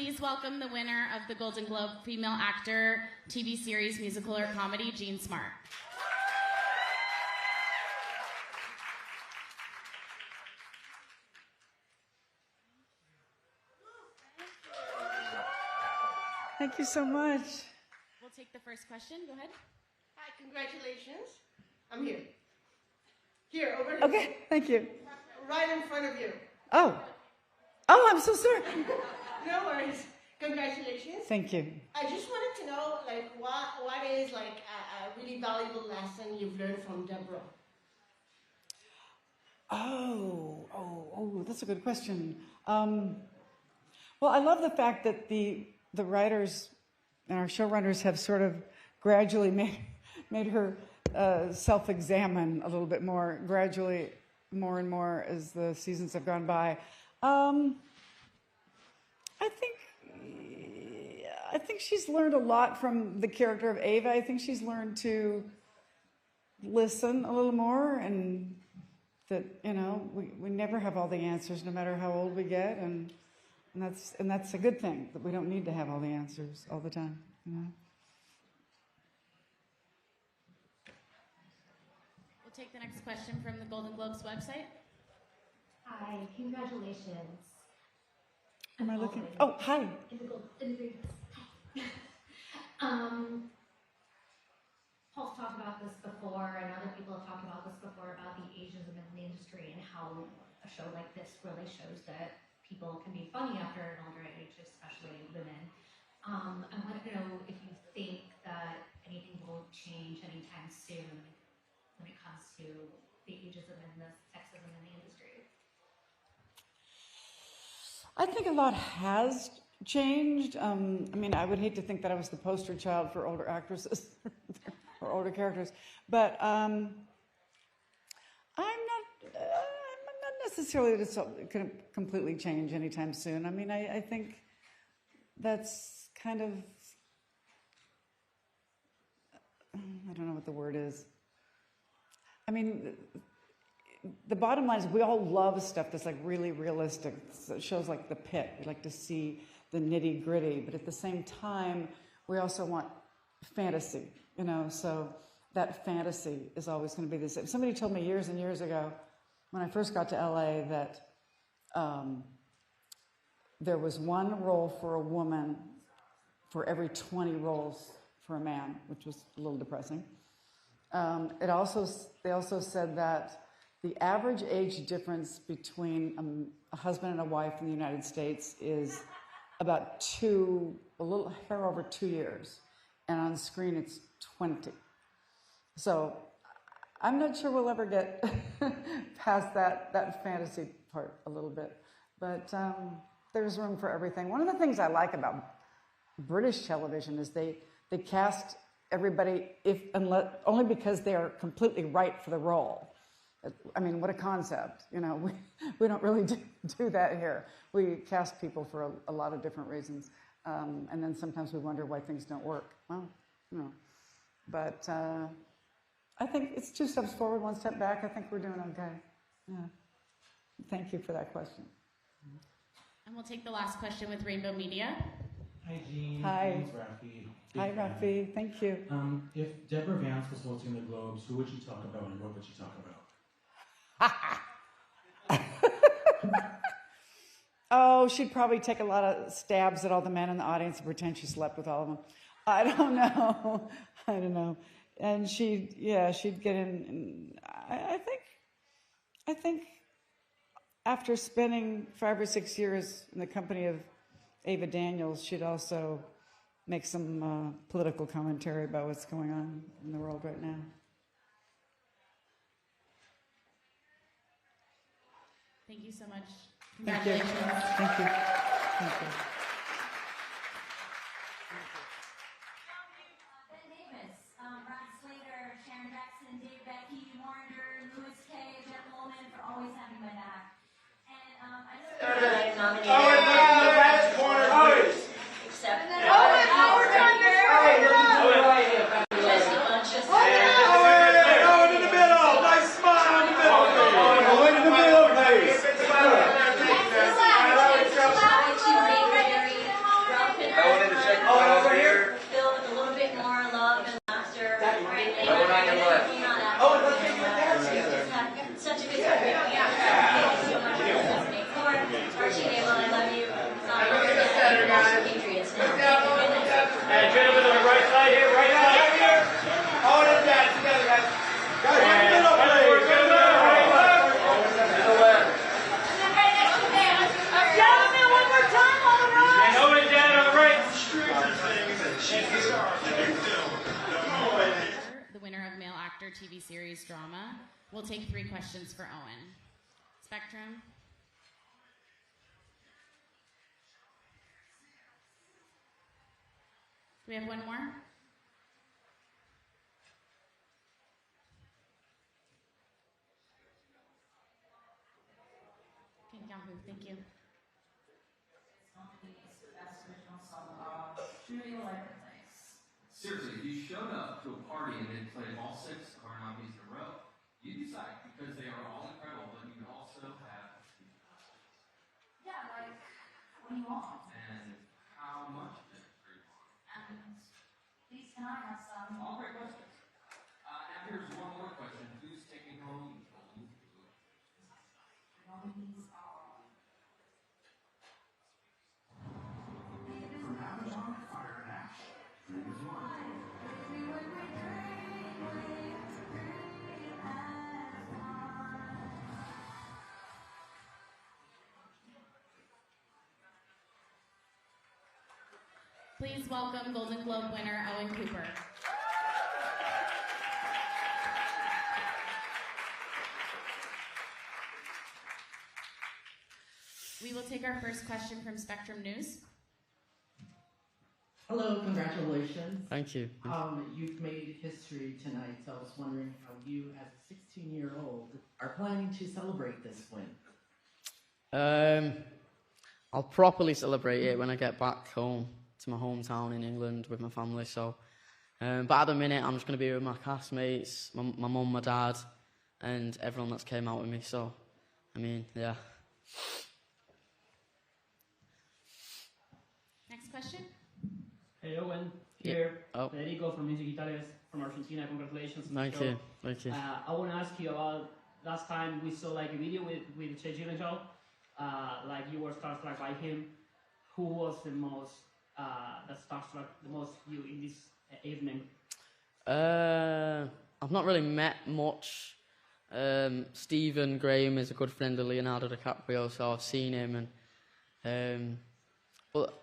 please welcome the winner of the Golden Globe Female Actor TV Series, Musical or Comedy, Jean Smart. Thank you so much. We'll take the first question. Go ahead. Hi, congratulations. I'm here. Here, over here. Okay, thank you. Right in front of you. Oh, I'm so sorry. No worries. Congratulations. Thank you. I just wanted to know, like, what is like a really valuable lesson you've learned from Deborah? Oh, that's a good question. Well, I love the fact that the writers and our showrunners have sort of gradually made her self-examine a little bit more, gradually more and more as the seasons have gone by. I think she's learned a lot from the character of Ava. I think she's learned to listen a little more, and that, you know, we never have all the answers no matter how old we get, and that's a good thing, that we don't need to have all the answers all the time, you know. We'll take the next question from the Golden Globes website. Hi, congratulations. Am I looking? Oh, hi. Paul's talked about this before, and other people have talked about this before, about the ageism in the industry and how a show like this really shows that people can be funny after an older age, especially women. I want to know if you think that anything will change anytime soon when it comes to the ageism and the sexism in the industry. I think a lot has changed. I mean, I would hate to think that I was the poster child for older actresses or older characters, but I'm not necessarily that it's going to completely change anytime soon. I mean, I think that's kind of, I don't know what the word is. I mean, the bottom line is we all love stuff that's like really realistic. Shows like The Pit, we like to see the nitty gritty, but at the same time, we also want fantasy, you know, so that fantasy is always going to be the same. Somebody told me years and years ago, when I first got to LA, that there was one role for a woman for every 20 roles for a man, which was a little depressing. They also said that the average age difference between a husband and a wife in the United States is about a little hair over 2 years, and on screen it's 20. So I'm not sure we'll ever get past that fantasy part a little bit, but there's room for everything. One of the things I like about British television is they cast everybody only because they are completely right for the role. I mean, what a concept, you know. We don't really do that here. We cast people for a lot of different reasons, and then sometimes we wonder why things don't work. Well, you know, but I think it's 2 steps forward, 1 step back. I think we're doing okay. Yeah. Thank you for that question. And we'll take the last question with Rainbow Media. Hi, Jean. Hi. My name's Rafi. Hi, Rafi. Thank you. If Deborah Vance was hosting the Globes, who would she talk about and what would she talk about? Oh, she'd probably take a lot of stabs at all the men in the audience and pretend she slept with all of them. I don't know. And she'd get in. I think after spending 5 or 6 years in the company of Ava Daniels, she'd also make some political commentary about what's going on in the world right now. Thank you so much. Thank you. Congratulations. Thank you. Thank you. Ben Davis, Rod Slater, Sharon Jackson, Dave Becky, Warner, Louis K, Jeff Loman for always having my back. And I just the last corner, please. Except Howard's on there. Jesse Bunches. Howard in the middle. Nice smile in the middle. Howard in the middle, please. drama. We'll take 3 questions for Owen. Spectrum. Do we have one more? Okay, Yahoo, thank you. Seriously, if you showed up to a party and they played all 6 of our nominees in a row, you'd be psyched because they are all incredible, but you also have. Yeah, like, what do you want? And how much of it do you want? And please can I have some? All great questions. Now here's one more question. Who's taking home Golden Globe? Nominees are... From Amazon, Fire and Ash. Dream is one. Please welcome Golden Globe winner Owen Cooper. We will take our first question from Spectrum News. Hello, congratulations. Thank you. You've made history tonight, so I was wondering how you, as a 16-year-old, are planning to celebrate this win. I'll properly celebrate it when I get back home to my hometown in England with my family. So, but at the minute, I'm just going to be with my castmates, my mum, my dad, and everyone that's came out with me. So, I mean, yeah. Next question. Hey Owen, here. Yeah. Oh. Federico from Music Italians from Argentina. Congratulations. Thank you. Thank you. I want to ask you about last time we saw like a video with Jay Gyllenhaal. Like you were starstruck by him. Who was the most that starstruck the most you in this evening? I've not really met much. Stephen Graham is a good friend of Leonardo DiCaprio, so I've seen him. And but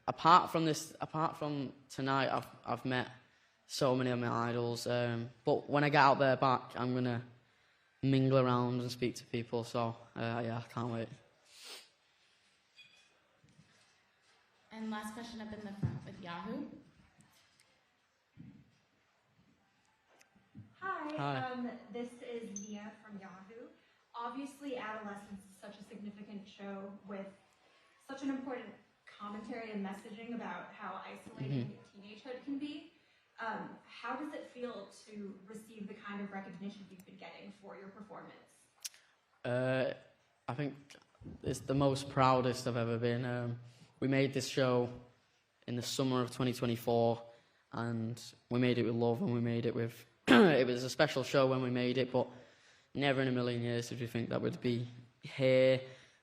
apart from tonight, I've met so many of my idols. But when I get out there back, I'm gonna mingle around and speak to people. So yeah, I can't wait. And last question up in the front with Yahoo. Hi. This is Mia from Yahoo. Obviously, adolescence is such a significant show with such an important commentary and messaging about how isolating teenagehood can be. How does it feel to receive the kind of recognition you've been getting for your performance? I think it's the most proudest I've ever been. We made this show in the summer of 2024, and we made it with love, and we made it with... it was a special show when we made it, but never in a million years did we think that would be here,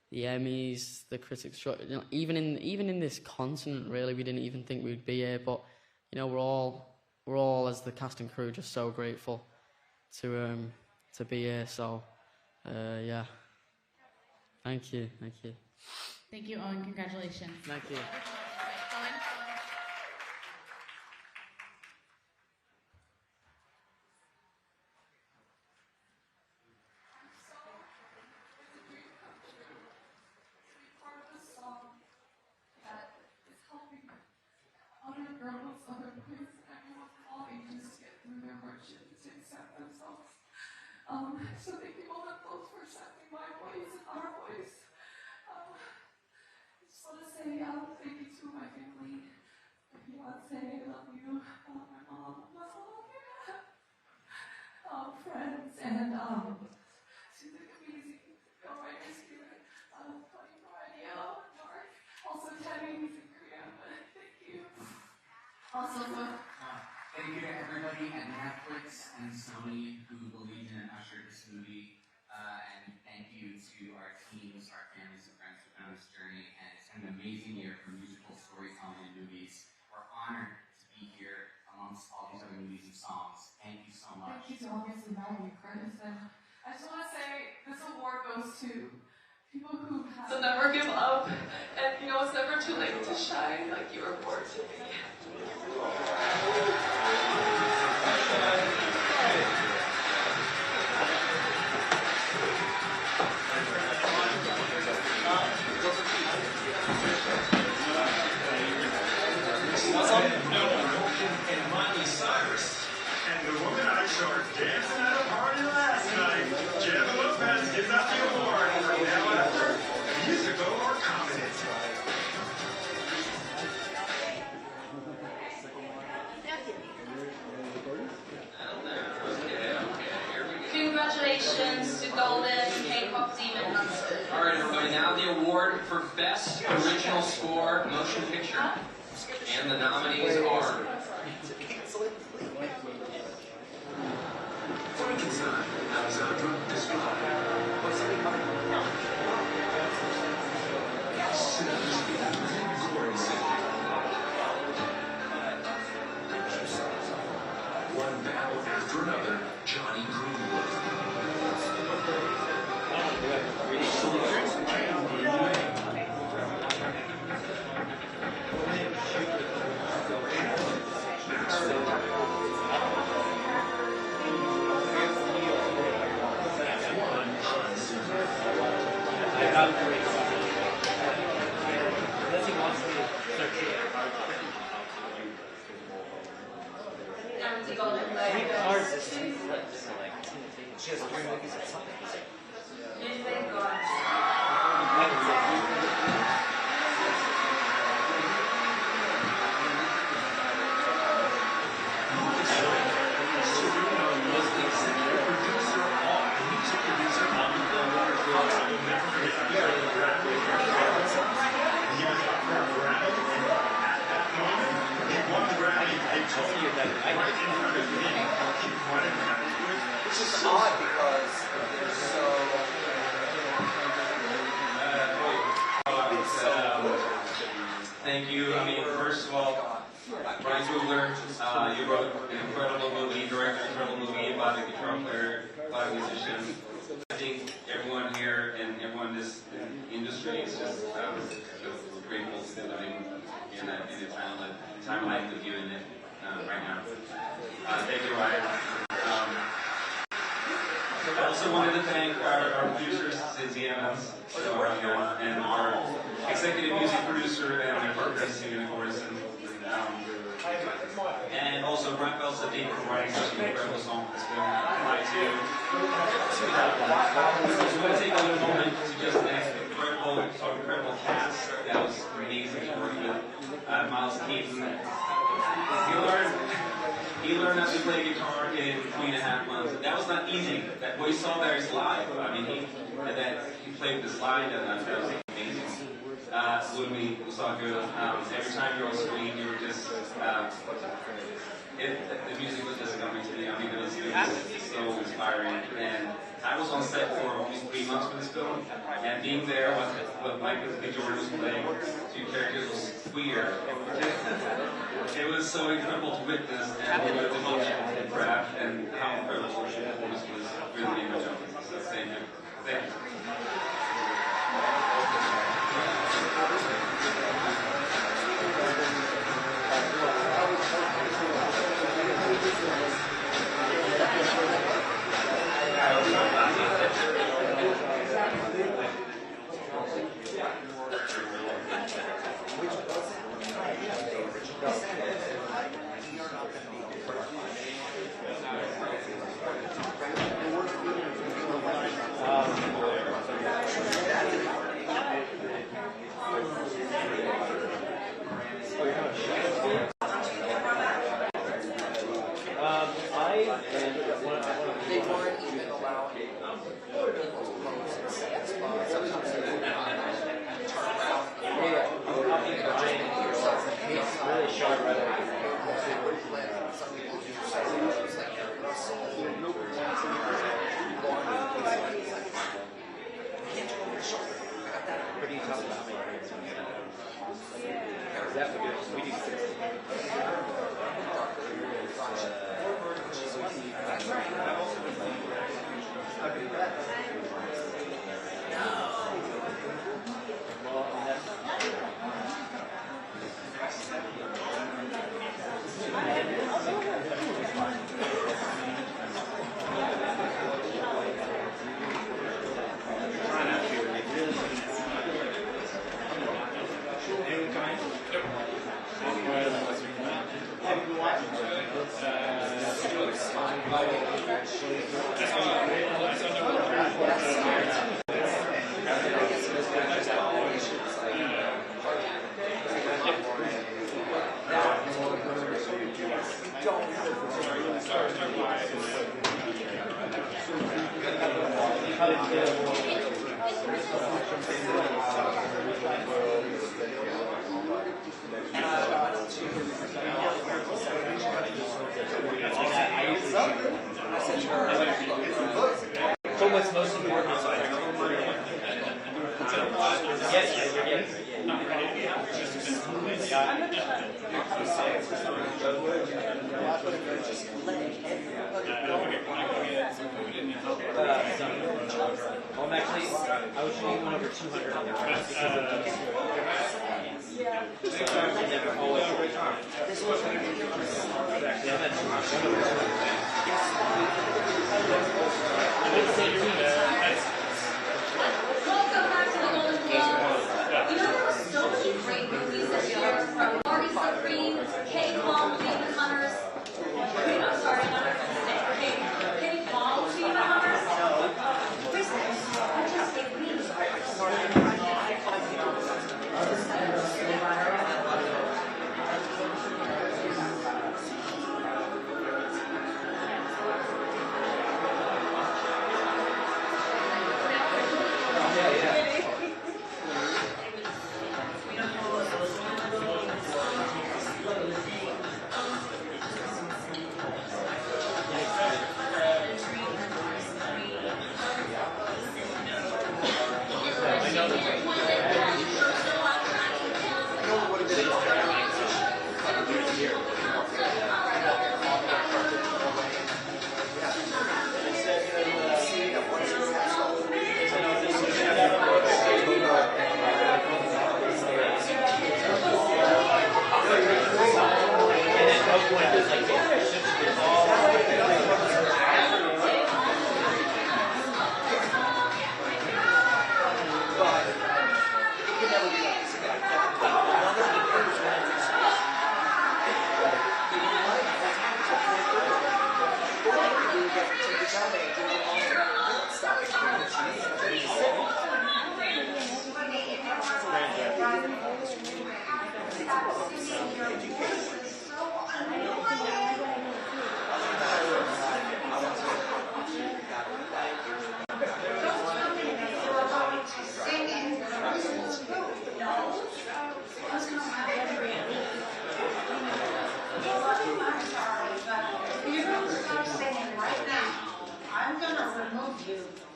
the Emmys, the Critics' Choice. You know, even in this continent, really, we didn't even think we'd be here. But you know, we're all as the cast and crew just so grateful to be here. So yeah, thank you. Thank you, Owen. Congratulations. Thank you. Owen. So thank you all both for accepting my voice and our voice. I just want to say thank you to my family, my fiance, I love you, my mom, my friends, and to the amazing writers here, Tony Radio, Mark, also Teddy, who's in Korea, but thank you. Also, thank you to everybody at Netflix and Sony who believed in and ushered this movie. And thank you to our teams, our families, and friends who've been on this journey. And it's been an amazing year for musical storytelling and movies. We're honored to be here amongst all these other movies and songs. Thank you so much. Thank you to obviously value credits. And I just want to say this award goes to people who have... So never give up. And you know, it's never too late to shine like you were born to be. Give up the award. Now after musical or comedy. Congratulations to Golden K-pop Demon Hunter. All right, everybody. Now the award for Best Original Score Motion Picture, and the nominees are. Frankenstein, Alexandra Desplat. One battle after another, Johnny Greenwood. And the Golden Globe goes to Music It's just odd because they're so. Thank you. I mean, first of all, Brian Coogler, you wrote an incredible movie, directed an incredible movie about a guitar player, about a musician. I think everyone here and everyone in this industry is just grateful to be living in a time of life with you in it right now. Thank you, Ryan. I also wanted to thank our producers, Cindy Evans, and our executive music producer and my partner, Stephen Corson. And also Brent Bell Sadiq for writing such an incredible song for this film. I'd like to just want to take a little moment to just thank the incredible cast. That was amazing to work with. Miles Keaton. He learned how to play guitar in 3.5 months. That was not easy. What you saw there is live. I mean, he played the slide, and that was amazing. When we saw good. Every time you were on screen, you were just. The music was just coming to me. I mean, it was so inspiring. And I was on set for almost 3 months for this film, and being there what Michael B. Jordan was playing, 2 characters was weird. It was so incredible to witness and the emotion and craft and how incredible the performance was. Really a job. So thank you. Thank you. They weren't even allowed to So what's most important is I'm actually, I was shooting one over 200 on the press because of those. Welcome back to the Golden Globes. You know, there were so many great movies this year, from Marty Supreme, Cake Bomb, Demon Hunters. I'm sorry, Cake Bomb, Demon Hunters. Where's this? I just gave me.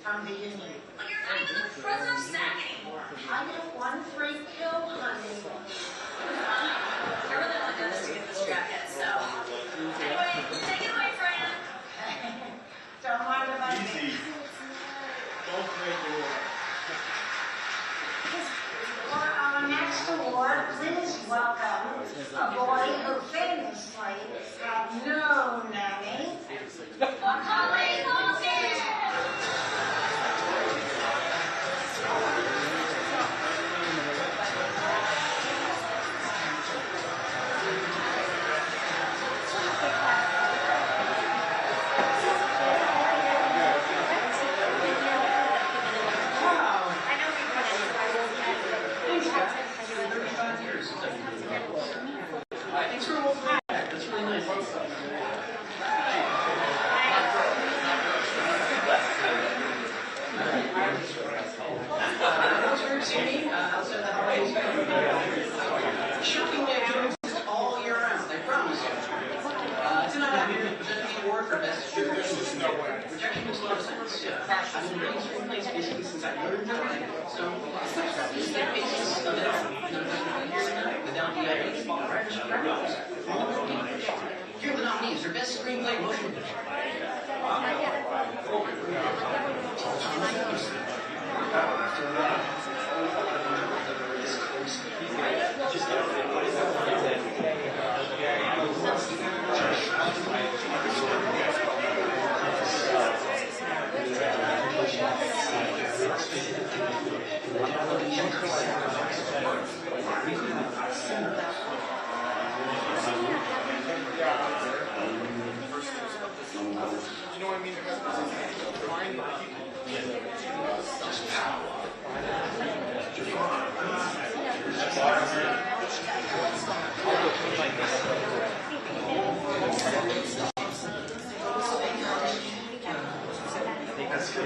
From the union. But you're not even the president of SAG anymore. I get one free kill, honey. I really want Dennis to get this jacket, so. Anyway, take it away, Fran. Don't mind if I Easy. Don't break the law. For our next award, please welcome a boy who famously had no nanny. Macaulay Culkin! Thanks for welcoming me back. That's really nice. Outside the holidays, shooting videos all year round, I promise you. Tonight I'm here to present the award for Best Shooter. Rejection makes a lot of sense. I've been writing screenplays basically since I learned to write, so this is the basis of it all. Here tonight, without the writers, directors, here are the nominees for Best Screenplay Motion Picture. You know what I mean? Thank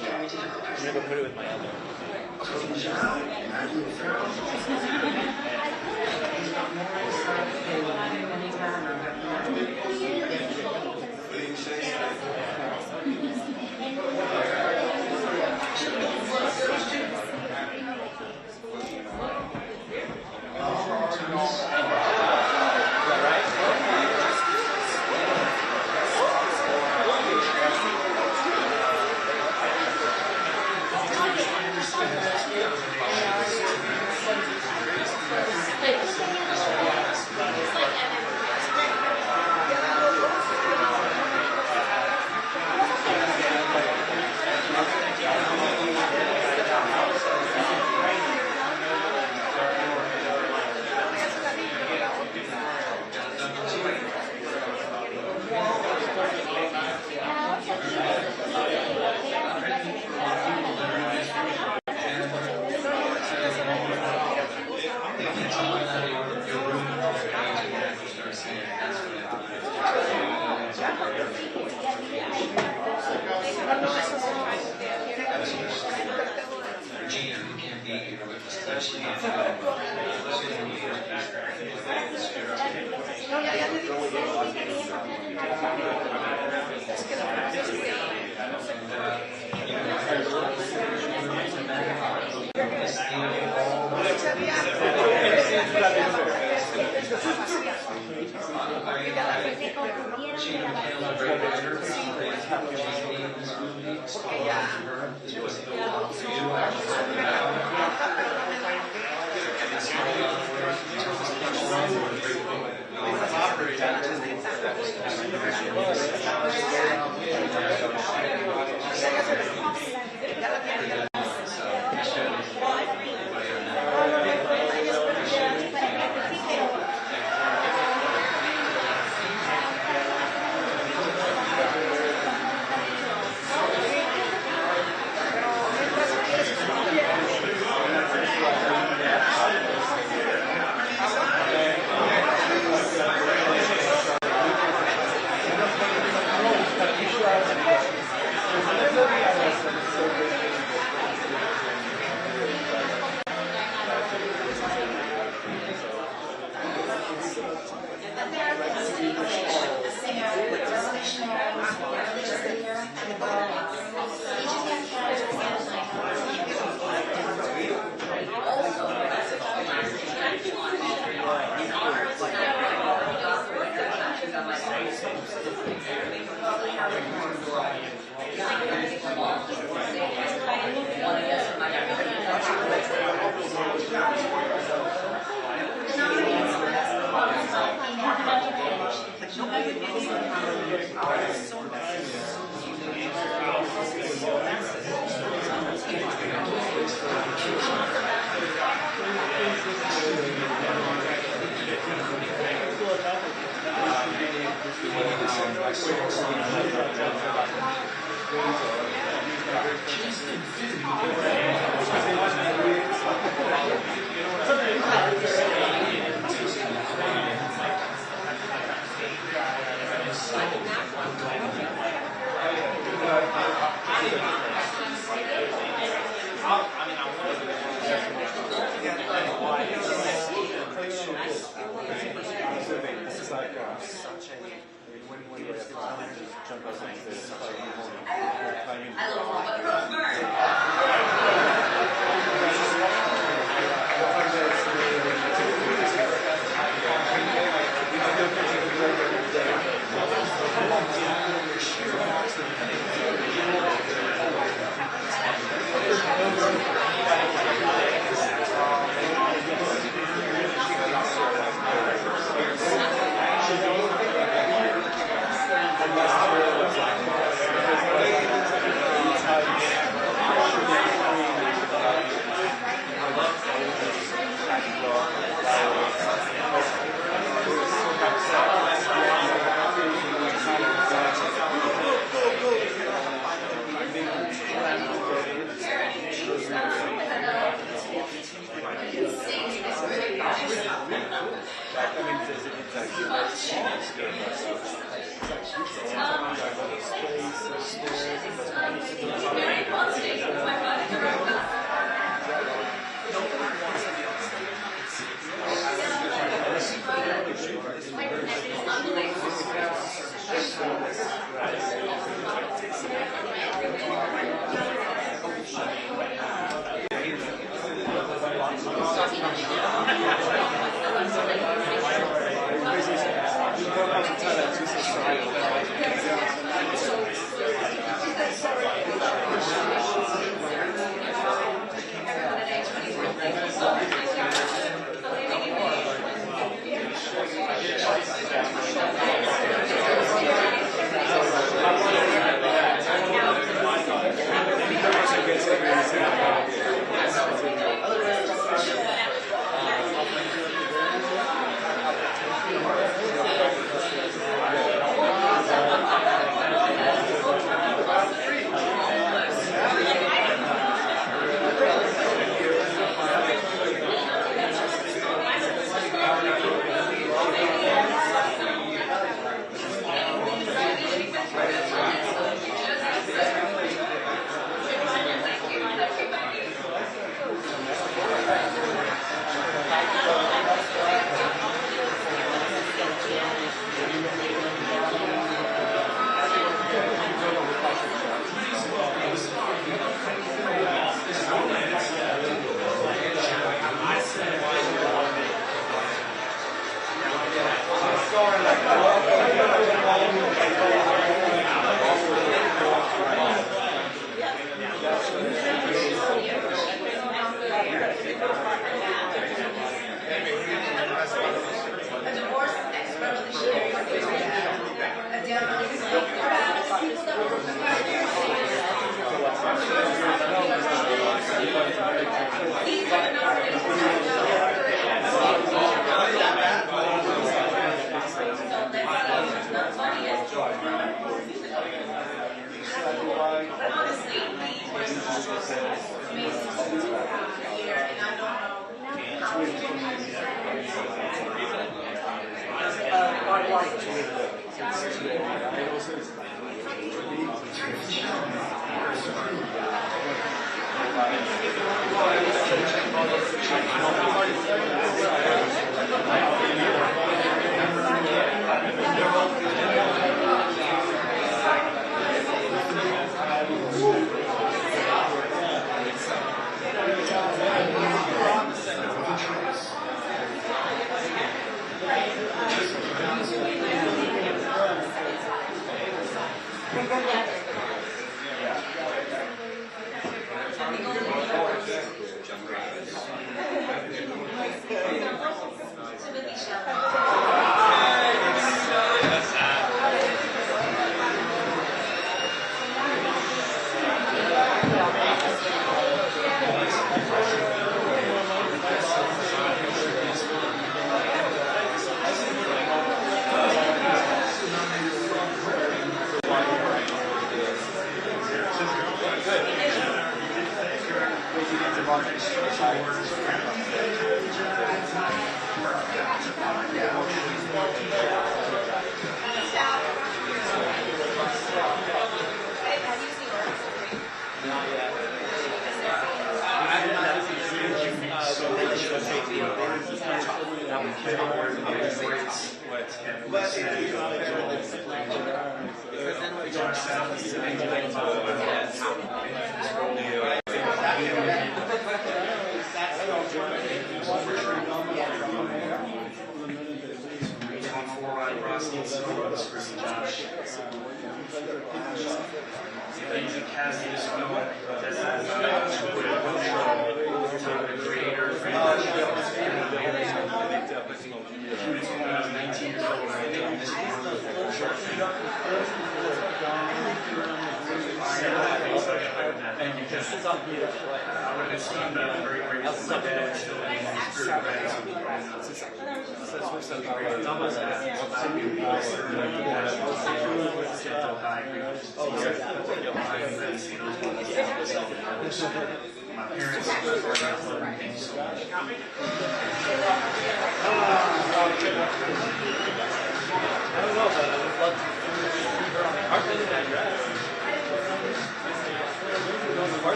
you. I'm gonna go put it with my elbow.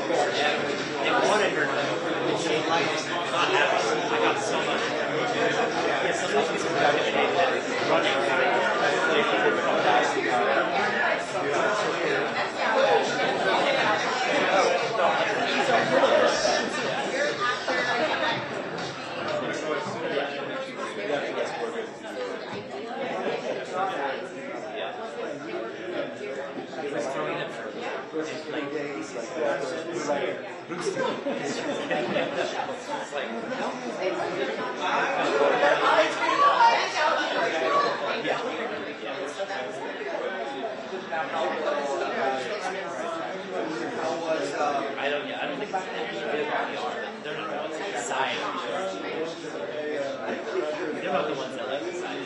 They wanted her to not happy. I got so much. Yeah, some of these people got running. I don't think they're not the ones that decide. They're not the ones that let decide.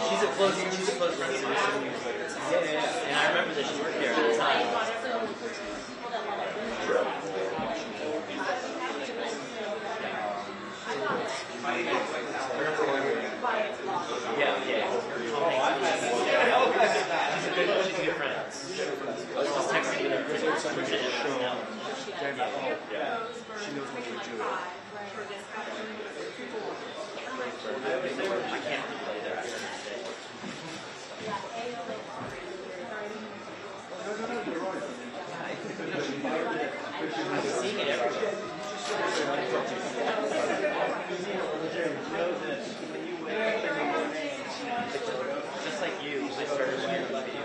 She's a close friend. Yeah. And I remember that she worked there at the time. Yeah. She's a good friend. I was just texting with her. She knows what we're doing. I can't play there after this day. I'm seeing it everywhere. Just like you, I started wearing the video.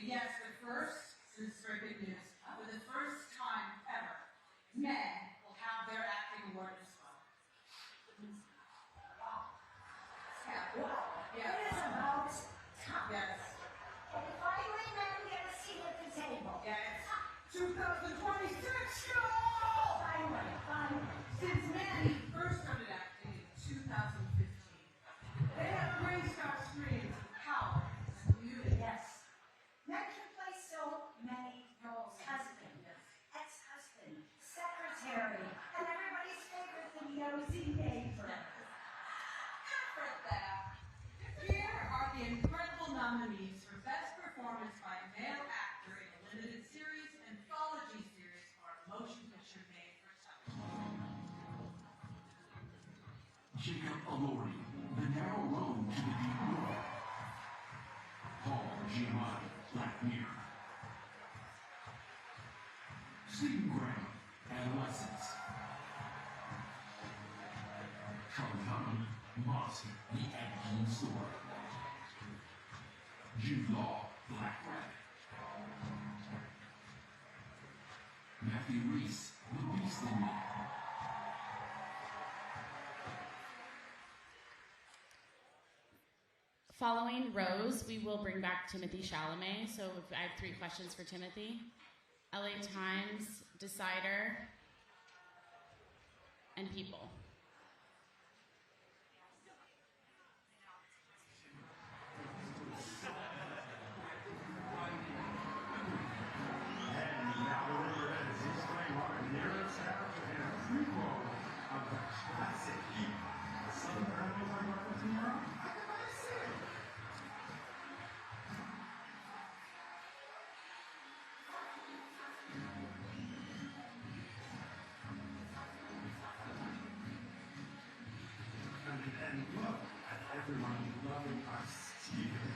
Yes, the first, this is very good news, for the first time ever, men will have their acting award as well. Wow. Yeah. It is about time. Yes. Finally, men get a seat at the table. Yes. 2026, go! Finally. Since men first started acting in 2015, they have graced our screens with power and beauty. Yes. Men can play so many roles. Husband, ex-husband, secretary, and everybody's favorite, the nosy neighbor. Here are the incredible nominees for Best Performance by a Male Actor in a Limited Series, Anthology Series, or a Motion Picture made for television. Jacob Elordi, The Narrow Road to the Deep Blue. Paul Giamatti, Black Mirror. Stephen Graham, Adolescence. Charlie Hunnam, Moss, The Anakin Store. Jude Law, Black Rabbit. Matthew Reese, The Beast in Me. Following Rose, we will bring back Timothy Chalamet. So I have 3 questions for Timothy. LA Times, Decider, and People. And look at everyone loving our Stephen.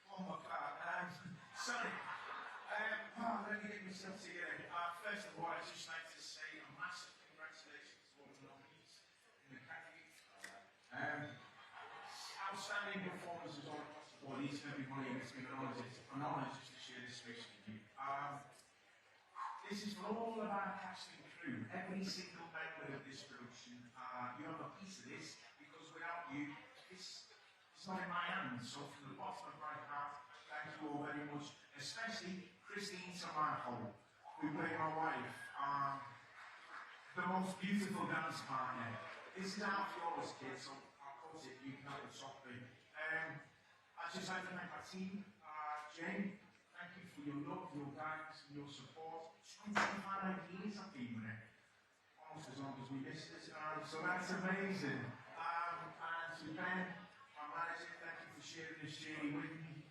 Oh my God, sorry. Let me get myself together. First of all, I'd just like to say a massive congratulations to all the nominees in the category. Outstanding performances all across the board. Each and every one of you, it's been an honor just to share this space with you. This is for all of our cast and crew, every single member of this production. You have a piece of this because without you, it's not in my hands. So from the bottom of my heart, thank you all very much, especially Christine Tamarco, who played my wife, the most beautiful dance partner. This is our flawless kid, so I'll close it, you can have it softly. I'd just like to thank my team. Jane, thank you for your love, your guidance, and your support. 25 years I've been with it. Almost as long as we missed it. So that's amazing. And to Ben, my manager, thank you for sharing this journey with me.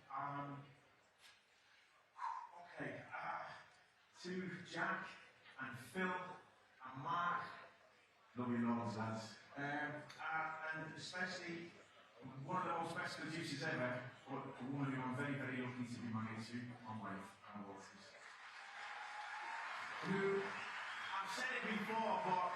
To Jack and Phil and Mark, love you loads, lads. And especially one of the most best producers ever, but a woman who I'm very, very lucky to be married to, my wife, Anna Walters. Who, I've said it before, but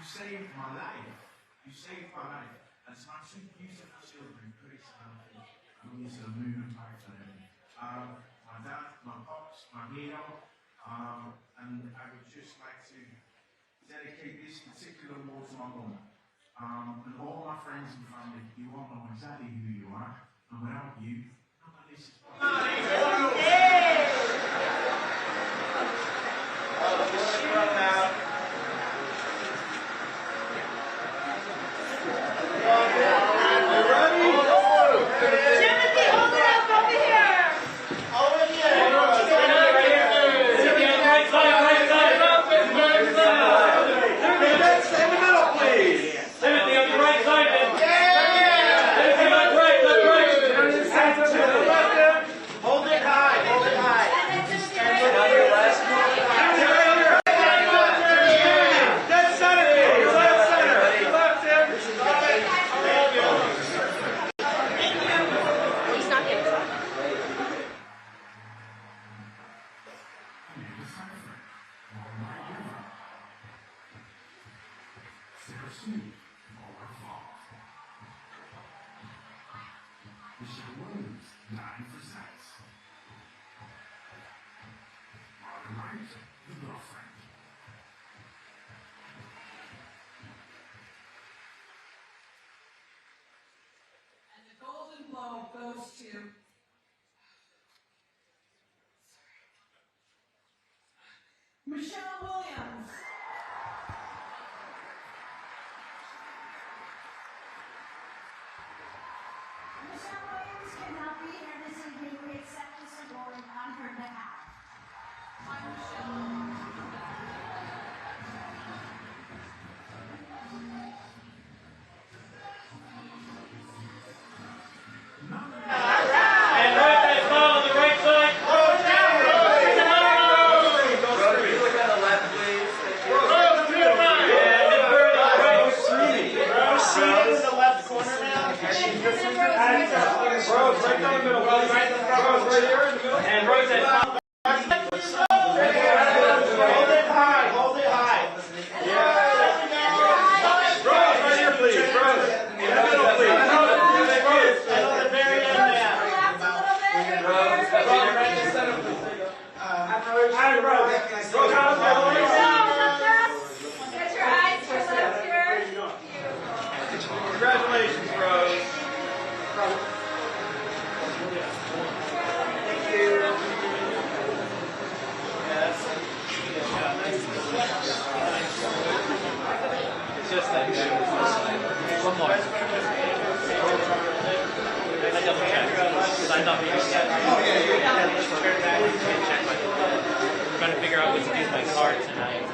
you saved my life. You saved my life. And it's my 2 beautiful children, Chris and Anthony, and we to the moon and back for them. My dad, my pops, my hero. And I would just like to dedicate this particular award to my mum. And all my friends and family, you all know exactly who you are. And without you, none of this is possible. Timothy, hold it up over here. Over Timothy, on the right side, then. Timothy, look right. Hold it high, hold it high. Michelle Williams, dying for sex. Robin Wright, the girlfriend. And the Golden Globe goes to Michelle Williams. Michelle Williams cannot be here this evening. We accept this award on her behalf. Hi, Michelle. And right that smile on the right side. Rose down, Rose. You look at the left, please. Rose to the right. And then Bird on the right. Rose seated in the left corner now. Rose right down the middle. Rose right here in the middle. And Rose at hold it high. Hold it high. Yeah. Rose right here, please. Rose. In the middle, please. Rose. And on the very end now. Rose. Right in the center, please. Hi, Rose. Rose, how's that? Get your eyes to your left here. Congratulations, Rose. Thank you. Yes. It's just that. One more. I double checked. I thought maybe I'm trying to figure out what to do with my card tonight.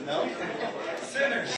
No? Sinners.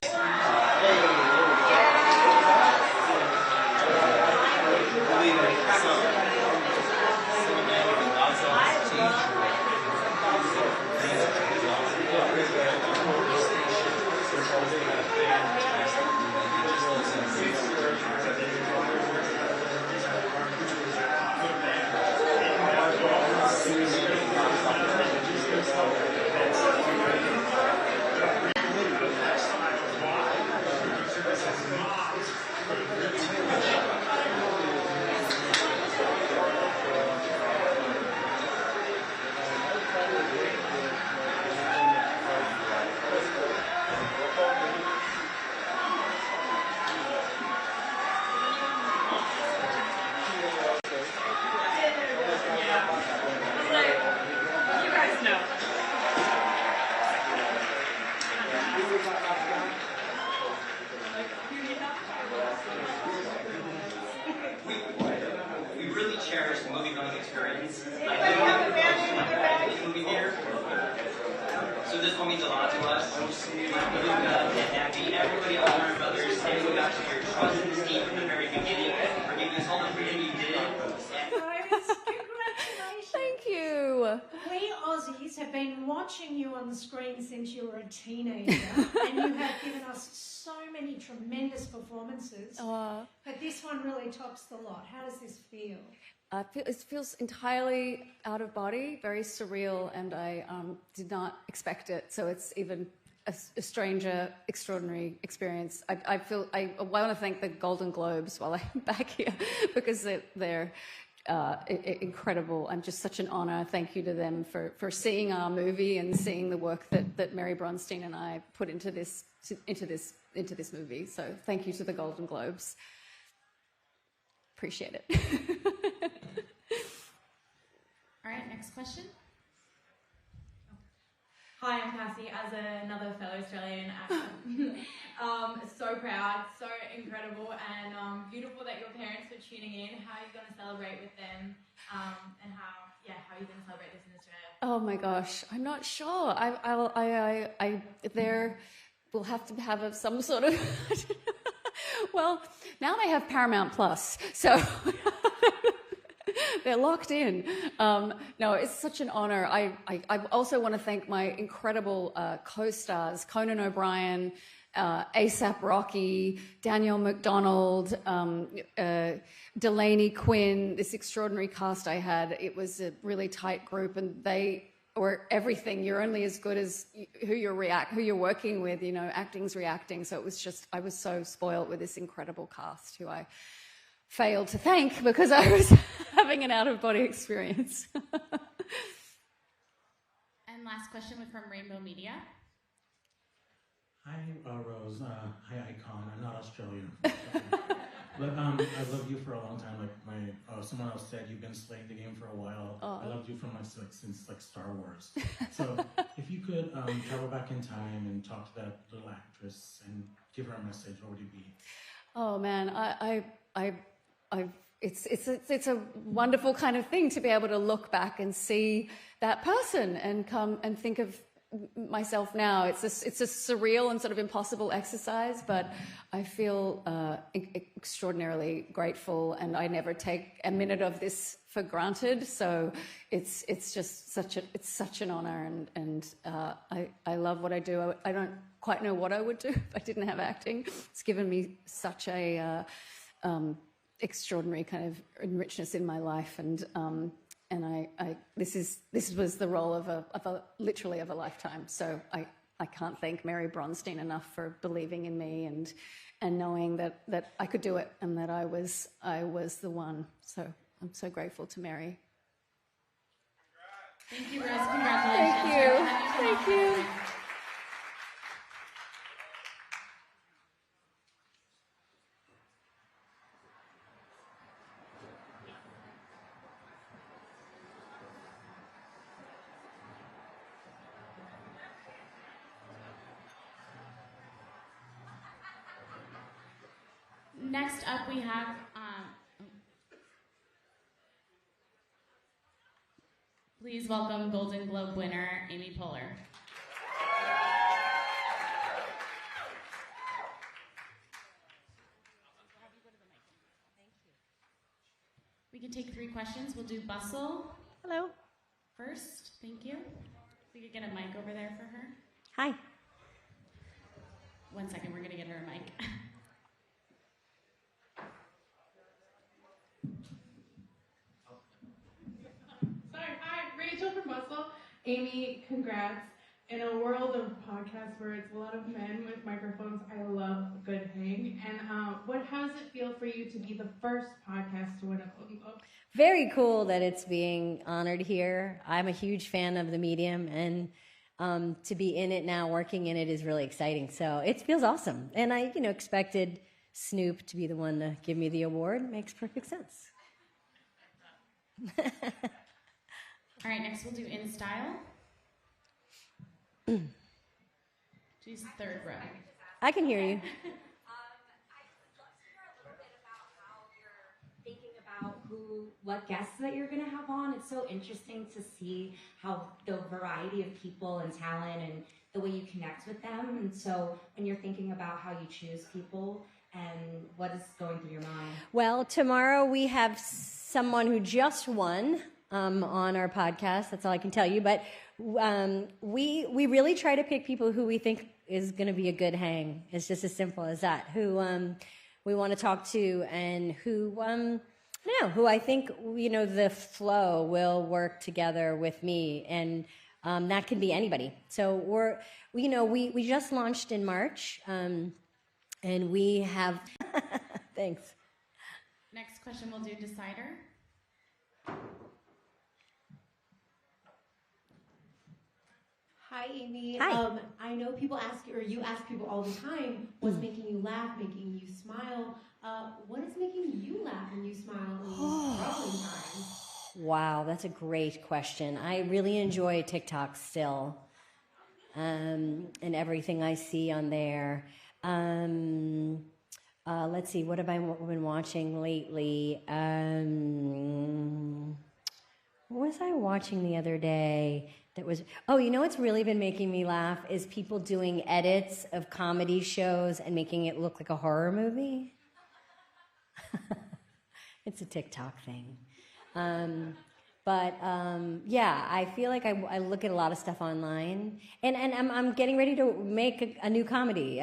We really cherish the movie going experience. I think that the movie theater. So this one means a lot to us. Luca, Nabby, everybody, all our brothers, everybody got your trust and esteem from the very beginning for giving us all the freedom you did. Congratulations. Thank you. We Aussies have been watching you on the screen since you were a teenager, and you have given us so many tremendous performances. But this one really tops the lot. How does this feel? It feels entirely out of body, very surreal, and I did not expect it. So it's even a stranger, extraordinary experience. I want to thank the Golden Globes while I'm back here because they're incredible. I'm just such an honor. Thank you to them for seeing our movie and seeing the work that Mary Bronstein and I put into this movie. So thank you to the Golden Globes. Appreciate it. All right, next question. Hi, I'm Cassie, as another fellow Australian actor. So proud, so incredible, and beautiful that your parents are tuning in. How are you going to celebrate with them, and how are you going to celebrate this in Australia? Oh my gosh, I'm not sure. We'll have to have some sort of. Well, now they have Paramount Plus, so They're locked in. No, it's such an honor. I also want to thank my incredible co-stars, Conan O'Brien, ASAP Rocky, Danielle McDonald, Delaney Quinn, this extraordinary cast I had. It was a really tight group, and they were everything. You're only as good as who you're working with, you know, acting's reacting. So it was just, I was so spoiled with this incredible cast who I failed to thank because I was having an out-of-body experience. And last question was from Rainbow Media. Hi, Rose. Hi, Icon. I'm not Australian. But I loved you for a long time. Like someone else said, you've been slaying the game for a while. Oh. I loved you from since Star Wars. So if you could travel back in time and talk to that little actress and give her a message, what would it be? Oh man, it's a wonderful kind of thing to be able to look back and see that person and come and think of myself now. It's a surreal and sort of impossible exercise, but I feel extraordinarily grateful, and I never take a minute of this for granted. So it's just such an honor, and I love what I do. I don't quite know what I would do if I didn't have acting. It's given me such a extraordinary kind of richness in my life, and this was the role of literally of a lifetime. So I can't thank Mary Bronstein enough for believing in me and knowing that I could do it and that I was the one. So I'm so grateful to Mary. Thank you, Rose. Congratulations. Thank you. Next up, we have please welcome Golden Globe winner Amy Poehler. We can take 3 questions. We'll do Bustle. Hello. First, thank you. We could get a mic over there for her. Hi. 1 second, we're gonna get her a mic. Sorry, hi, Rachel from Bustle. Amy, congrats. In a world of podcasts where it's a lot of men with microphones, I love a good hang. And how does it feel for you to be the first podcast to win a Golden Globe? Very cool that it's being honored here. I'm a huge fan of the medium, and to be in it now, working in it, is really exciting. So it feels awesome. And I, expected Snoop to be the one to give me the award. Makes perfect sense. All right, next we'll do In Style. She's 3rd row. I can hear you. What guests that you're going to have on. It's so interesting to see how the variety of people and talent and the way you connect with them. And so when you're thinking about how you choose people and what is going through your mind. Well, tomorrow we have someone who just won on our podcast. That's all I can tell you. But we really try to pick people who we think is going to be a good hang. It's just as simple as that. Who we want to talk to, and who I think, the flow will work together with me, and that can be anybody. So we just launched in March, and we have, thanks. Next question we'll do Decider. Hi, Amy. Hi. I know people ask you, or you ask people all the time, what's making you laugh, making you smile? What is making you laugh and you smile in these troubling times? Wow, that's a great question. I really enjoy TikTok still, and everything I see on there. Let's see, what have I been watching lately? What was I watching the other day? What's really been making me laugh is people doing edits of comedy shows and making it look like a horror movie. It's a TikTok thing. Yeah, I feel like I look at a lot of stuff online, and I'm getting ready to make a new comedy.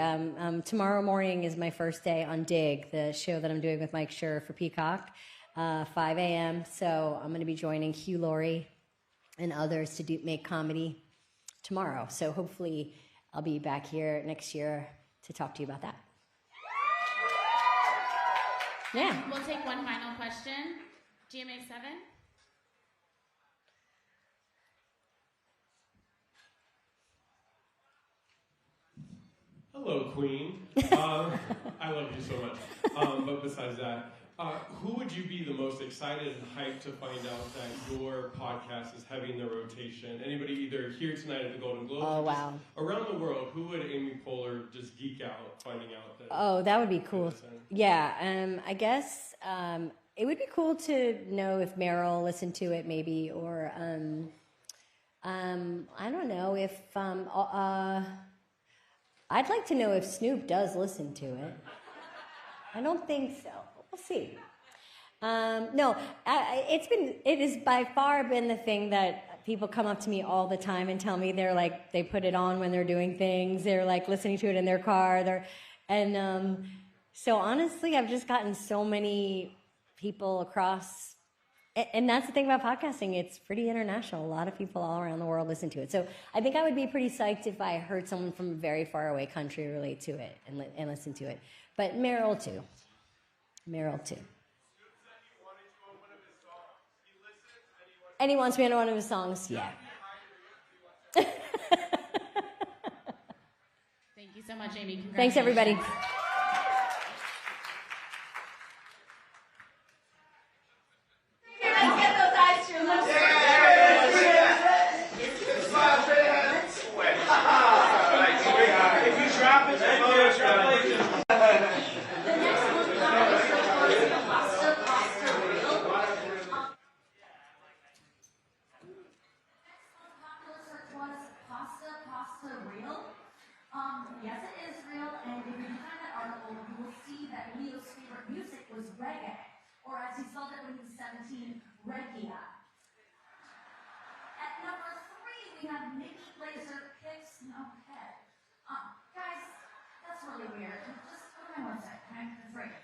Tomorrow morning is my first day on Dig, the show that I'm doing with Mike Schur for Peacock, 5 a.m. So I'm going to be joining Hugh Laurie and others to make comedy tomorrow. So hopefully I'll be back here next year to talk to you about that. Yeah. We'll take one final question. GMA 7. Hello, Queen. I love you so much. But besides that, who would you be the most excited and hyped to find out that your podcast is having the rotation? Anybody either here tonight at the Golden Globes or just around the world, who would Amy Poehler just geek out finding out that? Oh, that would be cool. Yeah, I guess it would be cool to know if Meryl listened to it maybe, or I don't know if I'd like to know if Snoop does listen to it. I don't think so. We'll see. No, it has by far been the thing that people come up to me all the time and tell me they put it on when they're doing things. They're like listening to it in their car. So honestly, I've just gotten so many people across. And that's the thing about podcasting. It's pretty international. A lot of people all around the world listen to it. So I think I would be pretty psyched if I heard someone from a very far away country relate to it and listen to it. But Meryl too. And he wants me on one of his songs, yeah. Thank you so much, Amy. Thanks, everybody. Let's get those eyes to let's If you drop it, Yes, it is real, and if you find that article, you will see that Leo's favorite music was reggae, or as he spelled it when he was 17, reggae. At number 3, we have Nikki Glaser Picks No Head. Guys, that's really weird. Just go to my website, okay? That's right.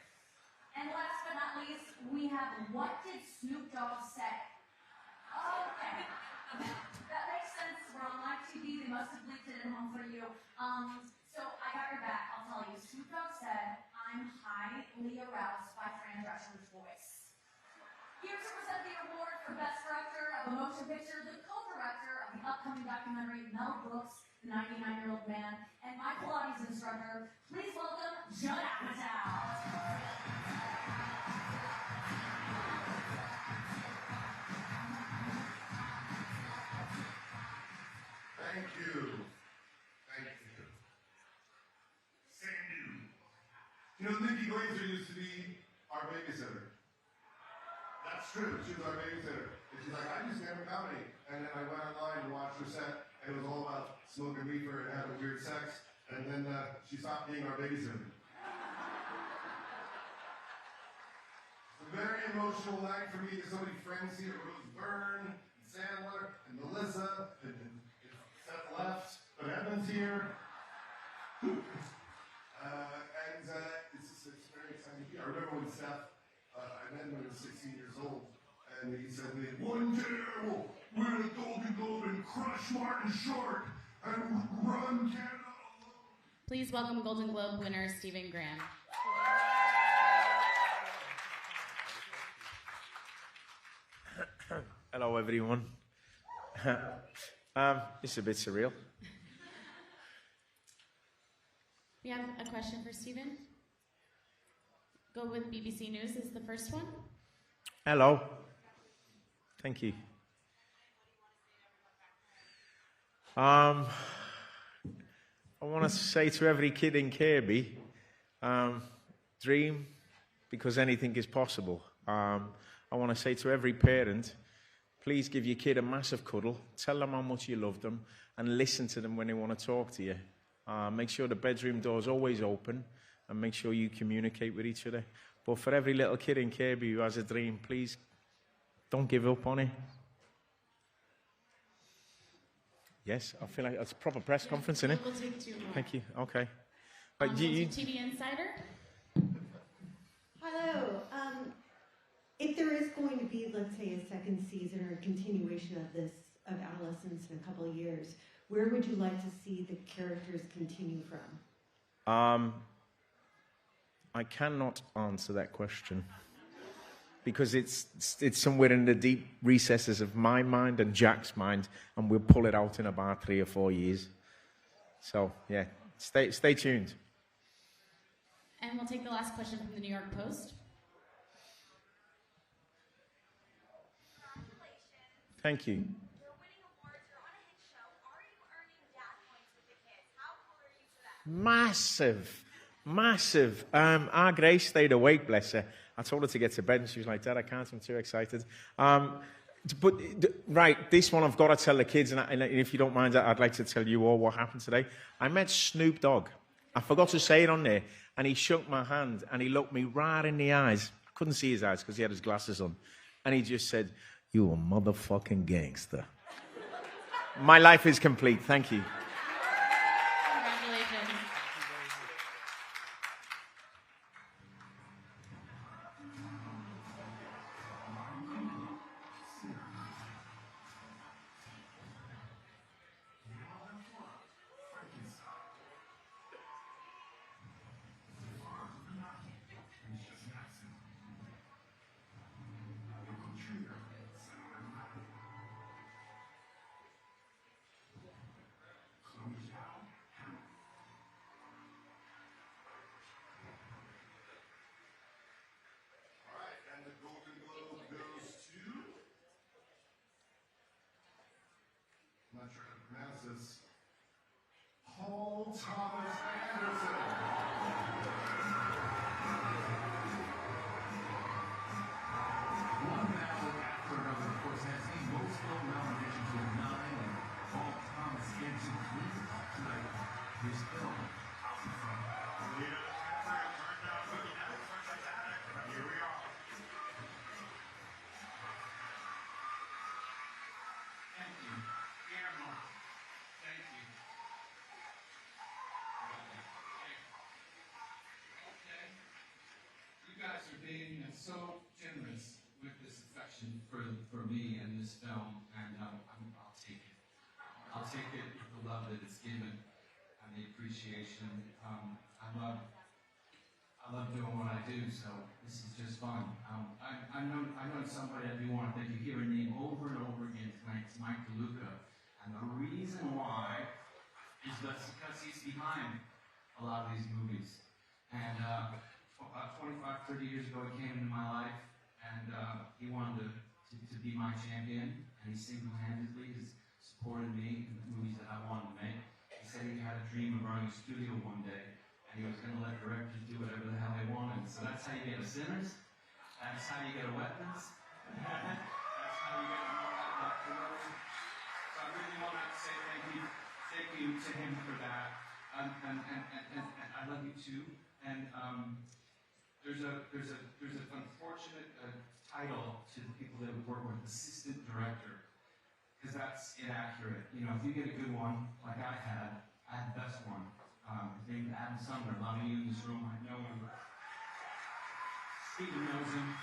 And last but not least, we have What Did Snoop Dogg Say? Okay. That makes sense. We're on live TV. They must have leaked it at home for you. So I got your back. I'll tell you. Snoop Dogg said, "I'm highly aroused by Fran Drescher's voice." Here to present the award for Best Director of a Motion Picture, the co-director of the upcoming documentary Mel Brooks, The 99-Year-Old Man, and my Pilates instructor, please welcome Judd Apatow. Thank you. Sandu. You know, Nikki Glaser used to be our babysitter. That's true. She was our babysitter. And she's like, I do stand-up comedy. And then I went online and watched her set, and it was all about smoking reefer and having weird sex. And then she stopped being our babysitter. It's a very emotional night for me. There's so many friends here. Rose Byrne, and Sandler, and Melissa, and Seth left, but Evan's here. It's very exciting to be. I remember when Seth, I met him when he was 16 years old, and he said to me, "One day I will win a Golden Globe and crush Martin Short and run Canada alone." Please welcome Golden Globe winner Stephen Graham. Hello, everyone. It's a bit surreal. We have a question for Stephen. Go with BBC News is the first one. Hello. Thank you. I want to say to every kid in Kirby, dream, because anything is possible. I want to say to every parent, please give your kid a massive cuddle, tell them how much you love them, and listen to them when they want to talk to you. Make sure the bedroom door's always open, and make sure you communicate with each other. But for every little kid in Kirby who has a dream, please Don't give up on it. Yes, I feel like it's a proper press conference, isn't it? We'll take 2 more. Thank you. Okay. We'll do TV Insider. Hello. If there is going to be, let's say, a second season or a continuation of Adolescence in a couple of years, where would you like to see the characters continue from? I cannot answer that question because it's somewhere in the deep recesses of my mind and Jack's mind, and we'll pull it out in about 3 or 4 years. So yeah, stay tuned. And we'll take the last question from the New York Post. Thank you. Massive. Our Grace stayed awake, bless her. I told her to get to bed, and she was like, Dad, I can't, I'm too excited. Right, this one I've got to tell the kids, and if you don't mind, I'd like to tell you all what happened today. I met Snoop Dogg. I forgot to say it on there, and he shook my hand, and he looked me right in the eyes. I couldn't see his eyes because he had his glasses on. And he just said, "You a motherfucking gangster." My life is complete. Thank you. Congratulations. Paul Thomas Anderson. One battle after another, of course, has the most film nominations with 9, and Paul Thomas Anderson cleans it up tonight. His film, Out in Front. Here we are. Thank you. Guillermo. Thank you. Okay. You guys are being so generous with this affection for me and this film, and I'll take it. I'll take it with the love that it's given and the appreciation. I love doing what I do, so this is just fun. I know somebody I do want to thank. You hear a name over and over again tonight. It's Mike DeLuca, and the reason why is that's because he's behind a lot of these movies. And about 25, 30 years ago, he came into my life, and he wanted to be my champion, and he single-handedly has supported me in the movies that I wanted to make. He said he had a dream of running a studio one day, and he was going to let directors do whatever the hell they wanted. So that's how you get a Sinners. That's how you get a Weapons. That's how you get a So I really want to say thank you to him for that. And I love you too. And there's an unfortunate title to the people that we work with, assistant director, because that's inaccurate. You know, if you get a good one like I had the best one. His name is Adam Sumner. A lot of you in this room might know him. Stephen knows him.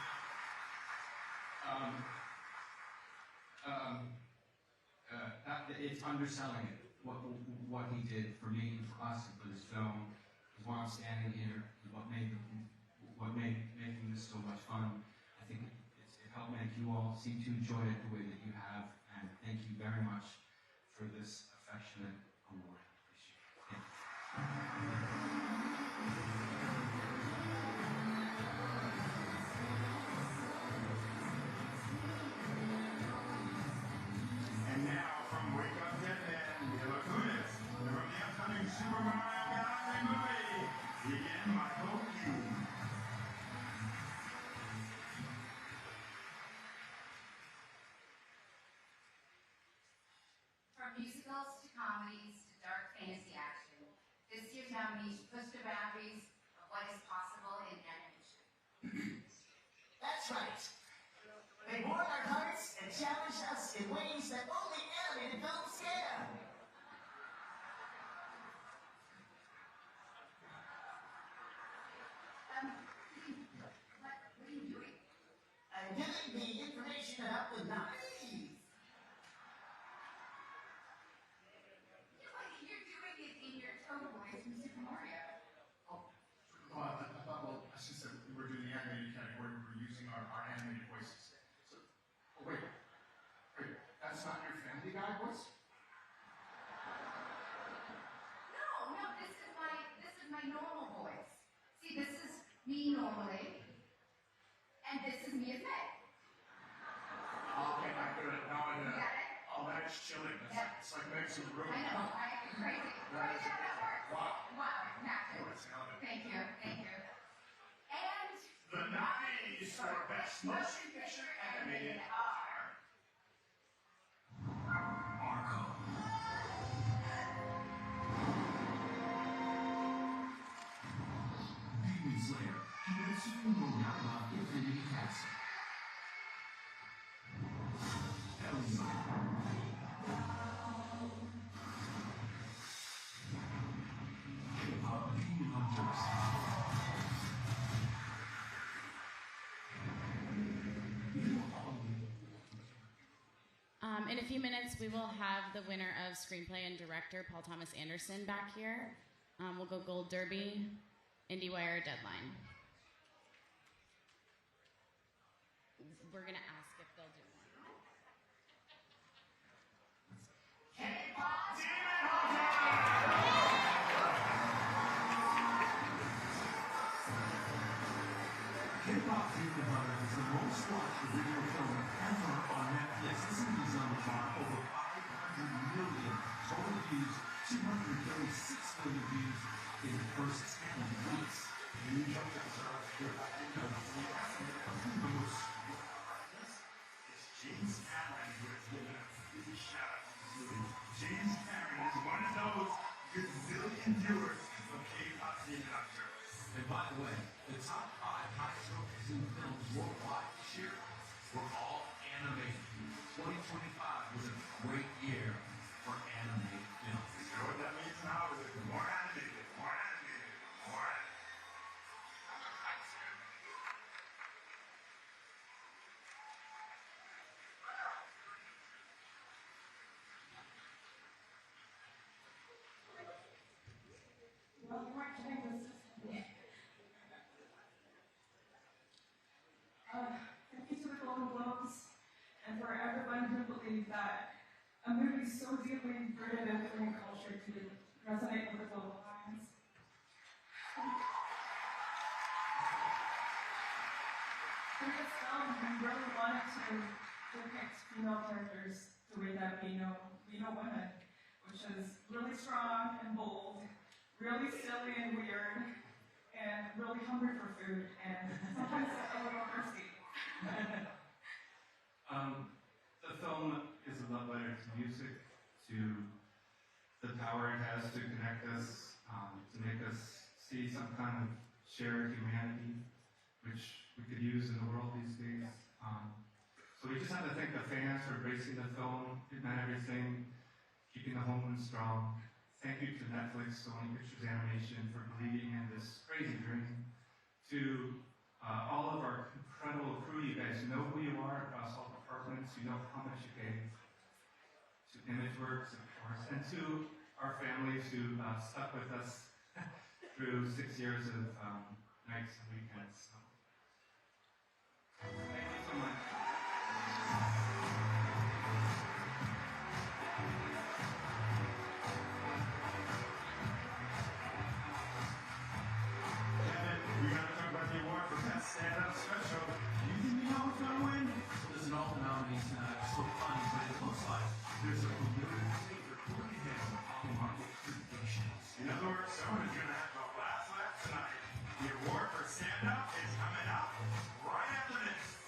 It's underselling it. What he did for me, for us, and for this film is why I'm standing here. Is what made making this so much fun. I think it helped make you all seem to enjoy it the way that you have. And thank you very much for this affectionate award. Appreciate it. And now from Wake Up Dead Man, Mila Kunis, from the upcoming Super Mario Galaxy movie, begin Michael Keaton. From musicals to comedies to dark fantasy action, this year's nominees push the boundaries of what is possible in animation. That's right. They more than only animated film scam. What are you doing? I'm giving the information about the nominees. You're doing it in your total voice from Super Mario. I thought, well, since we were doing the animated category, we were using our animated voices. So, wait, that's not your Family Guy voice? No, this is my normal voice. See, this is me normally, and this is me as Meg. Okay, I got it. Now I You got it? Oh, that's chilling. It's like Meg's in the room. I know, I am crazy. Right there, that works. Wow, magic. Oh, it's talented. Thank you. And The nominees for Best Motion Picture Animated are Marco, Demon Slayer, Kimetsu no Yaiba Infinity Castle, Elsa, K-pop Demon Hunters. In a few minutes, we will have the winner of screenplay and director, Paul Thomas Anderson, back here. We'll go Gold Derby, IndieWire, Deadline. We're going to ask if they'll do one. K-pop Demon Hunter! K-pop Demon Hunter is the most watched video film ever on Netflix. This movie's on the bar over 500 million total views, 236 million views in the first 10 weeks. You jumped at the start of your James Cameron with a shout out to this movie. James Cameron is one of those gazillion viewers of K-pop Demon Hunter. And by the way, the top 5 highest grossing films worldwide this year were all animated. 2025 was a great year for animated films. You know what that means now? Is it more animated, more animated, more animated. Well, you weren't kidding. Thank you to the Golden Globes and for everyone who believed that a movie so deeply rooted in Korean culture could resonate with a global audience. For this film, we really wanted to depict female characters the way that we know women, which is really strong and bold, really silly and weird, and really hungry for food, and sometimes a little thirsty. The film is a love letter to music, to the power it has to connect us, to make us see some kind of shared humanity, which we could use in the world these days. So we just have to thank the fans for embracing the film. It meant everything, keeping the home run strong. Thank you to Netflix, Sony Pictures Animation for believing in this crazy dream. To all of our incredible crew, you guys know who you are across all departments, you know how much you gave. To ImageWorks, of course, and to our families who stuck with us through 6 years of nights and weekends. So, thank you so much. We gotta talk about the award for Best Stand-Up Special. You think you know who's gonna win? Listen, all the nominees tonight are so funny, but it looks like there's a familiar flavor going ahead on the market predictions. In other words, someone is gonna have the last laugh tonight. The award for stand-up is coming up right after this.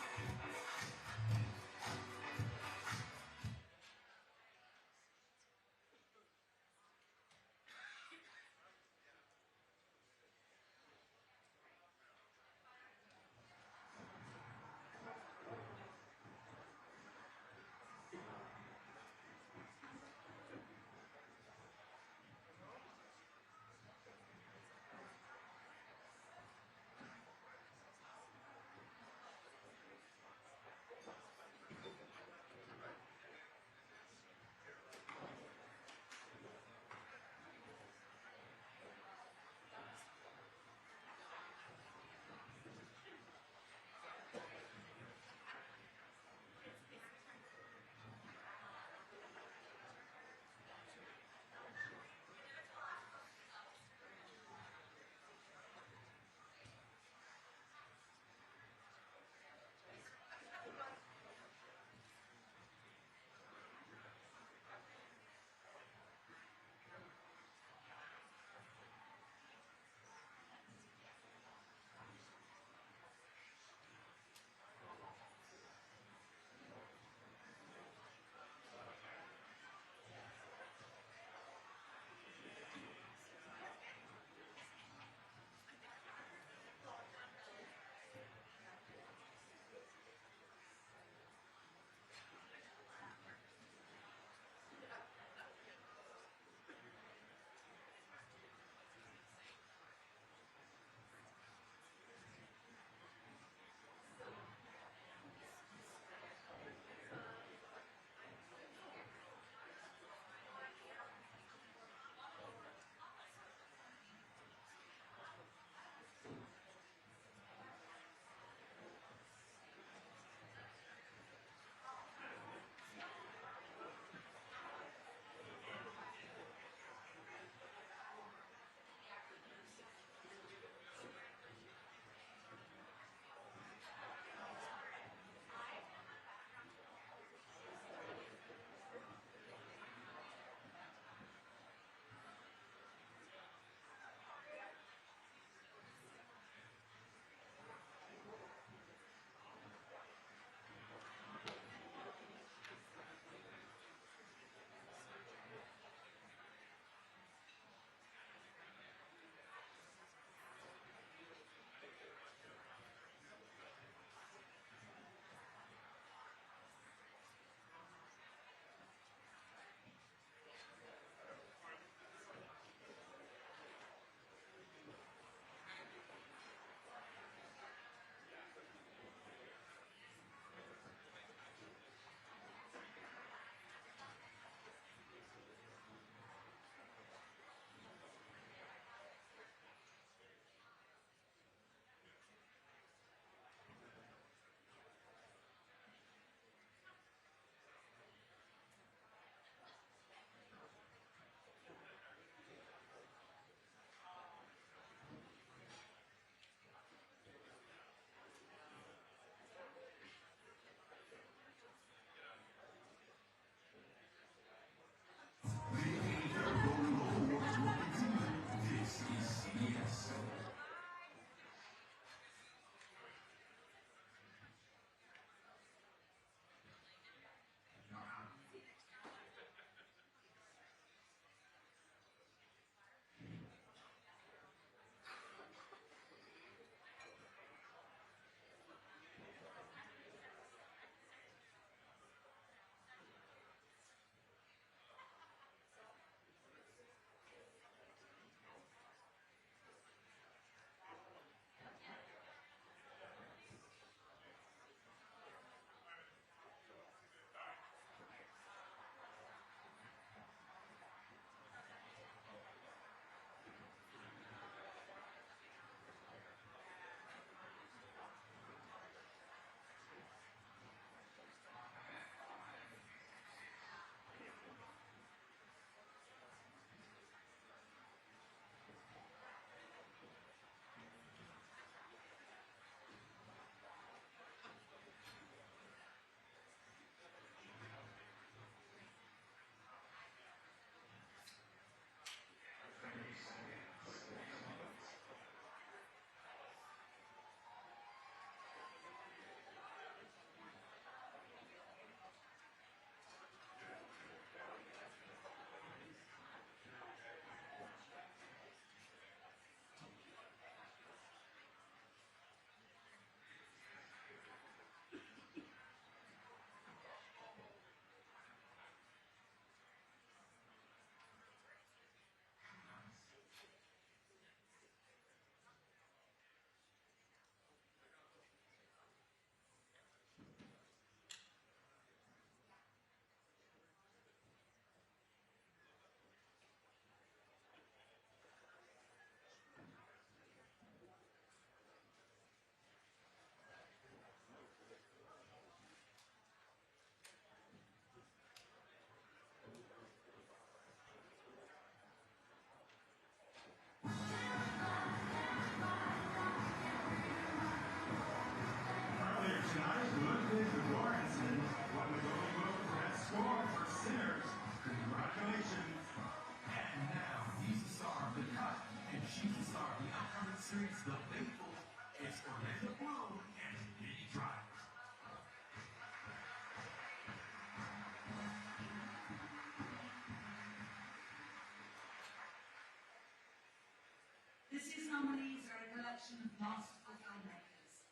collection of masterful filmmakers.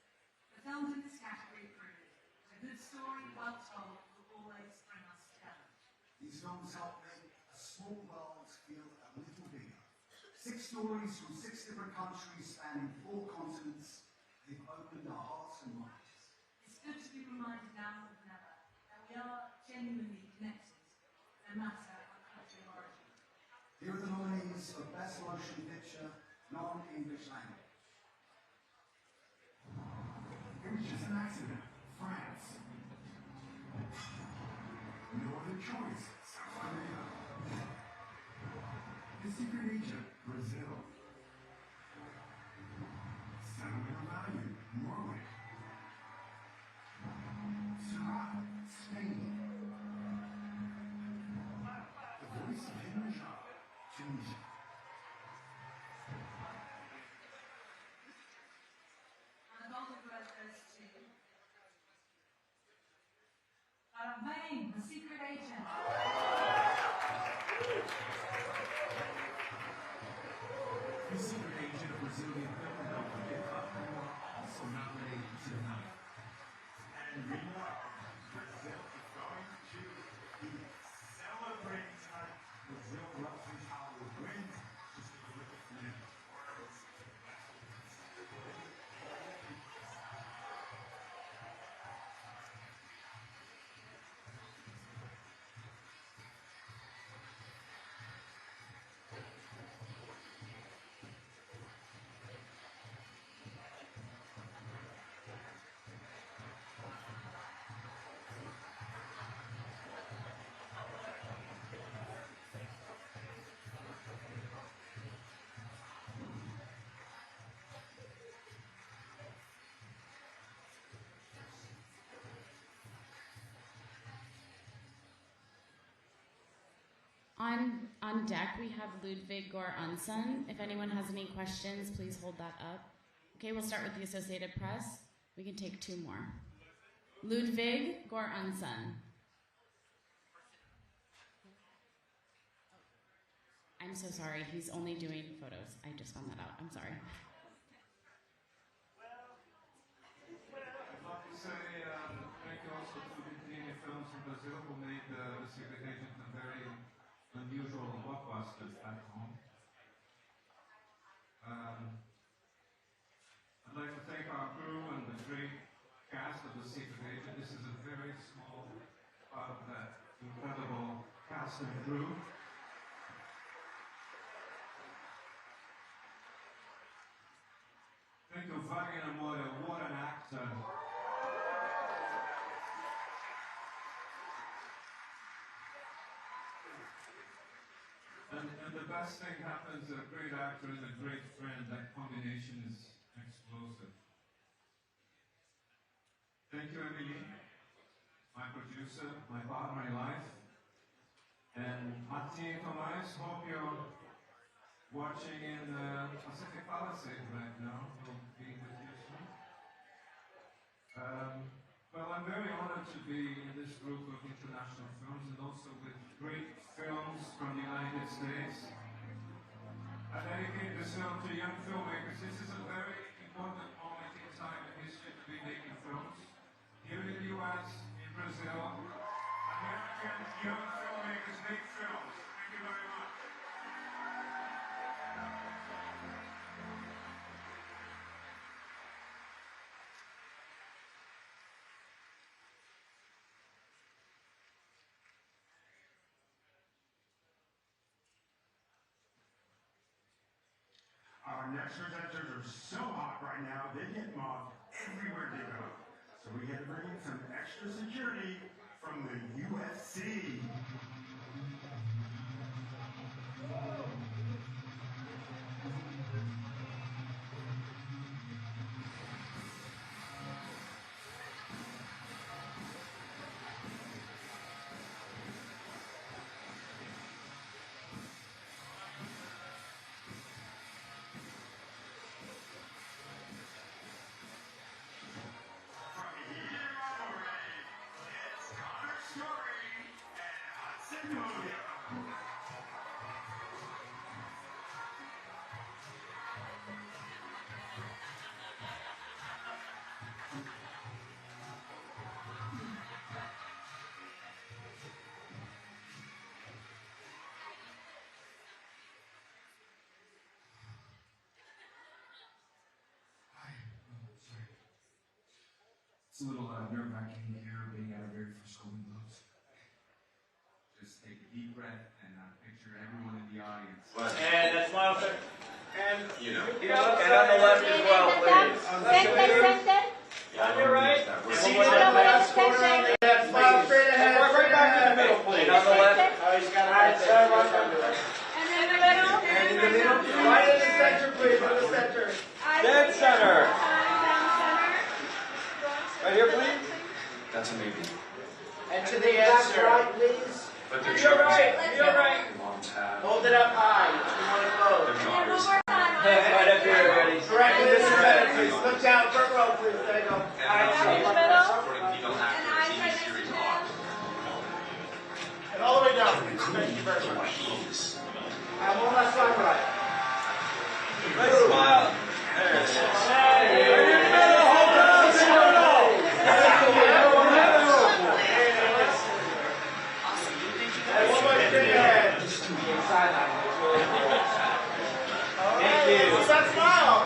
The films in this category prove that a good story, well told, will always bring us together. These films help make a small world feel a little bigger. 6 stories from 6 different countries spanning 4 continents. They've opened our hearts and minds. It's good to be reminded now more than ever that we are genuinely connected, no matter our country of origin. Here are the nominees for Best Motion Picture, Non-English Language. It was just an accident. France. No other choice. South Korea. The Secret Agent, Brazil. Sentimental Value, Norway. Sarah, Spain. The Voice of Hinja, Tunisia. And the Golden Globe goes to Maine, The Secret Agent. The Secret Agent, a Brazilian film about the hip-hop war, also nominated tonight. And we know Brazil is going to be celebrating tonight. Brazil erupting our win. Just take a look at the On deck, we have Ludwig Göransson. If anyone has any questions, please hold that up. Okay, we'll start with the Associated Press. We can take 2 more. Ludwig Göransson. I'm so sorry, he's only doing photos. I just found that out. I'm sorry. I'd love to say thank you also to the Canadian Films in Brazil who made The Secret Agent a very unusual blockbuster at home. I'd like to thank our crew and the great cast of The Secret Agent. This is a very small part of that incredible cast and crew. Thank you, Wagner Moya, what an actor. And the best thing happens, a great actor and a great friend. That combination is explosive. Thank you, Emily, my producer, my partner in life. And Martin Thomas, hope you're watching in Pacific Palisades right now. We'll be with you soon. Well, I'm very honored to be in this group of international films and also with great films from the United States. I dedicate this film to young filmmakers. This is a very important moment in time in history to be making films. Here in the US, in Brazil, American young filmmakers make films. Thank you very much. Our next presenters are so hot right now, they get mobbed everywhere they go. So we had to bring in some extra security from the UFC. It's a little nerve-wracking here, being at our very first Golden Globes. Just take a deep breath and picture everyone in the audience. And that smile, sir. And you know. And on the left as well, please. On your right. See the last corner on the left. Smile straight ahead. Right back in the middle, please. And on the left. Oh, he's got it right there. And in the middle. And in the middle. Right in the center, please. In the center. Dead center. Right here, please. That's amazing. And to the end, sir. Right, please. But they're You're right. You're right. Moms have. Hold it up high. You want to close. Their daughters. Right up here, ready. Correctly, this is better, please. Look down, front row, please. There you go. Supporting female actors, TV series on. And all the way down. Thank you very much. And one last time, right. Nice smile. There it is. Right in the middle. Hold it up. And one more straight ahead. Thank you. What's that smile?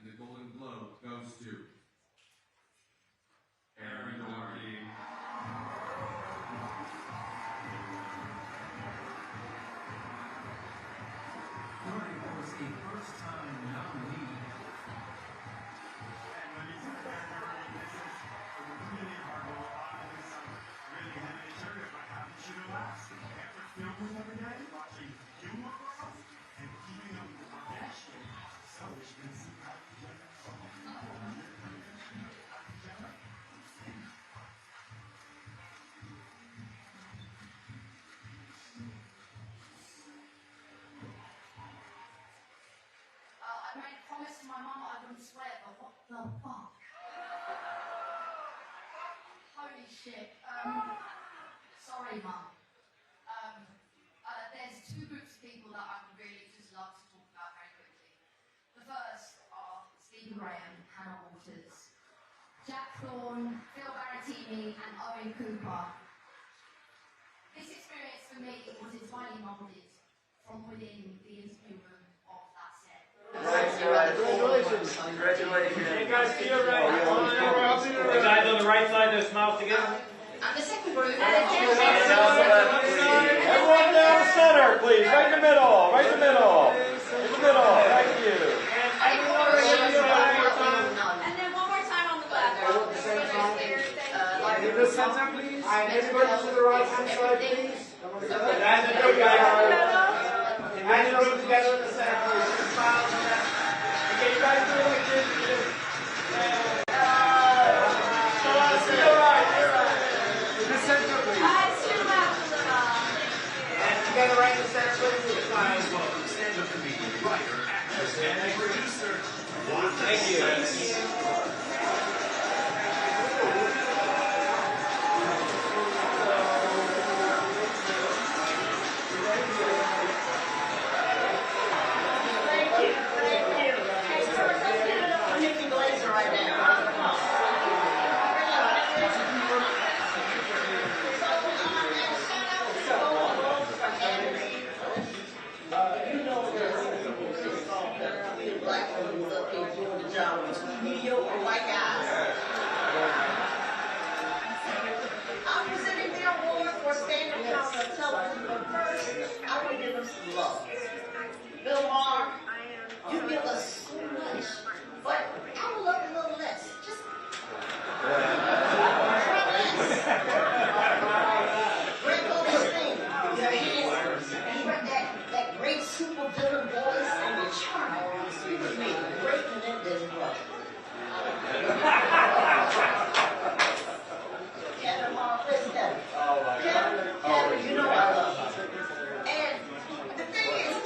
And the Golden Globe goes to Aaron Doherty. Doherty was a first-time nominee. And when you took that, this is a really hard role. Obviously, some really heavy material, but how did you relax? After filming every day, watching Gilmore Girls, and keeping up with the Kardashians, so it's been some I made a promise to my mum I wouldn't swear, but what the fuck? Holy shit. Sorry, Mum. There's two groups of people that I would really just love to talk about very quickly. The first are Stephen Graham, Hannah Waters, Jack Thorne, Phil Barrettini, and Owen Cooper. This experience for me was entirely molded from within the interview room of that set. Congratulations. Congratulations. Hey guys, to your right. The guys on the right side, their smiles together. And the second group. Everyone down the center, please. Right in the middle. Right in the middle. In the middle. Thank you. And then one more time on the left. In the center, please. And everybody to the right hand side, please. And the group together in the center, please. Smile on that. Okay, you guys do it like this. To the right. In the center, please. And together right in the center, please. Smile. welcome stand-up comedian, writer, actress, and producer. Thank you. Mediocre white guys. I'm presenting the award for standing out on television, but first, I want to give them some love. Bill Maher, you give us so much, but I would love a little less. Just Greg Goldstein, that great super villain voice and your charm. You would make a great Menendez brother. Kevin Hart, listen, Kevin. Kevin, you know I love you. And the thing is,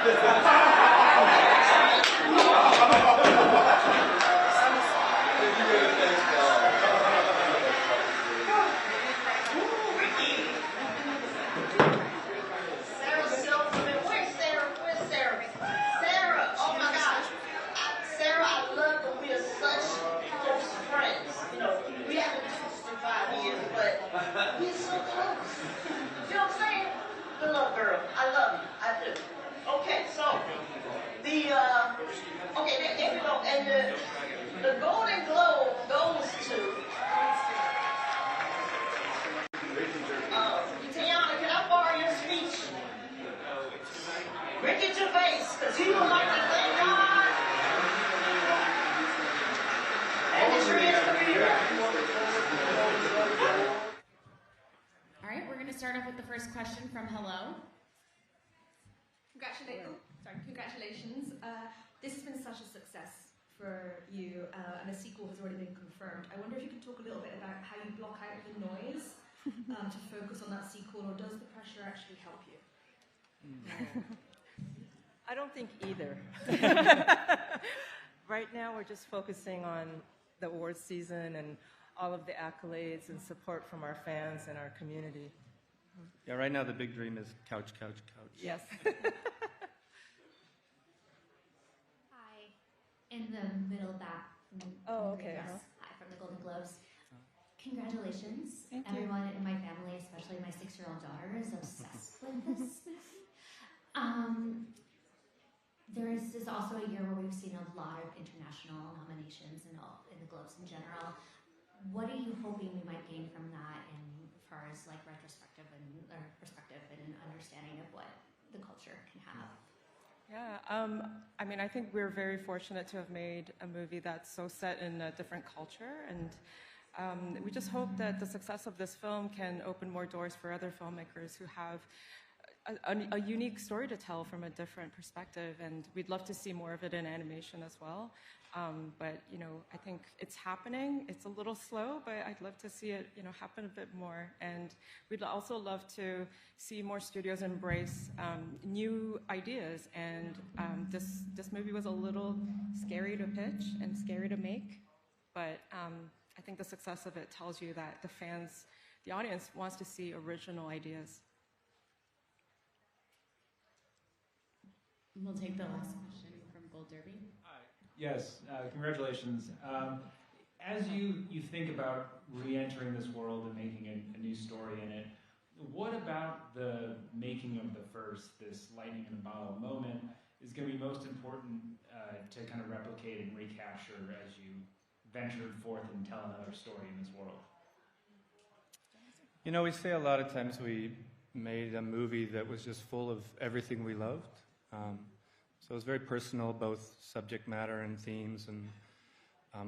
Sarah Silverman. Where's Sarah? Where's Sarah? Sarah, oh my gosh. Sarah, I love that we are such close friends. You know, we haven't talked in 5 years, but we're so close. You know what I'm saying? Good love, girl. I love you. I do. Okay, so okay, there we go. And the Golden Globe goes to Tiana. Can I borrow your speech? Ricky Gervais, because he would like to thank God. And the tree is to be All right, we're going to start off with the first question from Hello. Congratulations. This has been such a success for you, and a sequel has already been confirmed. I wonder if you could talk a little bit about how you block out the noise to focus on that sequel, or does the pressure actually help you? I don't think either. Right now, we're just focusing on the awards season and all of the accolades and support from our fans and our community. Yeah, right now the big dream is couch, couch, couch. Yes. Hi, in the middle back. Oh, okay, Yes, uh-huh. hi from the Golden Globes. Congratulations. Thank you. Everyone in my family, especially my 6-year-old daughter, is obsessed with this movie. This is also a year where we've seen a lot of international nominations in the Globes in general. What are you hoping we might gain from that in as far as like perspective and an understanding of what the culture can have? Yeah, I mean, I think we're very fortunate to have made a movie that's so set in a different culture, and we just hope that the success of this film can open more doors for other filmmakers who have a unique story to tell from a different perspective, and we'd love to see more of it in animation as well. But you know, I think it's happening. It's a little slow, but I'd love to see it, you know, happen a bit more. And we'd also love to see more studios embrace new ideas. And this movie was a little scary to pitch and scary to make, but I think the success of it tells you that the audience wants to see original ideas. We'll take the last question from Gold Derby. Yes, congratulations. As you think about re-entering this world and making a new story in it, what about the making of the first, this lightning in the bottle moment, is going to be most important to kind of replicate and recapture as you ventured forth and tell another story in this world? You know, we say a lot of times we made a movie that was just full of everything we loved. So it was very personal, both subject matter and themes, and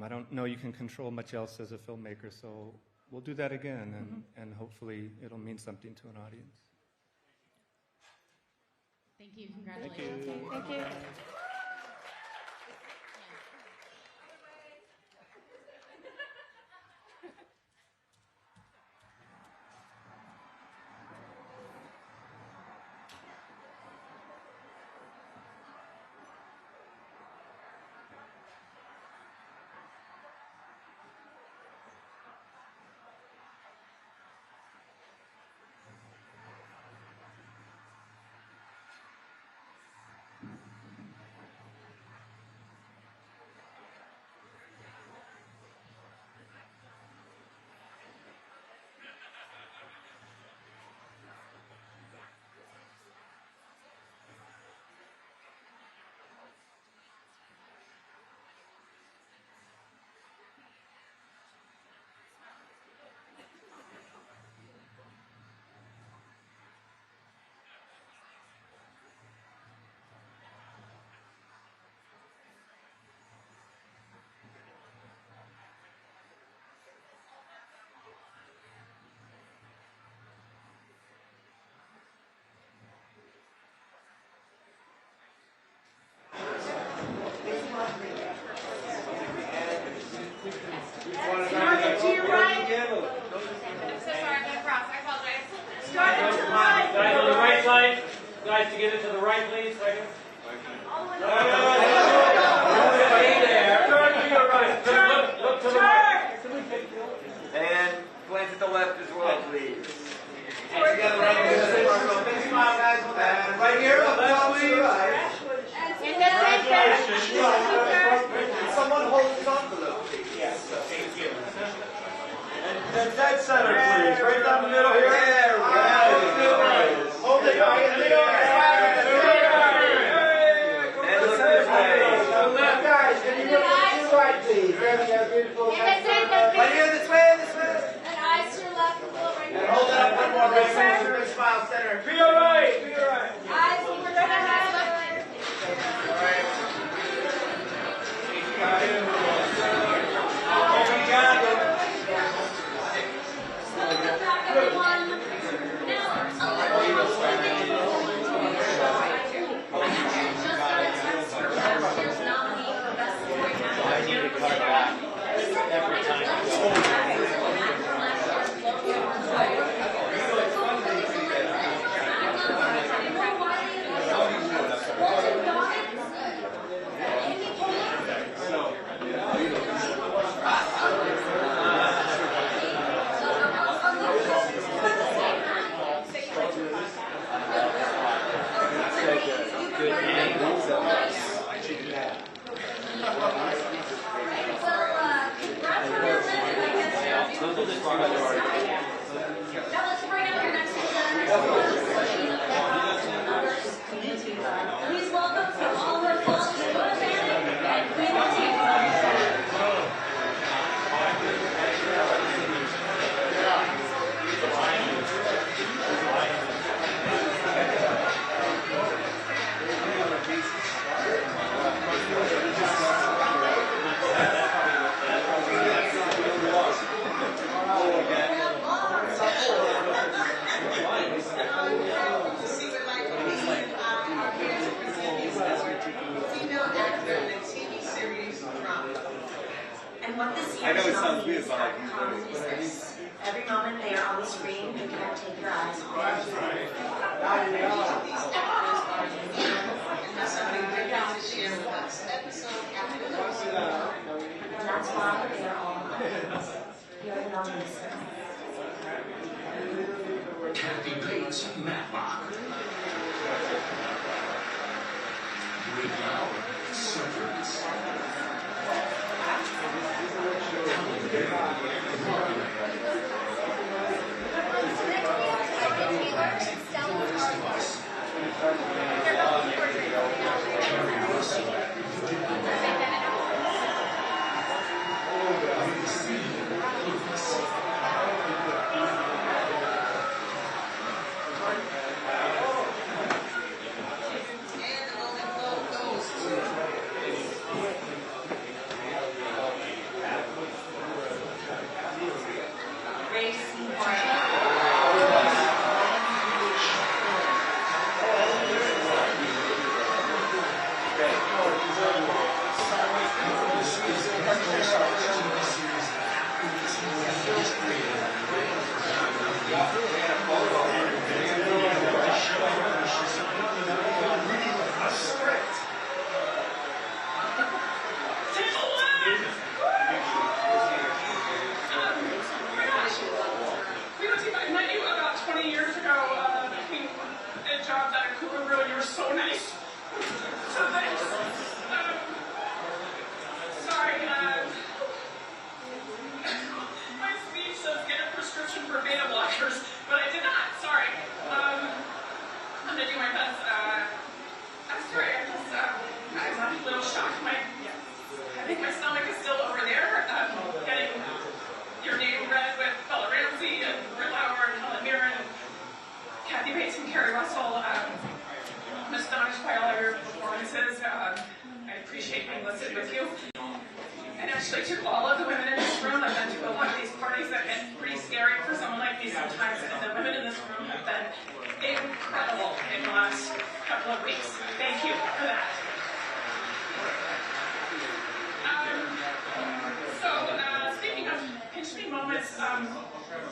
I don't know you can control much else as a filmmaker, so we'll do that again, and hopefully it'll mean something to an audience. Thank you. Congratulations. Thank you. to get it to the right, please. Right here. Look to the right. And glance at the left as well, please. And together, big smile, guys. And right here, left, please. Someone hold this envelope, please. Yes, thank you. And dead center, please. Right down the middle here. There we go. Hold it right in there. And look this way. Guys, can you look to the right, please? There we go. Beautiful. Right here, this way, this way. And eyes to your left, a little right And hold it up one more way. Big smile, center. To your right. To your right. Eyes over to the left. Please welcome to all her fathers, and Queen And what this year's nominees have in common is this. Every moment they are on the screen, you can't take your eyes off them. And that's why they are all nominees. You're the nominees. Kathy Bates, Matlock. Without Severance.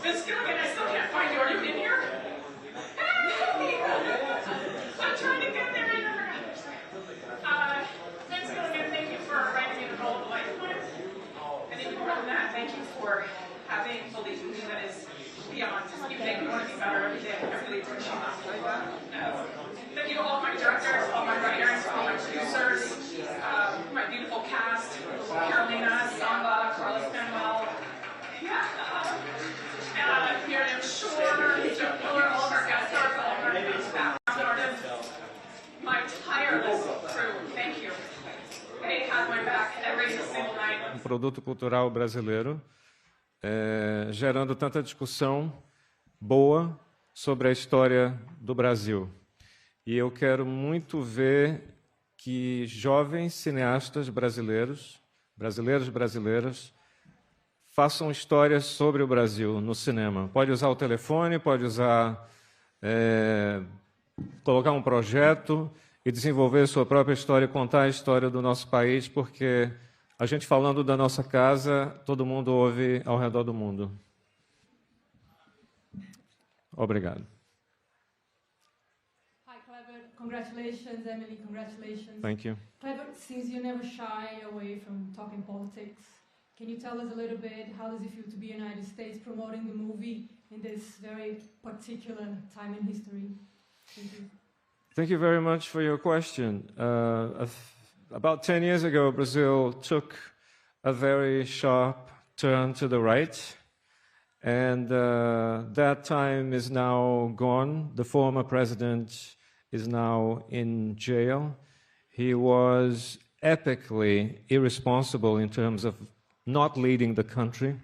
Vince Gilligan, I still can't find you. Are you in here? Hey! I'm trying produto cultural brasileiro, gerando tanta discussão boa sobre a história do Brasil. E eu quero muito ver que jovens cineastas brasileiras, façam histórias sobre o Brasil no cinema. Pode usar o telefone, pode usar, colocar um projeto e desenvolver sua própria história, contar a história do nosso país, porque a gente falando da nossa casa, todo mundo ouve ao redor do mundo. Obrigado. Hi, Clever. Congratulations, Emily. Congratulations. Thank you. Clever, since you never shy away from talking politics, can you tell us a little bit how does it feel to be in the United States promoting the movie in this very particular time in history? Thank you. Thank you very much for your question. About 10 years ago, Brazil took a very sharp turn to the right, and that time is now gone. The former president is now in jail. He was epically irresponsible in terms of not leading the country,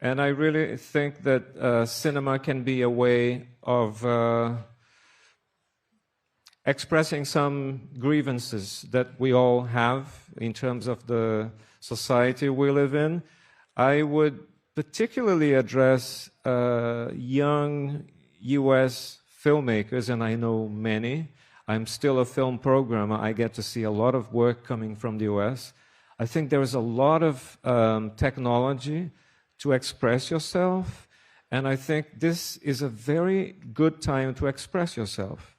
and I really think that cinema can be a way of expressing some grievances that we all have in terms of the society we live in. I would particularly address young U.S. filmmakers, and I know many. I'm still a film programmer. I get to see a lot of work coming from the U.S. I think there is a lot of technology to express yourself, and I think this is a very good time to express yourself.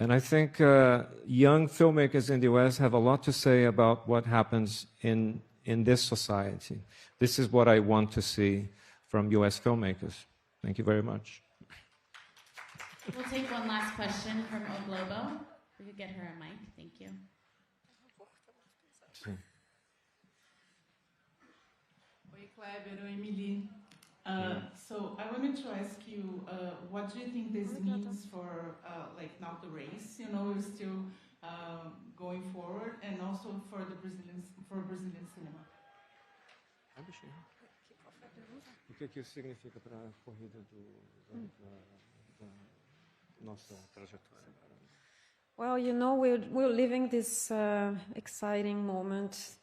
And I think young filmmakers in the U.S. have a lot to say about what happens in this society. This is what I want to see from U.S. filmmakers. Thank you very much. We'll take one last question from O Globo. We could get her a mic. Thank you. Oi, Kleber, oi, Emily. So I wanted to ask you, what do you think this means for, like, now the race? You know, we're still going forward, and also for Brazilian cinema. O que isso significa para a corrida da nossa trajetória? Well, you know, we're living this exciting moment,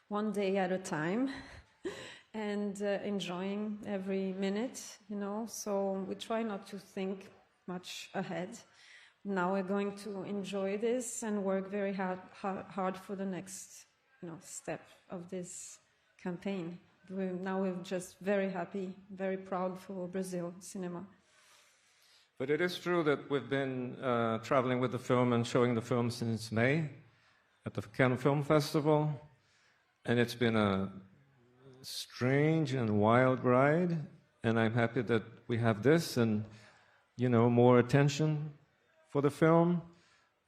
one day at a time, and enjoying every minute, you know. So we try not to think much ahead. Now we're going to enjoy this and work very hard for the next, you know, step of this campaign. We're just very happy, very proud for Brazil cinema. But it is true that we've been traveling with the film and showing the film since May at the Cannes Film Festival, and it's been a strange and wild ride, and I'm happy that we have this and, you know, more attention for the film.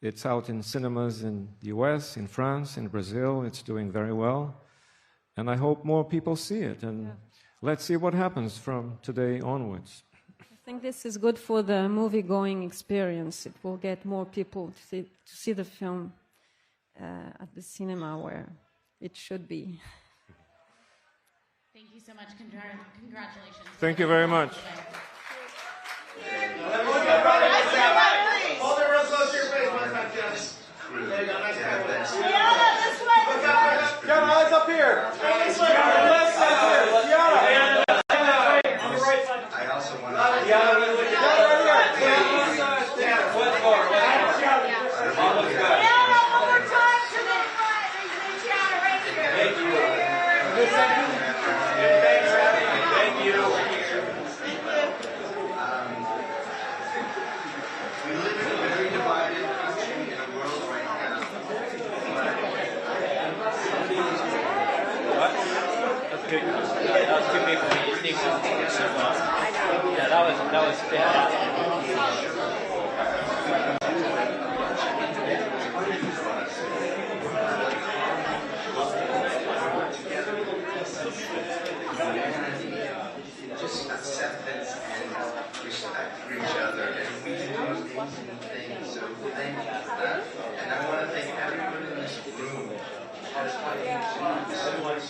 It's out in cinemas in the US, in France, in Brazil. It's doing very well, and I hope more people see it, and let's see what happens from today onwards. I think this is good for the movie-going experience. It will get more people to see the film at the cinema where it should be. Thank you so much. Congratulations. Thank you very much. Hold it real close to your face one time, Janice. There you go, nice try. Gianna, this way! Gianna, eyes up here. Gianna, left side here. Gianna. On the right side. I also want to... Gianna, right here. Gianna, one more. Almost got it. Gianna, one more time to the front. Gianna, right here. Thank you. Thanks for having me. Thank you. We live in a very divided country in a world right now. What? That's good. That was too big for me. You think yeah, that was fantastic. Just acceptance and respect for each other, and we do those amazing things, so thank you for that. And I want to thank everyone in this room. Has played so much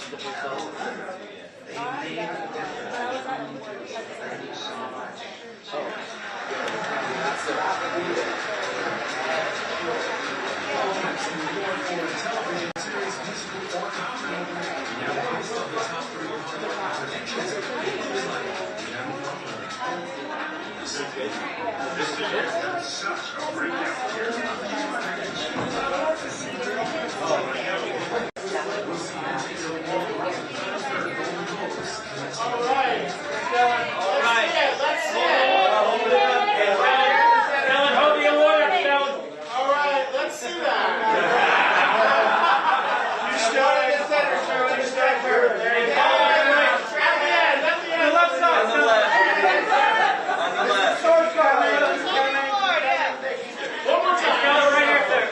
This has been such a great All right. Let's see it. Hold the award, all right, let's see that. You start in the center, Shirley. You start first. There you go. At the end. The left side. On the left. On the left. One more time. Right here, sir.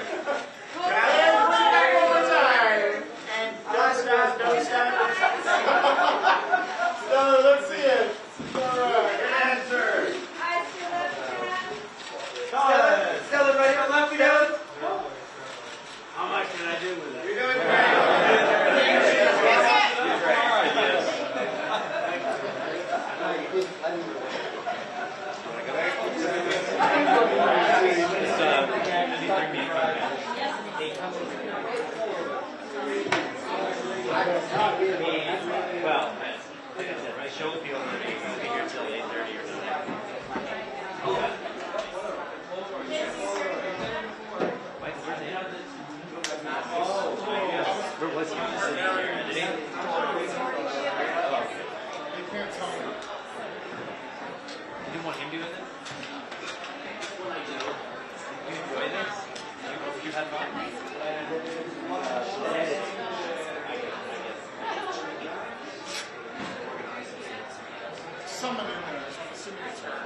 One more time. And don't stop. Don't stop. So let's see it. All right. Answer. Tell it right here, left together. How much can I do with that? You're doing great. Well, like I said, my show will be over. We'll be here until 8:30 or something. Where was he? Sitting here, did he? You didn't want him doing it? You enjoy this? You had fun? Someone in there is on the signature.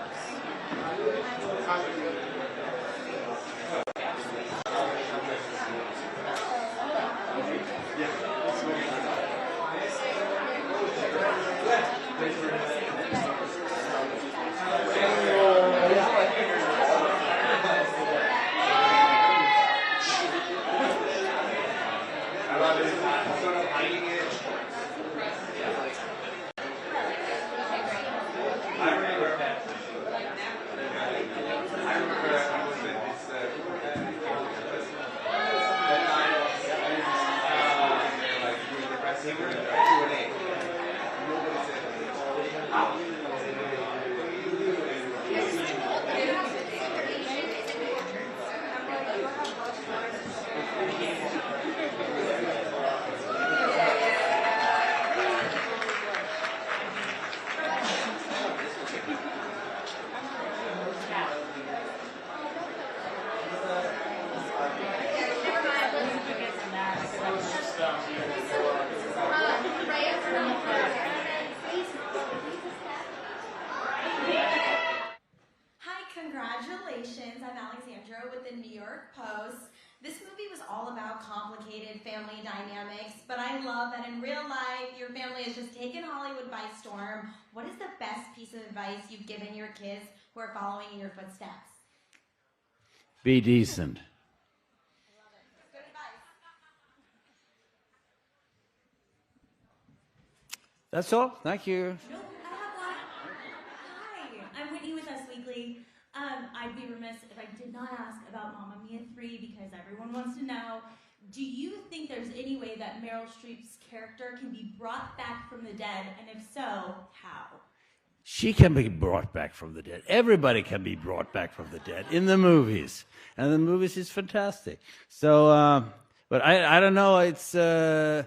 Congratulations, I'm Alexandra with the New York Post. This movie was all about complicated family dynamics, but I love that in real life, your family has just taken Hollywood by storm. What is the best piece of advice you've given your kids who are following in your footsteps? Be decent. Good advice. That's all. Thank you. Nope, I have one. Hi, I'm Whitney with Us Weekly. I'd be remiss if I did not ask about Mamma Mia 3 because everyone wants to know, do you think there's any way that Meryl Streep's character can be brought back from the dead, and if so, how? She can be brought back from the dead. Everybody can be brought back from the dead in the movies. And the movies is fantastic. So, but I don't know. It's a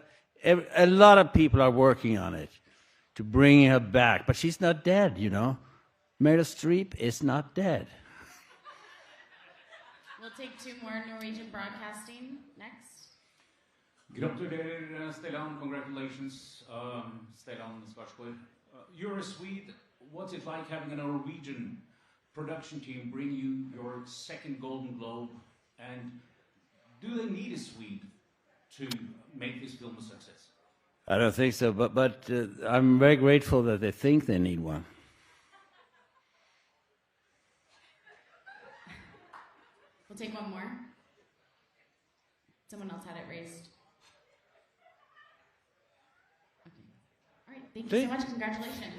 lot of people are working on it to bring her back. But she's not dead, you know. Meryl Streep is not dead. We'll take two more Norwegian broadcasting next. Gratulerer, Stellan. Congratulations, Stellan Skarsgård. You're a Swede. What's it like having a Norwegian production team bring you your second Golden Globe? And do they need a Swede to make this film a success? I don't think so, but I'm very grateful that they think they need one. We'll take one more. Someone else had it raised. Okay. All right. Thank you so much. Congratulations.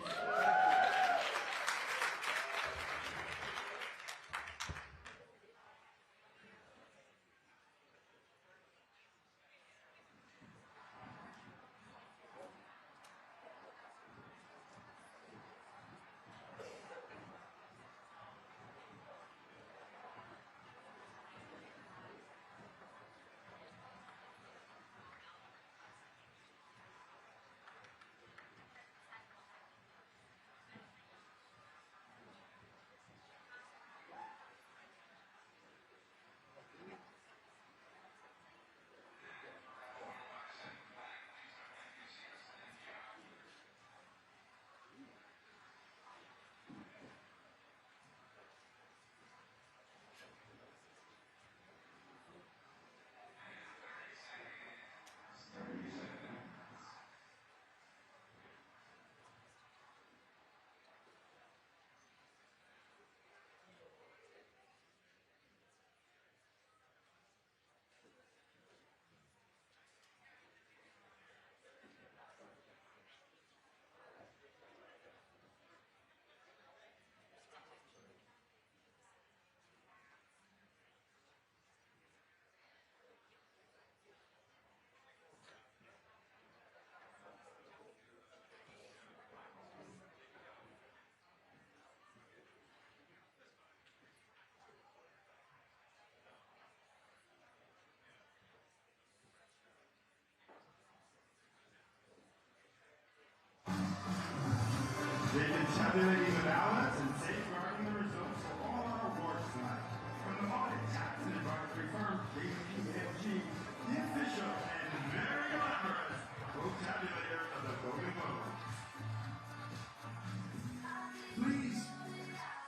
tabulating the ballots and safeguarding the results of all our awards tonight. From the audit, tax, and advisory firm, KPMG, the official and very glamorous vote tabulator of the Golden Globes.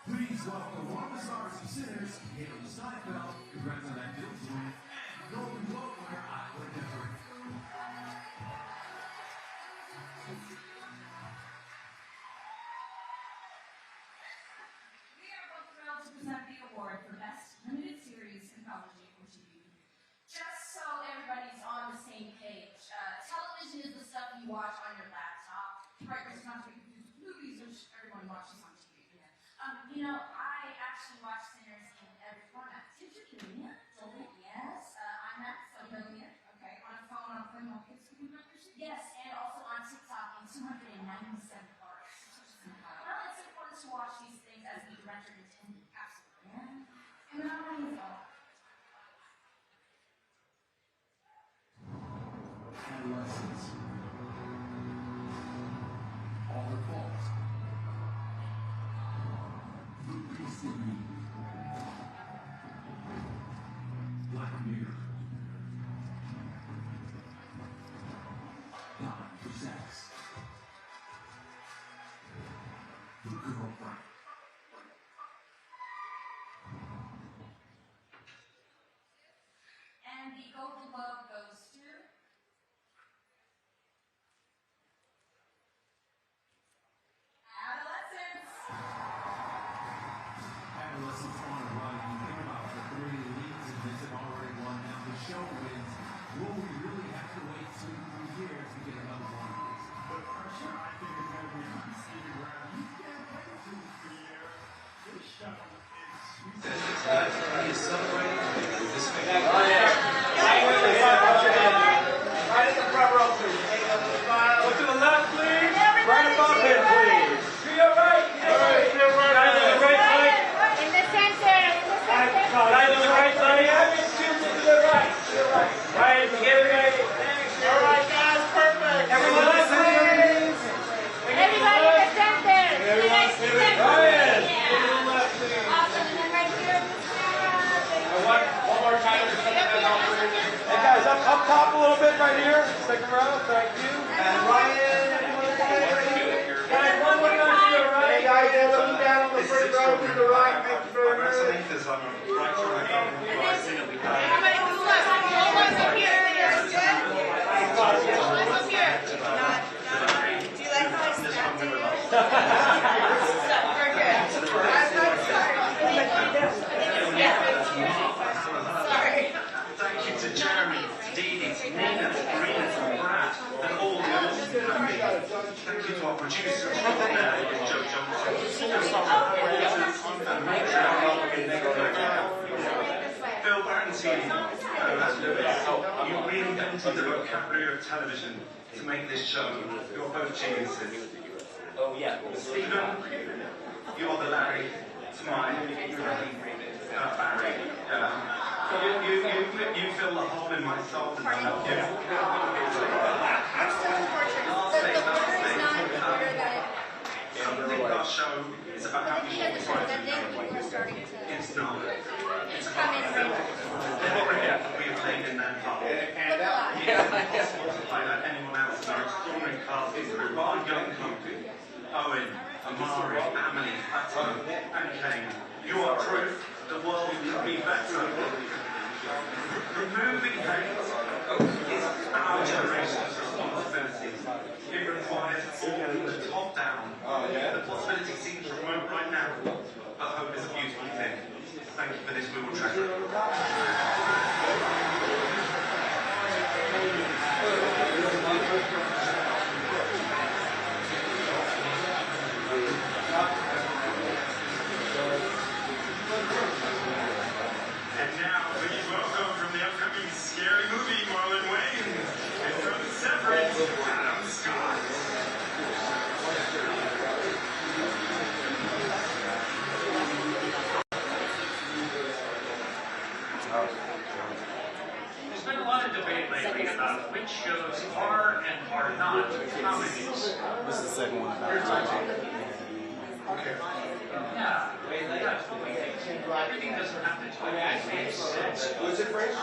Please welcome one of the stars and sinners, Haley Steinfeld, congrats on that Bill's win, and Golden Globe winner, Iowa Jeffrey. We are both thrilled to present the award for Best Limited Series Anthology or TV. Just so everybody's on the same page, television is the stuff you watch on your laptop. Right, not to confuse movies, which everyone watches on TV. I actually watch Sinners in every format. Did you hear me? Yes. IMAX, so brilliant. Okay. On a phone, on a phone, on kids screen recognition. Yes, and also on TikTok in 297 parts. Well, it's important to watch these things as the director intended. Absolutely. Yeah. And then I'm Adolescence. All the faults. Black Mirror. Time for sex. The girlfriend. And the Golden Globe goes to Adolescence. Adolescents on a run. You think about the three leads and this have already won. Now the show wins. Will we really have to wait 2 years to get another one of these? The pressure, I think, is going to be on Stevie Brown. You can't wait 2 years. This show is sweet. He is celebrating with this Right in the front row, please. Look to the left, please. Right above him, please. To your right. Guys on the right side. In the center. Guys on the right side. To the right. Right, together, guys. All right, guys, perfect. Everyone left, please. Everybody in the center. Everyone, Ryan. Everyone left, please. Awesome. And then right here. One more time. Hey guys, up top a little bit right here. Second row, thank you. And Ryan, guys, one more time to the right. Hey guys, looking down on the first row to the right. Thank you very much. Everybody to the left. All ones up here. All ones up here. Do you like how I snapped at you? Very good. Sorry. Thank you to Jeremy, Dee Dee, Nina, Rena, Brad, and all the others. Thank you to our producers, Joe Phil Barrington, you reinvented the vocabulary of television to make this show. You're both geniuses. Oh yeah. Stephen, you are the Larry to my Barry. You fill the hole in my soul. I think our show is about how we should try to It's not. It's we have played in that part. It is impossible to play like anyone else in our extraordinary cast group. Our young couple, Owen, Amari, Emily, Fatima, and Kane. You are proof the world can be better. The movie hate is our generation's responsibility. It requires all from the top down. The possibility seems remote right now, but hope is a beautiful thing. Thank you for this, we will treasure it. And now, please welcome from the upcoming scary movie, Marlon Wayans, and from Severance, Adam Scott. There's been a lot of debate lately about which shows are and are not comedies. This is the second one about Everything doesn't have to totally make sense. Was it French?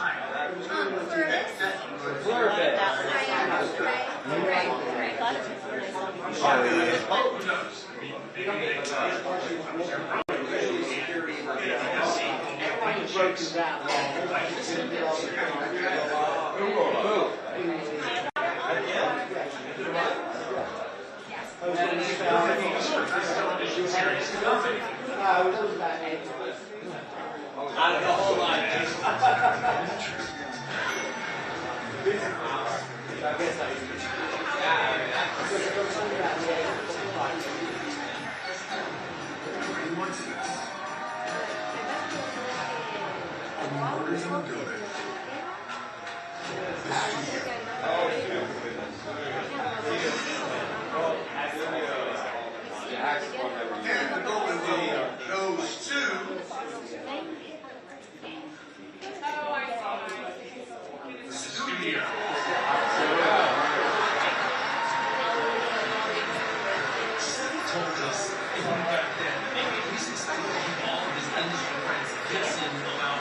Out of the whole line. And the Golden Globe goes to the studio. Told us even back then, maybe at least explain to all of his industry friends guessing about.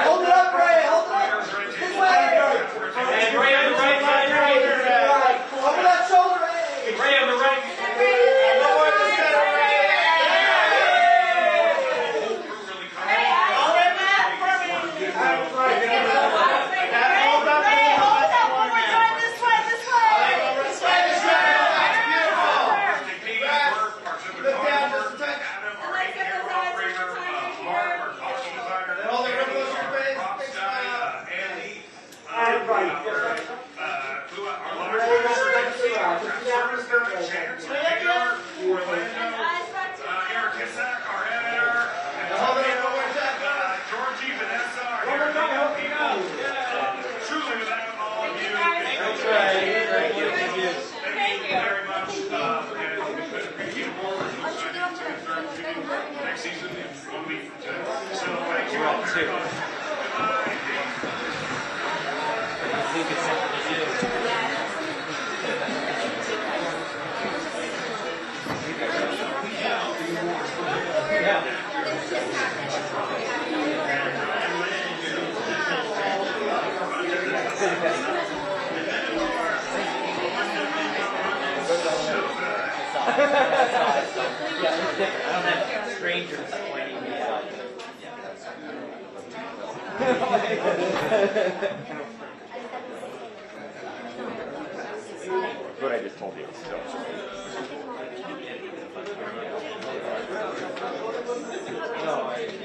Hold it up, Ray. Hold it up. This way. And Ray on the right line, Ray. Over that shoulder, Ray. Ray on the right. Next season in 1 week. So thank you all very much. I don't have strangers pointing me out. What I just told you. So. No, I didn't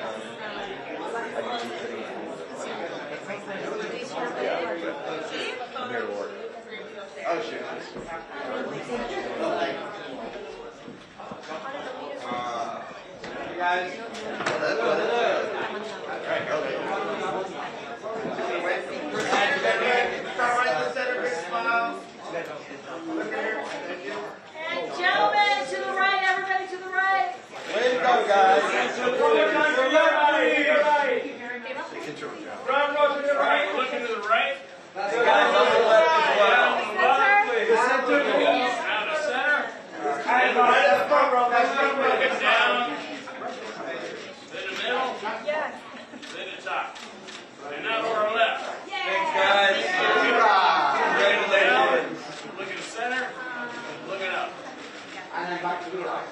yeah, but I'm here to work. Oh, shit. You guys. Start right in the center, big smile. And gentlemen, to the right, everybody to the right. Way to go, guys. One more time to your right. To your right. Front row to the right. Looking to the right. That's the guys on the left as well. The center. Out of center. Right at the front row. Next front row. Get down. Then the middle. Yes. Then the top. And now to our left. Thanks, guys. Congratulations. Look at the center. Look it up. And then back to the right.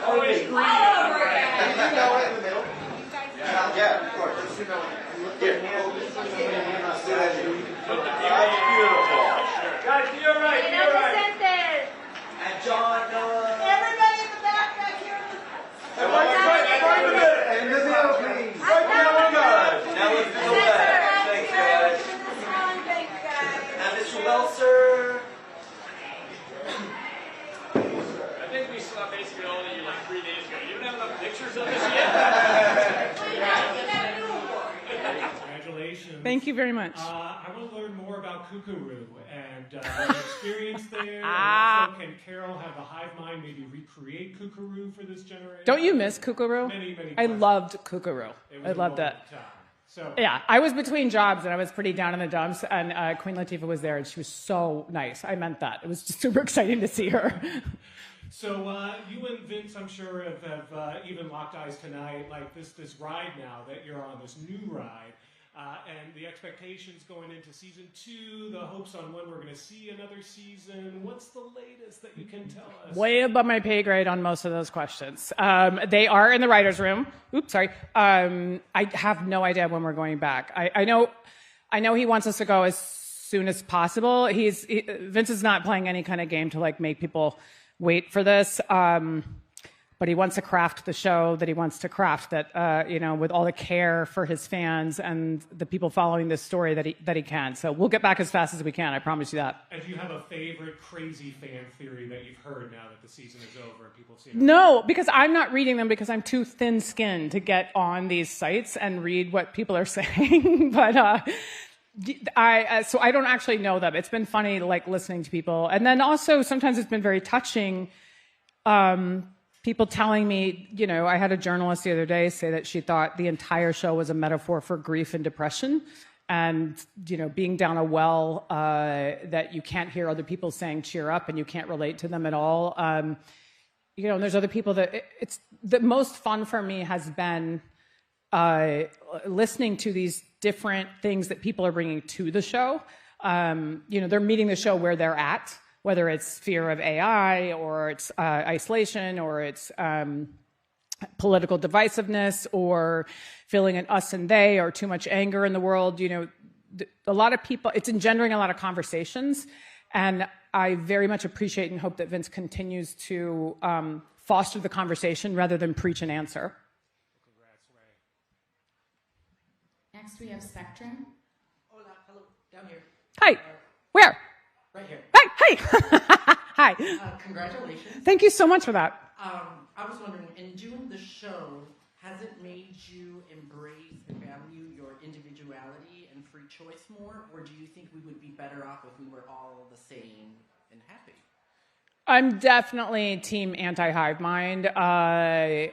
Always green. You know it in the middle. Yeah, of course. Here. That's beautiful. Guys, to your right. To your right. And John. Everybody in the back here. And the middle, please. Right there, we're good. Now let's do the left. Thanks, guys. Thanks, guys. And Mr. Welser. I think we saw basically all of you like 3 days ago. You don't have enough pictures of this yet? Congratulations. Thank you very much. I want to learn more about Kookaroo and your experience there. And also, can Carol have the hive mind maybe recreate Kookaroo for this generation? Don't you miss Kookaroo? Many I loved Kookaroo. I loved it. So Yeah, I was between jobs and I was pretty down in the dumps, and Queen Latifah was there, and she was so nice. I meant that. It was just super exciting to see her. So you and Vince, I'm sure, have even locked eyes tonight, like this ride now that you're on, this new ride, and the expectations going into season 2, the hopes on when we're going to see another season. What's the latest that you can tell us? Way above my pay grade on most of those questions. They are in the writer's room. Oops, sorry. I have no idea when we're going back. I know he wants us to go as soon as possible. Vince is not playing any kind of game to like make people wait for this. But he wants to craft the show that he wants to craft, that with all the care for his fans and the people following this story that he can. So we'll get back as fast as we can. I promise you that. And do you have a favorite crazy fan theory that you've heard now that the season is over and people see? No, because I'm not reading them because I'm too thin-skinned to get on these sites and read what people are saying. But so I don't actually know them. It's been funny, like listening to people, and then also sometimes it's been very touching. People telling me, I had a journalist the other day say that she thought the entire show was a metaphor for grief and depression, and being down a well that you can't hear other people saying cheer up and you can't relate to them at all. And there's other people that it's the most fun for me has been listening to these different things that people are bringing to the show. They're meeting the show where they're at, whether it's fear of AI or it's isolation or it's political divisiveness or feeling an us and they or too much anger in the world. A lot of people, it's engendering a lot of conversations. And I very much appreciate and hope that Vince continues to foster the conversation rather than preach and answer. Next, we have Spectrum. Hola, hello, down here. Hi, where? Right here. Hey. Hi. Congratulations. Thank you so much for that. I was wondering, in doing the show, has it made you embrace and value your individuality and free choice more, or do you think we would be better off if we were all the same and happy? I'm definitely team anti-hive mind. Yeah,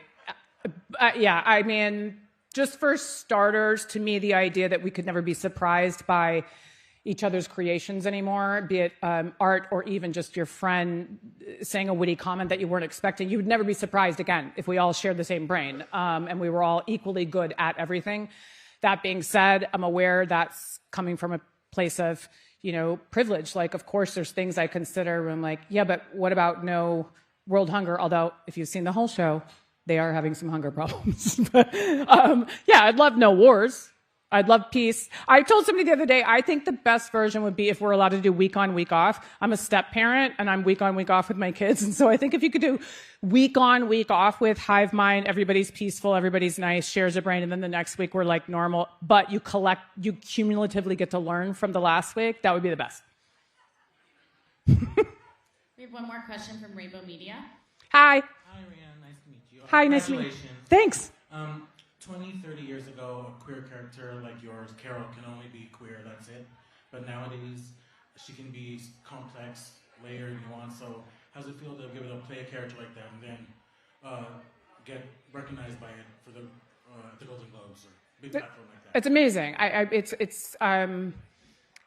I mean, just for starters, to me, the idea that we could never be surprised by each other's creations anymore, be it art or even just your friend saying a witty comment that you weren't expecting. You would never be surprised again if we all shared the same brain and we were all equally good at everything. That being said, I'm aware that's coming from a place of, privilege. Like, of course, there's things I consider when I'm like, yeah, but what about no world hunger? Although, if you've seen the whole show, they are having some hunger problems. But, yeah, I'd love no wars. I'd love peace. I told somebody the other day, I think the best version would be if we're allowed to do week on, week off. I'm a step parent and I'm week on, week off with my kids. And so I think if you could do week on, week off with hive mind, everybody's peaceful, everybody's nice, shares a brain, and then the next week we're like normal, but you cumulatively get to learn from the last week, that would be the best. We have one more question from Rainbow Media. Hi. Hi, Rihanna. Nice to meet you. Hi, nice to meet you. Thanks. 20, 30 years ago, a queer character like yours, Carol, can only be queer, that's it. But nowadays, she can be complex, layered, nuanced. So how does it feel to give it play a character like that and then get recognized by it for the Golden Globes or big platform like that? It's amazing.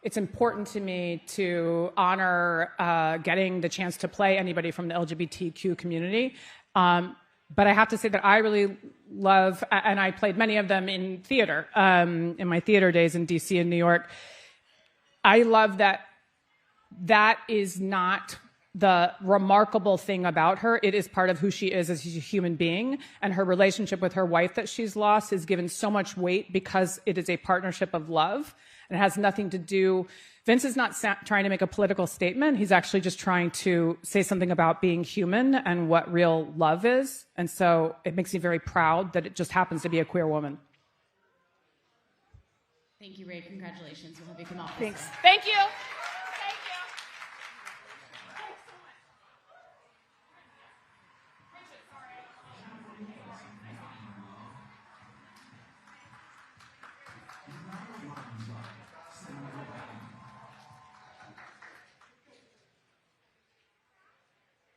It's important to me to honor getting the chance to play anybody from the LGBTQ community. But I have to say that I really love, and I played many of them in theater, in my theater days in DC and New York. I love that is not the remarkable thing about her. It is part of who she is as a human being, and her relationship with her wife that she's lost is given so much weight because it is a partnership of love, and it has nothing to do. Vince is not trying to make a political statement. He's actually just trying to say something about being human and what real love is. And so it makes me very proud that it just happens to be a queer woman. Thank you, Ray. Congratulations. We'll have you come out. Thanks. Thank you.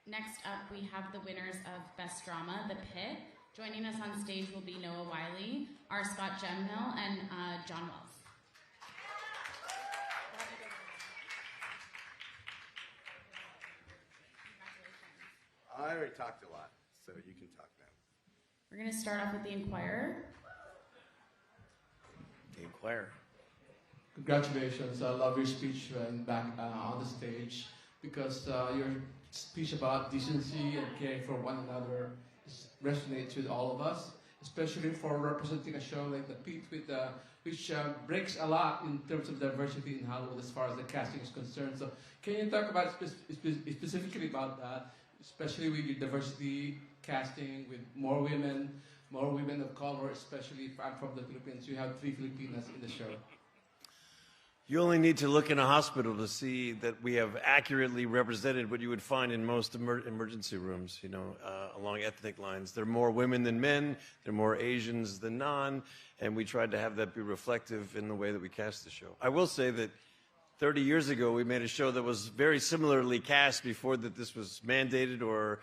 Next up, we have the winners of Best Drama, The Pit. Joining us on stage will be Noah Wiley, R. Scott Gemhill, and John Wells. I already talked a lot, so you can talk now. We're going to start off with The Inquirer. The Inquirer. Congratulations. I love your speech back on the stage because your speech about decency and caring for one another resonates with all of us, especially for representing a show like The Pit, which breaks a lot in terms of diversity in Hollywood as far as the casting is concerned. So can you talk about specifically about that, especially with your diversity casting, with more women of color, especially if I'm from the Philippines. You have 3 Filipinas in the show. You only need to look in a hospital to see that we have accurately represented what you would find in most emergency rooms, along ethnic lines. There are more women than men, there are more Asians than non, and we tried to have that be reflective in the way that we cast the show. I will say that 30 years ago, we made a show that was very similarly cast before that this was mandated or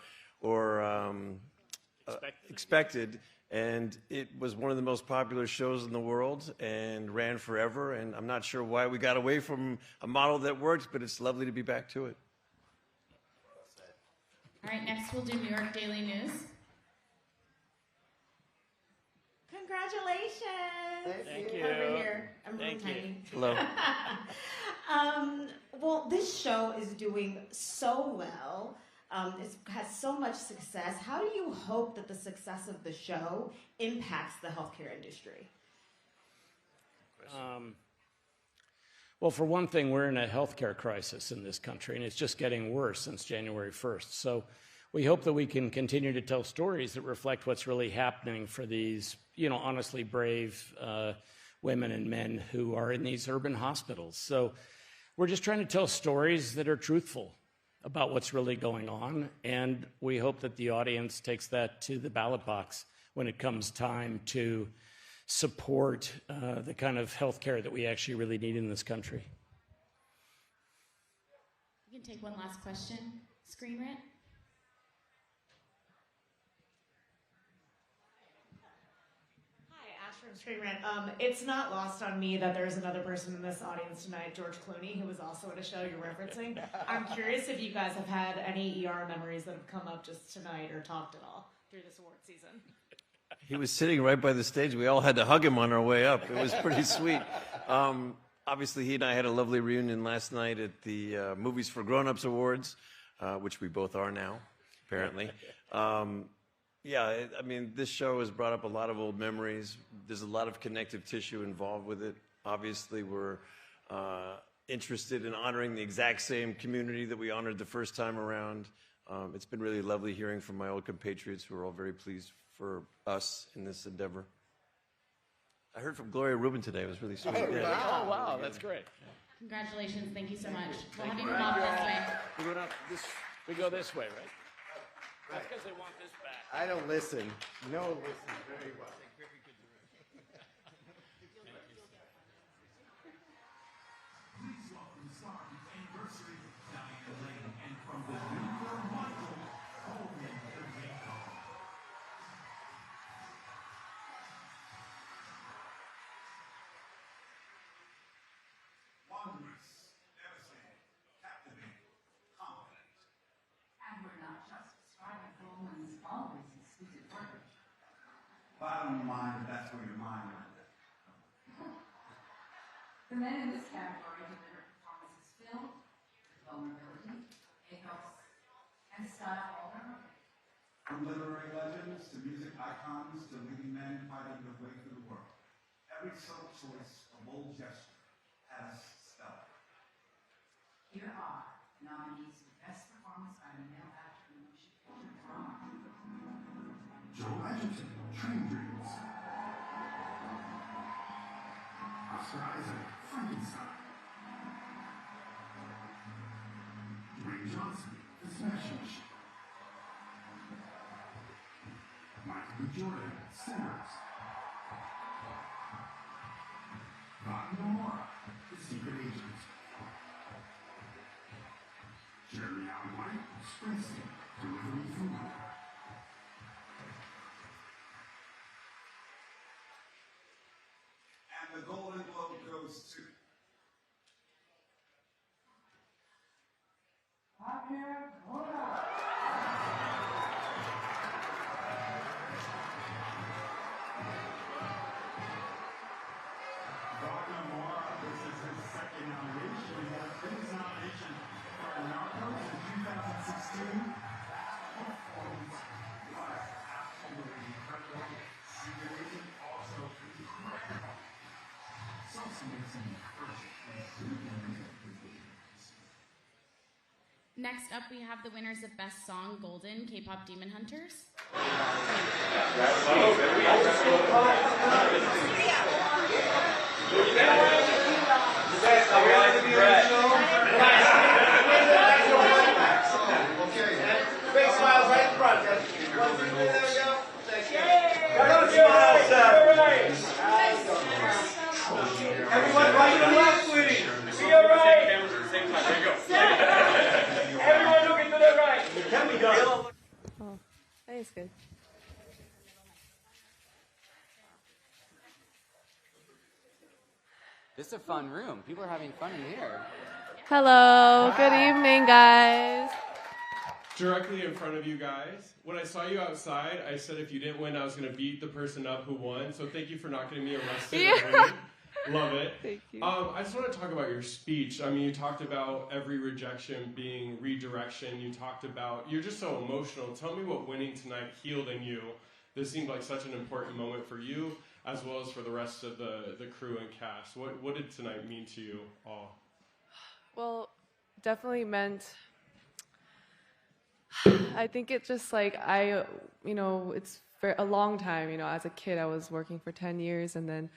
expected. And it was one of the most popular shows in the world and ran forever. And I'm not sure why we got away from a model that works, but it's lovely to be back to it. All right, next we'll do New York Daily News. Congratulations. Thank you. Over here. I'm really Thank you. tiny. Hello. Well, this show is doing so well. It has so much success. How do you hope that the success of the show impacts the healthcare industry? Well, for one thing, we're in a healthcare crisis in this country, and it's just getting worse since January 1st. So we hope that we can continue to tell stories that reflect what's really happening for these, honestly brave women and men who are in these urban hospitals. So we're just trying to tell stories that are truthful about what's really going on, and we hope that the audience takes that to the ballot box when it comes time to support the kind of health care that we actually really need in this country. We can take one last question. Screen Rant. Screen Rant. It's not lost on me that there's another person in this audience tonight, George Clooney, who was also at a show you're referencing. I'm curious if you guys have had any ER memories that have come up just tonight or talked at all through this award season. He was sitting right by the stage. We all had to hug him on our way up. It was pretty sweet. Obviously, he and I had a lovely reunion last night at the Movies for Grown-Ups Awards, which we both are now, apparently. Yeah, this show has brought up a lot of old memories. There's a lot of connective tissue involved with it. Obviously, we're interested in honoring the exact same community that we honored the first time around. It's been really lovely hearing from my old compatriots who are all very pleased for us in this endeavor. I heard from Gloria Rubin today. It was really sweet. Oh, Yeah. wow, that's great. Congratulations. Thank you so much. We'll have you come up this way. We go this way, right? That's because they want this back. I don't listen. No one listens very well. Please welcome star of the anniversary, Diane Lane, and from the Denver Michael, Coleman Domenico. Wondrous, devastating, captivating, confident. And we're not just describing Coleman's always exquisite work. But I don't mind if that's where your mind went. The men in this category delivered performances filled with vulnerability, pathos, and style all their own. From literary legends to music icons to leading men fighting their way through the world. Every subtle choice, a bold gesture, has stellar. Here are the nominees for Best Performance by a Male Actor in a Motion Picture Drama. Joe Edgerton, Train Dreams. Oscar Isaac, Frankenstein. Dwayne Johnson, The Smashing Machine. Michael B. Jordan, Sinners. Rotten Nomura, The Secret Agent. Jeremy Allen White, Springsteen. Delivery food. And the Golden Globe goes to... Wagner Moura, this is his second nomination. He got his nomination for Narcos in 2016. That performance was absolutely incredible. Secret Agent also incredible. It's also amazing first Next up, we have the winners of Best Song Golden, K-Pop Demon Hunters. Big smiles right in front. There we go. Everyone right to the left, please. To your right. Everyone looking to the right. It can be done. Oh, that is good. This is a fun room. People are having fun in here. Hello, good evening, guys. Directly in front of you guys. When I saw you outside, I said if you didn't win, I was going to beat the person up who won. So thank you for not getting me arrested. Yeah. Love it. Thank you. I just want to talk about your speech. I mean, you talked about every rejection being redirection. You talked about, you're just so emotional. Tell me what winning tonight healed in you. This seemed like such an important moment for you, as well as for the rest of the crew and cast. What did tonight mean to you all? Well, definitely meant, I think it just like, it's for a long time, as a kid I was working for 10 years and then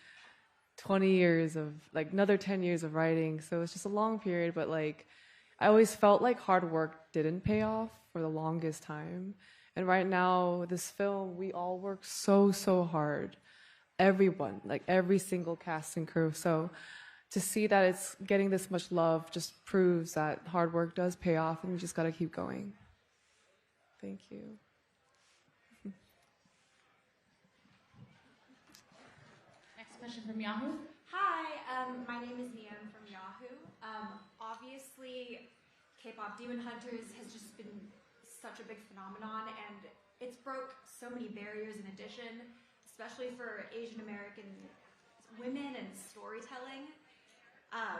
20 years of, like another 10 years of writing. So it's just a long period, but like, I always felt like hard work didn't pay off for the longest time. And right now, this film, we all work so, so hard. Everyone, like every single cast and crew. So to see that it's getting this much love just proves that hard work does pay off and we just gotta keep going. Thank you. Next question from Yahoo. Hi, my name is Nian from Yahoo. Obviously, K-pop Demon Hunters has just been such a big phenomenon, and it's broke so many barriers in addition, especially for Asian American women and storytelling. I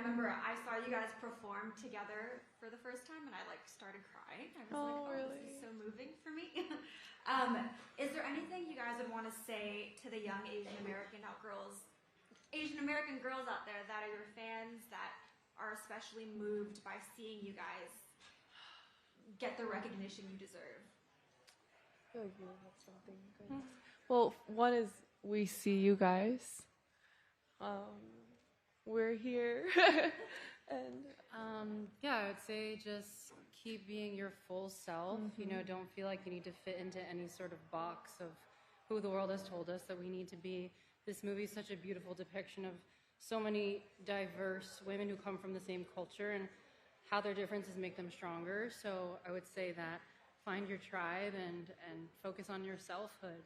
remember I saw you guys perform together for the first time, and I started crying. I was really? This is so moving for me. Is there anything you guys would want to say to the young Asian American girls out there that are your fans that are especially moved by seeing you guys get the recognition you deserve? I feel like you have something good. Well, one is we see you guys. We're here. And I would say just keep being your full self. Mhm. Don't feel like you need to fit into any sort of box of who the world has told us that we need to be. This movie is such a beautiful depiction of so many diverse women who come from the same culture and how their differences make them stronger. So I would say that find your tribe and focus on your selfhood,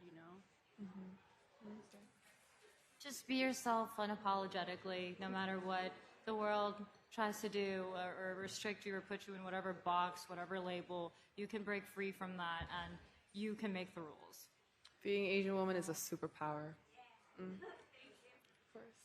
Just be yourself unapologetically, no matter what the world tries to do or restrict you or put you in whatever box, whatever label. You can break free from that and you can make the rules. being Asian woman is a superpower. Of course.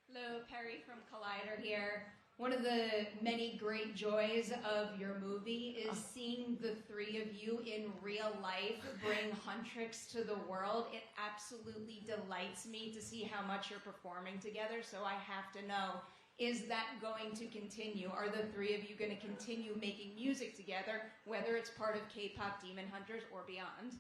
Hello, Perry from Collider here. One of the many great joys of your movie is seeing the three of you in real life bring Huntrix to the world. It absolutely delights me to see how much you're performing together, so I have to know, is that going to continue? Are the three of you going to continue making music together, whether it's part of K-Pop Demon Hunters or beyond?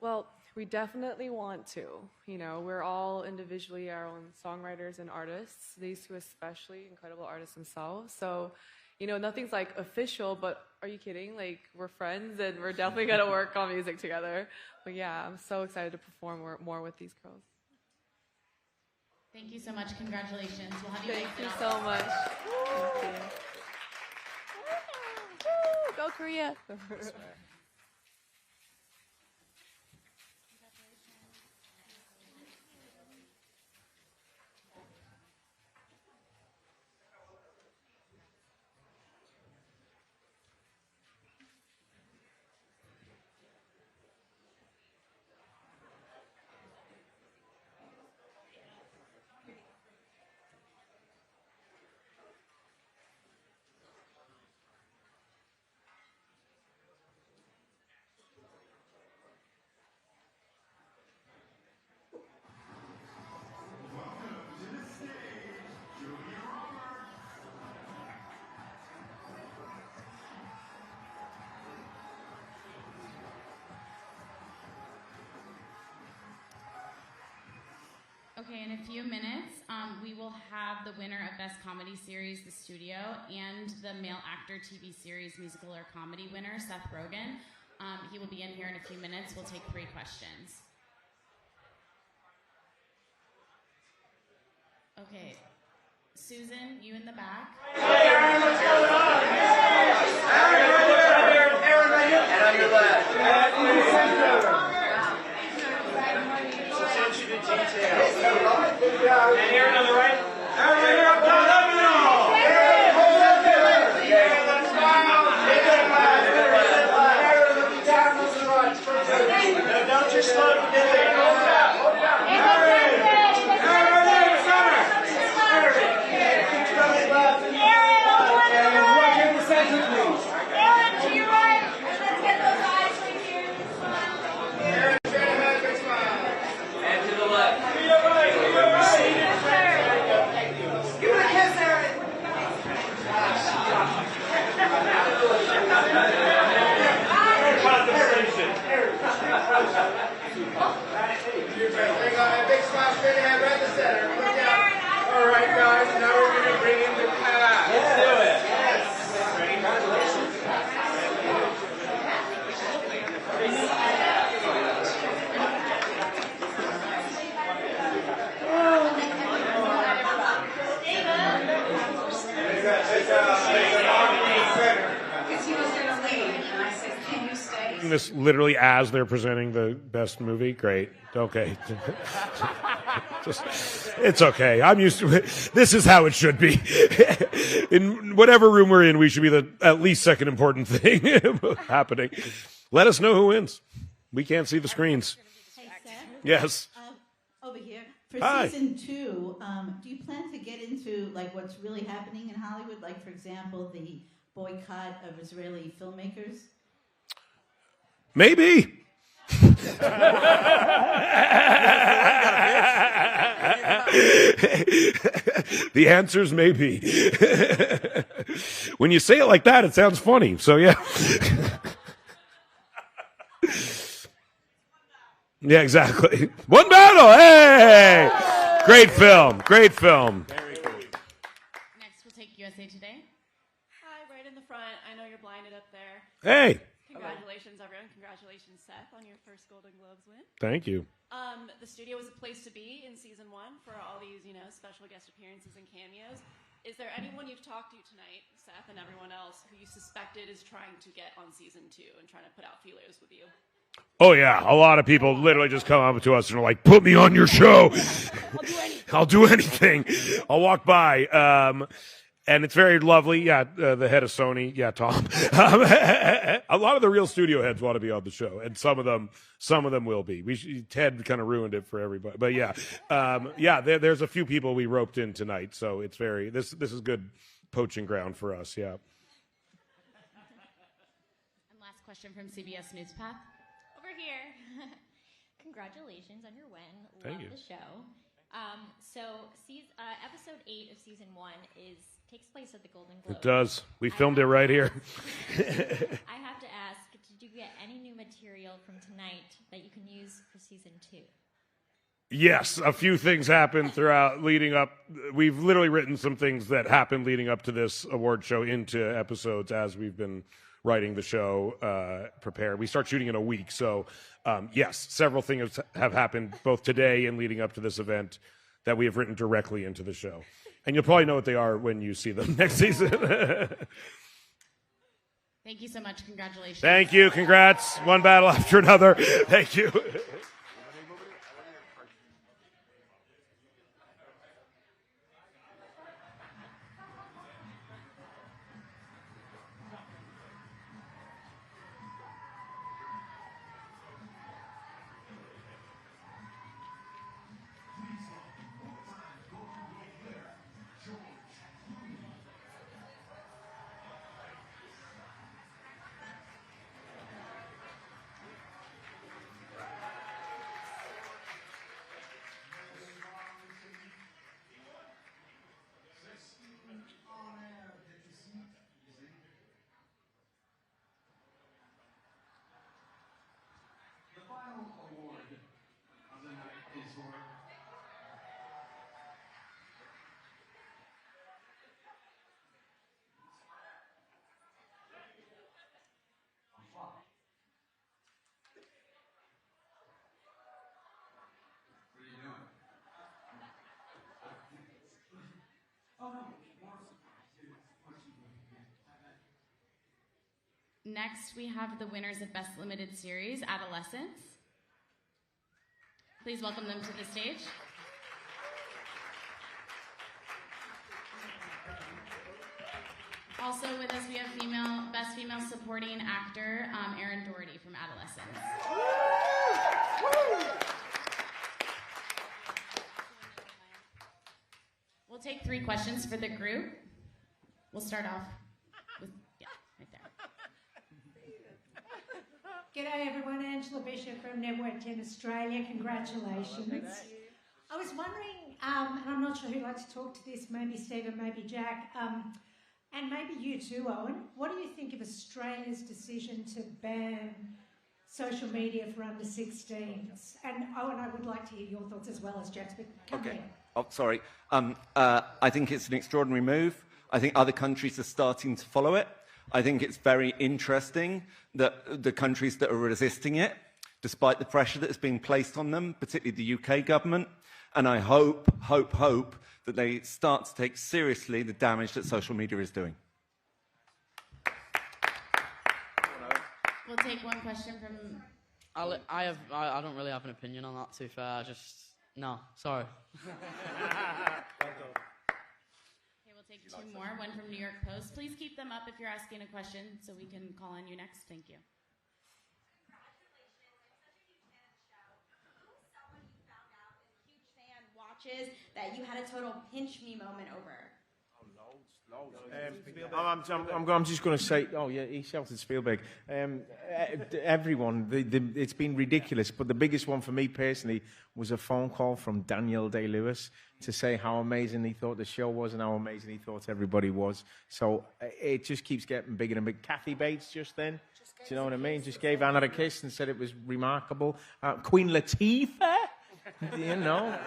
Well, we definitely want to. We're all individually our own songwriters and artists. These two especially, incredible artists themselves. So, nothing's official, but are you kidding? We're friends and we're definitely going to work on music together. But yeah, I'm so excited to perform more with these girls. Thank you so much. Congratulations. We'll have you Thank back you now. so much. Thank you. Go Korea. Okay, in a few minutes, we will have the winner of Best Comedy Series, The Studio, and the Male Actor TV Series Musical or Comedy winner, Seth Rogen. He will be in here in a few minutes. We'll take 3 questions. Okay, Susan, you in the back. Aaron, what's going on? Aaron, right here. And on your left. Attention to detail. And Aaron on the right. Aaron, right here up top. Let me know. Aaron, let's smile. Aaron, look down on the right. Don't just slow down. All right, guys, now we're going to bring in the cast. Let's do it. This literally as they're presenting the best movie. Great. Okay. It's okay. I'm used to it. This is how it should be. In whatever room we're in, we should be the at least second important thing happening. Let us know who wins. We can't see the screens. Hey, Seth. Yes. Over here. For Hi. season 2, do you plan to get into like what's really happening in Hollywood? Like, for example, the boycott of Israeli filmmakers? Maybe. The answer's maybe. When you say it like that, it sounds funny. So yeah. Yeah, exactly. One battle. Hey! Great film. Great film. Next, we'll take USA Today. Hi, right in the front. I know you're blinded up there. Hey. Congratulations, everyone. Congratulations, Seth, on your first Golden Globes win. Thank you. The studio was a place to be in season 1 for all these, special guest appearances and cameos. Is there anyone you've talked to tonight, Seth and everyone else, who you suspected is trying to get on season 2 and trying to put out feelers with you? Oh yeah, a lot of people literally just come up to us and are like, "Put me on your show. I'll do anything. I'll walk by." And it's very lovely. Yeah, the head of Sony. Yeah, Tom. A lot of the real studio heads want to be on the show, and some of them will be. Ted kind of ruined it for everybody, but yeah, there's a few people we roped in tonight, so it's very this is good poaching ground for us. Yeah. And last question from CBS News Path. Over here. Congratulations on your win. Thank Love you. the show. Episode 8 of season 1 takes place at the Golden Globes. It does. We filmed it right here. I have to ask, did you get any new material from tonight that you can use for season 2? Yes, a few things happened leading up. We've literally written some things that happened leading up to this award show into episodes as we've been writing the show, prepared. We start shooting in a week. So, yes, several things have happened both today and leading up to this event that we have written directly into the show. And you'll probably know what they are when you see them next season. Thank you so much. Congratulations. Thank you. Congrats. One battle after another. Thank you. The final award of the night is for What are you doing? Oh no, more Next, we have the winners of Best Limited Series, Adolescents. Please welcome them to the stage. Also with us, we have Best Female Supporting Actor, Erin Doherty from Adolescents. We'll take 3 questions for the group. We'll start off with, right there. G'day everyone, Angela Bishop from Network 10 Australia. Congratulations. I was wondering, and I'm not sure who'd like to talk to this, maybe Stephen, maybe Jack, and maybe you too, Owen. What do you think of Australia's decision to ban social media for under 16s? And Owen, I would like to hear your thoughts as well as Jack's, but come Okay. here. Oh, sorry. I think it's an extraordinary move. I think other countries are starting to follow it. I think it's very interesting that the countries that are resisting it, despite the pressure that is being placed on them, particularly the UK government, and I hope that they start to take seriously the damage that social media is doing. We'll take one question from... I don't really have an opinion on that, to be fair. No, sorry. Okay, we'll take 2 more. One from New York Post. Please keep them up if you're asking a question so we can call on you next. Thank you. Watches that you had a total pinch me moment over. I'm just going to say, oh yeah, he shouted Spielberg. Everyone, it's been ridiculous, but the biggest one for me personally was a phone call from Daniel Day-Lewis to say how amazing he thought the show was and how amazing he thought everybody was. So it just keeps getting bigger and bigger. Kathy Bates just then, do you know what I mean? Just gave Anna a kiss and said it was remarkable. Queen Latifah. You know,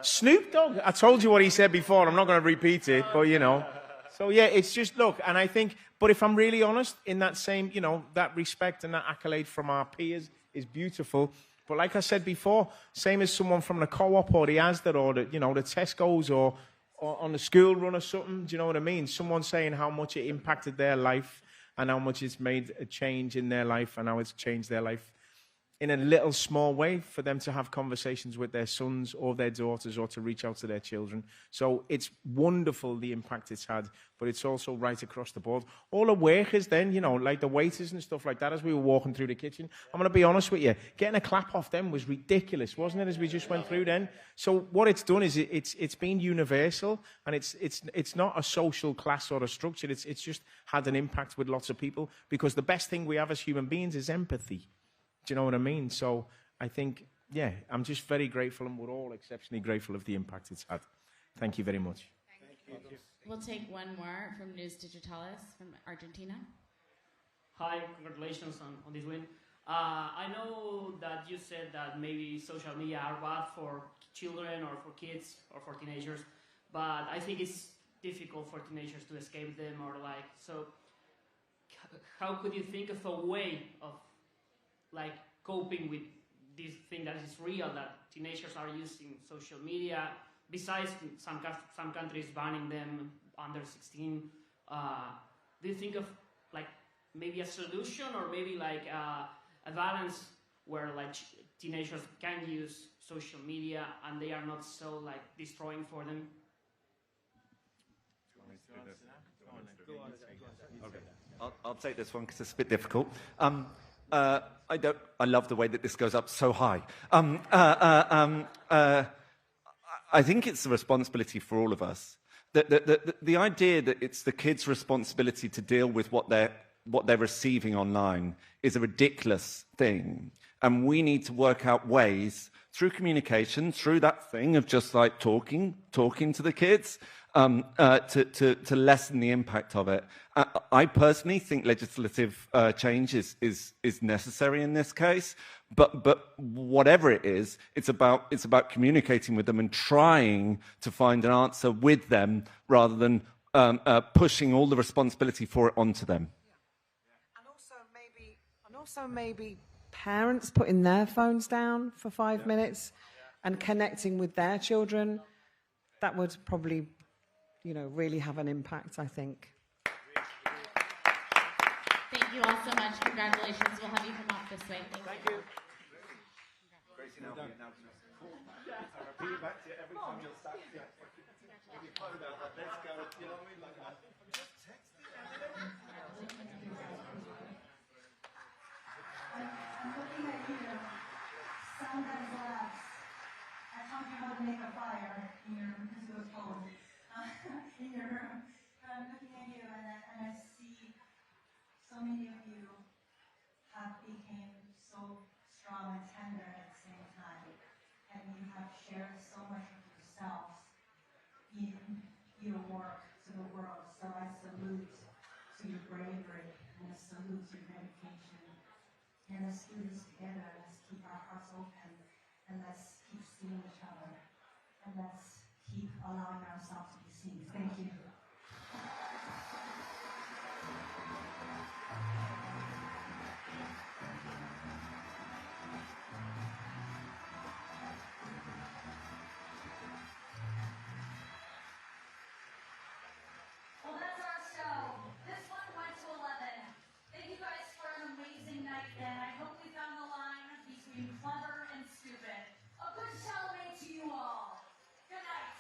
Snoop Dogg. I told you what he said before. I'm not going to repeat it, but you know. So yeah, it's just look, and I think. But if I'm really honest, in that same, you know, that respect and that accolade from our peers is beautiful. But like I said before, same as someone from the co-op or the Asda or the, you know, the Tesco's or on the school run or something. Do you know what I mean? Someone saying how much it impacted their life and how much it's made a change in their life and how it's changed their life. In a little small way for them to have conversations with their sons or their daughters or to reach out to their children. So it's wonderful the impact it's had, but it's also right across the board. All the workers then, you know, like the waiters and stuff like that as we were walking through the kitchen, I'm going to be honest with you, getting a clap off them was ridiculous, wasn't it, as we just went through then? So what it's done is it's been universal and it's not a social class or a structure, it's just had an impact with lots of people because the best thing we have as human beings is empathy. Do you know what I mean? So I think, yeah, I'm just very grateful and we're all exceptionally grateful of the impact it's had. Thank you very much. Thank you. We'll take one more from News Digitalis from Argentina. Hi, congratulations on this win. I know that you said that maybe social media are bad for children or for kids or for teenagers, but I think it's difficult for teenagers to escape them or like, so how could you think of a way of like coping with this thing that is real, that teenagers are using social media, besides some countries banning them under 16, do you think of like maybe a solution or maybe like a balance where like teenagers can use social media and they are not so like destroying for them? I'll take this one because it's a bit difficult. I love the way that this goes up so high. I think it's a responsibility for all of us. The idea that it's the kids' responsibility to deal with what they're receiving online is a ridiculous thing. And we need to work out ways through communication, through that thing of just like talking to the kids, to lessen the impact of it. I personally think legislative change is necessary in this case, but whatever it is, it's about communicating with them and trying to find an answer with them rather than pushing all the responsibility for it onto them. And also maybe parents putting their phones down for 5 minutes and connecting with their children. That would probably, really have an impact, I think. Thank you all so much. Congratulations. We'll have you come off this way. Thank you. Gracie, now repeat it back to you every time you're sat here. With your phone out, like, let's go. You know what I mean? Like that. Just text it. I'm looking at you. Sound and celebs. I taught you how to make a fire in your room because it was cold. In your room. But I'm looking at you and I see so many of you have become so strong and tender at the same time. And you have shared so much of yourselves in your work to the world. So I salute to your bravery and I salute your dedication. And let's do this together. Let's keep our hearts open and let's keep seeing each other. And let's keep allowing ourselves to be seen. Thank you. Well, that's our show. This one went to 11. Thank you guys for an amazing night, and I hope we found the line between clever and stupid. A good Chalamet to you all. Good night.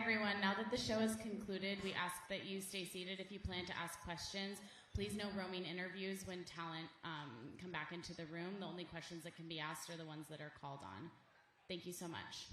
everyone, now that the show is concluded, we ask that you stay seated if you plan to ask questions. Please no roaming interviews when talent come back into the room. The only questions that can be asked are the ones that are called on. Thank you so much.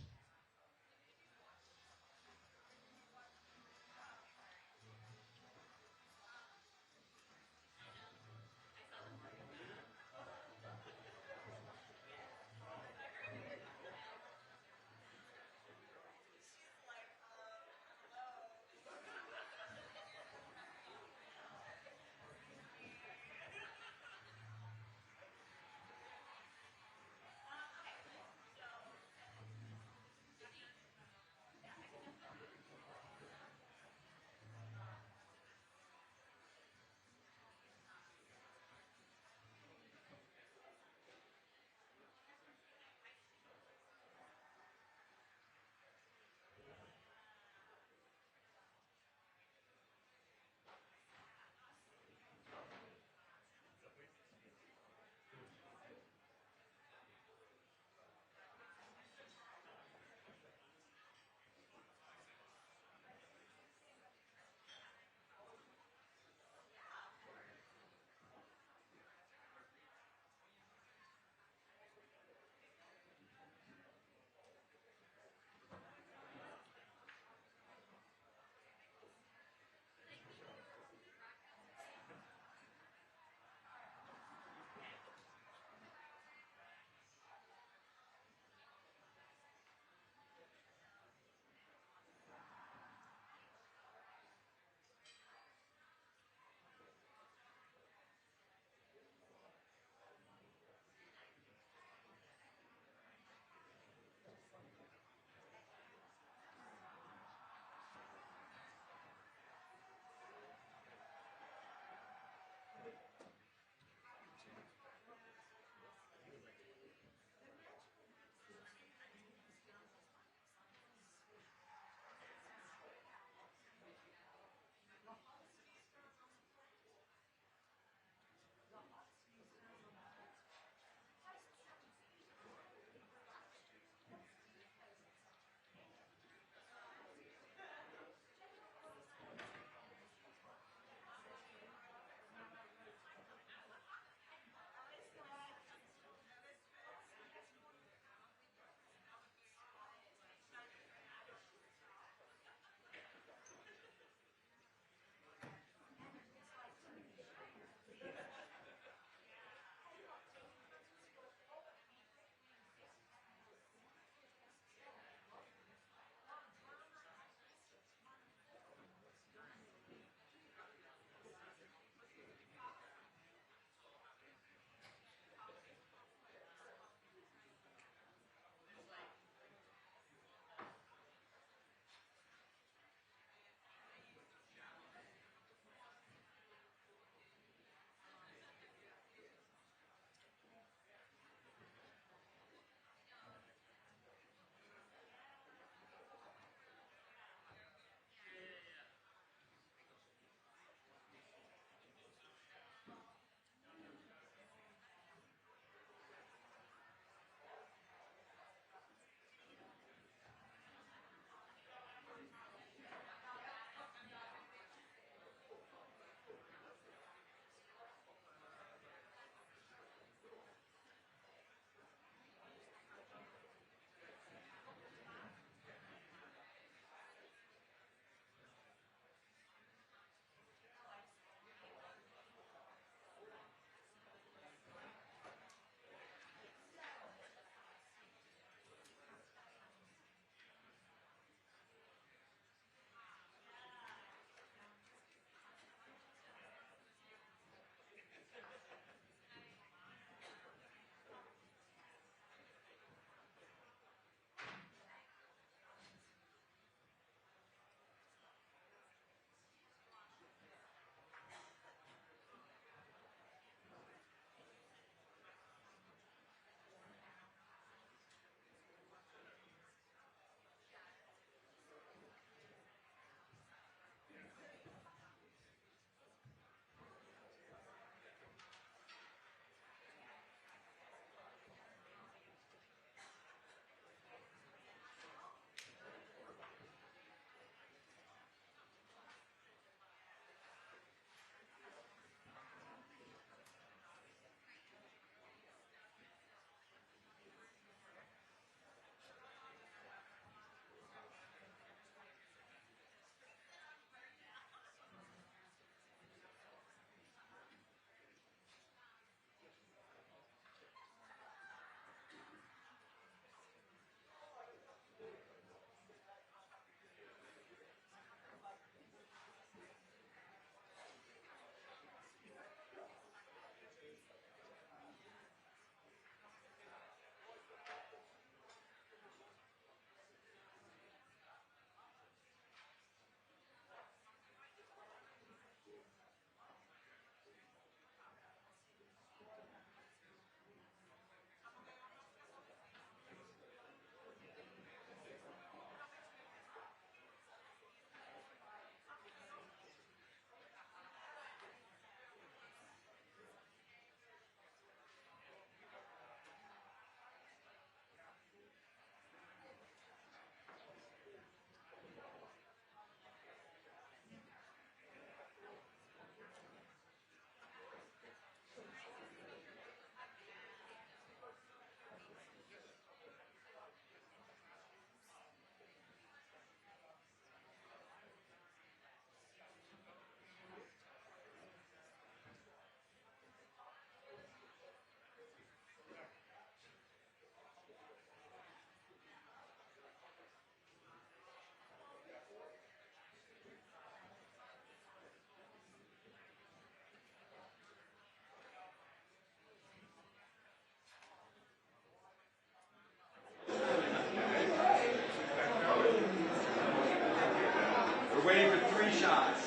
We're waiting for 3 shots.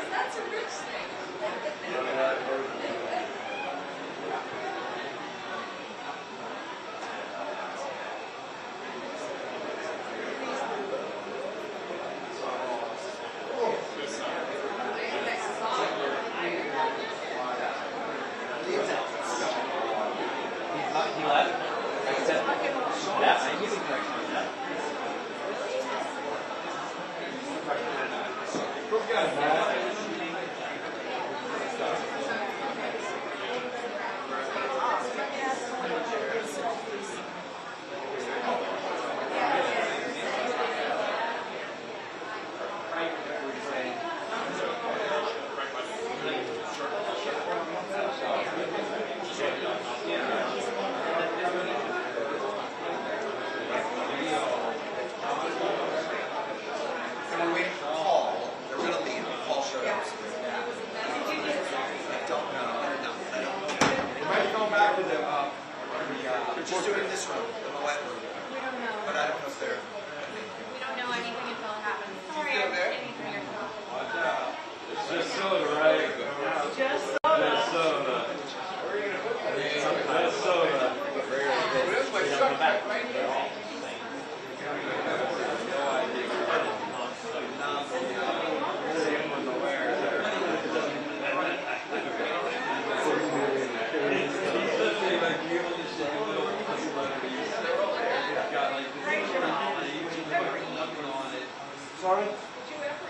That's a rich thing. He left? Yeah, I knew he was like that. Good guy, man. And we're waiting for Paul. They're going to leave. Paul showed up. I don't know. We might be going back to the They're just doing this room, the wet room. We don't know. But I don't know if they're. We don't know anything until it happens. Sorry, feel I'm there? getting to yourself. Watch out. It's just soda, right? Just soda. Just soda. Just soda. Where's my truck? Right here. Sorry?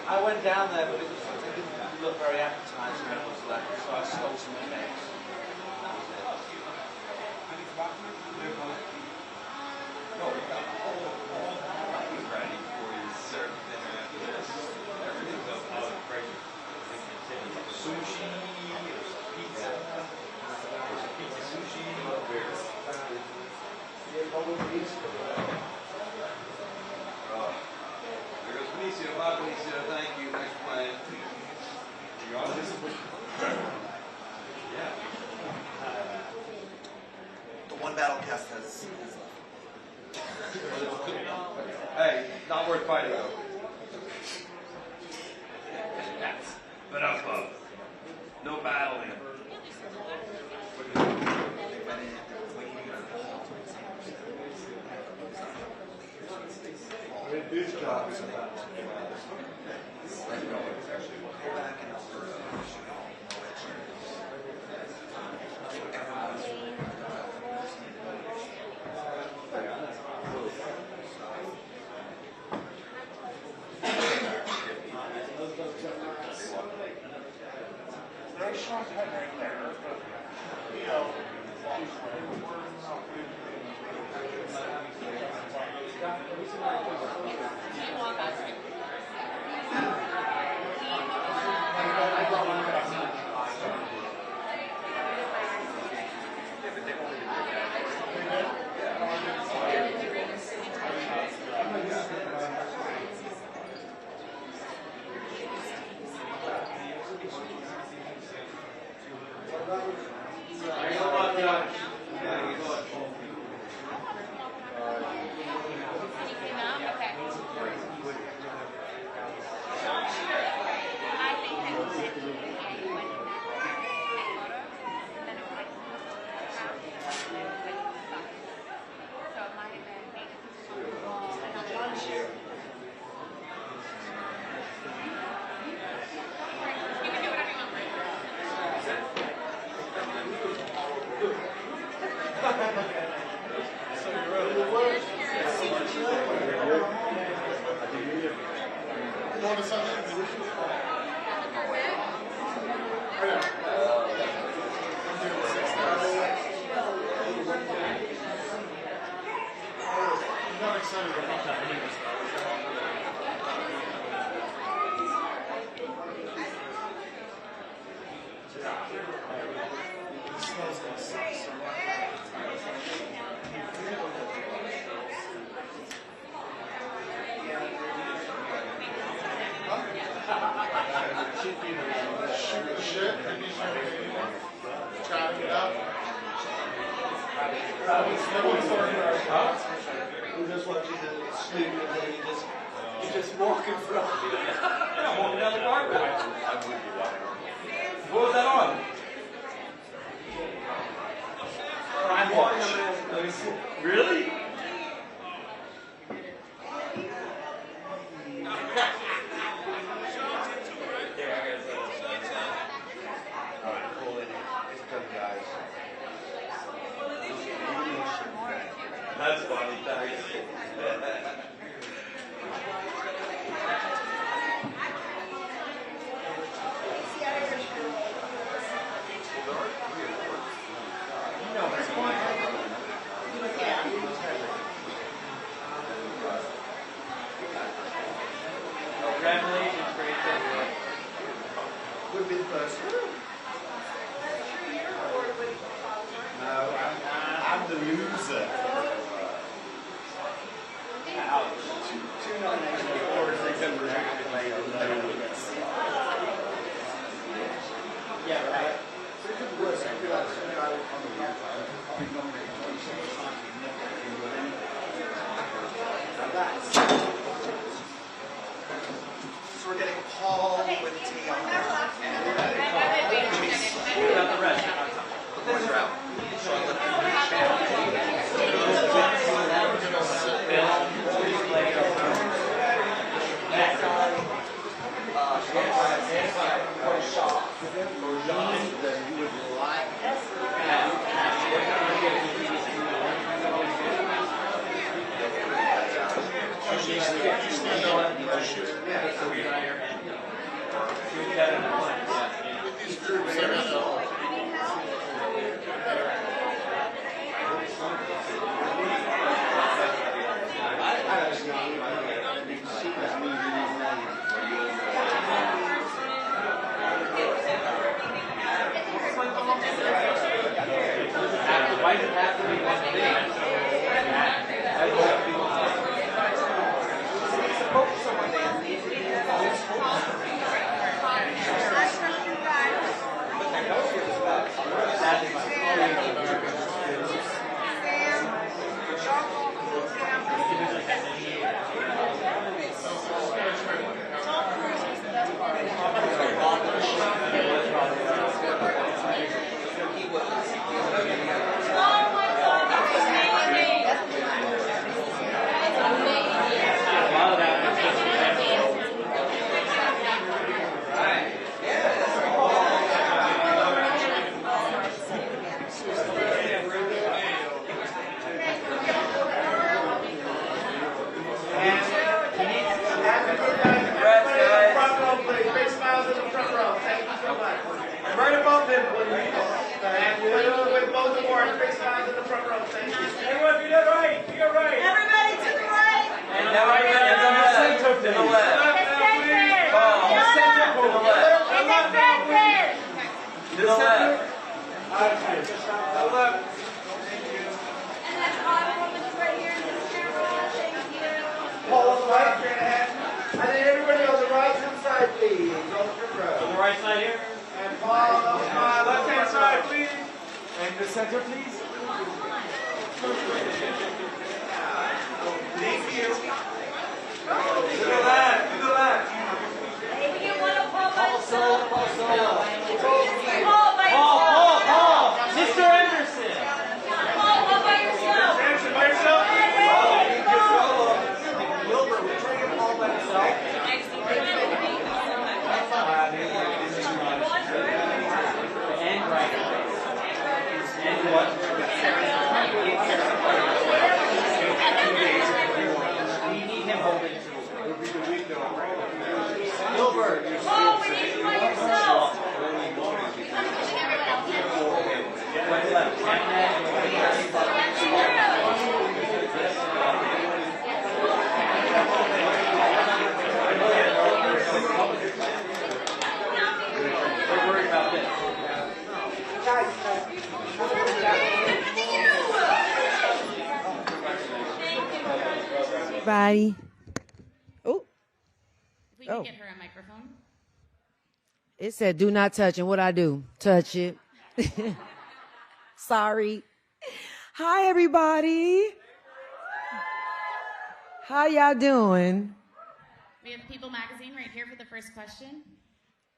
I went down there, but it didn't look very appetizing when it was left, so I stole some cakes. No, we got all ready for you. Serve dinner after this. Everything's up. Sushi, there's pizza. There's pizza sushi. There goes Benicio. Bye, Benicio. Thank you. Thanks for playing. You on this? Yeah. The one battle cast has. Hey, not worth fighting though. But up, no battling. This job is We just want you to scoot and then you just walk in front. Yeah, I'm walking down the carpet. What was that on? Crime Watch. Let me see. Really? Alright, cool. It's good, guys. That's funny, thanks. Congratulations, great job. Would have been first. No, I'm the loser. Ouch. Two nominations before they can react later. Yeah, right. So it could work. I feel like some guy on the outside, I've been nominated 27 times and never been with anything. Now that's. So we're getting Paul with tea on there. And got the rest. The boys are out. Everybody. Oh. If we can get her a microphone. It said, do not touch. And what I do? Touch it. Sorry. Hi, everybody. How y'all doing? We have People Magazine right here for the first question.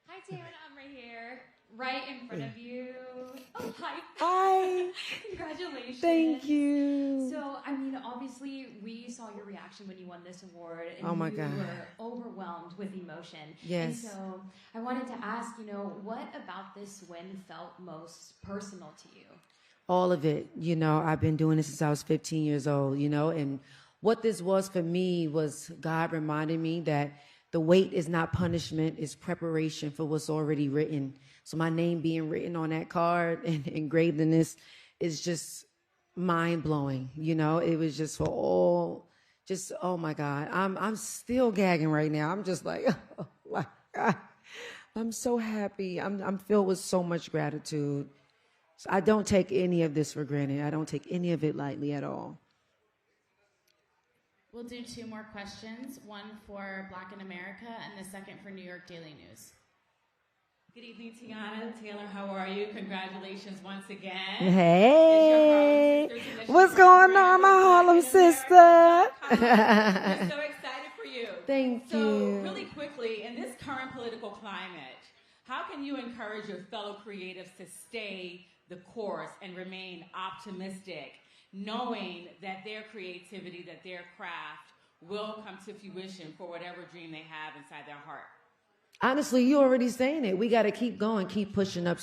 Hi, Darren. I'm right here, right in front of you. Oh, hi. Hi. Congratulations. Thank you. So, I mean, obviously, we saw your reaction when you won this award, and Oh, my you God. were overwhelmed with emotion. Yes. And so, I wanted to ask, what about this win felt most personal to you? All of it. I've been doing this since I was 15 years old, and what this was for me was God reminding me that the wait is not punishment, it's preparation for what's already written. So my name being written on that card and engraved in this is just mind-blowing. It was just for all, just, oh my God. I'm still gagging right now. I'm just like, oh my God. I'm so happy. I'm filled with so much gratitude. So I don't take any of this for granted. I don't take any of it lightly at all. We'll do 2 more questions, one for Black in America and the second for New York Daily News. Good evening, Tiana. Taylor, how are you? Congratulations once again. Hey, what's going on, my Harlem sister? We're so excited for you. Thank you. you. So, really quickly, in this current political climate, how can you encourage your fellow creatives to stay the course and remain optimistic, knowing that their creativity, that their craft will come to fruition for whatever dream they have inside their heart? Honestly, you already saying it. We got to keep going, keep pushing up,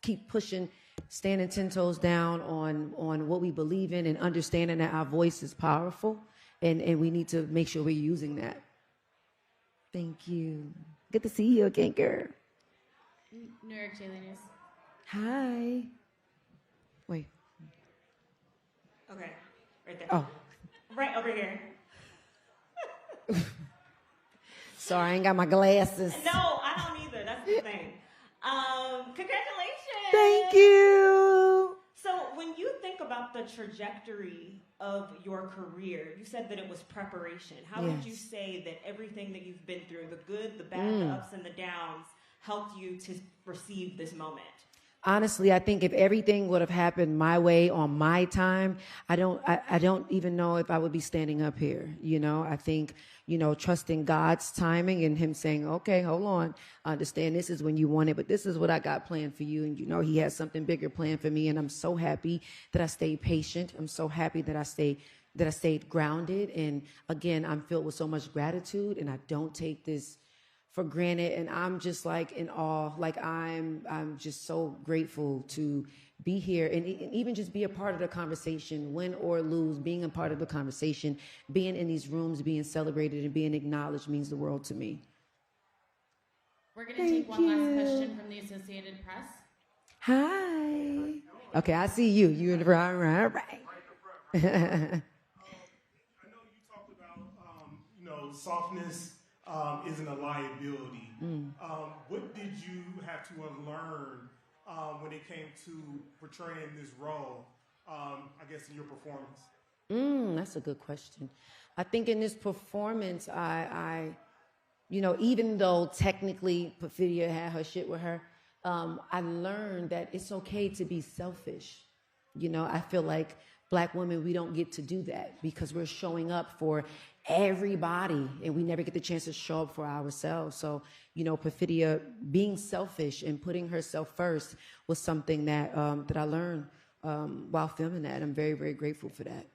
keep pushing, standing 10 toes down on what we believe in and understanding that our voice is powerful and we need to make sure we're using that. Thank you. Good to see you again, girl. New York Daily News. Hi. Wait. Okay, right there. Oh. Right over here. Sorry, I ain't got my glasses. No, I don't either. That's the thing. Congratulations. Thank you. So when you think about the trajectory of your career, you said that it was preparation. How would you say that everything that you've been through, the good, the bad, the ups and the downs, helped you to receive this moment? Honestly, I think if everything would have happened my way on my time, I don't even know if I would be standing up here. I think, trusting God's timing and him saying, okay, hold on, I understand this is when you want it, but this is what I got planned for you. And he has something bigger planned for me. And I'm so happy that I stayed patient. I'm so happy that I stayed grounded. And again, I'm filled with so much gratitude, and I don't take this for granted, and I'm just like in awe. Like I'm just so grateful to be here and even just be a part of the conversation, win or lose. Being a part of the conversation, being in these rooms, being celebrated and being acknowledged means the world to me. We're going to take one last question from the Associated Press. Hi. Okay, I see you. You in the right. I know you talked about, softness isn't a liability. What did you have to unlearn when it came to portraying this role, I guess, in your performance? That's a good question. I think in this performance, I even though technically Perfidia had her shit with her, I learned that it's okay to be selfish. I feel like Black women, we don't get to do that because we're showing up for everybody and we never get the chance to show up for ourselves. So, Perfidia being selfish and putting herself first was something that that I learned while filming that. I'm very, very grateful for that.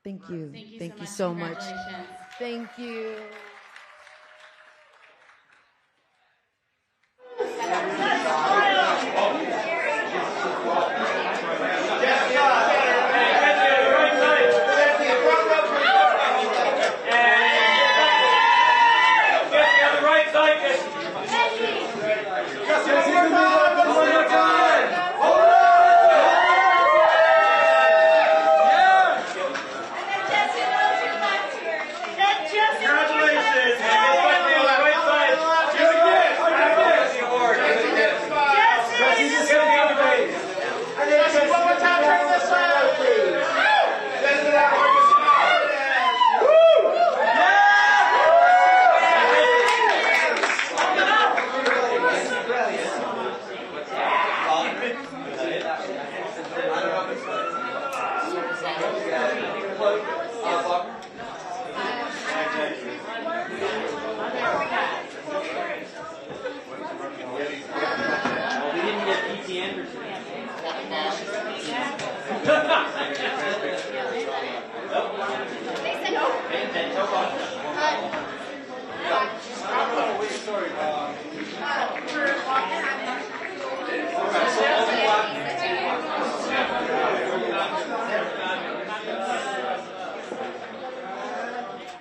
Thank you. Thank you so much. Congratulations. Thank you. Congratulations.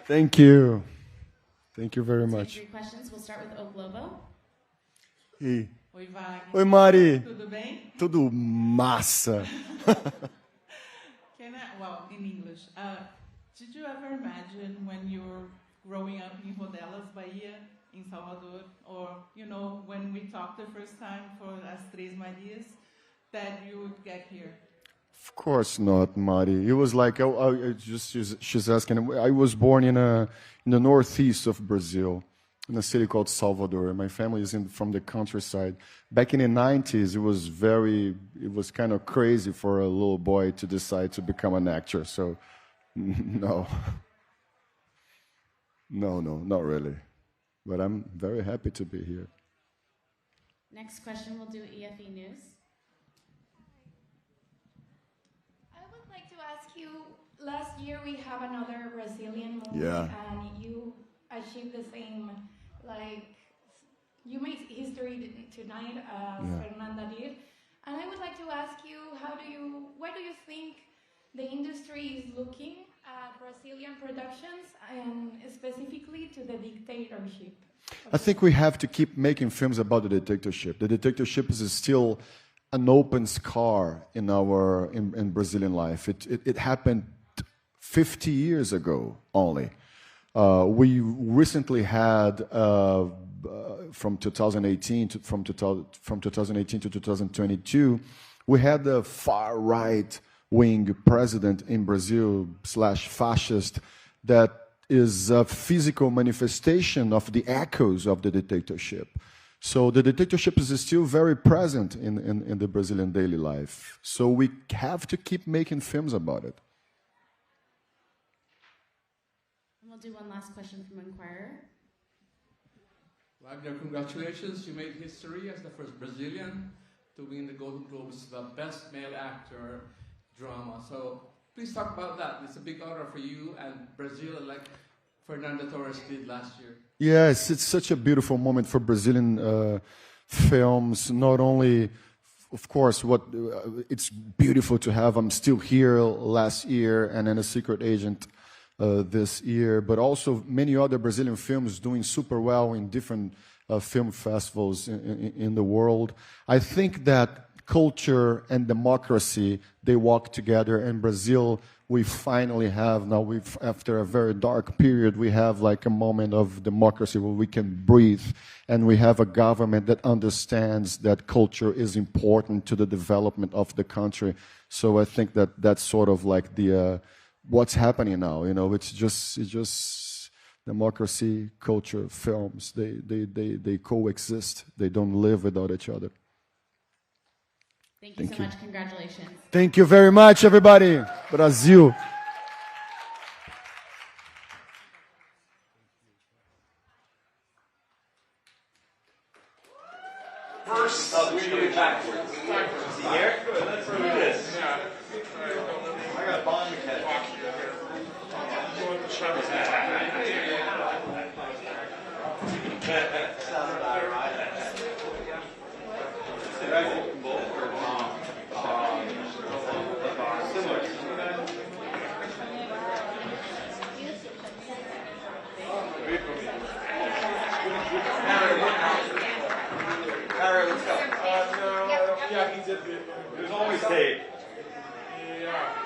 Thank you. Thank you very much. 3 questions. We'll start with O Globo. E... Oi, Wagner. Oi, Mari. Tudo bem? Tudo massa. Well, in English. Did you ever imagine when you were growing up in Rodelas, Bahia, in Salvador, or, when we talked the first time for As Três Marias, that you would get here? Of course not, Mari. It was like, she's asking, I was born in the northeast of Brazil, in a city called Salvador. My family is from the countryside. Back in the 90s, it was kind of crazy for a little boy to decide to become an actor. So, no. No, not really. But I'm very happy to be here. Next question, we'll do EFE News. I would like to ask you, last year we have another Brazilian movie, Yeah. and you achieved the same, you made history tonight, Fernanda did. And I would like to ask you, why do you think the industry is looking at Brazilian productions, and specifically to the dictatorship? I think we have to keep making films about the dictatorship. The dictatorship is still an open scar in Brazilian life. It happened 50 years ago only. We recently had from 2018 to 2022, we had the far right wing president in Brazil /fascist that is a physical manifestation of the echoes of the dictatorship. So the dictatorship is still very present in the Brazilian daily life. So we have to keep making films about it. And we'll do one last question from Inquirer. Wagner, congratulations. You made history as the first Brazilian to win the Golden Globes, the Best Male Actor drama. So please talk about that. It's a big honor for you and Brazil, like Fernanda Torres did last year. Yes, it's such a beautiful moment for Brazilian films. Not only, of course, it's beautiful to have I'm Still Here last year and then A Secret Agent this year, but also many other Brazilian films doing super well in different film festivals in the world. I think that culture and democracy, they walk together. In Brazil, we finally have, after a very dark period, we have like a moment of democracy where we can breathe, and we have a government that understands that culture is important to the development of the country. So I think that that's sort of like the what's happening now. It's just democracy, culture, films. They coexist. They don't live without each other. Thank you so much. Congratulations. Thank you very much, everybody. Brazil. First, we do it backwards. Here? Good, let's do this. I got a bond catch. Sounds about right. Harry, let's go. Yeah, he did. There's always tape. Yeah.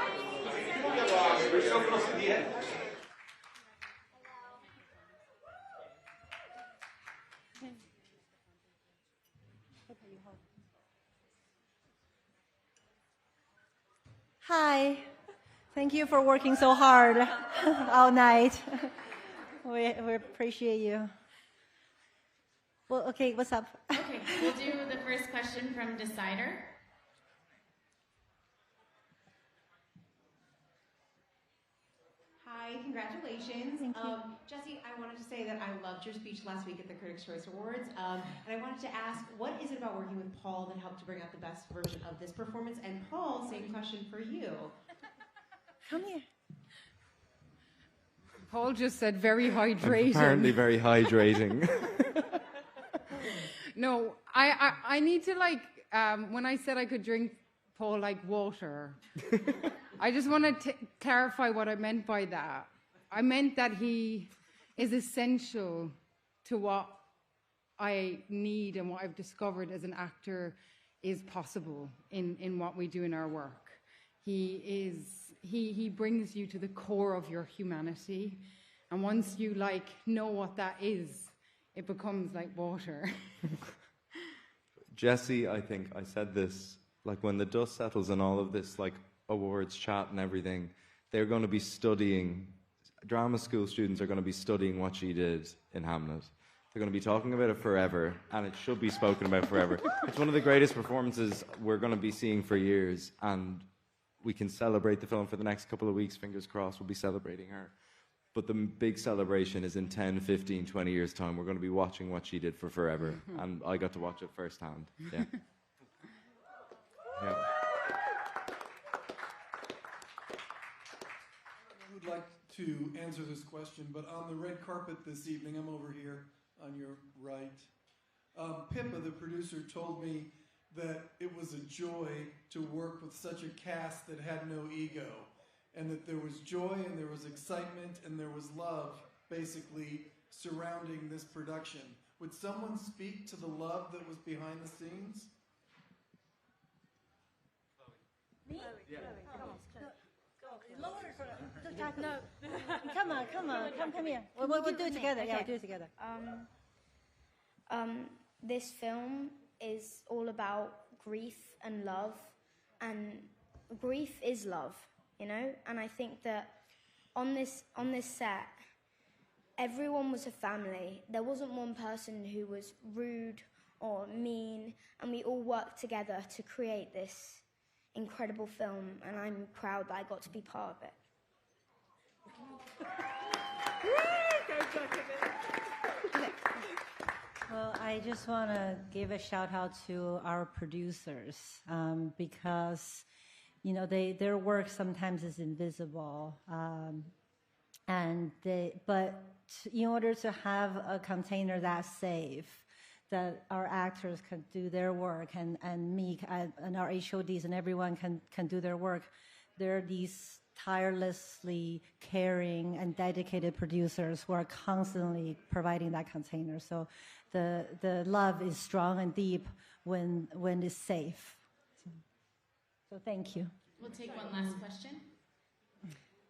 We're so close to the end. Hi. Thank you for working so hard all night. We appreciate you. Well, okay, what's up? Okay, we'll do the first question from Decider. Hi, congratulations. Thank you. Jesse, I wanted to say that I loved your speech last week at the Critics' Choice Awards. And I wanted to ask, what is it about working with Paul that helped to bring out the best version of this performance? And Paul, same question for you. Come here. Paul just said very hydrating. Apparently very hydrating. No, I need to when I said I could drink Paul like water, I just want to clarify what I meant by that. I meant that he is essential to what I need and what I've discovered as an actor is possible in what we do in our work. He brings you to the core of your humanity, and once you know what that is, it becomes like water. Jesse, I think I said this, when the dust settles and all of this awards chat and everything, they're going to be studying, drama school students are going to be studying what she did in Hamlet. They're going to be talking about it forever, and it should be spoken about forever. It's one of the greatest performances we're going to be seeing for years, and we can celebrate the film for the next couple of weeks. Fingers crossed, we'll be celebrating her. But the big celebration is in 10, 15, 20 years' time. We're going to be watching what she did for forever, and I got to watch it firsthand. Yeah. Yeah. I would like to answer this question, but on the red carpet this evening, I'm over here on your right. Pippa, the producer, told me that it was a joy to work with such a cast that had no ego, and that there was joy and there was excitement and there was love basically surrounding this production. Would someone speak to the love that was behind the scenes? Me? Yeah. Lower. No. Come on, come here. We'll do it together. Yeah, we'll do it together. This film is all about grief and love, and grief is love, and I think that on this set, everyone was a family. There wasn't one person who was rude or mean, and we all worked together to create this incredible film, and I'm proud that I got to be part of it. Well, I just want to give a shout out to our producers because, their work sometimes is invisible, but in order to have a container that's safe, that our actors can do their work and me and our HODs and everyone can do their work, there are these tirelessly caring and dedicated producers who are constantly providing that container. So the love is strong and deep when it's safe. So thank you. We'll take one last question.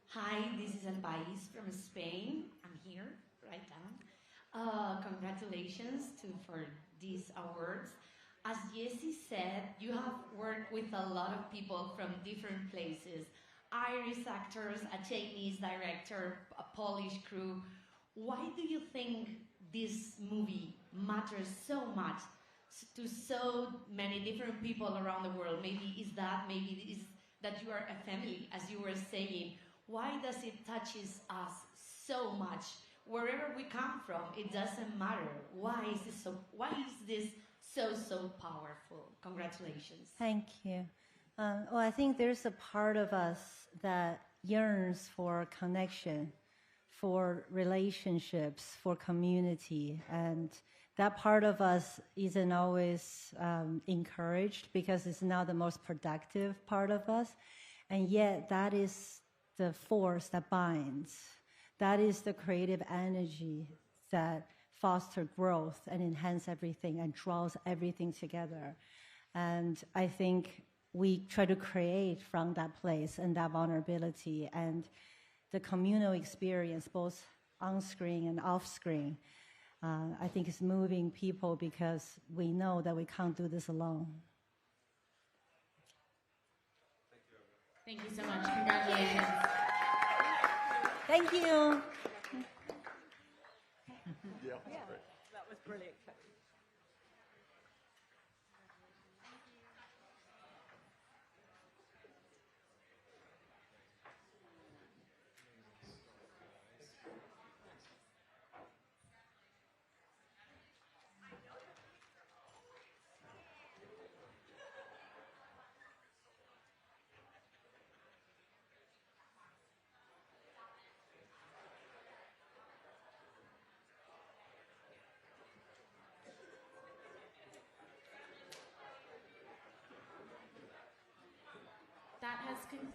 Hi, this is Albais from Spain. I'm here, right down. Congratulations for these awards. As Jesse said, you have worked with a lot of people from different places. Irish actors, a Chinese director, a Polish crew. Why do you think this movie matters so much to so many different people around the world? Maybe is that you are a family, as you were saying. Why does it touches us so much? Wherever we come from, it doesn't matter. Why is this so powerful? Congratulations. Thank you. Well, I think there's a part of us that yearns for connection, for relationships, for community, and that part of us isn't always encouraged because it's not the most productive part of us, and yet that is the force that binds. That is the creative energy that fosters growth and enhances everything and draws everything together. And I think we try to create from that place and that vulnerability and the communal experience, both on screen and off screen. I think it's moving people because we know that we can't do this alone. Thank you so much. Congratulations. Thank you. Yeah, that was brilliant.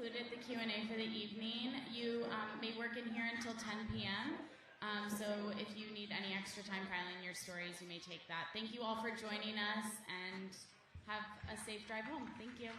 concluded the Q&A for the evening. You may work in here until 10 p.m. So if you need any extra time filing your stories, you may take that. Thank you all for joining us, and have a safe drive home. Thank you.